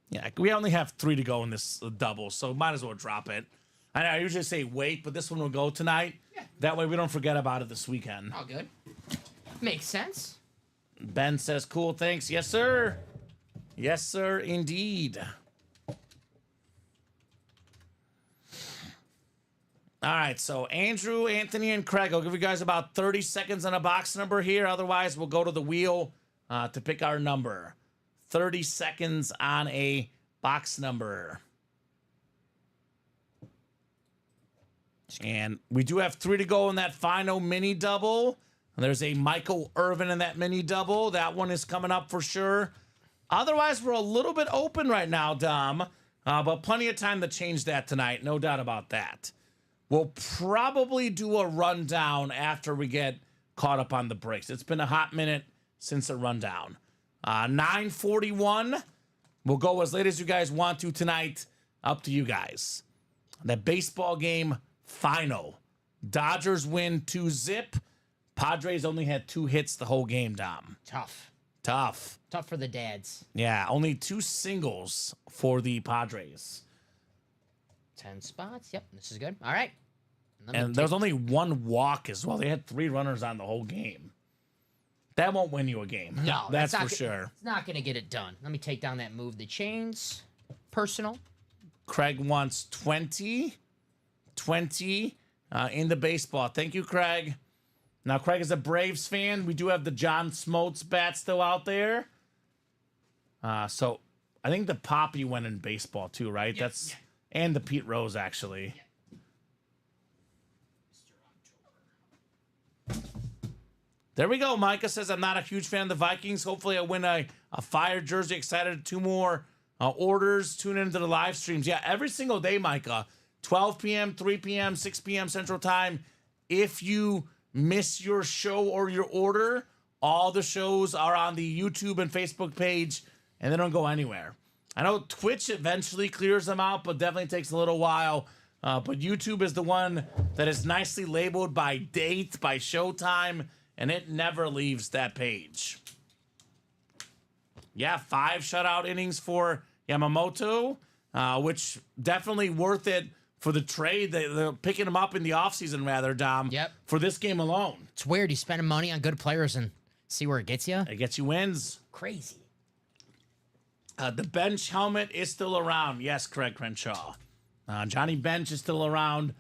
Yeah, we only have 3 to go in this double, so might as well drop it. I usually say wait, but this one will go tonight. Yeah. That way we don't forget about it this weekend. All good. Makes sense. Ben says, cool, thanks. Yes, sir. Yes, sir, indeed. All right, so Andrew, Anthony, and Craig, I'll give you guys about 30 seconds on a box number here. Otherwise, we'll go to the wheel to pick our number. 30 seconds on a box number. And we do have 3 to go in that final mini double. There's a Michael Irvin in that mini double. That one is coming up for sure. Otherwise, we're a little bit open right now, Dom. But plenty of time to change that tonight. No doubt about that. We'll probably do a rundown after we get caught up on the breaks. It's been a hot minute since a rundown. 9:41. We'll go as late as you guys want to tonight. Up to you guys. That baseball game final. Dodgers win 2-0. Padres only had 2 hits the whole game, Dom. Tough for the dads. Yeah, only 2 singles for the Padres. 10 spots. Yep, this is good. All right. And there was only 1 walk as well. They had 3 runners on the whole game. That won't win you a game. No, that's for sure. It's not going to get it done. Let me take down that move the chains. Personal. Craig wants 20. 20 in the baseball. Thank you, Craig. Now, Craig is a Braves fan. We do have the John Smoltz bat still out there. So I think the Poppy went in baseball too, right? Yeah, That's and the Pete Rose, actually. Yeah. There we go. Micah says, I'm not a huge fan of the Vikings. Hopefully I win a Fire jersey. Excited. 2 more orders. Tune into the live streams. Yeah, every single day, Micah. 12 p.m., 3 p.m., 6 p.m. Central Time. If you miss your show or your order, all the shows are on the YouTube and Facebook page, and they don't go anywhere. I know Twitch eventually clears them out, but definitely takes a little while. But YouTube is the one that is nicely labeled by date, by showtime, and it never leaves that page. Yeah, 5 shutout innings for Yamamoto, which definitely worth it for the trade. They're picking him up in the offseason, rather, Dom. Yep. For this game alone. It's weird. You spending money on good players and see where it gets you. It gets you wins. Crazy. The bench helmet is still around. Yes, Craig Crenshaw. Johnny Bench is still around.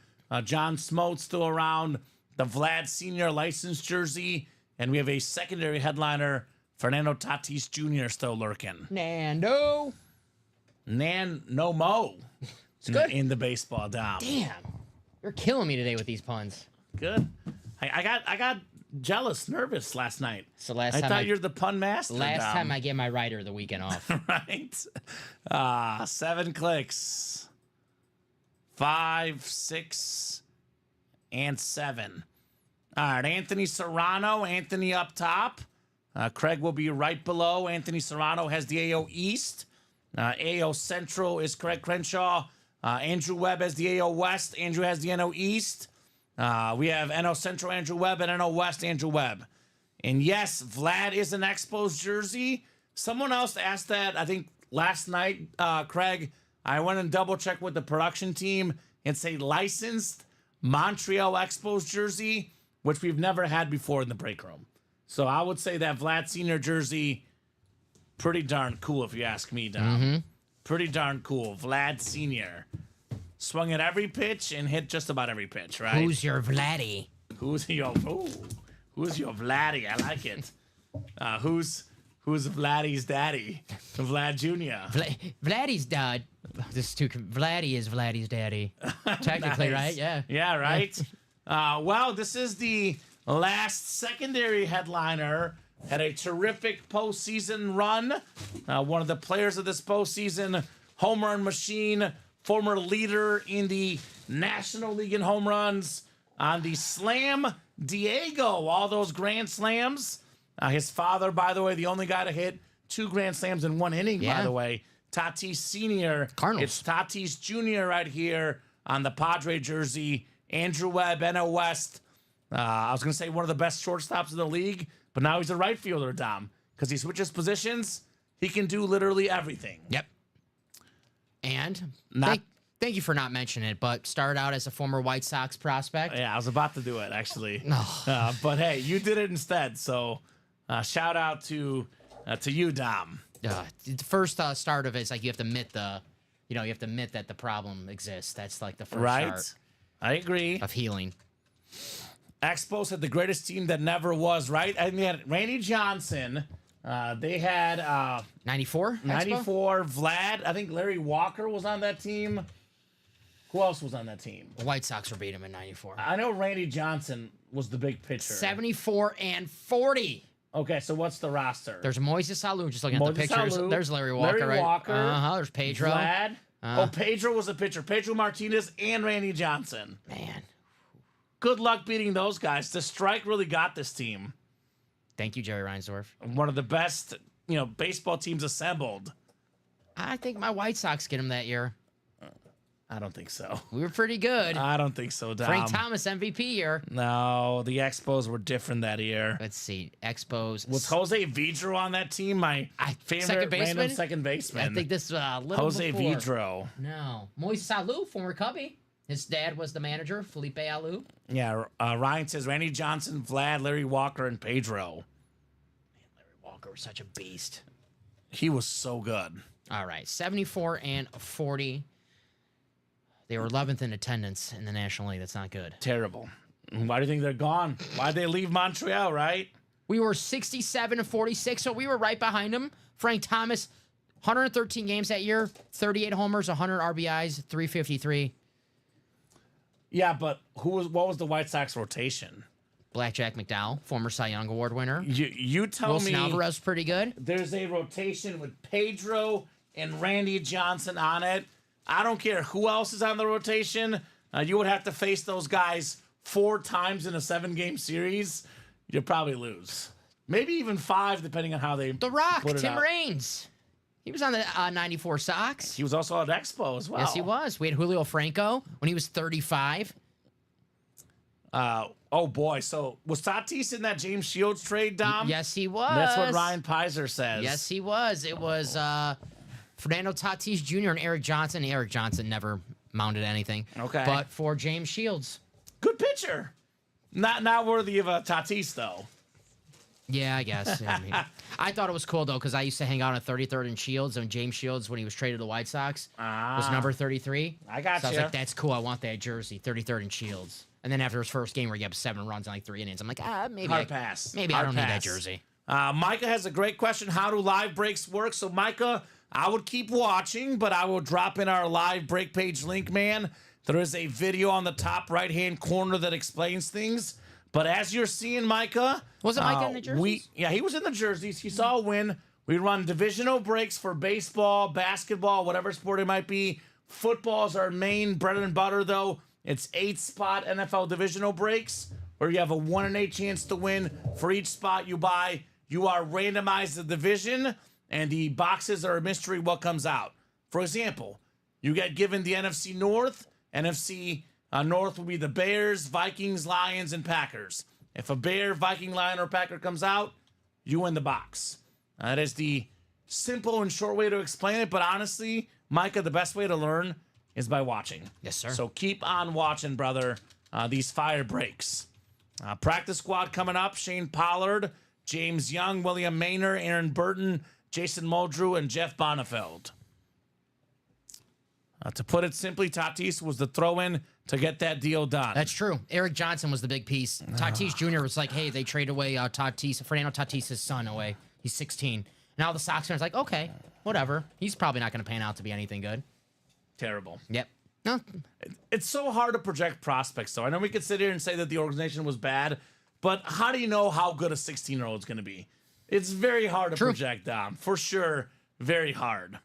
John Smote's still around. The Vlad Sr. license jersey. And we have a secondary headliner, Fernando Tatis Jr. still lurking. Nando. No Mo. It's good. In the baseball, Dom. Damn. You're killing me today with these puns. Good. I got jealous, nervous last night. So last I time thought you're the pun master. Last Dom. time I get my writer the weekend off. Right. 7 clicks. 5, 6, and 7. All right, Anthony Serrano. Anthony up top. Craig will be right below. Anthony Serrano has the AO East. AO Central is Craig Crenshaw. Andrew Webb has the AO West. Andrew has the NO East. We have NO Central Andrew Webb and NO West Andrew Webb. And yes, Vlad is an Expos jersey. Someone else asked that, I think, last night, Craig. I went and double-checked with the production team. It's a licensed Montreal Expos jersey, which we've never had before in the break room. So I would say that Vlad Sr. jersey, pretty darn cool if you ask me, Dom. Mm-hmm. Pretty darn cool. Vlad Sr. Swung at every pitch and hit just about every pitch, right? Who's your Vladdy? Who's your Vladdy? I like it. Who's Vladdy's daddy? Vlad Jr. Vladdy's dad. Vladdy is Vladdy's daddy. Technically, Nice. Right? Yeah. Yeah, right? Well, this is the last secondary headliner. Had a terrific postseason run. One of the players of this postseason home run machine, former leader in the National League in home runs, on the Slam Diego, all those grand slams. His father, by the way, the only guy to hit 2 grand slams in 1 inning, by the way. Tatis Sr. Cardinals. It's Tatis Jr. right here on the Padre jersey. Andrew Webb, NL West. I was going to say one of the best shortstops in the league, but now he's a right fielder, Dom, because he switches positions. He can do literally everything. Yep. And Not- thank you for not mentioning it, but started out as a former White Sox prospect. Yeah, I was about to do it, actually. No. But hey, you did it instead. So shout out to you, Dom. The first start of it is like you have to admit that the problem exists. That's like the first start I agree. of healing. Expos had the greatest team that never was, right? And they had Randy Johnson. They had 94? 94 Vlad. I think Larry Walker was on that team. Who else was on that team? The White Sox were beat him in 94. I know Randy Johnson was the big pitcher. 74 and 40. Okay, so what's the roster? There's Moises Alou, just looking at the Moises pictures. Alou, There's Larry Walker, Larry right? Walker, There's Pedro. Vlad. Pedro was a pitcher. Pedro Martinez and Randy Johnson. Man, Good luck beating those guys. The strike really got this team. thank you, Jerry Reinsdorf. One of the best, baseball teams assembled. I think my White Sox get him that year. I don't think so. We were pretty good. I don't think so, Dom. Frank Thomas MVP year. No, the Expos were different that year. Let's see. Expos. Was Jose Vidro on that team? My favorite second baseman? random second baseman. I think this was a little Jose before. Vidro. No. Moises Alou, former Cubby. His dad was the manager, Felipe Alou. Yeah, Ryan says Randy Johnson, Vlad, Larry Walker, and Pedro. Larry Walker was such a beast. He was so good. All right. 74 and 40. They were 11th in attendance in the National League. That's not good. Terrible. Why do you think they're gone? Why'd they leave Montreal, right? We were 67 and 46, so we were right behind him. Frank Thomas, 113 games that year, 38 homers, 100 RBIs, 353. Yeah, but what was the White Sox rotation? Blackjack McDowell, former Cy Young Award winner. You tell Wilson me Alvarez, pretty good. there's a rotation with Pedro and Randy Johnson on it. I don't care who else is on the rotation. You would have to face those guys 4 times in a 7-game series. You'd probably lose. Maybe even 5, depending on how they The Rock, put it Tim out. Raines. He was on the 94 Sox. He was also at Expo as well. Yes, he was. We had Julio Franco when he was 35. Oh, boy. So was Tatis in that James Shields trade, Dom? Yes, he was. That's what Ryan Pizer says. Yes, he was. It was Fernando Tatis Jr. and Eric Johnson. Eric Johnson never mounted anything. Okay. But for James Shields. Good pitcher. Not worthy of a Tatis, though. Yeah, I guess. I mean, I thought it was cool, though, because I used to hang out at 33rd and Shields, and James Shields, when he was traded to the White Sox, was number 33. I got So I was you. like, that's cool. I want that jersey, 33rd and Shields. And then after his first game where he got 7 runs in like 3 innings, I'm like, maybe Hard pass. Maybe I Hard don't need that pass. jersey. Micah has a great question. How do live breaks work? So, Micah, I would keep watching, but I will drop in our live break page link, man. There is a video on the top right-hand corner that explains things. But as you're seeing, Micah... Wasn't Micah in the jerseys? He was in the jerseys. He saw a win. We run divisional breaks for baseball, basketball, whatever sport it might be. Football is our main bread and butter, though. It's 8-spot NFL divisional breaks where you have a 1 in 8 chance to win. For each spot you buy, you are randomized the division, and the boxes are a mystery what comes out. For example, you get given the NFC North. NFC North will be the Bears, Vikings, Lions, and Packers. If a Bear, Viking, Lion, or Packer comes out, you win the box. That is the simple and short way to explain it, but honestly, Micah, the best way to learn is by watching. Yes, sir. So keep on watching, brother, these fire breaks. Practice squad coming up, Shane Pollard, James Young, William Maynard, Aaron Burton, Jason Muldrew, and Jeff Bonnefeld. To put it simply, Tatis was the throw-in to get that deal done. That's true. Eric Johnson was the big piece. Tatis Jr. was like, hey, they trade away Fernando Tatis' son away. He's 16. Now the Sox fans are like, okay, whatever. He's probably not going to pan out to be anything good. Terrible. Yep. No. It's so hard to project prospects, though. I know we could sit here and say that the organization was bad, but how do you know how good a 16-year-old is going to be? It's very hard to project, Dom. For sure, very hard.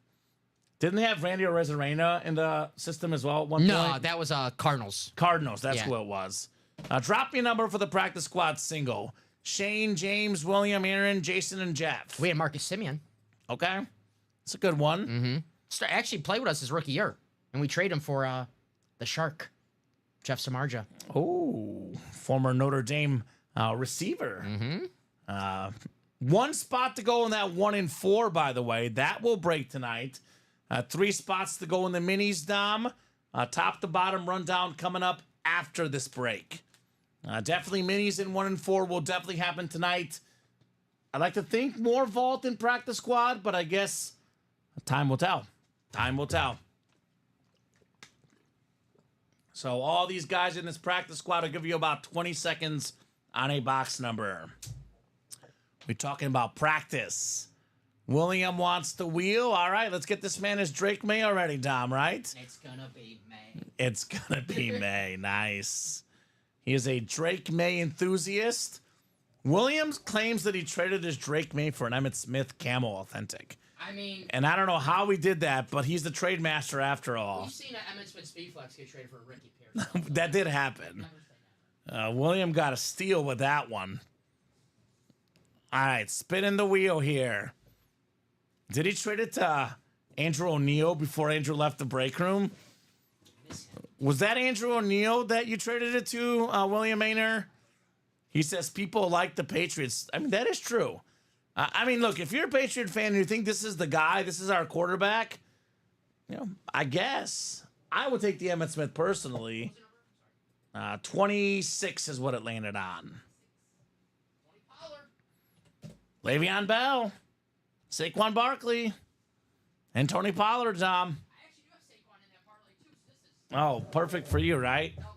Didn't they have Randy Arozarena in the system as well at one No, point? that was Cardinals. Cardinals, that's Yeah. who it was. Drop me a number for the practice squad single. Shane, James, William, Aaron, Jason, and Jeff. We had Marcus Simeon. Okay. It's a good one. Actually played with us his rookie year, and we trade him for the Shark, Jeff Samardzija. Oh, former Notre Dame receiver. One spot to go in that 1 and 4, by the way. That will break tonight. 3 spots to go in the minis, Dom. Top to bottom rundown coming up after this break. Definitely minis in 1 and 4 will definitely happen tonight. I'd like to think more vault in practice squad, but I guess time will tell. Time will tell. So all these guys in this practice squad will give you about 20 seconds on a box number. We're talking about practice. William wants the wheel. All right, let's get this man his Drake May already, Dom, right? It's gonna be May. It's gonna be May. Nice. He is a Drake May enthusiast. Williams claims that he traded his Drake May for an Emmitt Smith Camel Authentic. I mean, And I don't know how he did that, but he's the trade master after all. you've seen Emmitt Smith Speedflex get traded for a Ricky Pierce. That did happen. William got a steal with that one. All right, spinning the wheel here. Did he trade it to Andrew O'Neal before Andrew left the break room? Was that Andrew O'Neal that you traded it to, William Maynor? He says people like the Patriots. I mean, that is true. I mean, look, if you're a Patriot fan and you think this is the guy, this is our quarterback, you know, I guess I would take the Emmitt Smith personally. 26 is what it landed on. Le'Veon Bell, Saquon Barkley, and Tony Pollard, Dom. I actually do have Saquon in that parlay too. So this is Oh, perfect for you, right? double trouble.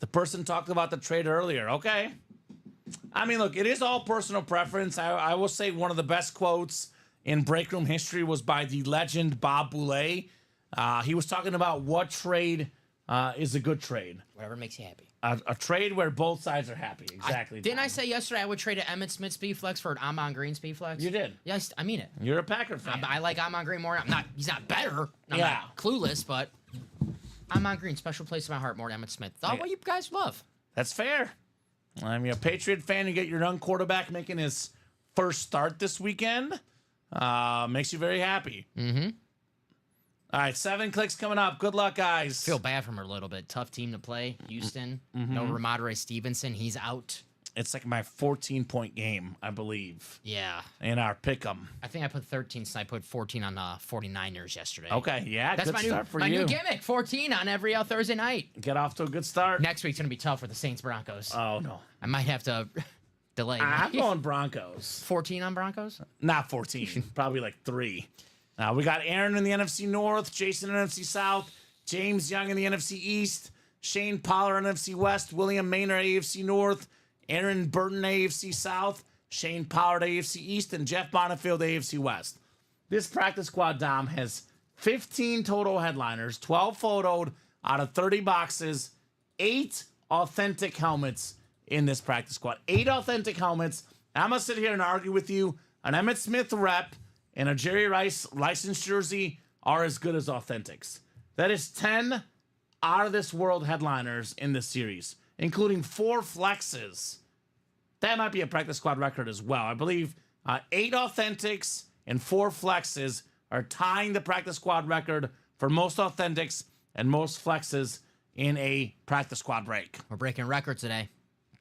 The person talked about the trade earlier. Okay. I mean, look, it is all personal preference. I will say one of the best quotes in break room history was by the legend Bob Boulay. He was talking about what trade is a good trade. Whatever makes you happy. A trade where both sides are happy. Exactly. Didn't I say yesterday I would trade an Emmitt Smith Speedflex for an Amon Green Speedflex? You did. Yes, I mean it. You're a Packer fan. I like Amon Green more. He's not better. I'm Yeah. not clueless, but Amon Green, special place in my heart more than Emmitt Smith. Oh, Yeah. what you guys love. That's fair. I'm a Patriot fan. You get your young quarterback making his first start this weekend. Makes you very happy. Mm-hmm. All right, 7 clicks coming up. Good luck, guys. Feel bad for him a little bit. Tough team to play. Houston. No Ramondre Stevenson. He's out. It's like my 14-point game, I believe, Yeah. in our pick'em. I think I put 13 since I put 14 on the 49ers yesterday. Okay, yeah, That's good my start for my you. new gimmick. 14 on every Thursday night. Get off to a good start. Next week's going to be tough for the Saints Broncos. Oh, no. I might have to delay. I'm going Broncos. 14 on Broncos? Not 14, probably like 3. We got Aaron in the NFC North, Jason in the NFC South, James Young in the NFC East, Shane Pollard in the NFC West, William Maynard AFC North, Aaron Burton AFC South, Shane Pollard AFC East, and Jeff Bonifield AFC West. This practice squad, Dom, has 15 total headliners, 12 photoed out of 30 boxes, 8 authentic helmets in this practice squad. 8 authentic helmets. I'm going to sit here and argue with you. An Emmitt Smith rep and a Jerry Rice licensed jersey are as good as authentics. That is 10 out of this world headliners in this series, including 4 flexes. That might be a practice squad record as well. I believe 8 authentics and 4 flexes are tying the practice squad record for most authentics and most flexes in a practice squad break. We're breaking records today.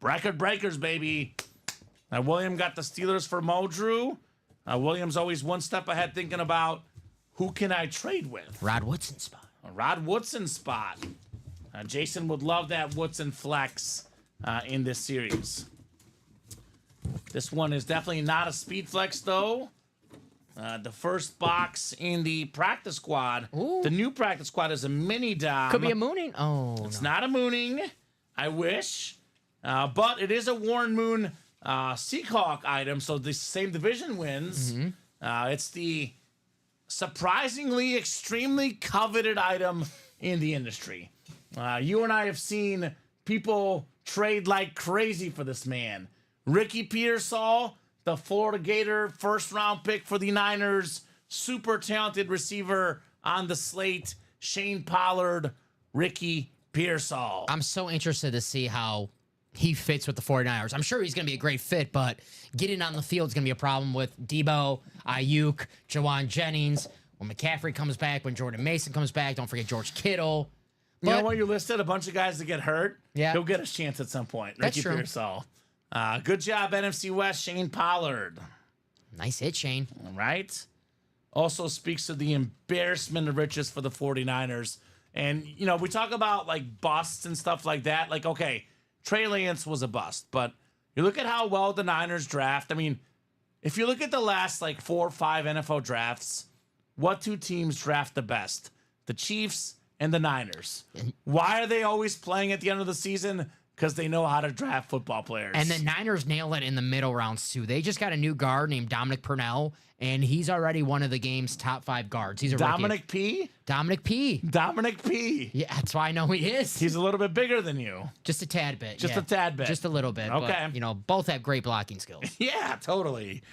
Record breakers, baby. Now, William got the Steelers for Mo Drew. William's always one step ahead thinking about who can I trade with. Rod Woodson spot. A Rod Woodson spot. Jason would love that Woodson flex in this series. This one is definitely not a speed flex, though. The first box in the practice squad, Ooh. the new practice squad, is a mini Dom. Could be a mooning. Oh, It's not a mooning. I wish. But it is a Warren Moon Seahawk item, so the same division wins. It's the surprisingly, extremely coveted item in the industry. You and I have seen people trade like crazy for this man. Ricky Pearsall, the Florida Gator first-round pick for the Niners, super talented receiver on the slate, Shane Pollard, Ricky Pearsall. I'm so interested to see how he fits with the 49ers. I'm sure he's going to be a great fit, but getting on the field is going to be a problem with Debo, Ayuk, Jawan Jennings. When McCaffrey comes back, when Jordan Mason comes back, don't forget George Kittle. You know what you listed? A bunch of guys that get hurt. Yeah. He'll get a chance at some point. That's Ricky true. Pearsall. Good job, NFC West, Shane Pollard. Nice hit, Shane. All right. Also speaks to the embarrassment of riches for the 49ers. And, you know, we talk about, like, busts and stuff like that. Like, okay, Trey Lance was a bust. But you look at how well the Niners draft. I mean, if you look at the last, like, 4 or 5 NFL drafts, what two teams draft the best? The Chiefs and the Niners. Why are they always playing at the end of the season? Because they know how to draft football players. And the Niners nail it in the middle rounds, too. They just got a new guard named Dominic Purnell, and he's already one of the game's top 5 guards. He's a Dominic rookie. P? Dominic P. Dominic P. Yeah, that's why I know he is. He's a little bit bigger than you. Just a tad bit. Just yeah. a tad bit. Just a little bit. Okay. But, you know, both have great blocking skills. Yeah, totally.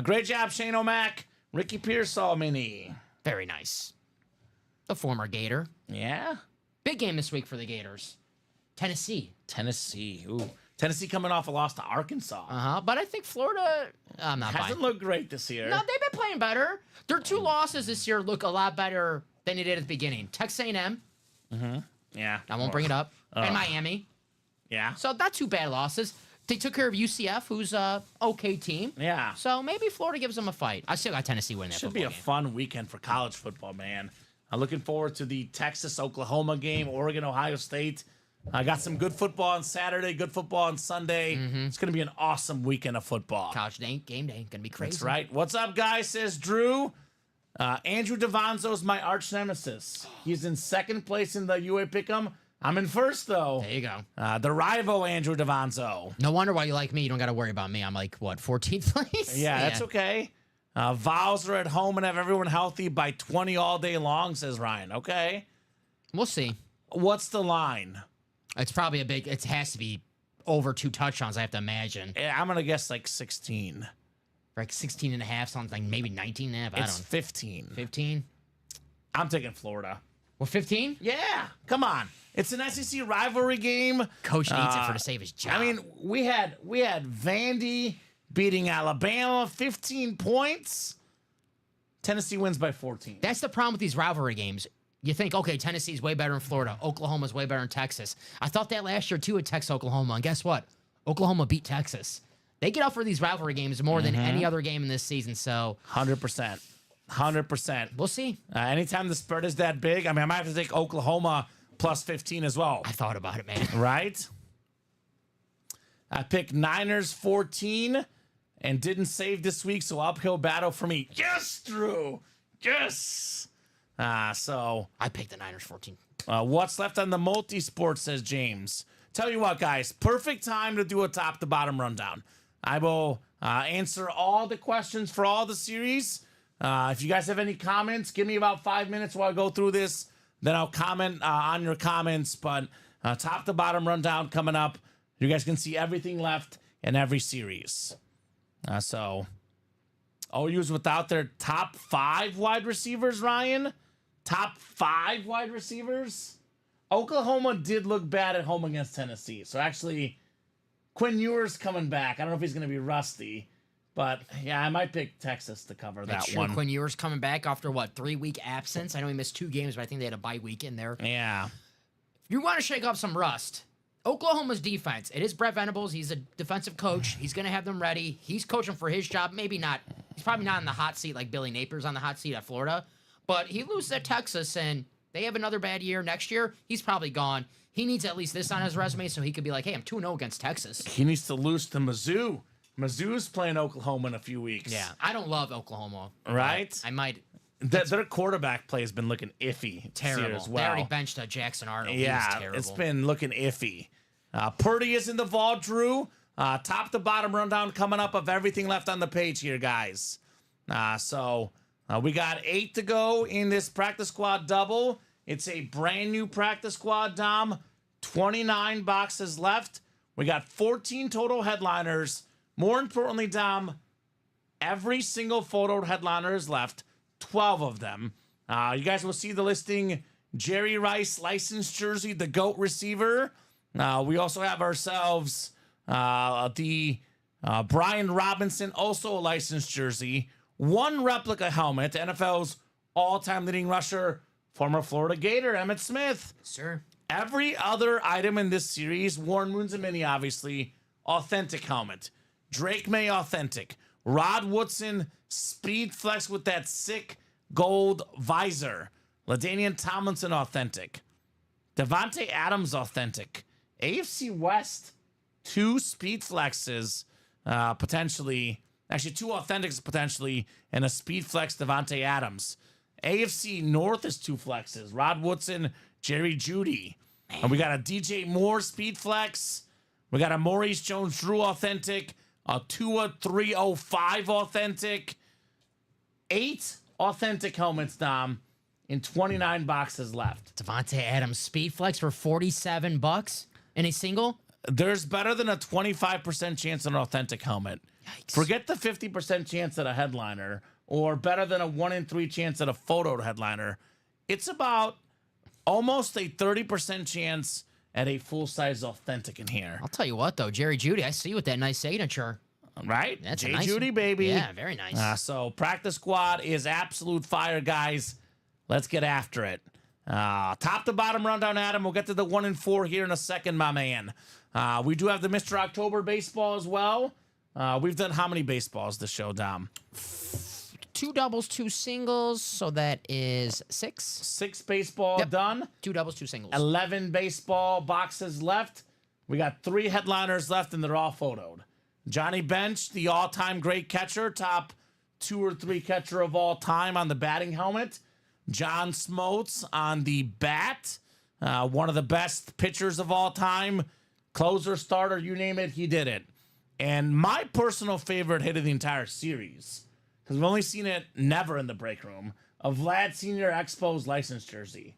Great job, Shane O'Mac. Ricky Pearsall mini. Very nice. The former Gator. Yeah? Big game this week for the Gators. Tennessee. Ooh. Tennessee coming off a loss to Arkansas. But I think Florida, I'm not Hasn't buying. looked great this year. No, they've been playing better. Their 2 losses this year look a lot better than they did at the beginning. Texas A&M, Yeah. I won't bring it up, and Miami. Yeah. So not 2 bad losses. They took care of UCF, who's a okay team. Yeah. So maybe Florida gives them a fight. I still got Tennessee winning that Should be football a game. fun weekend for college football, man. I'm looking forward to the Texas-Oklahoma game, Oregon-Ohio State. I got some good football on Saturday, good football on Sunday. It's going to be an awesome weekend of football. College game day, gonna be crazy. That's right. What's up, guys? Says Drew. Andrew DeVonzo's my arch nemesis. He's in 2nd place in the UA Pick'em. I'm in 1st, though. There you go. The rival Andrew DeVonzo. No wonder why you like me. You don't got to worry about me. I'm like, what, 14th place? Yeah, that's okay. Vows are at home and have everyone healthy by 20 all day long, says Ryan. Okay. We'll see. What's the line? It's probably it has to be over 2 touchdowns, I have to imagine. I'm going to guess like 16. Like 16 and a half, something like maybe 19 and a half. I It's don't know. 15. 15? I'm taking Florida. Well, 15? Yeah, come on. It's an SEC rivalry game. Coach needs it to save his job. I mean, we had Vandy beating Alabama 15 points. Tennessee wins by 14. that's the problem with these rivalry games. You think, okay, Tennessee's way better than Florida. Oklahoma's way better than Texas. I thought that last year, too, at Texas, Oklahoma. And guess what? Oklahoma beat Texas. They get up for these rivalry games more than any other game in this season. So 100%. 100%. we'll see. Anytime the spread is that big, I mean, I might have to take Oklahoma plus 15 as well. I thought about it, man. Right? I picked Niners 14 and didn't save this week, so uphill battle for me. Yes, Drew. Yes. So I picked the Niners 14. what's left on the multi-sport, says James. Tell you what, guys, perfect time to do a top-to-bottom rundown. I will answer all the questions for all the series. If you guys have any comments, give me about 5 minutes while I go through this. Then I'll comment on your comments. But top-to-bottom rundown coming up. You guys can see everything left in every series. So OU's without their top 5 wide receivers, Ryan. Top 5 wide receivers. Oklahoma did look bad at home against Tennessee. So actually, Quinn Ewers coming back. I don't know if he's going to be rusty. But, yeah, I might pick Texas to cover that Sure, one. Quinn Ewers coming back after, 3-week absence? I know he missed 2 games, but I think they had a bye week in there. Yeah. If you want to shake up some rust, Oklahoma's defense, it is Brett Venables. He's a defensive coach. He's going to have them ready. He's coaching for his job. Maybe not. He's probably not in the hot seat like Billy Napier's on the hot seat at Florida. But he loses at Texas, and they have another bad year next year. He's probably gone. He needs at least this on his resume so he could be like, hey, I'm 2-0 against Texas. He needs to lose to Mizzou. Mizzou's playing Oklahoma in a few weeks. Yeah, I don't love Oklahoma. Right? I might. Their quarterback play has been looking iffy this year Terrible. as They well. already benched Jackson Arnold. Yeah, He was terrible. it's been looking iffy. Purdy is in the vault, Drew. Top to bottom rundown coming up of everything left on the page here, guys. So we got 8 to go in this practice squad double. It's a brand new practice squad, Dom. 29 boxes left. We got 14 total headliners. More importantly, Dom, every single photo headliner is left. 12 of them. You guys will see the listing. Jerry Rice, licensed jersey, the GOAT receiver. We also have ourselves the Brian Robinson, also a licensed jersey. One replica helmet, NFL's all-time leading rusher, former Florida Gator, Emmitt Smith. Sir. Every other item in this series, Warren Moon's a mini, obviously, authentic helmet. Drake May, authentic. Rod Woodson, Speed Flex with that sick gold visor. LaDainian Tomlinson, authentic. Devontae Adams, authentic. AFC West, 2 Speed Flexes, potentially. Actually, 2 authentics, potentially, and a Speed Flex Devontae Adams. AFC North is 2 flexes. Rod Woodson, Jerry Jeudy. And we got a DJ Moore Speed Flex. We got a Maurice Jones-Drew authentic. A Tua 305 authentic. 8 authentic helmets, Dom, and 29 boxes left. Devontae Adams Speed Flex for $47 in a single. There's better than a 25% chance on an authentic helmet. Yikes. Forget the 50% chance at a headliner, or better than a 1 in 3 chance at a photo headliner. It's about almost a 30% chance at a full-size authentic in here. I'll tell you what, though, Jerry Jeudy, I see you with that nice signature. Right? That's Jay a nice Jeudy, one. baby. Yeah, very nice. So practice squad is absolute fire, guys. Let's get after it. Top to bottom rundown, Adam. We'll get to the 1 in 4 here in a second, my man. We do have the Mr. October baseball as well. We've done how many baseballs this show, Dom? 2 doubles, 2 singles, so that is 6. 6 baseball Yep. done. 2 doubles, 2 singles. 11 baseball boxes left. We got 3 headliners left, and they're all photoed. Johnny Bench, the all-time great catcher, top 2 or 3 catcher of all time on the batting helmet. John Smoltz on the bat, one of the best pitchers of all time. Closer, starter, you name it, he did it. And my personal favorite hit of the entire series, because we've only seen it never in the break room, a Vlad Senior Expos license jersey.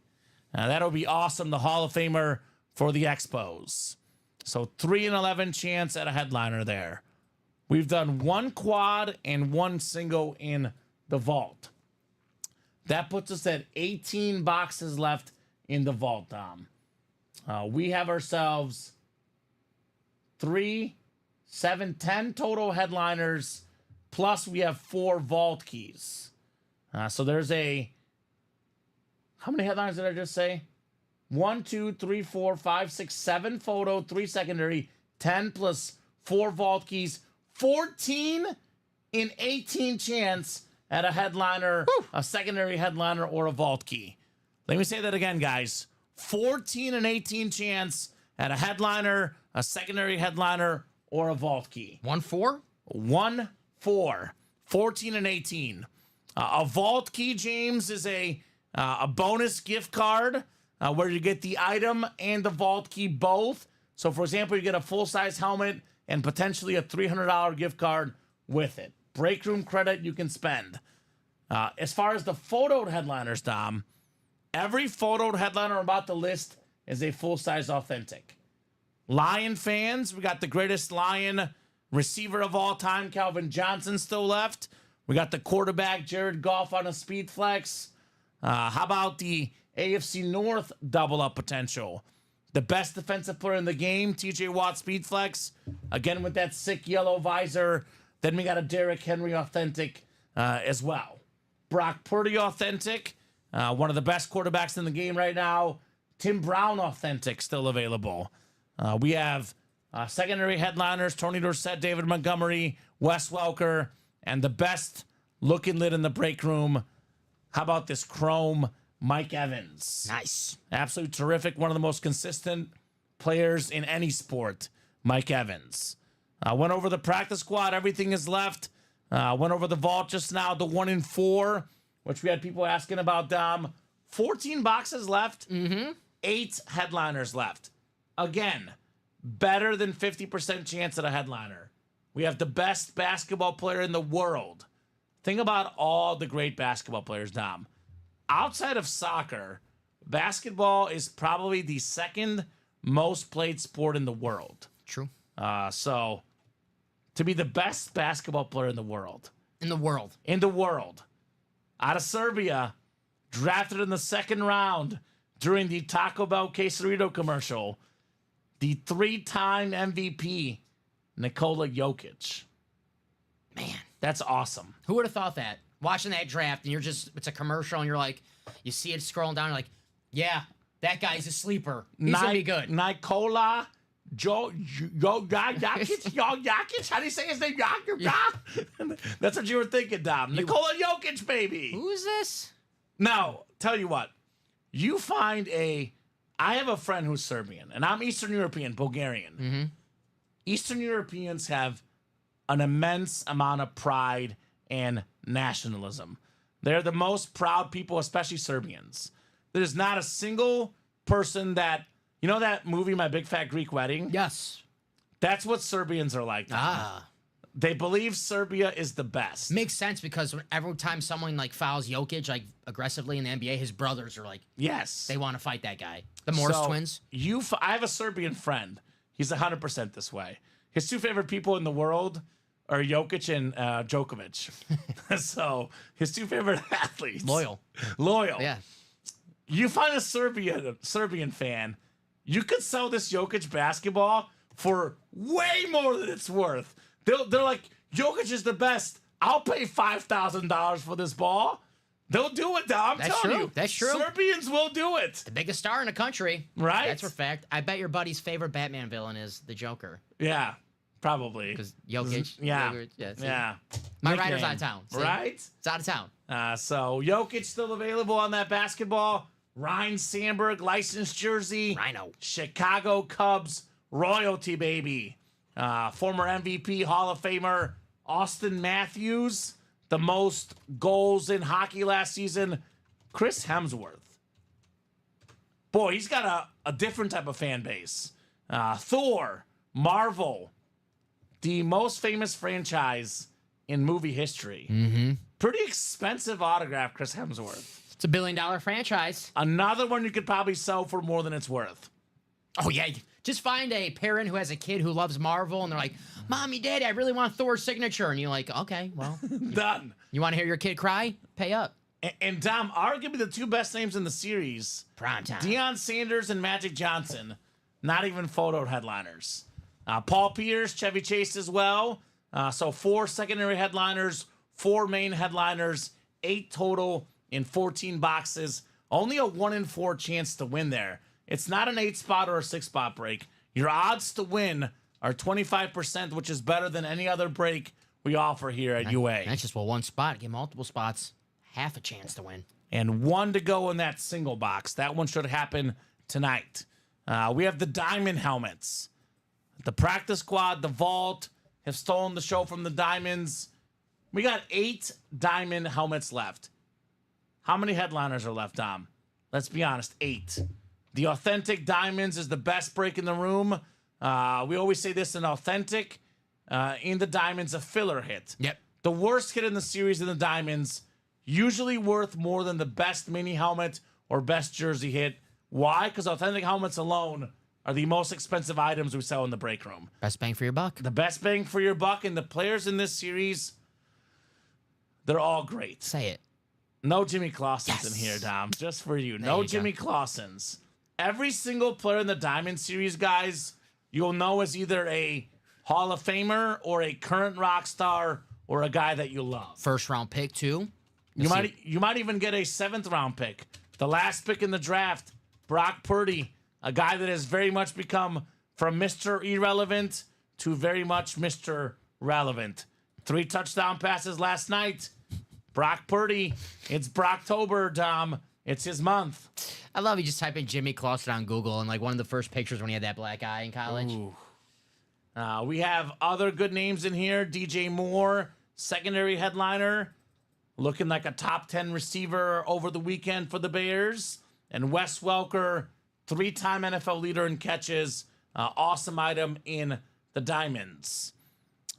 That'll be awesome. The Hall of Famer for the Expos. So 3 in 11 chance at a headliner there. We've done 1 quad and 1 single in the vault. That puts us at 18 boxes left in the vault, Dom. We have ourselves 3, 7, 10 total headliners, plus we have 4 vault keys. So there's how many headliners did I just say? 1, 2, 3, 4, 5, 6, 7 photo, 3 secondary, 10 plus 4 vault keys, 14 in 18 chance at a headliner, a secondary headliner, or a vault key. Let me say that again, guys. 14 and 18 chance at a headliner, a secondary headliner, or a vault key. 1-4? 1-4. 14 and 18. A vault key, James, is a bonus gift card where you get the item and the vault key both. So, for example, you get a full-size helmet and potentially a $300 gift card with it. Break room credit you can spend. As far as the photoed headliners, Dom, every photoed headliner I'm about to list is a full-size authentic. Lion fans, we got the greatest Lion receiver of all time, Calvin Johnson, still left. We got the quarterback, Jared Goff, on a speed flex. How about the AFC North double-up potential? The best defensive player in the game, TJ Watt speed flex. Again, with that sick yellow visor. Then we got a Derrick Henry authentic as well. Brock Purdy authentic. One of the best quarterbacks in the game right now. Tim Brown authentic still available. We have secondary headliners, Tony Dorsett, David Montgomery, Wes Welker, and the best looking lid in the break room. How about this chrome Mike Evans? Nice. Absolutely terrific. One of the most consistent players in any sport, Mike Evans. Went over the practice squad. Everything is left. Went over the vault just now, the 1 in 4, which we had people asking about, Dom. 14 boxes left. 8 headliners left. Again, better than 50% chance at a headliner. We have the best basketball player in the world. Think about all the great basketball players, Dom. Outside of soccer, basketball is probably the second most played sport in the world. True. So, to be the best basketball player in the world. In the world. out of Serbia, drafted in the second round during the Taco Bell Quesarito commercial, the 3-time MVP, Nikola Jokic. Man, that's awesome. Who would have thought that? Watching that draft, and it's a commercial, and you're like, you see it scrolling down, you're like, yeah, that guy's a sleeper. He's going to be good. Nikola Jokic? How do you say his name? That's what you were thinking, Dom. Nikola Jokic, baby. Who is this? Now, tell you what. You find I have a friend who's Serbian, and I'm Eastern European, Bulgarian. Mm-hmm. Eastern Europeans have an immense amount of pride and nationalism. They're the most proud people, especially Serbians. There's not a single person that, you know that movie, My Big Fat Greek Wedding? Yes. That's what Serbians are like. They believe Serbia is the best. Makes sense because every time someone like fouls Jokic like aggressively in the NBA, his brothers are like, yes, they want to fight that guy. The Morris twins. I have a Serbian friend. He's 100% this way. His two favorite people in the world are Jokic and Djokovic. So his two favorite athletes. Loyal. Yeah. You find a Serbian fan, you could sell this Jokic basketball for way more than it's worth. They're like, Jokic is the best. I'll pay $5,000 for this ball. They'll do it, Dom. I'm telling you. That's true. Serbians will do it. The biggest star in the country. Right. That's for fact. I bet your buddy's favorite Batman villain is the Joker. Yeah, probably. Because Jokic. Yeah. Jokic, yeah. My rider's out of town. See? Right? It's out of town. So Jokic still available on that basketball. Ryan Sandberg, licensed jersey. Rhino. Chicago Cubs, royalty, baby. Former MVP, Hall of Famer, Austin Matthews. The most goals in hockey last season, Chris Hemsworth. Boy, he's got a different type of fan base. Thor, Marvel, the most famous franchise in movie history. Mm-hmm. Pretty expensive autograph, Chris Hemsworth. It's a $1 billion franchise. Another one you could probably sell for more than it's worth. Oh, yeah. Just find a parent who has a kid who loves Marvel, and they're like, Mommy, Daddy, I really want Thor's signature. And you're like, okay, well. Done. You want to hear your kid cry? Pay up. And Dom, arguably the two best names in the series. Prime time. Deion Sanders and Magic Johnson. Not even photo headliners. Paul Pierce, Chevy Chase as well. So 4 secondary headliners, 4 main headliners, 8 total in 14 boxes. Only a 1 in 4 chance to win there. It's not an 8-spot or a 6-spot break. Your odds to win are 25%, which is better than any other break we offer here at UA. That's just one spot. Get multiple spots. Half a chance to win. And 1 to go in that single box. That one should happen tonight. We have the Diamond helmets. The practice squad, the Vault, have stolen the show from the Diamonds. We got 8 Diamond helmets left. How many headliners are left, Dom? Let's be honest, 8. The Authentic Diamonds is the best break in the room. We always say this, an Authentic in the Diamonds, a filler hit. Yep. The worst hit in the series in the Diamonds, usually worth more than the best mini helmet or best jersey hit. Why? Because Authentic helmets alone are the most expensive items we sell in the break room. Best bang for your buck. The best bang for your buck, and the players in this series, they're all great. Say it. No Jimmy Clausens in here, Dom. Just for you. No Jimmy Clausens. Every single player in the Diamond Series, guys, you'll know is either a Hall of Famer or a current rock star or a guy that you love. First round pick, too. You might even get a 7th round pick. The last pick in the draft, Brock Purdy, a guy that has very much become from Mr. Irrelevant to very much Mr. Relevant. 3 touchdown passes last night. Brock Purdy. It's Brocktober, Dom. It's his month. I love you just type in Jimmy Clausen on Google, and like one of the first pictures when he had that black eye in college. Ooh. We have other good names in here. DJ Moore, secondary headliner, looking like a top 10 receiver over the weekend for the Bears. And Wes Welker, 3-time NFL leader in catches. Awesome item in the Diamonds.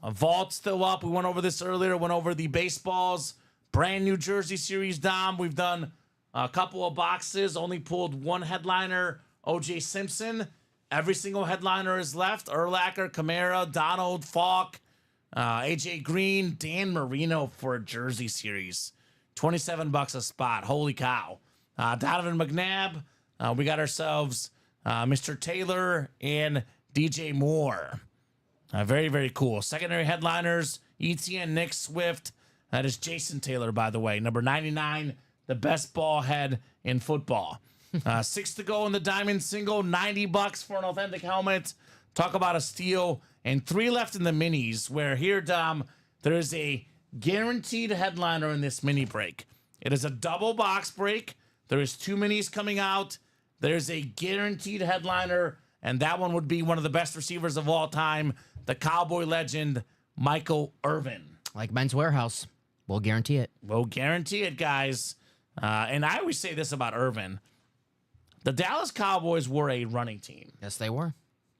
Vault still up. We went over this earlier. Went over the baseballs. Brand new Jersey Series, Dom. We've done a couple of boxes. Only pulled 1 headliner, O.J. Simpson. Every single headliner is left. Urlacher, Kamara, Donald, Falk, A.J. Green, Dan Marino for a Jersey Series. $27 a spot. Holy cow. Donovan McNabb, we got ourselves Mr. Taylor and DJ Moore. Very, very cool. Secondary headliners, ETN, Nick Swift. That is Jason Taylor, by the way. Number 99, the best ball head in football. 6 to go in the diamond single, $90 for an authentic helmet. Talk about a steal. And 3 left in the minis, where here, Dom, there is a guaranteed headliner in this mini break. It is a double box break. There is 2 minis coming out. There's a guaranteed headliner, and that one would be one of the best receivers of all time, the Cowboy legend, Michael Irvin. Like Men's Warehouse. We'll guarantee it. We'll guarantee it, guys. And I always say this about Irvin. The Dallas Cowboys were a running team. Yes, they were.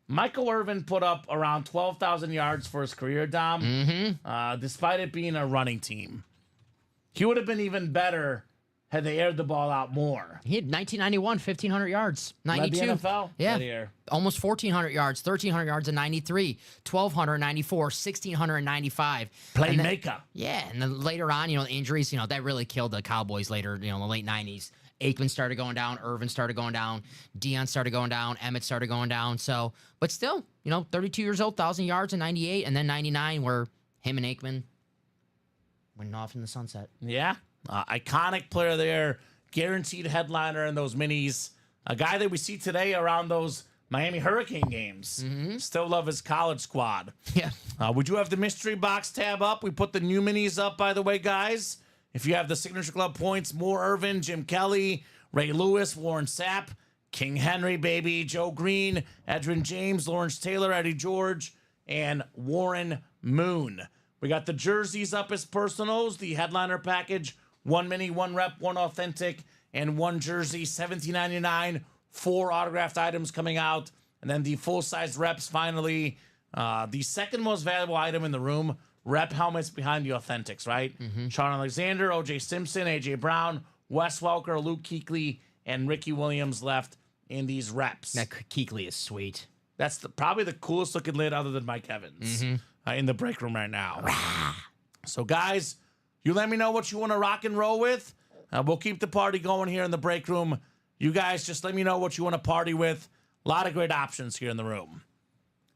Michael Irvin put up around 12,000 yards for his career, Dom, despite it being a running team. He would have been even better had they aired the ball out more. He had 1991, 1,500 yards. 92. Led the NFL Yeah. that year. Almost 1,400 yards, 1,300 yards in 93, 1,294, 1,695. Playmaker. Yeah, and then later on, the injuries, that really killed the Cowboys later, in the late 90s. Aikman started going down, Irvin started going down, Deion started going down, Emmett started going down. So, but still, 32 years old, 1,000 yards in 98, and then 99, where him and Aikman went off in the sunset. Yeah. Iconic player there. Guaranteed headliner in those minis. A guy that we see today around those Miami Hurricane games. Still love his college squad. Yeah. We do have the mystery box tab up. We put the new minis up, by the way, guys. If you have the Signature Club points, Moore Irvin, Jim Kelly, Ray Lewis, Warren Sapp, King Henry, baby, Joe Green, Edrin James, Lawrence Taylor, Eddie George, and Warren Moon. We got the jerseys up as personals, the headliner package, 1 mini, 1 rep, 1 authentic, and 1 jersey, $17.99, 4 autographed items coming out, and then the full-size reps finally. The second most valuable item in the room, rep helmets behind the authentics, right? Sean Alexander, O.J. Simpson, A.J. Brown, Wes Welker, Luke Kuechly, and Ricky Williams left in these reps. That Kuechly is sweet. That's probably the coolest looking lid other than Mike Evans in the break room right now. So, guys, you let me know what you want to rock and roll with. We'll keep the party going here in the break room. You guys just let me know what you want to party with. A lot of great options here in the room.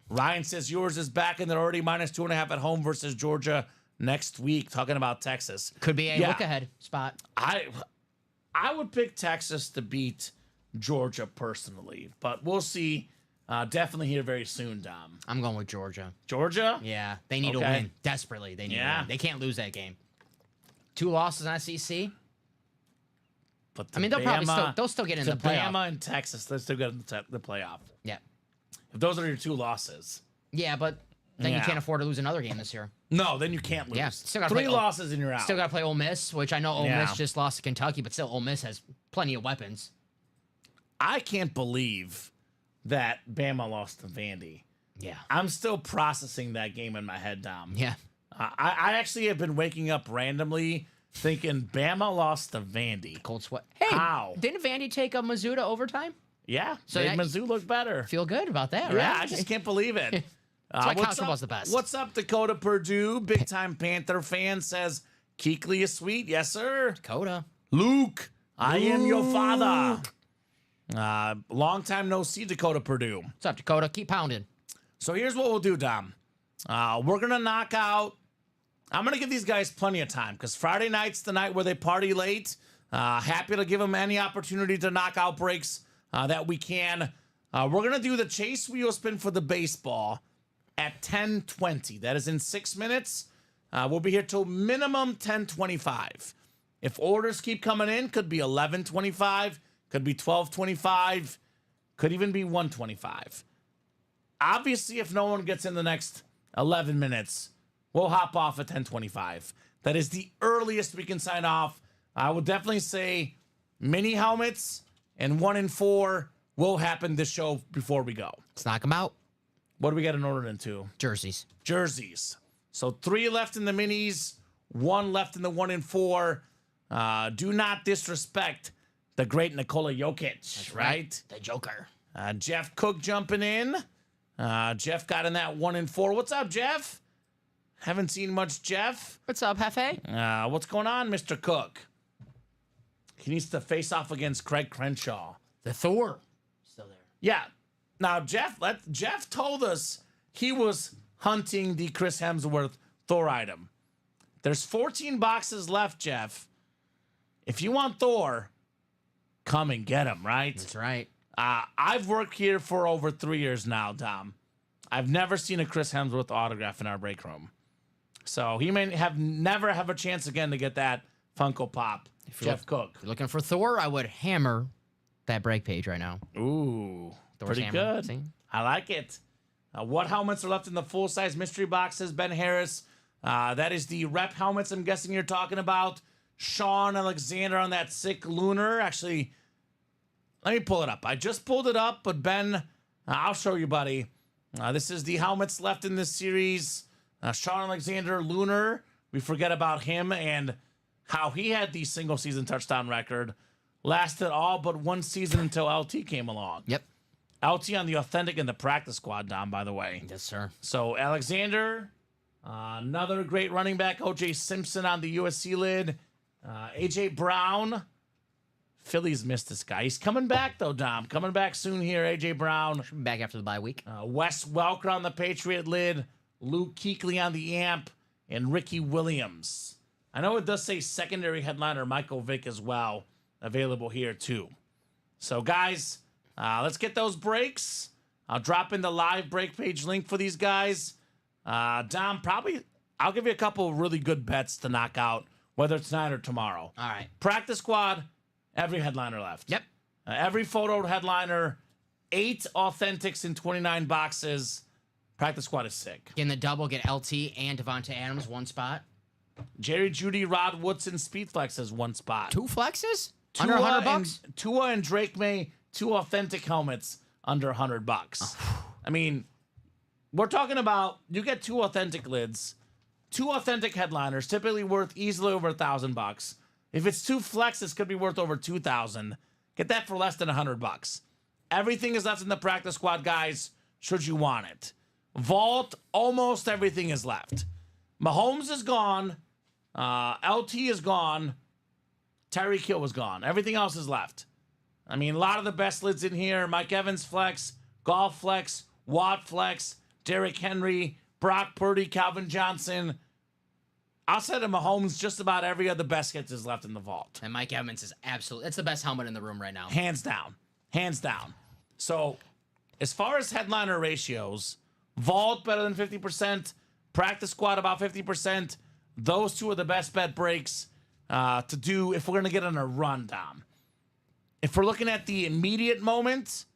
Ryan says yours is back, and they're already -2.5 at home versus Georgia next week. Talking about Texas. Could be a look-ahead spot. I would pick Texas to beat Georgia personally, but we'll see. Definitely here very soon, Dom. I'm going with Georgia. Georgia? Yeah, they need to win. Desperately, they need to win. They can't lose that game. 2 losses in SEC. But they'll still get in the playoff. Bama and Texas, they're still get in the playoff. Yeah. If those are your 2 losses. Yeah, but then you can't afford to lose another game this year. No, then you can't lose. Yeah, still gotta 3 play losses and you're out. Still got to play Ole Miss, which I know Ole Miss just lost to Kentucky, but still Ole Miss has plenty of weapons. I can't believe that Bama lost to Vandy. Yeah. I'm still processing that game in my head, Dom. Yeah. I actually have been waking up randomly thinking Bama lost to Vandy. Cold sweat. Hey, how? Didn't Vandy take a Mizzou to overtime? Yeah, so made Mizzou look better. Feel good about that, right? Yeah, I just can't believe it. That's why college football's the best. What's up, Dakota Purdue? Big time Panther fan says Kuechly is sweet. Yes, sir. Dakota. Luke, I am your father. Long time no see, Dakota Purdue. What's up, Dakota? Keep pounding. So here's what we'll do, Dom. We're going to knock out. I'm going to give these guys plenty of time because Friday night's the night where they party late. Happy to give them any opportunity to knock out breaks that we can. We're going to do the chase wheel spin for the baseball at 10:20. That is in 6 minutes. We'll be here till minimum 10:25. If orders keep coming in, could be 11:25, could be 12:25, could even be 1:25. Obviously, if no one gets in the next 11 minutes, we'll hop off at 10:25. That is the earliest we can sign off. I would definitely say mini helmets and 1 in 4 will happen this show before we go. Let's knock them out. What do we got in order into? Jerseys. Jerseys. So 3 left in the minis, 1 left in the 1 in 4. Do not disrespect the great Nikola Jokic. That's right. The Joker. Jeff Cook jumping in. Jeff got in that 1 in 4. What's up, Jeff? Haven't seen much, Jeff. What's up, Hefe? What's going on, Mr. Cook? He needs to face off against Craig Crenshaw. The Thor. Still there. Yeah. Now, Jeff told us he was hunting the Chris Hemsworth Thor item. There's 14 boxes left, Jeff. If you want Thor, come and get him, right? That's right. I've worked here for over 3 years now, Dom. I've never seen a Chris Hemsworth autograph in our break room. So he may never have a chance again to get that Funko Pop. Jeff Cook. If you're looking for Thor, I would hammer that break page right now. Ooh, Thor's pretty hammer. good. See? I like it. What helmets are left in the full-size mystery boxes? Ben Harris. That is the rep helmets I'm guessing you're talking about. Sean Alexander on that sick lunar. Actually, let me pull it up. I just pulled it up, but Ben, I'll show you, buddy. This is the helmets left in this series. Sean Alexander, lunar. We forget about him and how he had the single-season touchdown record. Lasted all but one season until LT came along. Yep. LT on the authentic and the practice squad, Dom, by the way. Yes, sir. So Alexander, another great running back. OJ Simpson on the USC lid. AJ Brown. Phillies missed this guy. He's coming back, though, Dom. Coming back soon here, AJ Brown. Should be back after the bye week. Wes Welker on the Patriot lid. Luke Kuechly on the amp. And Ricky Williams. I know it does say secondary headliner Michael Vick as well. Available here, too. So, guys, let's get those breaks. I'll drop in the live break page link for these guys. Dom, I'll give you a couple of really good bets to knock out, whether it's tonight or tomorrow. All right. Practice squad, every headliner left. Yep. Every photo headliner, 8 authentics in 29 boxes. Practice squad is sick. Getting the double, get LT and Devontae Adams, one spot. Jerry Judy, Rod Woodson, Speedflex has one spot. 2 flexes? Under $100? Tua and Drake May, 2 authentic helmets under $100. I mean, we're talking about you get 2 authentic lids, 2 authentic headliners, typically worth easily over $1,000. If it's 2 flexes, could be worth over $2,000. Get that for less than $100. Everything is left in the practice squad, guys. Should you want it? Vault, almost everything is left. Mahomes is gone. LT is gone. Tyreek Hill was gone. Everything else is left. I mean, a lot of the best lids in here. Mike Evans flex, Golf flex, Watt flex, Derrick Henry, Brock Purdy, Calvin Johnson. Outside of Mahomes, just about every other best hits is left in the vault. And Mike Evans is absolutely, that's the best helmet in the room right now. Hands down. Hands down. So, as far as headliner ratios, vault better than 50%, practice squad about 50%. Those 2 are the best bet breaks to do if we're going to get on a run, Dom. If we're looking at the immediate moment,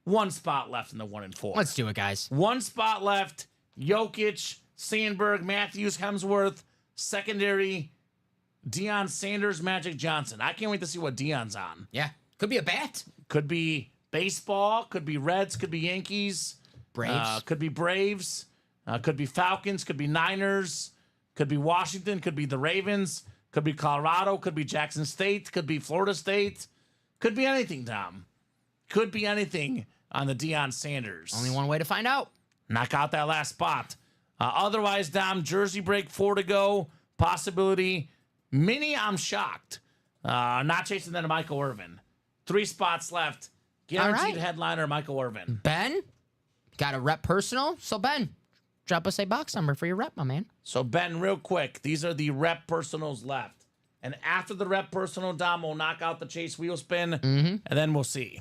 1 spot left in the 1 and 4. Let's do it, guys. 1 spot left. Jokic, Sandberg, Matthews, Hemsworth, secondary, Deion Sanders, Magic Johnson. I can't wait to see what Deion's on. Yeah. Could be a bat. Could be baseball, could be Reds, could be Yankees. Braves. Could be Braves. Could be Falcons, could be Niners. Could be Washington, could be the Ravens. Could be Colorado, could be Jackson State, could be Florida State. Could be anything, Tom. Could be anything on the Deion Sanders. Only one way to find out. Knock out that last spot. Otherwise, Dom, jersey break, 4 to go. Possibility. Mini, I'm shocked. Not chasing that to Michael Irvin. 3 spots left. Guaranteed headliner, Michael Irvin. Ben, got a rep personal. So, Ben, drop us a box number for your rep, my man. So, Ben, real quick, these are the rep personals left. And after the rep personal, Dom will knock out the chase wheel spin, and then we'll see.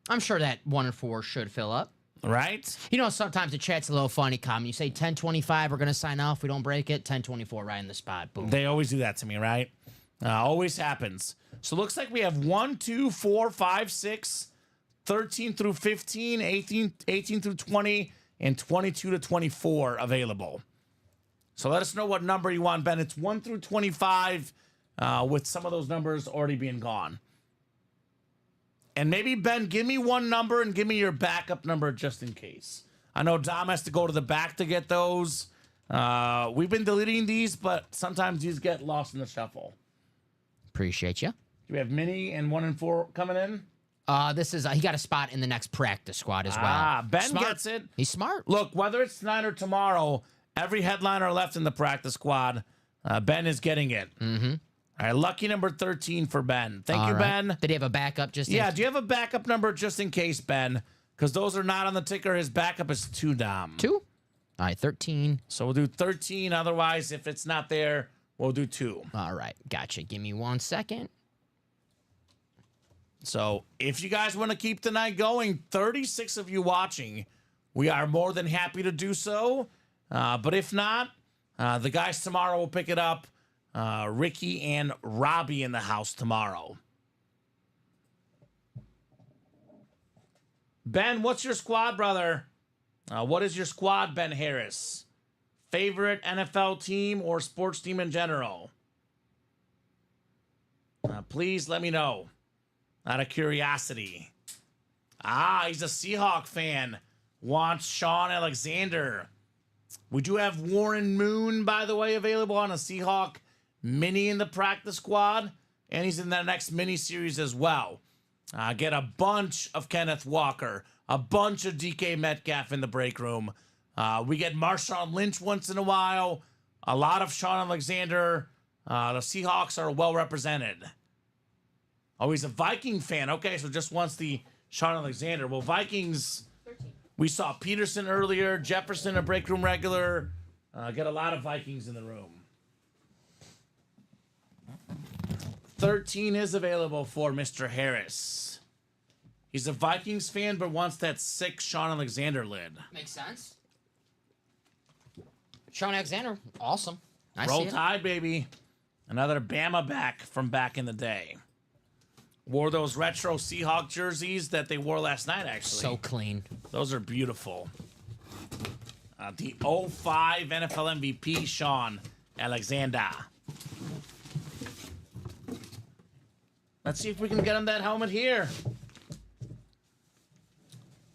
I'm sure that 1 and 4 should fill up. Right? You know, sometimes the chat's a little funny, Common. You say 10:25, we're going to sign off. We don't break it. 10:24, right in the spot. Boom. They always do that to me, right? Always happens. So, looks like we have 1, 2, 4, 5, 6, 13 through 15, 18 through 20, and 22 to 24 available. So let us know what number you want, Ben. It's 1 through 25, with some of those numbers already being gone. And maybe, Ben, give me one number and give me your backup number just in case. I know Dom has to go to the back to get those. We've been deleting these, but sometimes these get lost in the shuffle. Appreciate you. Do we have Mini and 1 and 4 coming in? This is he got a spot in the next practice squad as well. Ben Smart. gets it. He's smart. Look, whether it's tonight or tomorrow, every headliner left in the practice squad, Ben is getting it. All right, lucky number 13 for Ben. Thank All you, right. Ben. Did he have a backup just in Yeah, do you have a backup number just in case, Ben? Because those are not on the ticker. His backup is 2, Dom. 2? All right, 13. So we'll do 13. Otherwise, if it's not there, we'll do 2. All right, gotcha. Give me 1 second. So if you guys want to keep the night going, 36 of you watching, we are more than happy to do so. But if not, the guys tomorrow will pick it up. Ricky and Robbie in the house tomorrow. Ben, what's your squad, brother? What is your squad, Ben Harris? Favorite NFL team or sports team in general? Please let me know. Out of curiosity. He's a Seahawk fan. Wants Sean Alexander. We do have Warren Moon, by the way, available on a Seahawk mini in the practice squad. And he's in the next mini series as well. Get a bunch of Kenneth Walker. A bunch of DK Metcalf in the break room. We get Marshawn Lynch once in a while. A lot of Sean Alexander. The Seahawks are well represented. Oh, he's a Viking fan. Okay, so just wants the Sean Alexander. Well, Vikings, 13. We saw Peterson earlier. Jefferson, a break room regular. Get a lot of Vikings in the room. 13 is available for Mr. Harris. He's a Vikings fan, but wants that 6 Sean Alexander lid. Makes sense. Sean Alexander, awesome. Roll Tide, baby. Another Bama back from back in the day. Wore those retro Seahawk jerseys that they wore last night, actually. So clean. Those are beautiful. The 05 NFL MVP, Sean Alexander. Let's see if we can get him that helmet here.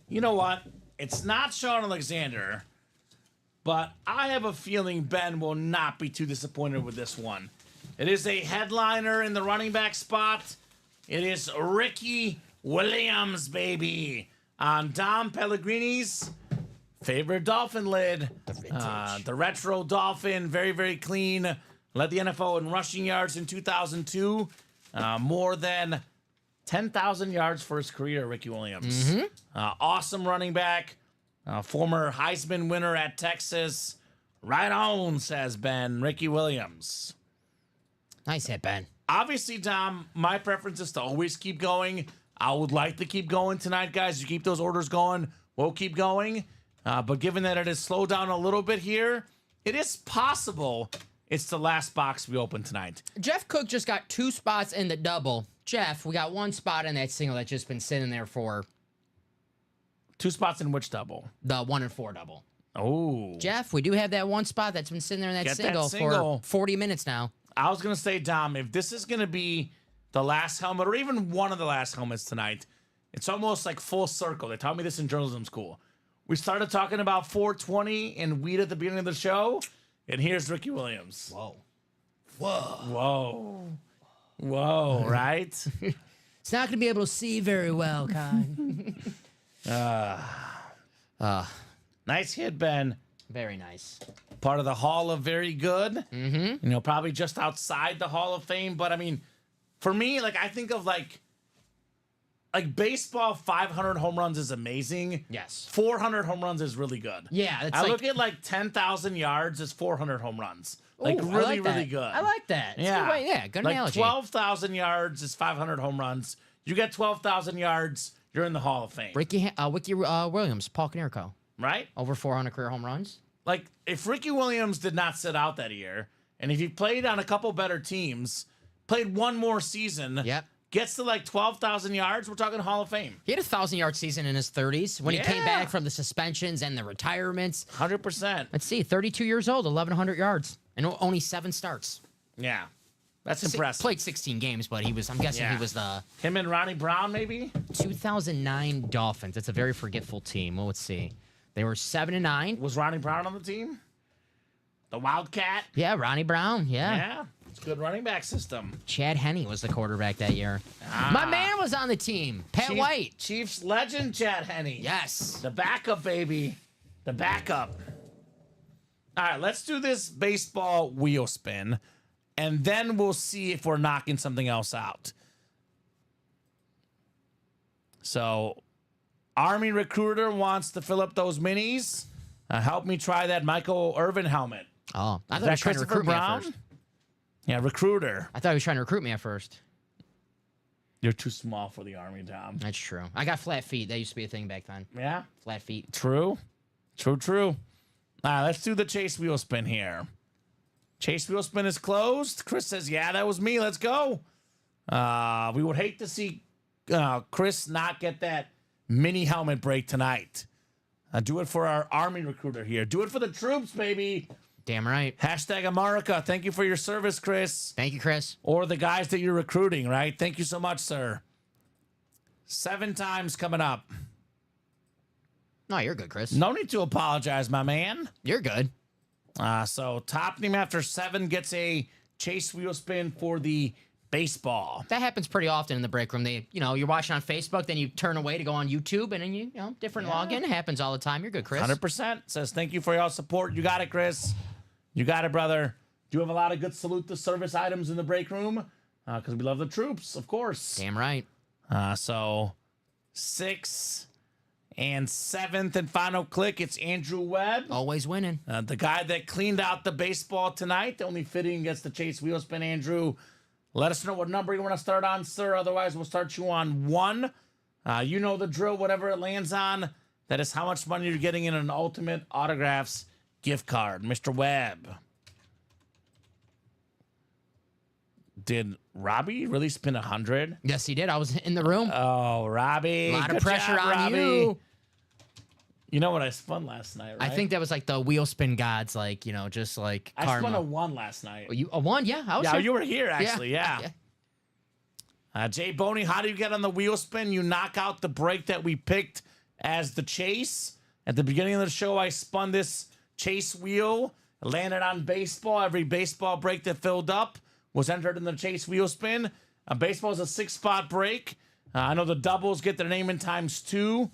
You know what? It's not Sean Alexander, but I have a feeling Ben will not be too disappointed with this one. It is a headliner in the running back spot. It is Ricky Williams, baby, on Dom Pellegrini's favorite Dolphin lid. The retro Dolphin, very, very clean. Led the NFL in rushing yards in 2002. More than 10,000 yards for his career, Ricky Williams. Awesome running back. Former Heisman winner at Texas. Right on, says Ben. Ricky Williams. Nice hit, Ben. Obviously, Dom, my preference is to always keep going. I would like to keep going tonight, guys. You keep those orders going, we'll keep going. But given that it has slowed down a little bit here, it is possible it's the last box we open tonight. Jeff Cook just got 2 spots in the double. Jeff, we got 1 spot in that single that's just been sitting there for... 2 spots in which double? The 1 and 4 double. Oh. Jeff, we do have that 1 spot that's been sitting there in that single for 40 minutes now. I was going to say, Dom, if this is going to be the last helmet or even one of the last helmets tonight, it's almost like full circle. They taught me this in journalism school. We started talking about 420 and weed at the beginning of the show, and here's Ricky Williams. Whoa. Whoa. Whoa, right? It's not going to be able to see very well, Kai. Nice hit, Ben. Very nice. Part of the Hall of Very Good. Mm-hmm. You know, probably just outside the Hall of Fame. But, I mean, for me, like, I think of, like baseball, 500 home runs is amazing. Yes. 400 home runs is really good. Yeah. It's I look at, like, 10,000 yards is 400 home runs. Like, ooh, really, like really good. I like that. It's Yeah. a good way. Yeah, good like analogy. 12,000 yards is 500 home runs. You get 12,000 yards, you're in the Hall of Fame. Ricky Williams, Paul Konerko. Right? Over 400 career home runs. Like, if Ricky Williams did not sit out that year, and if he played on a couple better teams, played one more season, Yep. gets to like 12,000 yards, we're talking Hall of Fame. He had a 1,000-yard season in his 30s when he came Yeah. back from the suspensions and the retirements. 100%. Let's see, 32 years old, 1,100 yards, and only 7 starts. Yeah. That's impressive. Played 16 games, but I'm guessing Yeah. he was the Him and Ronnie Brown, maybe? 2009 Dolphins. It's a very forgetful team. Well, let's see. They were 7-9. Was Ronnie Brown on the team? The Wildcat? Yeah, Ronnie Brown. Yeah. Yeah. It's a good running back system. Chad Henne was the quarterback that year. My man was on the team. Pat White. Chiefs legend Chad Henne. Yes. The backup, baby. The backup. All right, let's do this baseball wheel spin. and then we'll see if we're knocking something else out. So, Army Recruiter wants to fill up those minis. Help me try that Michael Irvin helmet. Oh, I Is thought he that was trying to Christopher recruit me at Brown? first. Yeah, Recruiter. I thought he was trying to recruit me at first. You're too small for the Army, Dom. That's true. I got flat feet. That used to be a thing back then. Yeah? Flat feet. True. True. All right, let's do the chase wheel spin here. Chase wheel spin is closed. Chris says, yeah, that was me. Let's go. We would hate to see Chris not get that mini helmet break tonight. Do it for our Army Recruiter here. Do it for the troops, baby. Damn right. Hashtag America. Thank you for your service, Chris. Thank you, Chris. Or the guys that you're recruiting, right? Thank you so much, sir. 7 times coming up. No, you're good, Chris. No need to apologize, my man. You're good. So top name after 7 gets a chase wheel spin for the baseball. That happens pretty often in the break room. You're watching on Facebook, then you turn away to go on YouTube, and then different login. It happens all the time. You're good, Chris. 100% says thank you for your support. You got it, Chris. You got it, brother. Do you have a lot of good salute to service items in the break room? Because we love the troops, of course. Damn right. So 6th and 7th and final click. It's Andrew Webb. Always winning. The guy that cleaned out the baseball tonight. Only fitting against the chase wheel spin, Andrew. Let us know what number you want to start on, sir. Otherwise, we'll start you on 1. You know the drill. Whatever it lands on, that is how much money you're getting in an Ultimate Autographs gift card. Mr. Webb. Did Robbie really spin 100? Yes, he did. I was in the room. Oh, Robbie. A lot of Good pressure job, on Robbie. you. You know what I spun last night, right? I think that was like the wheel spin gods, just like I karma. spun a 1 last night. A 1? Yeah, I was Yeah, here. you were here, actually. Yeah. Jay Boney, how do you get on the wheel spin? You knock out the break that we picked as the chase. At the beginning of the show, I spun this chase wheel, landed on baseball. Every baseball break that filled up was entered in the chase wheel spin. Baseball is a 6-spot break. I know the doubles get their name in times 2.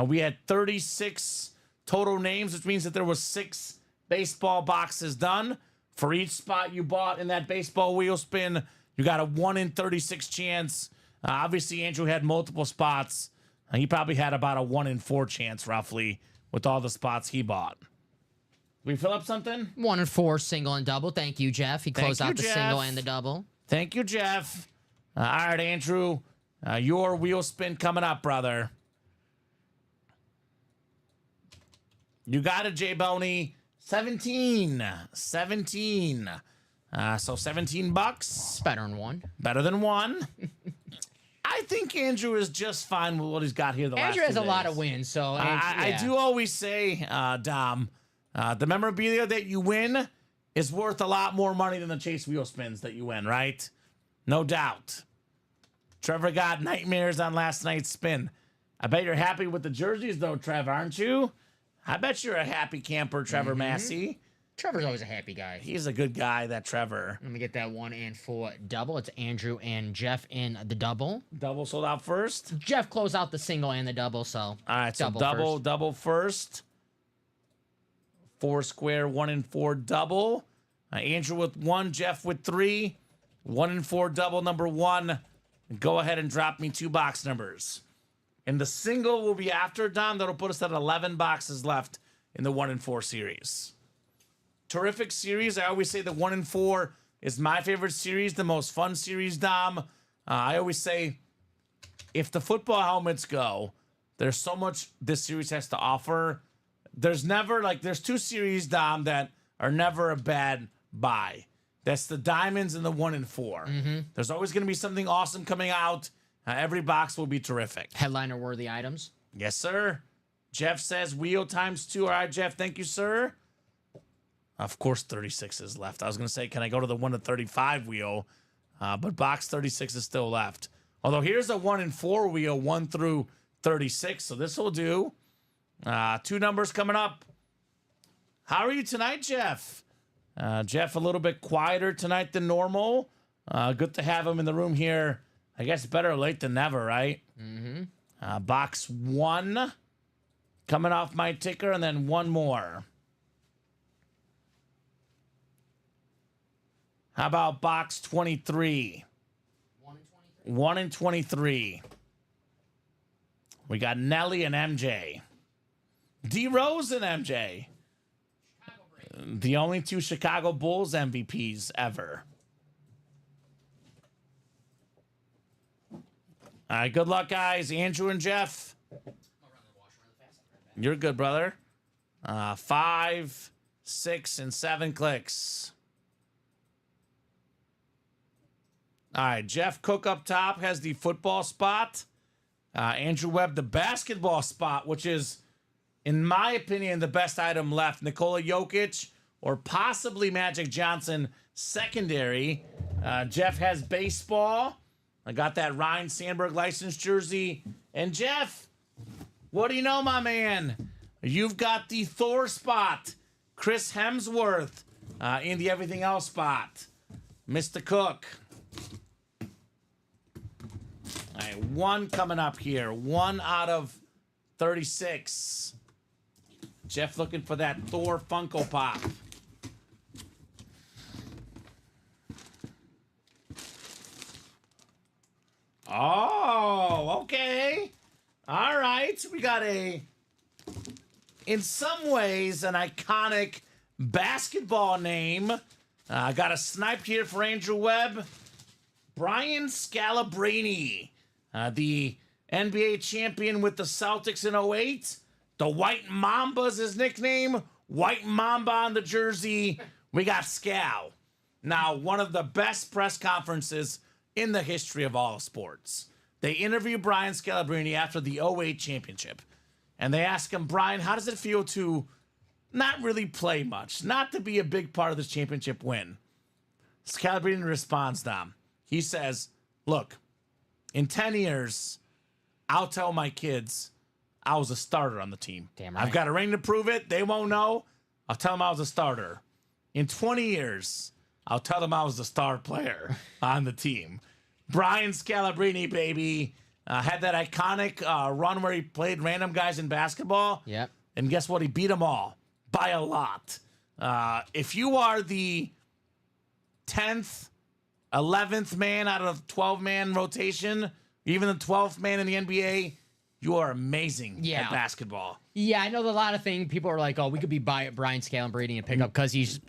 We had 36 total names, which means that there was 6 baseball boxes done. For each spot you bought in that baseball wheel spin, you got a 1 in 36 chance. Obviously, Andrew had multiple spots. He probably had about a 1 in 4 chance, roughly, with all the spots he bought. We fill up something? 1 and 4, single and double. Thank you, Jeff. He closed Thank you, out the Jeff. single and the double. Thank you, Jeff. All right, Andrew. Your wheel spin coming up, brother. You got it, Jay Boney. 17. So $17. Better than 1. Better than 1. I think Andrew is just fine with what he's got here the last Andrew 2 has a days. lot of wins, so I do always say, Dom, the memorabilia that you win is worth a lot more money than the chase wheel spins that you win, right? No doubt. Trevor got nightmares on last night's spin. I bet you're happy with the jerseys, though, Trev, aren't you? I bet you're a happy camper, Trevor Massey. Trevor's always a happy guy. He's a good guy, that Trevor. Let me get that 1 and 4 double. It's Andrew and Jeff in the double. Double sold out first. Jeff closed out the single and the double, so All right, so double double first. 4 square, 1 and 4 double. Andrew with 1, Jeff with 3. 1 and 4 double number 1. Go ahead and drop me 2 box numbers. And the single will be after, Don. That'll put us at 11 boxes left in the 1 and 4 series. Terrific series. I always say the 1 and 4 is my favorite series, the most fun series, Dom. I always say if the football helmets go, there's so much this series has to offer. There's never, there's 2 series, Dom, that are never a bad buy. That's the diamonds and the 1 and 4. There's always going to be something awesome coming out. Every box will be terrific. headliner worthy items. Yes, sir. Jeff says wheel times 2. All right, Jeff. Thank you, sir. Of course, 36 is left. I was going to say, can I go to the 1 to 35 wheel? But box 36 is still left. Although here's a 1 and 4 wheel, 1 through 36. So this will do. 2 numbers coming up. How are you tonight, Jeff? Jeff, a little bit quieter tonight than normal. Good to have him in the room here. I guess better late than never, right? Box 1 coming off my ticker, and then 1 more. How about box 23? 1 in 23. We got Nelly and MJ. D Rose and MJ. The only 2 Chicago Bulls MVPs ever. All right, good luck, guys. Andrew and Jeff. You're good, brother. 5, 6, and 7 clicks. All right, Jeff Cook up top has the football spot. Andrew Webb, the basketball spot, which is, in my opinion, the best item left. Nikola Jokic or possibly Magic Johnson secondary. Jeff has baseball. I got that Ryan Sandberg licensed jersey. And Jeff, what do you know, my man? You've got the Thor spot. Chris Hemsworth in the everything else spot. Mr. Cook. All right, 1 coming up here. 1 out of 36. Jeff looking for that Thor Funko Pop. Oh, okay. All right. We got in some ways, an iconic basketball name. I got a snipe here for Andrew Webb. Brian Scalabrine, the NBA champion with the Celtics in 08. The White Mamba's his nickname. White Mamba on the jersey. We got Scal. Now, one of the best press conferences in the history of all sports. They interview Brian Scalabrine after the 08 championship. And they ask him, Brian, how does it feel to not really play much, not to be a big part of this championship win? Scalabrine responds to them. He says, look, in 10 years, I'll tell my kids I was a starter on the team. Damn right. I've got a ring to prove it. They won't know. I'll tell them I was a starter. In 20 years, I'll tell them I was the star player on the team. Brian Scalabrine, baby, had that iconic run where he played random guys in basketball. Yep. And guess what? He beat them all by a lot. If you are the 10th, 11th man out of 12-man rotation, even the 12th man in the NBA, you are amazing at basketball. Yeah, I know a lot of things. People are like, oh, we could be Brian Scalabrine and pick up because he's,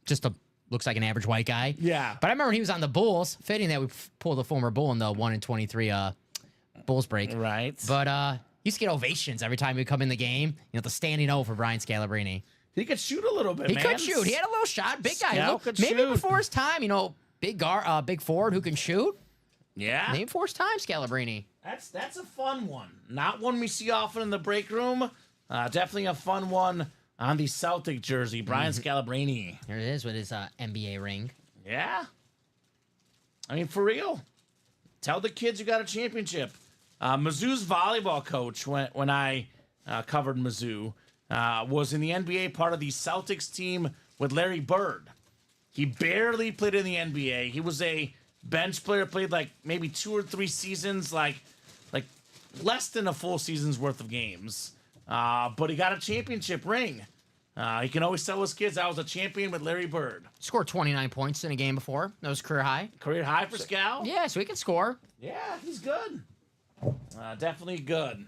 just looks like an average white guy. Yeah. But I remember when he was on the Bulls, fitting that we pulled a former Bull in the 1 in 23 Bulls break. Right. But he used to get ovations every time he would come in the game. The standing O for Brian Scalabrine. He could shoot a little bit, He man. could shoot. He had a little shot. Big guy. Scal could Maybe shoot. before his time, big forward who can shoot. Yeah. Maybe before his time, Scalabrine. That's a fun one. Not one we see often in the break room. Definitely a fun one on the Celtic jersey. Brian Scalabrine. There it is with his NBA ring. Yeah. I mean, for real. Tell the kids you got a championship. Mizzou's volleyball coach, when I covered Mizzou, was in the NBA, part of the Celtics team with Larry Bird. He barely played in the NBA. He was a bench player, played like maybe 2 or 3 seasons, like less than a full season's worth of games. But he got a championship ring. He can always tell his kids, I was a champion with Larry Bird. Scored 29 points in a game before. That was career high. Career high for Scal? Yeah, so he can score. Yeah, he's good. Definitely good.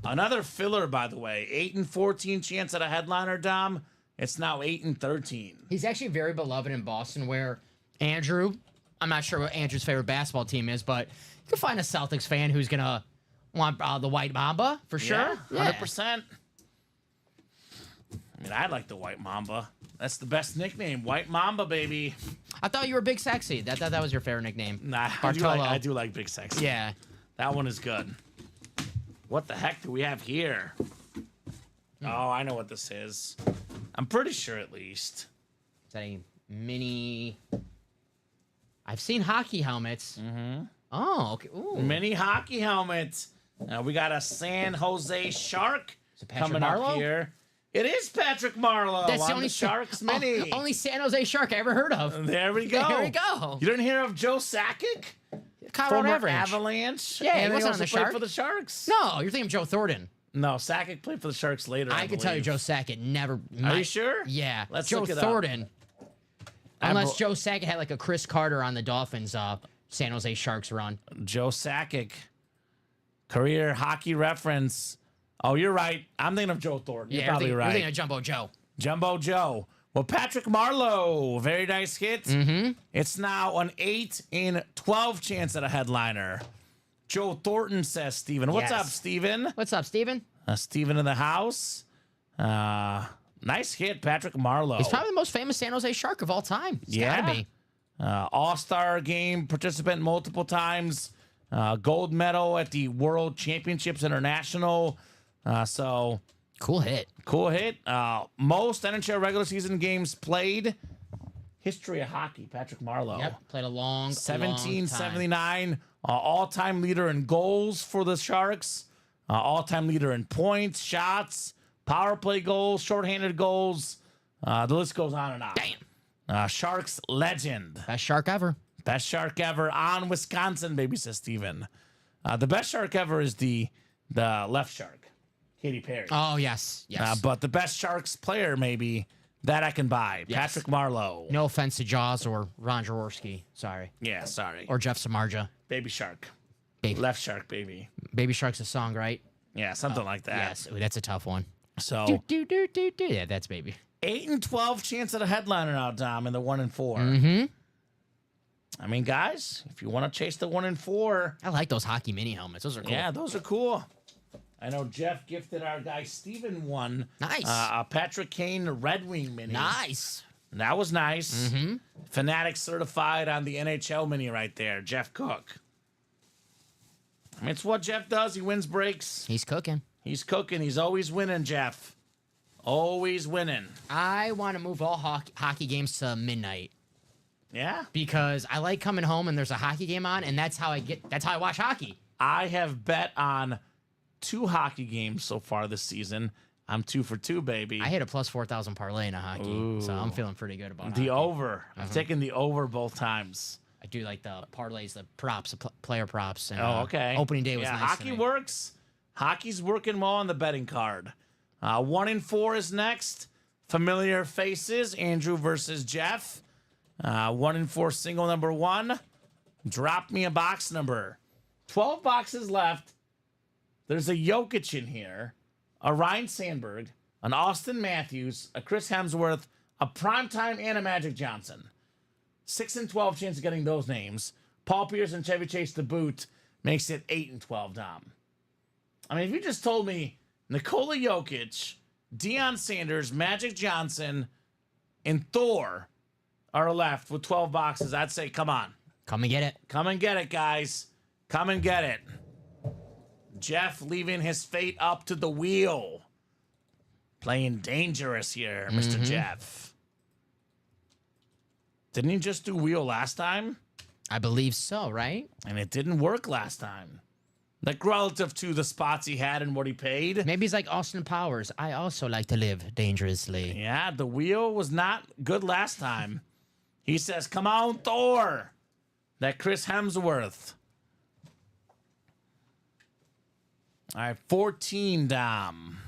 Another filler, by the way. 8 and 14 chance at a headliner, Dom. It's now 8 and 13. He's actually very beloved in Boston, where Andrew, I'm not sure what Andrew's favorite basketball team is, but you can find a Celtics fan who's going to want the White Mamba for sure. Yeah, 100%. I mean, I like the White Mamba. That's the best nickname. White Mamba, baby. I thought you were Big Sexy. That was your favorite nickname. Nah, I do like Big Sexy. Yeah. That one is good. What the heck do we have here? Oh, I know what this is. I'm pretty sure, at least. Is that a mini... I've seen hockey helmets. Mm-hmm. Oh, okay. Ooh. Mini hockey helmet. We got a San Jose Shark coming Marlowe? up here. It is Patrick Marlowe. That's the on only Sharks mini. Only San Jose Shark I ever heard of. There we go. There we go. You didn't hear of Joe Sakic? Colorado Former Avalanche. Avalanche. Yeah, he and wasn't also on the played Shark. for the Sharks. No, you're thinking of Joe Thornton. No, Sakic played for the Sharks later. I can tell you Joe Sakic never... Are you sure? Yeah. Let's Joe look it Thornton. Unless Joe Sakic had like a Chris Carter on the Dolphins San Jose Sharks run. Joe Sakic, career hockey reference. Oh, you're right. I'm thinking of Joe Thornton. You're probably right. You're thinking of Jumbo Joe. Jumbo Joe. Well, Patrick Marlowe, very nice hit. Mm-hmm. It's now an 8 in 12 chance at a headliner. Joe Thornton says, Steven. What's up, Steven? What's up, Steven? Steven in the house. Nice hit, Patrick Marlowe. He's probably the most famous San Jose Shark of all time. He's gotta be. All-Star game participant multiple times. Gold medal at the World Championships International. So cool hit. Cool hit. Most NHL regular season games played. History of hockey, Patrick Marlowe. Yep, played a long 1779. All-time leader in goals for the Sharks. All-time leader in points, shots, power play goals, shorthanded goals. The list goes on and on. Damn. Sharks legend. Best Shark ever. Best Shark ever on Wisconsin, baby, says Steven. The best Shark ever is the left Shark, Katy Perry. Oh, yes. But the best Sharks player, maybe, that I can buy. Yes. Patrick Marlowe. No offense to Jaws or Ron Jaworski. Sorry. Yeah, sorry. Or Jeff Samardzija. Baby Shark. Baby. Left Shark, baby. Baby Shark's a song, right? Yeah, something like that. Yes. Ooh, that's a tough one. So, Do. Yeah, that's Baby. 8 and 12 chance at a headliner now, Dom, in the 1 and 4. Mm-hmm. I mean, guys, if you want to chase the 1 and 4. I like those hockey mini helmets. Those are cool. Yeah, those are cool. I know Jeff gifted our guy Steven one. Nice. A Patrick Kane Red Wing mini. Nice. That was nice. Mm-hmm. Fanatic certified on the NHL mini right there. Jeff Cook. I mean, it's what Jeff does. He wins breaks. He's cooking. He's cooking. He's always winning, Jeff. Always winning. I want to move all hockey games to midnight. Yeah. Because I like coming home and there's a hockey game on, and that's how I watch hockey. I have bet on 2 hockey games so far this season. I'm 2 for 2, baby. I hit a plus 4,000 parlay in a hockey, so I'm feeling pretty good about the hockey. over. I've taken the over both times. I do like the parlays, the props, the player props. And, okay. Opening day was nice. Hockey works. Hockey's working well on the betting card. 1 and 4 is next. Familiar faces. Andrew versus Jeff. 1 and 4 single number 1. Drop me a box number. 12 boxes left. There's a Jokic in here, a Ryan Sandberg, an Austin Matthews, a Chris Hemsworth, a Primetime, and a Magic Johnson. 6 and 12 chance of getting those names. Paul Pierce and Chevy Chase to boot makes it 8 and 12, Dom. I mean, if you just told me Nikola Jokic, Deion Sanders, Magic Johnson, and Thor are left with 12 boxes, I'd say, come on. Come and get it. Come and get it, guys. Come and get it. Jeff leaving his fate up to the wheel. Playing dangerous here, Mr. Jeff. Didn't he just do wheel last time? I believe so, right? And it didn't work last time. Like, relative to the spots he had and what he paid. Maybe he's like Austin Powers. I also like to live dangerously. Yeah, the wheel was not good last time. He says, come on, Thor. That Chris Hemsworth. All right, 14, Dom.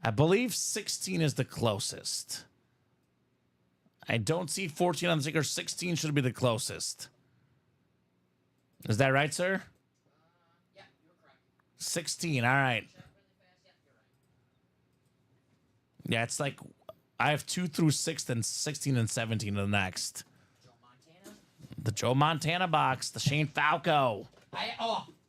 I believe 16 is the closest. I don't see 14 on the sticker. 16 should be the closest. Is that right, sir? Yeah, you're correct. 16, all right. Yeah, it's like I have 2 through 6, and 16 and 17 are the next. Joe Montana? The Joe Montana box, the Shane Falco.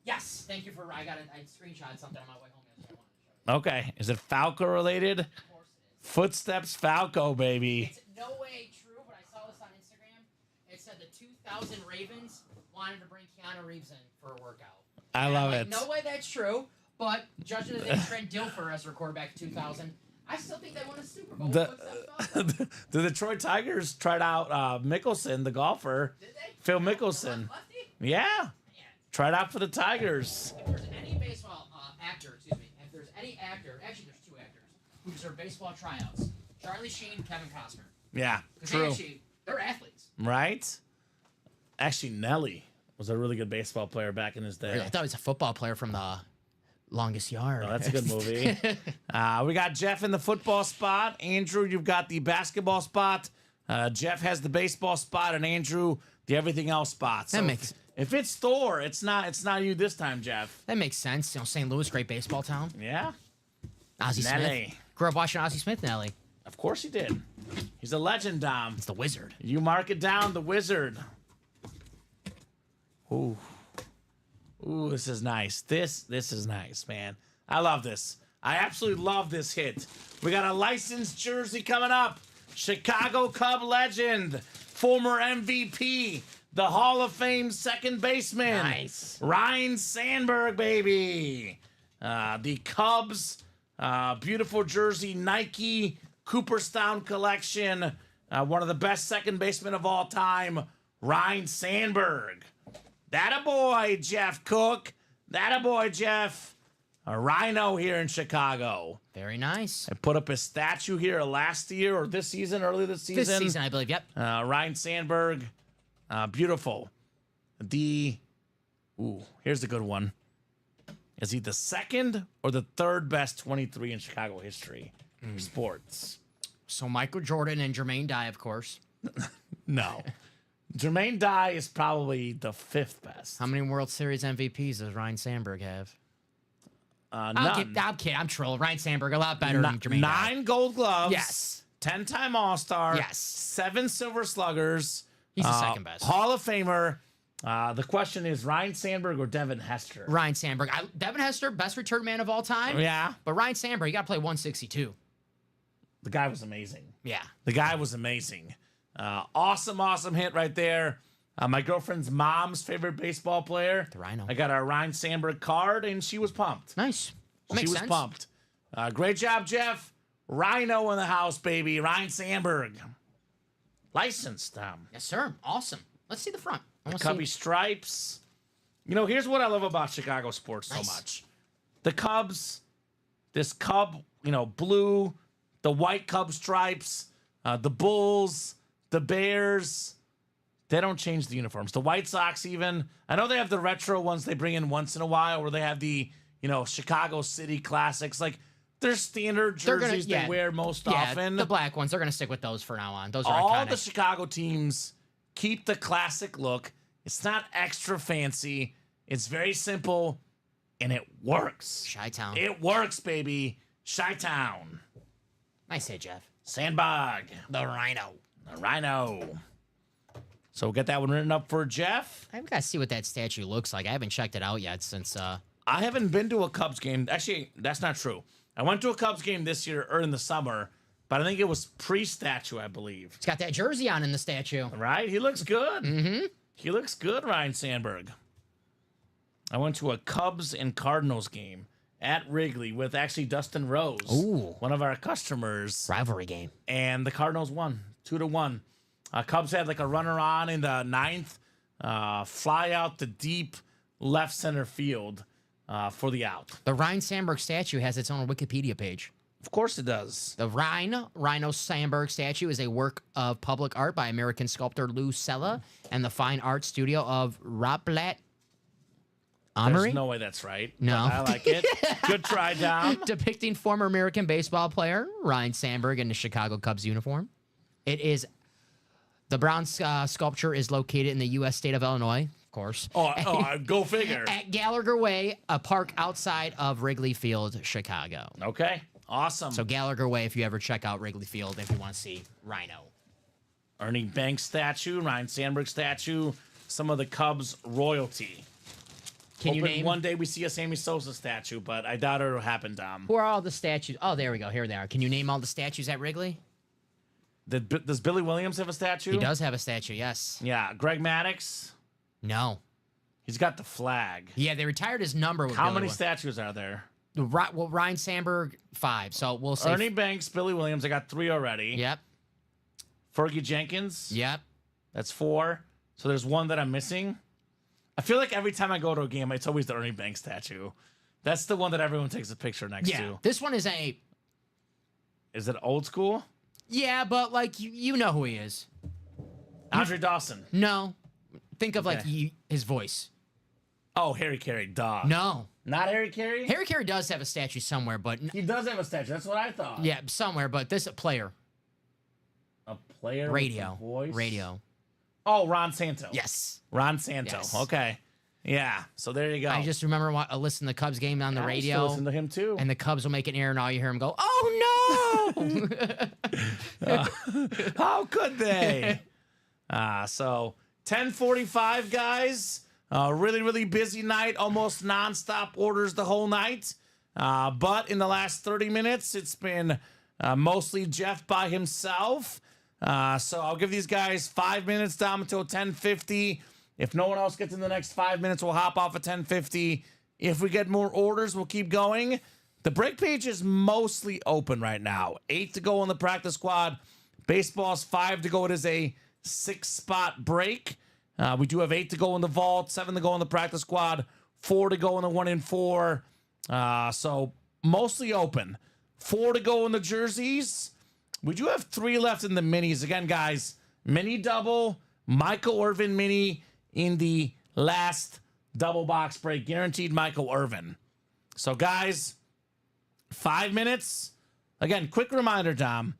Yes. Thank you for. I screenshot something on my way home yesterday. I wanted to show you. Okay, is it Falco related? Of course it is. Footsteps Falco, baby. It's no way true, but I saw this on Instagram. It said the 2000 Ravens wanted to bring Keanu Reeves in for a workout. I And love I'm it. like, no way that's true, but judging the thing Trent Dilfer as a quarterback in 2000, I still think they won a Super Bowl. The Detroit Tigers tried out Mickelson, the golfer. Did they? Phil Mickelson. Lefty? Yeah, Man, tried out for the Tigers. if there's any baseball actor, if there's any actor, actually there's 2 actors who deserve baseball tryouts: Charlie Sheen, Kevin Costner. Yeah, 'Cause true. they're athletes. Right? Actually, Nelly was a really good baseball player back in his day. Really, I thought he was a football player from the Longest Yard. Oh, that's a good movie. We got Jeff in the football spot. Andrew, you've got the basketball spot. Jeff has the baseball spot, and Andrew the everything else spot. So That makes- if it's Thor, it's not you this time, Jeff. That makes sense. You know, St. Louis, great baseball town. Yeah, Ozzie Nelly. Smith. Grew up watching Ozzie Smith, Nelly. of course he did. He's a legend, Dom. It's the Wizard. You mark it down, the Wizard. Ooh, this is nice. This is nice, man. I love this. I absolutely love this hit. We got a licensed jersey coming up. Chicago Cub legend, former MVP, the Hall of Fame second baseman. Nice. Ryan Sandberg, baby. The Cubs, beautiful jersey, Nike Cooperstown collection. One of the best second basemen of all time, Ryan Sandberg. That a boy, Jeff Cook. That a boy, Jeff. A Rhino here in Chicago. Very nice. I put up a statue here last year or this season, early this season. This season, I believe. Yep. Ryan Sandberg. Beautiful. Here's a good one. Is he the second or the third best 23 in Chicago history for sports? So Michael Jordan and Jermaine Dye, of course. No. Jermaine Dye is probably the fifth best. How many World Series MVPs does Ryan Sandberg have? None. I'm kidding. I'm trolling. Ryan Sandberg, a lot better than Jermaine Dye. 9 gold gloves. Yes. 10-time All-Star. Yes. 7 Silver Sluggers. He's the second best. Hall of Famer. The question is Ryan Sandberg or Devin Hester? Ryan Sandberg. Devin Hester, best return man of all time. Yeah. But Ryan Sandberg, you got to play 162. The guy was amazing. Yeah. The guy was amazing. Awesome hit right there. My girlfriend's mom's favorite baseball player. The Rhino. I got a Ryan Sandberg card, and she was pumped. Nice. Makes She was sense. pumped. Great job, Jeff. Rhino in the house, baby. Ryan Sandberg. Licensed. Yes, sir. Awesome. Let's see the front. I wanna Cubby see- stripes. You know, here's what I love about Chicago sports so Nice. much. The Cubs, this Cub, blue, the white Cub stripes, the Bulls, the Bears. They don't change the uniforms. The White Sox even. I know they have the retro ones they bring in once in a while where they have the, Chicago City classics. Like, they're standard jerseys they wear most often. The black ones, they're going to stick with those for now on. Those are All iconic. the Chicago teams keep the classic look. It's not extra fancy. It's very simple, and it works. Chi-Town. It works, baby. Chi-Town. Nice hit, Jeff. Sandbag. The Rhino. The Rhino. So we'll get that one written up for Jeff. I've got to see what that statue looks like. I haven't checked it out yet since... I haven't been to a Cubs game. Actually, that's not true. I went to a Cubs game this year or in the summer, but I think it was pre-statue, I believe. He's got that jersey on in the statue. Right? He looks good. Mm-hmm. He looks good, Ryan Sandberg. I went to a Cubs and Cardinals game at Wrigley with actually Dustin Rose, Ooh. one of our customers. Rivalry game. And the Cardinals won 2-1. Cubs had like a runner on in the ninth, fly out the deep left center field for the out. The Ryan Sandberg statue has its own Wikipedia page. Of course it does. The Rhino Sandberg statue is a work of public art by American sculptor Lou Sella and the fine art studio of Roblat Amory. There's no way that's right. No. But I like it. Good try, Dom. Depicting former American baseball player Ryan Sandberg in the Chicago Cubs uniform. It is the bronze sculpture is located in the U.S. state of Illinois, of course. Go figure. At Gallagher Way, a park outside of Wrigley Field, Chicago. Okay. Awesome. So Gallagher Way, if you ever check out Wrigley Field, if you want to see Rhino. Ernie Banks statue, Ryan Sandberg statue, some of the Cubs royalty. Can you Hoping name one day we see a Sammy Sosa statue, but I doubt it'll happen, Dom. who are all the statues? Oh, there we go. Here they are. Can you name all the statues at Wrigley? Does Billy Williams have a statue? He does have a statue, yes. Yeah. Greg Maddux. No. He's got the flag. Yeah, they retired his number with How Billy many Wil- statues are there? Well, Ryan Sandberg, 5. So we'll say. Ernie Banks, Billy Williams. I got 3 already. Yep. Fergie Jenkins. Yep. That's 4. So there's 1 that I'm missing. I feel like every time I go to a game, it's always the Ernie Banks statue. That's the one that everyone takes a picture next Yeah. to. This one is a. Is it old school? Yeah, but like you know who he is. Andre Dawson. No. Think of like Okay. his voice. Oh, Harry Carey. Duh. No. Not Harry Carey? Harry Carey does have a statue somewhere, but He does have a statue. That's what I thought. yeah, somewhere. But this a player. A Player Radio. with the voice. Radio. Oh, Ron Santo. Yes. Ron Santo. Yes. Okay. Yeah. So there you go. I just remember listening to the Cubs game on the I used to radio. listen to him too. And the Cubs will make an error, and all you hear him go, "Oh no!" How could they? So 10:45, guys. Really, really busy night. Almost nonstop orders the whole night. But in the last 30 minutes, it's been mostly Jeff by himself. So I'll give these guys 5 minutes down until 10:50. If no one else gets in the next 5 minutes, we'll hop off at 10:50. If we get more orders, we'll keep going. The break page is mostly open right now. 8 to go on the practice squad. Baseball's 5 to go. It is a 6-spot break. We do have 8 to go in the vault, 7 to go in the practice squad, 4 to go in the 1 and 4. So mostly open. 4 to go in the jerseys. We do have 3 left in the minis. Again, guys, mini double, Michael Irvin mini in the last double box break. Guaranteed Michael Irvin. So, guys, 5 minutes. Again, quick reminder, Dom.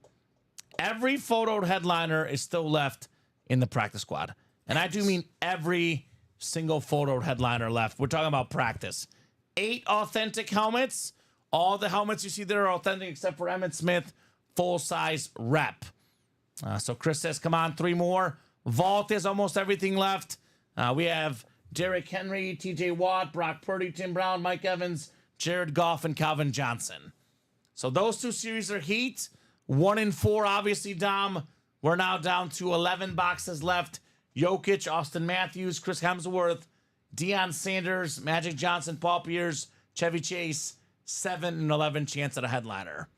Every photoed headliner is still left in the practice squad. And I do mean every single photoed headliner left. We're talking about practice. 8 authentic helmets. All the helmets you see there are authentic except for Emmitt Smith, full-size rep. So Chris says, come on, 3 more. Vault is almost everything left. We have Derrick Henry, TJ Watt, Brock Purdy, Tim Brown, Mike Evans, Jared Goff, and Calvin Johnson. So those 2 series are heat. 1 and 4, obviously, Dom. We're now down to 11 boxes left. Jokic, Austin Matthews, Chris Hemsworth, Deion Sanders, Magic Johnson, Paul Pierce, Chevy Chase, 7 and 11 chance at a headliner.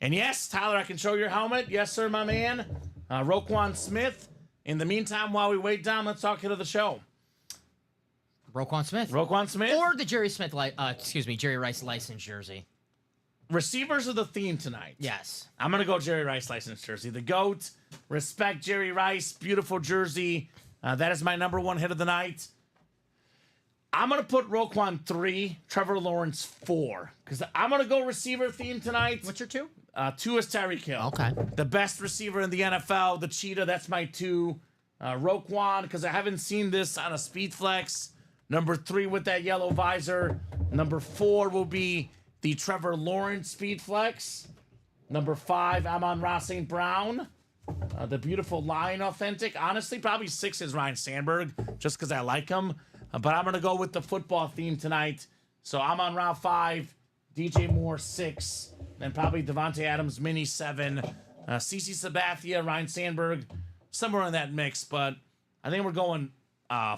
And yes, Tyler, I can show your helmet. Yes, sir, my man. Roquan Smith. In the meantime, while we wait, Dom, let's talk hit of the show. Roquan Smith. Roquan Smith. Or the Jerry Rice licensed jersey. Receivers are the theme tonight. Yes. I'm going to go Jerry Rice licensed jersey. The GOAT. Respect Jerry Rice. Beautiful jersey. That is my number 1 hit of the night. I'm going to put Roquan 3, Trevor Lawrence 4. Because I'm going to go receiver theme tonight. What's your 2? 2 is Tyreek Hill. Okay. The best receiver in the NFL. The Cheetah, that's my 2. Roquan, because I haven't seen this on a speed flex. Number 3 with that yellow visor. Number 4 will be the Trevor Lawrence speed flex. Number 5, Amon-Ra St. Brown. The beautiful Lion authentic. Honestly, probably 6 is Ryan Sandberg, just because I like him. But I'm going to go with the football theme tonight. So Amon-Ra 5, DJ Moore 6, then probably Devontae Adams mini 7, CeCe Sabathia, Ryan Sandberg, somewhere in that mix. But I think we're going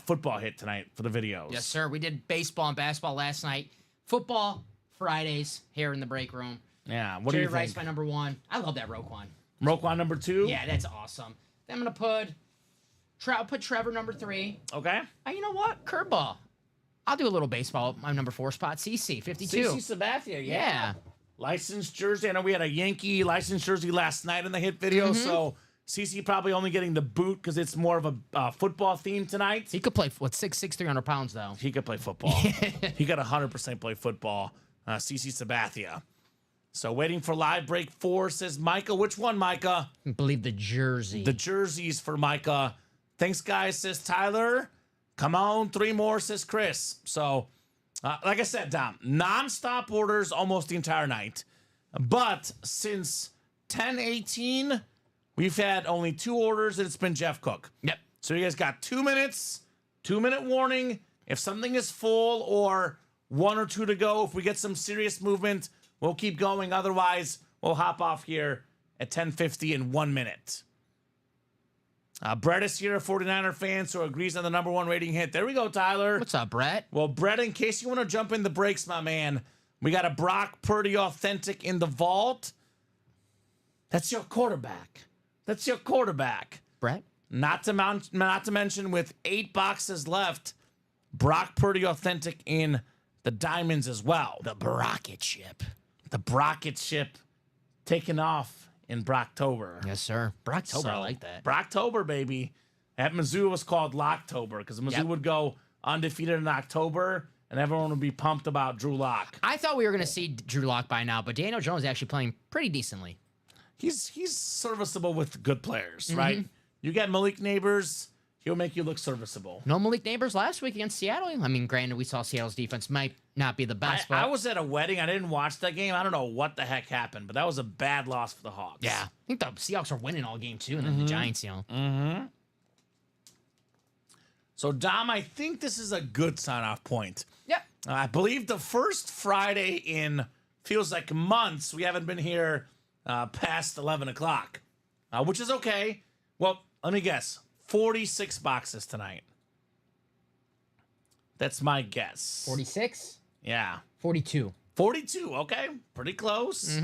football hit tonight for the videos. Yes, sir. We did baseball and basketball last night. Football Fridays here in the break room. Yeah. What Jerry do you Rice think? my number 1. I love that Roquan. Roquan number 2? Yeah, that's awesome. Then I'm gonna put Trevor number 3. Okay. You know what? Curveball. I'll do a little baseball at my number 4 spot. CC 52. CeCe Sabathia, Yeah. Licensed jersey. I know we had a Yankee licensed jersey last night in the hit video, so CeCe probably only getting the boot because it's more of a football theme tonight. He could play 6'6", 300 pounds though. He could play football. He got 100% play football. CeCe Sabathia. So waiting for live break 4, says Micah. Which one, Micah? I believe the jersey. The jerseys for Micah. Thanks, guys, says Tyler. Come on, 3 more, says Chris. So, like I said, Dom, non-stop orders almost the entire night. But since 10:18, we've had only 2 orders, and it's been Jeff Cook. Yep. So you guys got 2 minutes, 2-minute warning. If something is full or 1 or 2 to go, if we get some serious movement, we'll keep going. Otherwise, we'll hop off here at 10:50 in 1 minute. Brett is here, a 49er fan, so agrees on the number 1 rating hit. There we go, Tyler. What's up, Brett? Well, Brett, in case you want to jump in the breaks, my man, we got a Brock Purdy authentic in the vault. That's your quarterback. That's your quarterback. Brett? Not to mention, with 8 boxes left, Brock Purdy authentic in the diamonds as well. The Brocket ship. The Brocket ship taking off in Brocktober. Yes, sir. Brocktober, I like that. Brocktober, baby. At Mizzou, it was called Locktober because Mizzou would go undefeated in October, and everyone would be pumped about Drew Lock. I thought we were going to see Drew Lock by now, but Daniel Jones is actually playing pretty decently. he's serviceable with good players, right? You get Malik Neighbors, he'll make you look serviceable. No Malik Neighbors last week against Seattle. I mean, granted, we saw Seattle's defense might not be the best, but I was at a wedding. I didn't watch that game. I don't know what the heck happened, but that was a bad loss for the Hawks. yeah, I think the Seahawks are winning all game too, and then the Giants, So, Dom, I think this is a good sign-off point. Yep. I believe the first Friday in feels like months we haven't been here past 11 o'clock, which is okay. Well, let me guess. 46 boxes tonight. That's my guess. 46, Yeah. 42. 42. Okay. Pretty close.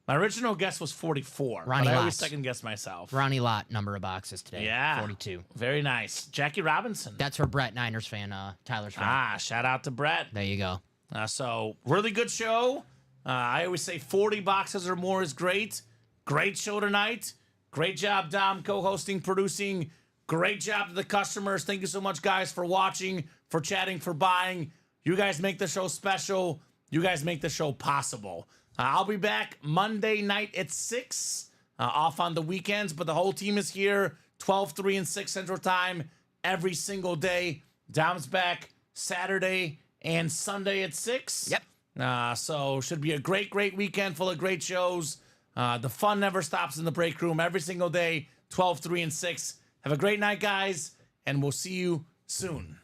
My original guess was 44. Ronnie but I always Lotz. second guess myself. Ronnie Lott number of boxes today. Yeah. 42. Very nice. Jackie Robinson. That's her Brett Niners fan, Tyler's fan. Shout out to Brett. There you go. So, really good show. I always say 40 boxes or more is great. Great show tonight. Great job, Dom, co-hosting, producing. Great job to the customers. Thank you so much, guys, for watching, for chatting, for buying. You guys make the show special. You guys make the show possible. I'll be back Monday night at 6, off on the weekends, but the whole team is here, 12, 3, and 6 Central Time every single day. Dom's back Saturday and Sunday at 6. Yep. So should be a great, great weekend full of great shows. The fun never stops in the break room every single day, 12, 3, and 6. Have a great night, guys, and we'll see you soon.